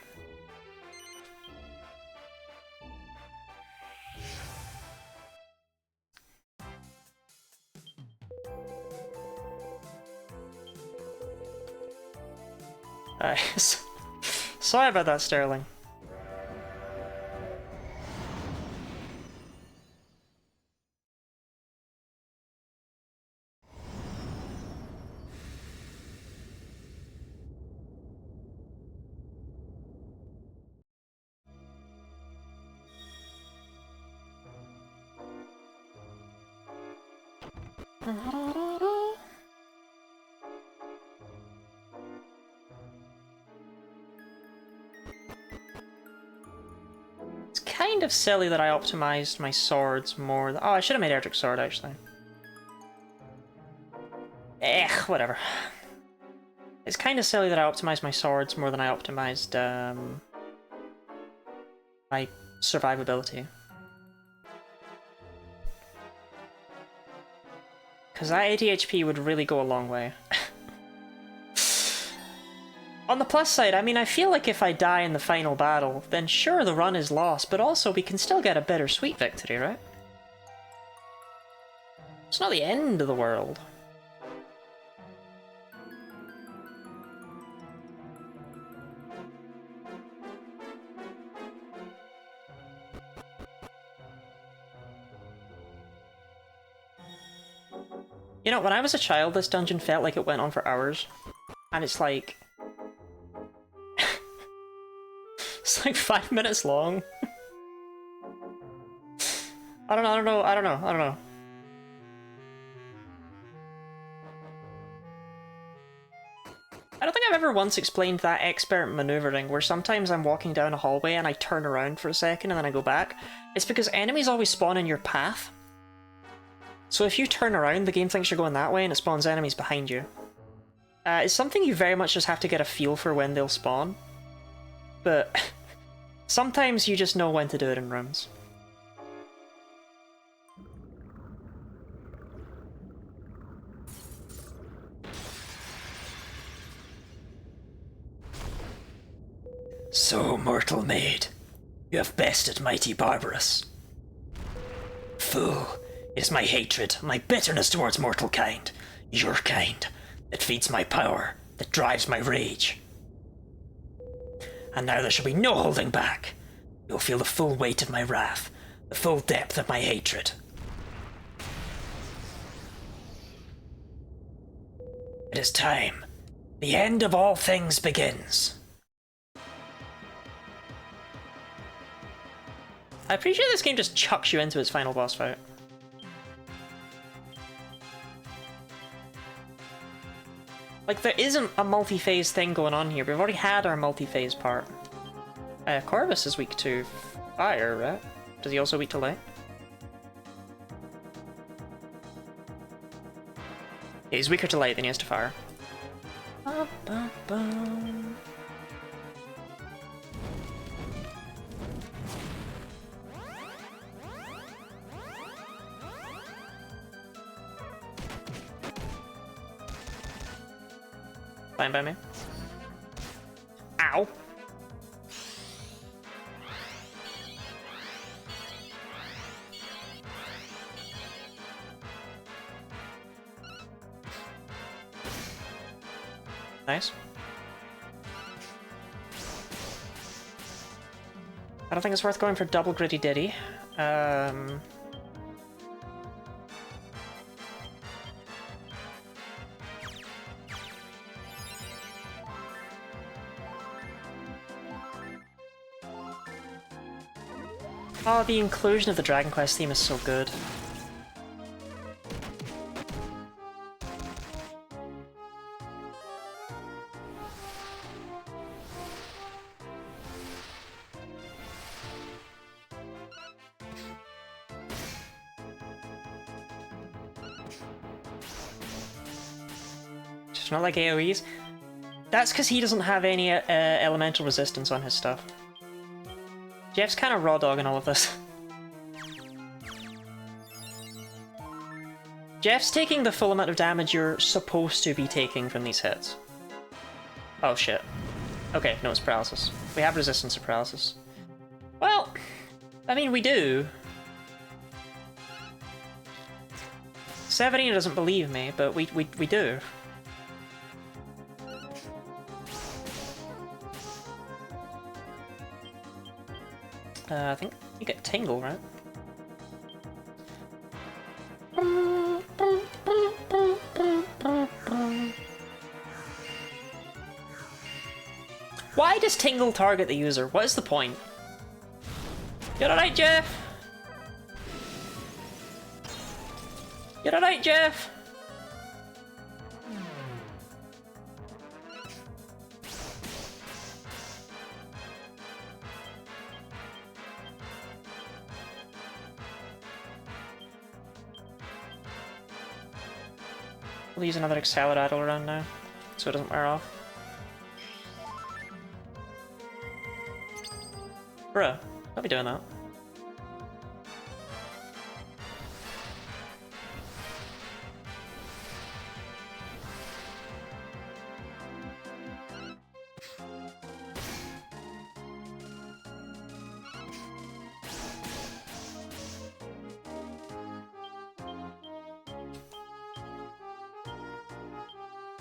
Sorry about that, Sterling. It's kind of silly that I optimized my swords more. Oh, I should have made Erdrick's sword, actually. Whatever. It's kind of silly that I optimized my swords more than I optimized my survivability. Because that 80 HP would really go a long way. On the plus side, I mean, I feel like if I die in the final battle, then sure, the run is lost, but also we can still get a bittersweet victory, right? It's not the end of the world. You know, when I was a child, this dungeon felt like it went on for hours. And it's like... it's like 5 minutes long. I don't know. I don't know. I don't think I've ever once explained that expert maneuvering, where sometimes I'm walking down a hallway and I turn around for a second and then I go back. It's because enemies always spawn in your path. So if you turn around, the game thinks you're going that way and it spawns enemies behind you. It's something you very much just have to get a feel for when they'll spawn. But sometimes you just know when to do it in rooms. So, mortal maid, you have bested mighty Barbarous. fool. It is my hatred, my bitterness towards mortal kind, your kind, that feeds my power, that drives my rage. And now there shall be no holding back. You will feel the full weight of my wrath, the full depth of my hatred. It is time. The end of all things begins. I'm pretty sure this game just chucks you into its final boss fight. Like, there isn't a multi-phase thing going on here. We've already had our multi-phase part. Corvus is weak to fire, right? Does he also weak to light? Yeah, he's weaker to light than he is to fire. Fine by me. Ow! Nice. I don't think it's worth going for double Gritty Ditty. Oh, the inclusion of the Dragon Quest theme is so good. Just not like AoEs. That's because he doesn't have any elemental resistance on his stuff. Jeff's kind of raw dogging all of this. Jeff's taking the full amount of damage you're supposed to be taking from these hits. Oh shit. Okay, no, it's paralysis. We have resistance to paralysis. Well, I mean, we do. Severina doesn't believe me, but we do. I think you get Tingle, right? Why does Tingle target the user? What is the point? You're alright, Jeff? You're alright, Jeff? We'll use another Accelerator around now, so it doesn't wear off. Bruh, don't be doing that.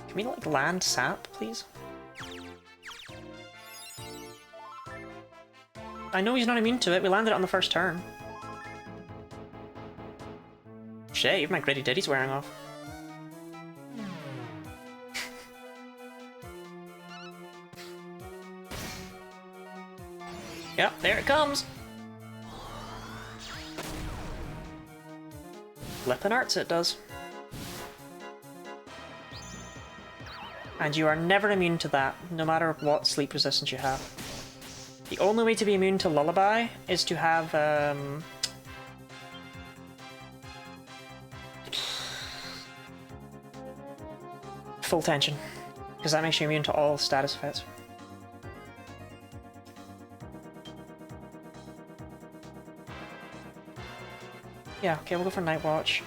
Can we, like, land sap, please? I know he's not immune to it, we landed it on the first turn. Shit, even my Gritty Ditty's wearing off. Yep, there it comes! Flippin' arts it does. And you are never immune to that, no matter what sleep resistance you have. The only way to be immune to Lullaby is to have, full tension, because that makes you immune to all status effects. Yeah, okay, we'll go for Night Watch.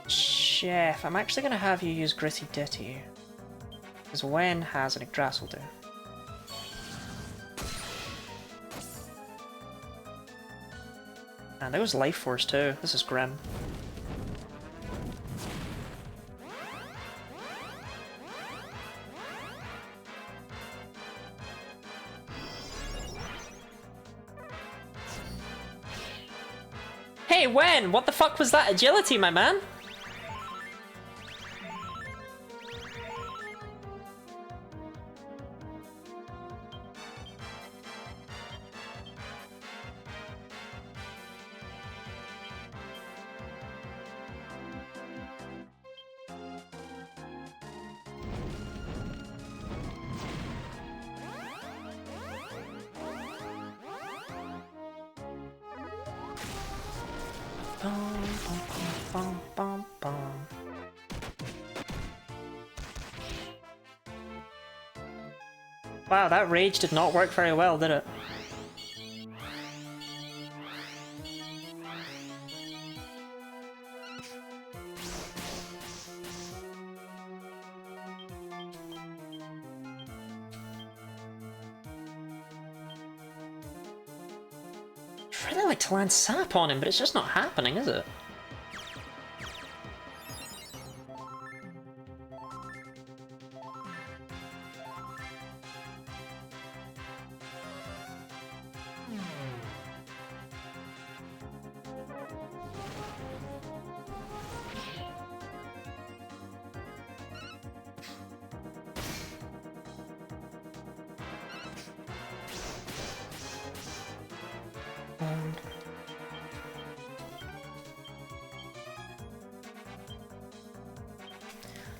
Jeff, I'm actually going to have you use Gritty Ditty, because Wen has an Yggdrasil do. And there goes Life Force too. This is grim. Hey, Wen! What the fuck was that agility, my man? Bum, bum, bum. Wow, that rage did not work very well, did it? I'd really like to land sap on him, but it's just not happening, is it?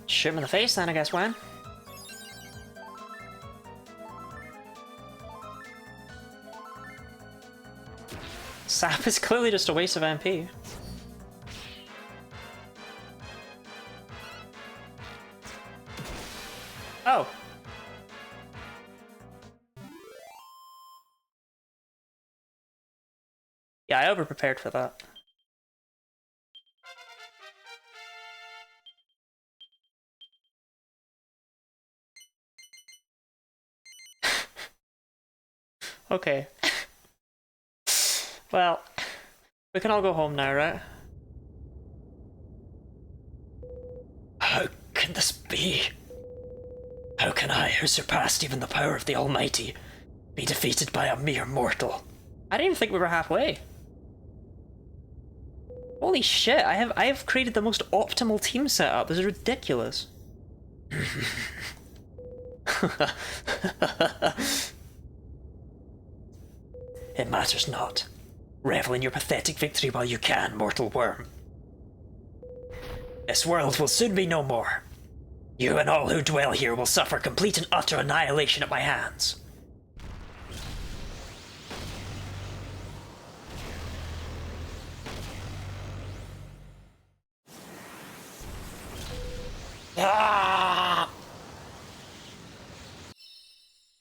Shoot him in the face then, I guess, Wen. Sap is clearly just a waste of MP. Oh. Yeah, I over-prepared for that. Okay. Well, we can all go home now, right? How can this be? How can I, who surpassed even the power of the Almighty, be defeated by a mere mortal? I didn't even think we were halfway. Holy shit, I have created the most optimal team setup. This is ridiculous. It matters not. Revel in your pathetic victory while you can, mortal worm. This world will soon be no more. You and all who dwell here will suffer complete and utter annihilation at my hands. Ah!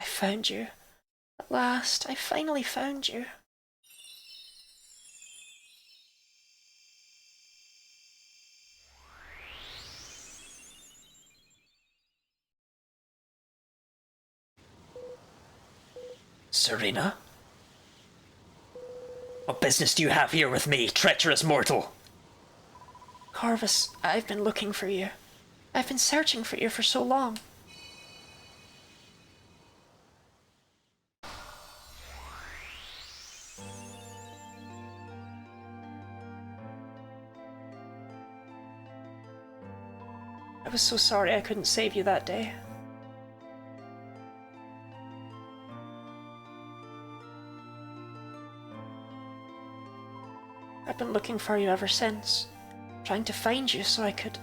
I found you. At last, I finally found you. Serena? What business do you have here with me, treacherous mortal? Corvus, I've been looking for you. I've been searching for you for so long. I was so sorry I couldn't save you that day. I've been looking for you ever since, trying to find you so I could...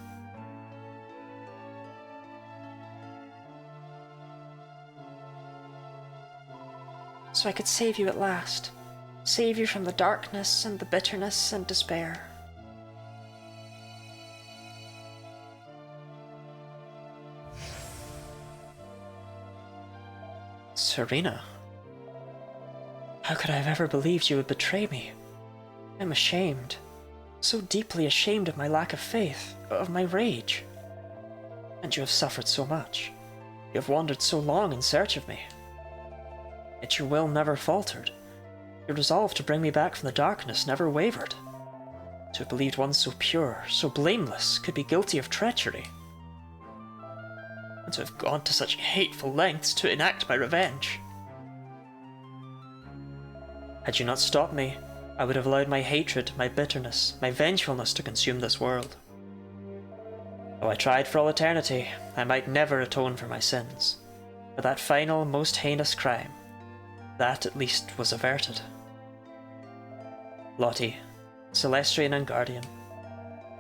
save you at last. Save you from the darkness and the bitterness and despair. Serena, how could I have ever believed you would betray me? I'm ashamed. So deeply ashamed of my lack of faith, of my rage. And you have suffered so much. You have wandered so long in search of me. Yet your will never faltered. Your resolve to bring me back from the darkness never wavered. To have believed one so pure, so blameless, could be guilty of treachery. And to have gone to such hateful lengths to enact my revenge. Had you not stopped me, I would have allowed my hatred, my bitterness, my vengefulness to consume this world. Though I tried for all eternity, I might never atone for my sins. For that final, most heinous crime, that at least was averted. Lottie, Celestrian and Guardian,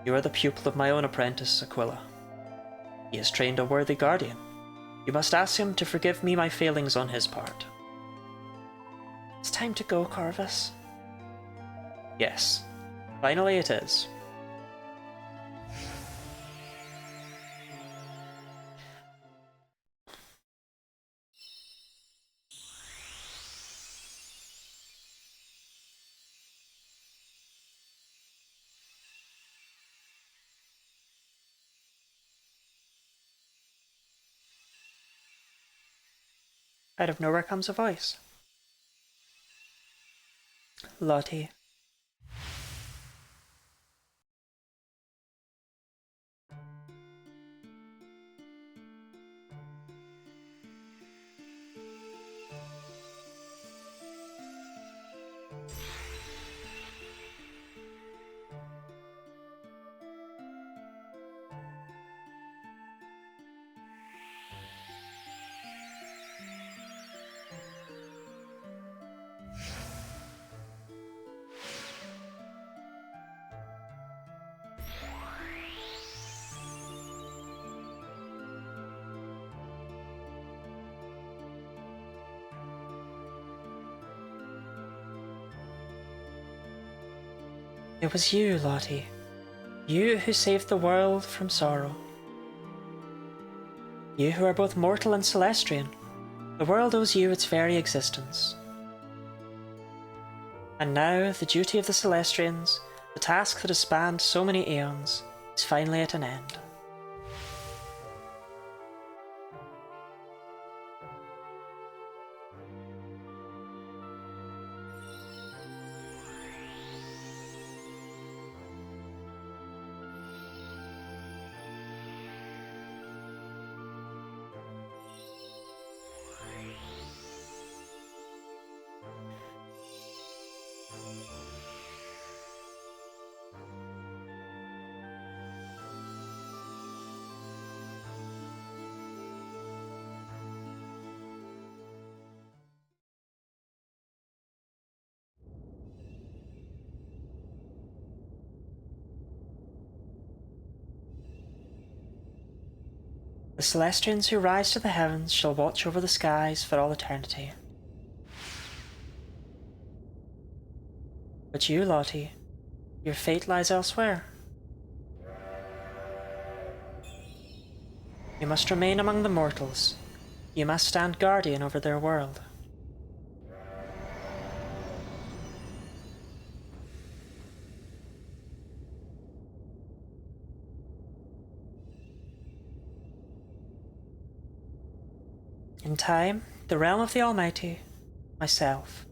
you are the pupil of my own apprentice, Aquila. He has trained a worthy guardian. You must ask him to forgive me my failings on his part. It's time to go, Corvus. Yes, finally it is. Out of nowhere comes a voice. Lottie. It was you, Lottie. You who saved the world from sorrow. You who are both mortal and celestian. The world owes you its very existence. And now, the duty of the Celestrians, the task that has spanned so many aeons, is finally at an end. The Celestians who rise to the heavens shall watch over the skies for all eternity. But you, Lottie, your fate lies elsewhere. You must remain among the mortals. You must stand guardian over their world. In time, the realm of the Almighty, myself,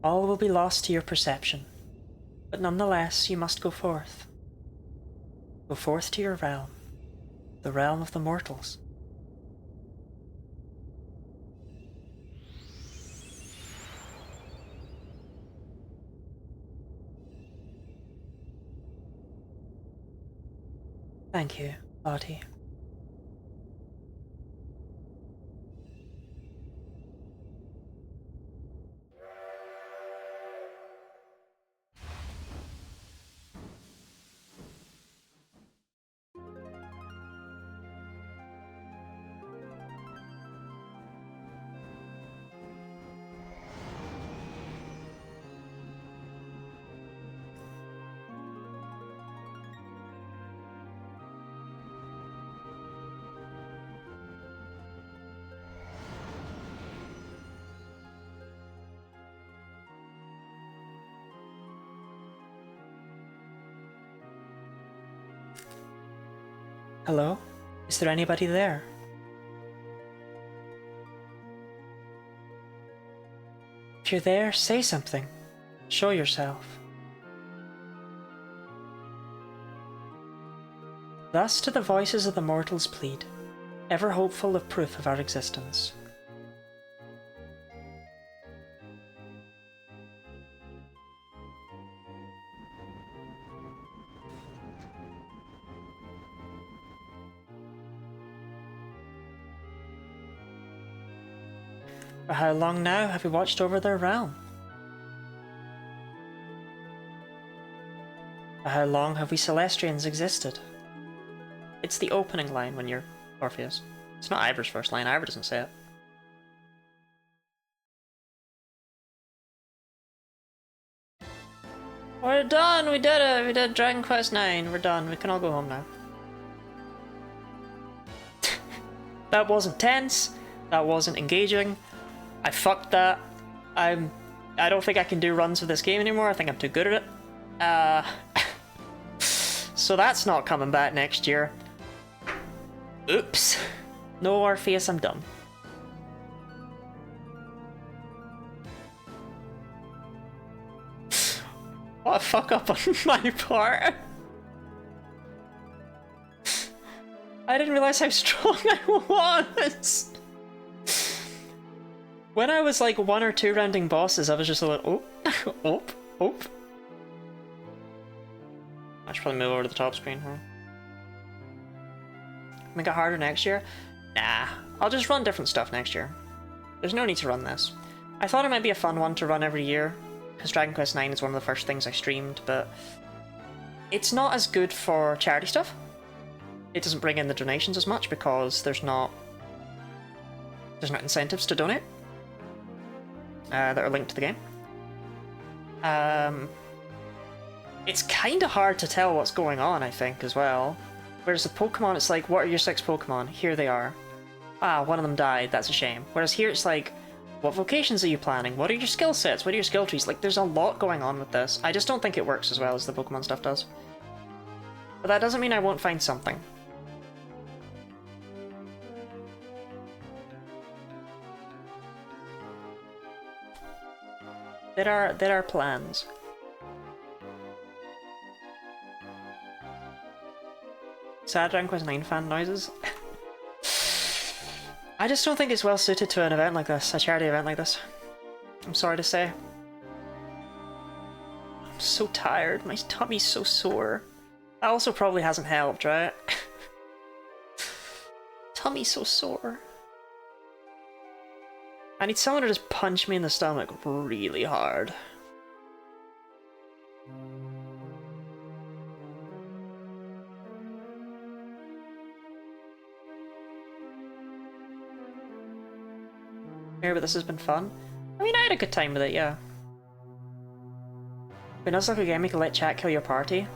all will be lost to your perception. But nonetheless, you must go forth. Go forth to your realm, the realm of the mortals. Thank you, Lottie. Hello? Is there anybody there? If you're there, say something. Show yourself. Thus to the voices of the mortals plead, ever hopeful of proof of our existence. For how long now have we watched over their realm? For how long have we Celestians existed? It's the opening line when you're Orpheus. It's not Ivor's first line, Ivor doesn't say it. We're done, we did it! We did Dragon Quest IX, we're done, we can all go home now. That wasn't tense, that wasn't engaging. I fucked that. I don't think I can do runs with this game anymore. I think I'm too good at it. So that's not coming back next year. Oops. No Orpheus, I'm done. What a fuck up on my part. I didn't realize how strong I was. When I was like 1 or 2 rounding bosses, I was just like, oh, oh, oh. I should probably move over to the top screen, huh? Make it harder next year? Nah, I'll just run different stuff next year. There's no need to run this. I thought it might be a fun one to run every year, because Dragon Quest IX is one of the first things I streamed, but it's not as good for charity stuff. It doesn't bring in the donations as much because there's not incentives to donate. That are linked to the game. It's kind of hard to tell what's going on, I think, as well. Whereas the Pokemon, it's like, what are your 6 Pokemon? Here they are. Ah, one of them died, that's a shame. Whereas here it's like, what vocations are you planning? What are your skill sets? What are your skill trees? Like, there's a lot going on with this. I just don't think it works as well as the Pokemon stuff does. But that doesn't mean I won't find something. There are plans. Sad Dragon Quest IX fan noises. I just don't think it's well suited to an event like this, a charity event like this. I'm sorry to say. I'm so tired, my tummy's so sore. That also probably hasn't helped, right? Tummy's so sore. I need someone to just punch me in the stomach really hard. Here, but this has been fun. I mean, I had a good time with it, yeah. But Nuzlocke again, we can let chat kill your party.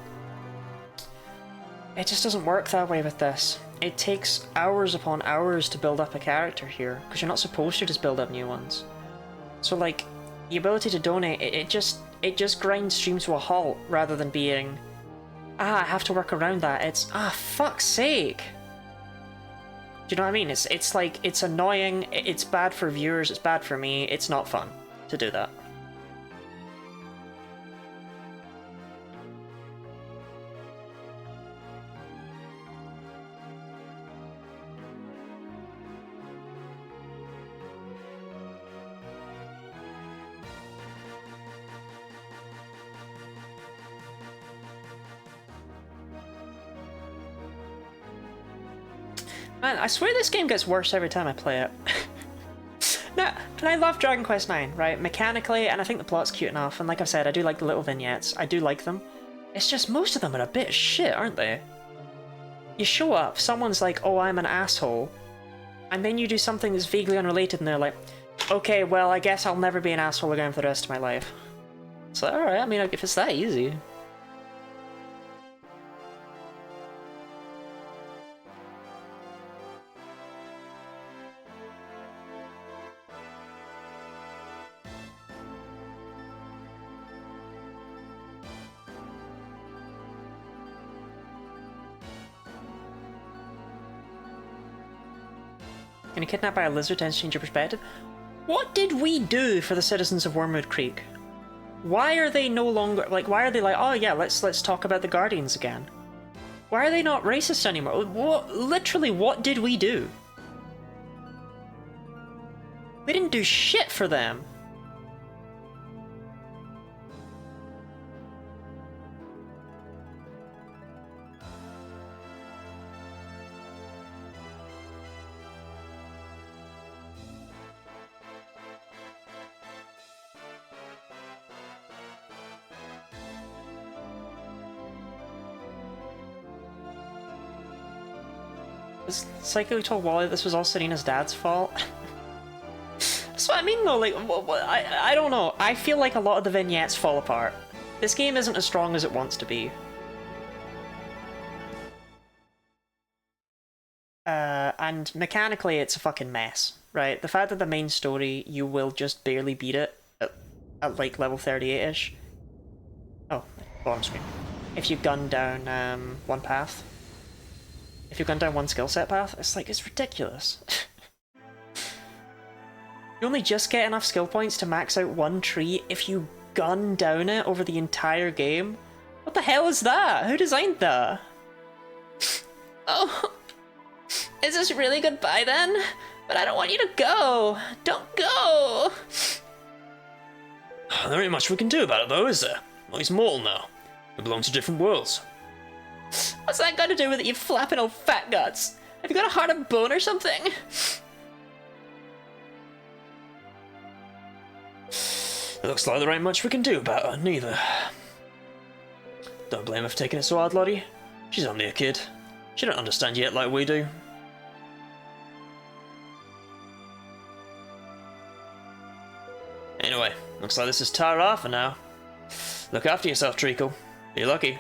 It just doesn't work that way with this. It takes hours upon hours to build up a character here, because you're not supposed to just build up new ones. So like, the ability to donate, it just grinds streams to a halt, rather than being, I have to work around that. It's, fuck's sake! Do you know what I mean? It's like, it's annoying, it's bad for viewers, it's bad for me, it's not fun to do that. Man, I swear this game gets worse every time I play it. No, and I love Dragon Quest IX, right? Mechanically, and I think the plot's cute enough, and like I said, I do like the little vignettes. I do like them. It's just most of them are a bit shit, aren't they? You show up, someone's like, oh, I'm an asshole, and then you do something that's vaguely unrelated, and they're like, okay, well, I guess I'll never be an asshole again for the rest of my life. So, alright, I mean, if it's that easy. Getting kidnapped by a lizard tends to change your perspective. What did we do for the citizens of Wormwood Creek? Why are they no longer like? Why are they like? Oh yeah, let's talk about the Guardians again. Why are they not racist anymore? What literally? What did we do? We didn't do shit for them. It's like we told Wally this was all Serena's dad's fault. That's what I mean though, like, I don't know. I feel like a lot of the vignettes fall apart. This game isn't as strong as it wants to be. And mechanically it's a fucking mess, right? The fact that the main story, you will just barely beat it at like level 38-ish. Oh, bottom screen. If you gun down one path. If you gun down one skill set path, it's like, it's ridiculous. You only just get enough skill points to max out one tree if you gun down it over the entire game. What the hell is that? Who designed that? Oh, is this really goodbye then? But I don't want you to go. Don't go. There ain't much we can do about it though, is there? Well, he's mortal now. We belong to different worlds. What's that got to do with it, you flapping old fat guts? Have you got a heart of bone or something? It looks like there ain't much we can do about her, neither. Don't blame her for taking it so hard, Lottie. She's only a kid. She don't understand yet like we do. Anyway, looks like this is Tara for now. Look after yourself, Treacle. Be lucky.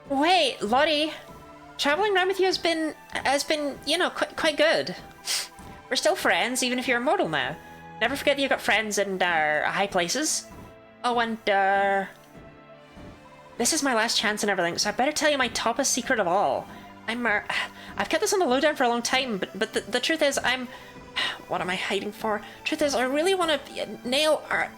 Wait, Lottie, traveling around with you has been, you know, quite good. We're still friends, even if you're immortal now. Never forget that you've got friends in high places. Oh, and this is my last chance and everything, so I better tell you my toppest secret of all. I've kept this on the lowdown for a long time, but the truth is, what am I hiding for? Truth is, I really want to nail our.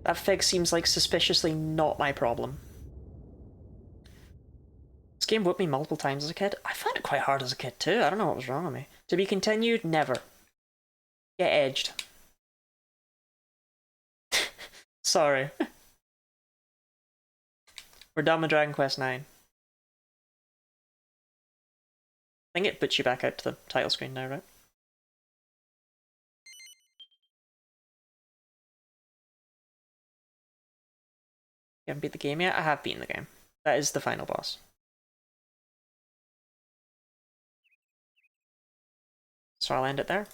That fig seems like suspiciously not my problem. This game whooped me multiple times as a kid. I found it quite hard as a kid too. I don't know what was wrong with me. To be continued? Never. Get edged. Sorry. We're done with Dragon Quest IX. I think it puts you back out to the title screen now, right? You haven't beat the game yet? I have beaten the game. That is the final boss. So I'll end it there.